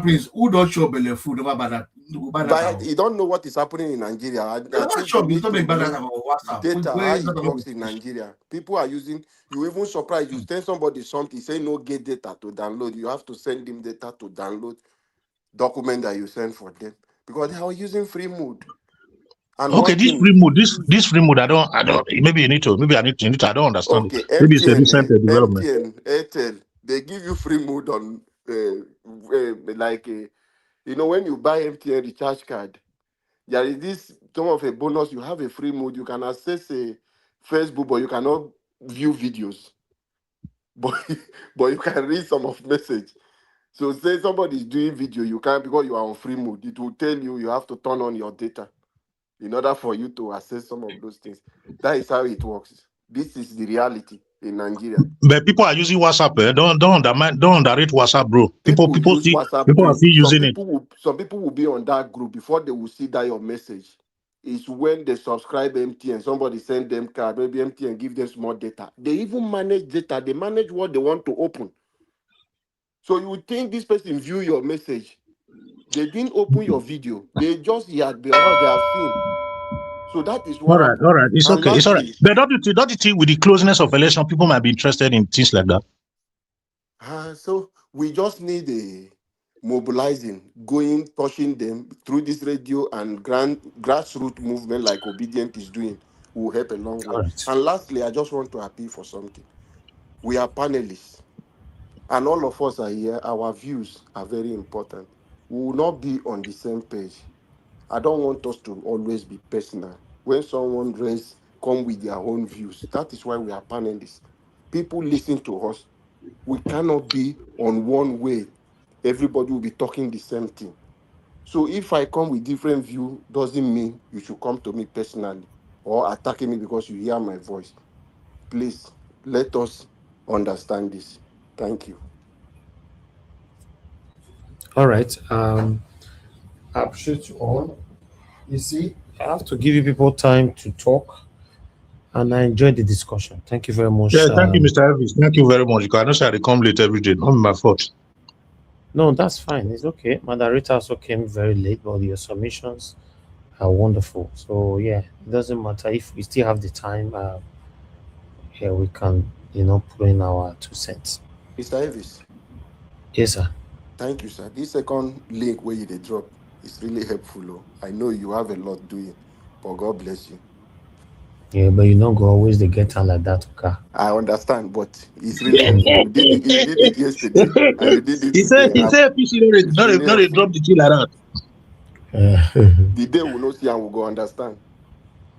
Speaker 14: Please, who don't show belly food over that?
Speaker 10: But you don't know what is happening in Nigeria. I think you
Speaker 14: Shop is
Speaker 10: need
Speaker 14: not
Speaker 10: to
Speaker 14: make
Speaker 10: know
Speaker 14: balance about WhatsApp.
Speaker 10: data,
Speaker 14: Where
Speaker 10: how
Speaker 14: is
Speaker 10: it
Speaker 14: not about
Speaker 10: works in Nigeria. People are using, you even surprised, you send somebody something, say no get data to download. You have to send them data to download document that you send for them because they are using free mode. And
Speaker 1: Okay,
Speaker 10: one
Speaker 1: this
Speaker 10: thing,
Speaker 1: free mode, this free mode, I don't. Maybe you need to. Maybe I don't understand it.
Speaker 10: okay,
Speaker 1: Maybe it's a
Speaker 10: MTN,
Speaker 1: recent development.
Speaker 10: MTN, Airtel, they give you free mode on when you buy MTN recharge card, there is this some of a bonus. You have a free mode. You can access a Facebook, but you cannot view videos. But but you can read some of message. So say somebody is doing video, you can't because you are on free mode. It will tell you have to turn on your data in order for you to access some of those things. That is how it works. This is the reality in Nigeria.
Speaker 1: But people are using WhatsApp. Don't underrate WhatsApp, bro. People
Speaker 10: People use WhatsApp
Speaker 1: people are
Speaker 10: group.
Speaker 1: still using it.
Speaker 10: Some people will be on that group before they will see that your message. Is when they subscribe MTN, somebody send them card, maybe MTN give them small data. They even manage data, they manage what they want to open. So you would think this person view your message. They didn't open your video, they just had because they have seen. So that is what happened.
Speaker 1: All right. It's
Speaker 10: And
Speaker 1: okay. It's all right.
Speaker 10: lastly,
Speaker 1: But don't you think with the closeness of election, people might be interested in things like that?
Speaker 10: so we just need a mobilizing, going, touching them through this radio and grassroots movement like Obedient is doing will help a long way.
Speaker 1: All right.
Speaker 10: And lastly, I just want to appeal for something. We are panelists, and all of us are here. Our views are very important. We will not be on the same page. I don't want us to always be personal. When someone come with their own views, that is why we are panelists. People listen to us. We cannot be on one way. Everybody will be talking the same thing. So if I come with different view, doesn't mean you should come to me personally or attacking me because you hear my voice. Please let us understand this. Thank you.
Speaker 14: All right. I appreciate you all. You see, I have to give you people time to talk, and I enjoyed the discussion. Thank you very much.
Speaker 1: Yeah, thank you, Mr. Elvis. Thank you very much. I know say I come late every day. Not my fault.
Speaker 14: No, that's fine. It's okay. Madarita also came very late, but your submissions are wonderful. So yeah, it doesn't matter if we still have the time. Yeah, we can, put in our 2 cents.
Speaker 10: Mr. Elvis.
Speaker 14: Yes, sir.
Speaker 10: Thank you, sir. This second link where you drop is really helpful. Oh. I know you have a lot doing, but God bless you.
Speaker 14: Yeah, but go always they get on like that, okay?
Speaker 10: I understand, but it's really helpful. You did it yesterday, and you did it
Speaker 1: He
Speaker 10: today.
Speaker 1: said PC don't drop the thing like that.
Speaker 10: The day we know see and we go understand.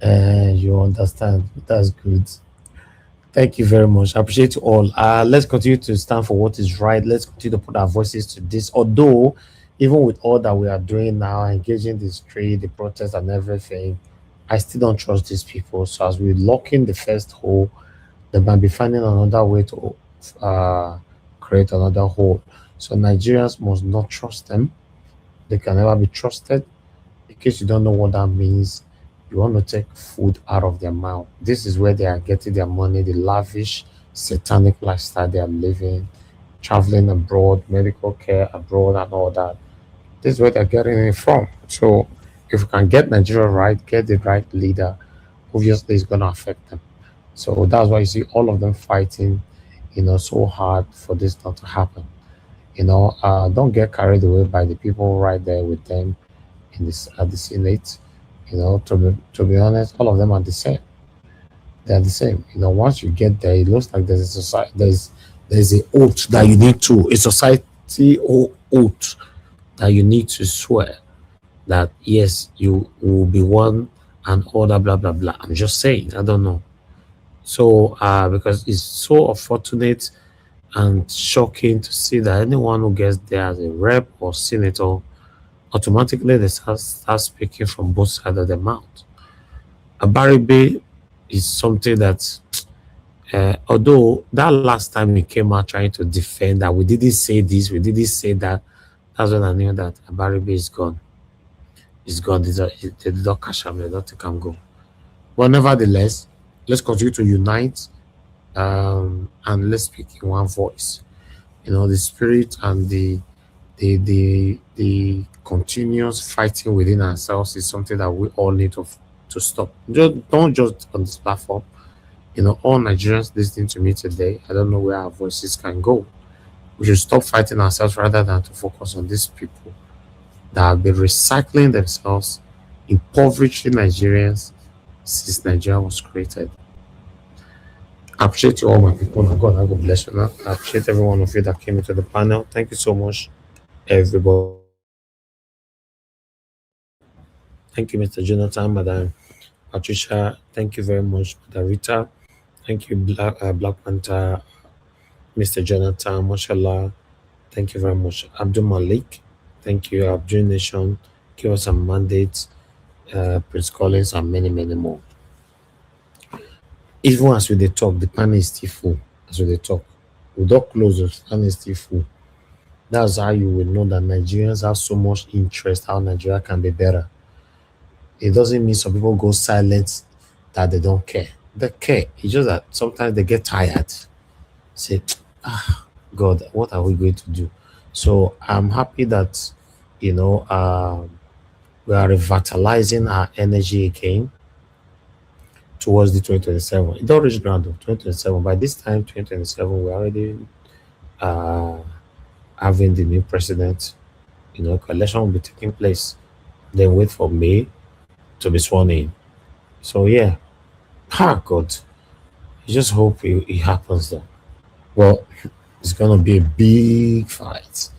Speaker 14: You understand. That's good. Thank you very much. I appreciate you all. Let's continue to stand for what is right. Let's continue to put our voices to this. Although, even with all that we are doing now, engaging the street, the protests, and everything, I still don't trust these people. So as we lock in the first hole, they might be finding another way to create another hole. So Nigerians must not trust them. They can never be trusted. In case you don't know what that means, you want to take food out of their mouth. This is where they are getting their money, the lavish, satanic lifestyle they are living, traveling abroad, medical care abroad, and all that. This is where they're getting it from. So if you can get Nigeria right, get the right leader, obviously it's going to affect them. So that's why you see all of them fighting, so hard for this not to happen. Don't get carried away by the people right there with them in this at the Senate. To be honest, all of them are the same. They are the same. Once you get there, it looks like there's a society. There's a oath that you need to a society oath that you need to swear that yes, you will be one and all that blah blah blah. I'm just saying. I don't know. So because it's so unfortunate
Speaker 20: and shocking to see that anyone who gets there as a rep or senator, automatically they start speaking from both sides of their mouth. Abaribe is something that, although that last time he came out trying to defend that we didn't say this, we didn't say that, that's when I knew that Abaribe is gone. He's gone. They did not cash him, they don't think I'm go. But nevertheless, let's continue to unite, and let's speak in one voice. You know, the spirit and the continuous fighting within ourselves is something that we all need to stop. Don't just on this platform. You know, all Nigerians listening to me today, I don't know where our voices can go. We should stop fighting ourselves rather than to focus on these people that have been recycling themselves, impoverishing Nigerians since Nigeria was created. I appreciate you all, my people. Now, God, I God bless you. Now, I appreciate every one of you that came into the panel. Thank you so much, everybody. Thank you, Mr. Jonathan, Madam Patricia. Thank you very much, Madam Rita. Thank you, Black Panther, Mr. Jonathan, mashallah. Thank you very much, Abdul Malik. Thank you, Abdul Nation. Give us some mandates, Prince Collins, and many, many more. Even as we talk, the panel is still full. As we talk, we don't close, the panel is still full. That's how you will know that Nigerians have so much interest how Nigeria can be better. It doesn't mean some people go silent that they don't care. They care. It's just that sometimes they get tired. Say, God, what are we going to do? So I'm happy that, you know, we are revitalizing our energy again towards the 2027. It don't reach ground of 2027. By this time, 2027, we're already having the new president. You know, election will be taking place. Then wait for May to be sworn in. So yeah, God, you just hope it happens though. Well, it's gonna be a big fight,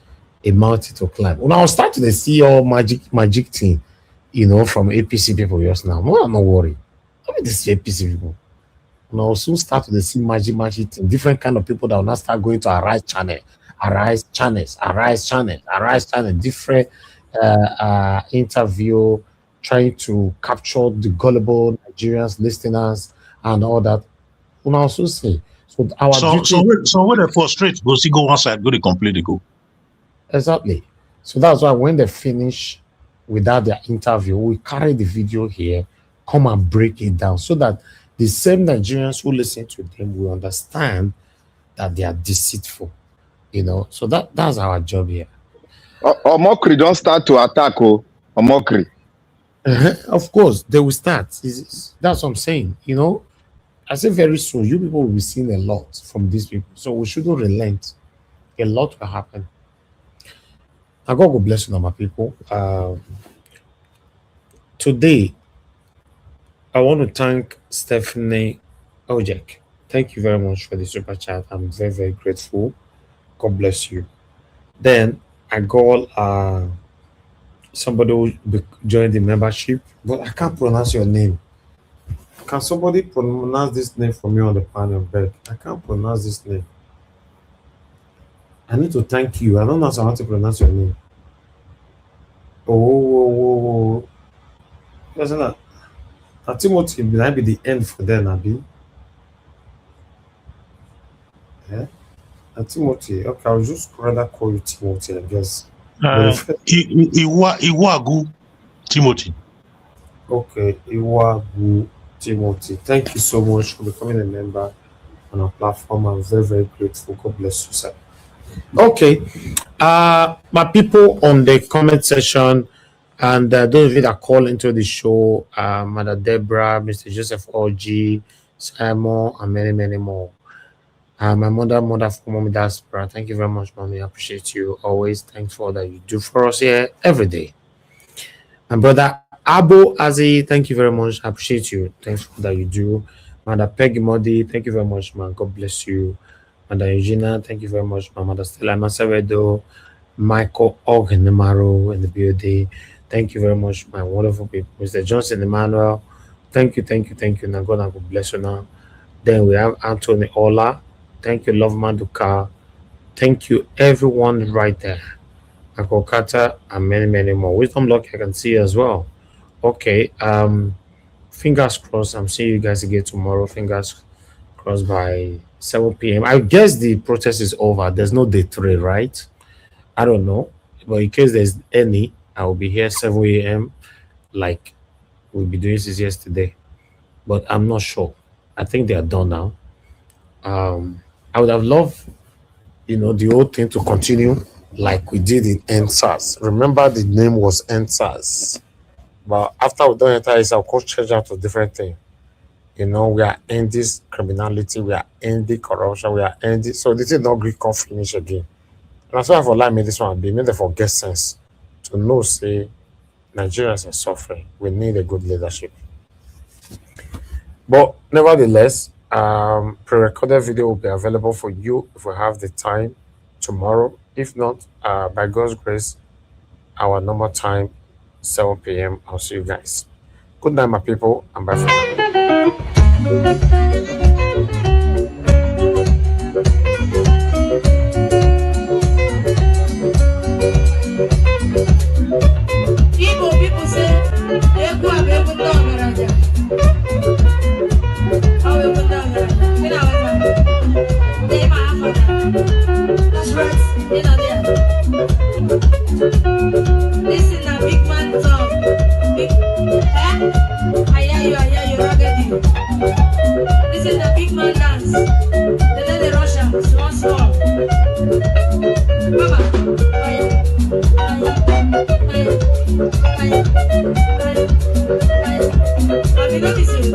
Speaker 20: a mountain to climb. When I was starting to see all magic thing, you know, from APC people just now. No, I'm not worried. Let me just see APC people. And I'll soon start to see magic thing, different kind of people that will now start going to Arise channel, different interview, trying to capture the gullible Nigerians, listeners, and all that. We'll also say. So our duty.
Speaker 1: So when they frustrate, go see go one side, go they complete, they go.
Speaker 20: Exactly. So that's why when they finish without their interview, we carry the video here, come and break it down so that the same Nigerians who listen to them will understand that they are deceitful. You know, so that's our job here.
Speaker 13: Omokri don't start to attack. Omokri.
Speaker 20: Of course, they will start. That's what I'm saying. You know, I say very soon, you people will be seeing a lot from these people. So we shouldn't relent. A lot will happen. I God will bless you, my people. Today, I want to thank Stephanie Ojek. Thank you very much for the super chat. I'm very, very grateful. God bless you. Then I got somebody who joined the membership, but I can't pronounce your name. Can somebody pronounce this name for me on the panel, Beg? I can't pronounce this name. I need to thank you. I don't know how to pronounce your name. Oh. Doesn't that? Timothy might be the end for them, Abi. Yeah. Timothy. Okay, I'll just rather call you Timothy, I guess.
Speaker 1: Iwagu Timothy.
Speaker 20: Okay, Iwagu Timothy. Thank you so much for becoming a member on our platform. I'm very, very grateful. God bless you, sir. Okay. My people on the comment section, and those of you that call into the show, Mother Deborah, Mr. Joseph OG, Simon, and many, many more. My mother for Mommy Diaspora. Thank you very much, Mommy. I appreciate you always. Thanks for all that you do for us here every day. My brother Abu Azi, thank you very much. I appreciate you. Thanks for all that you do. Mother Peggy Modi, thank you very much, man. God bless you. Mother Eugenia, thank you very much, my Mother Stella Masavedo, Michael Ognemaro in the building. Thank you very much, my wonderful people. Mr. Johnson Emmanuel, thank you. Now God bless you now. Then we have Anthony Ola. Thank you, Love Manduka. Thank you, everyone right there. Akokata and many, many more. Wisdom Lock, I can see as well. Okay. Fingers crossed. I'm seeing you guys again tomorrow. Fingers crossed by 7 p.m. I guess the protest is over. There's no day 3, right? I don't know. But in case there's any, I will be here 7 a.m. like we'll be doing this yesterday. But I'm not sure. I think they are done now. I would have loved, the whole thing to continue like we did in NSAS. Remember, the name was NSAS. But after we don't enter, it's our coach change out to different thing. We are ending criminality, we are ending corruption, we are ending. So this is not Greek can't finish again. And that's why for like me, this one be made for get sense to know, say, Nigerians are suffering. We need a good leadership. But nevertheless, pre-recorded video will be available for you if we have the time tomorrow. If not, by God's grace, our normal time, 7 p.m. I'll see you guys. Good night, my people, and bye for now.
Speaker 2: People say, that's right, this is a big man song. I hear you, raggedy. This is the big man dance. The lady Russia, small. Mama, I've been noticing.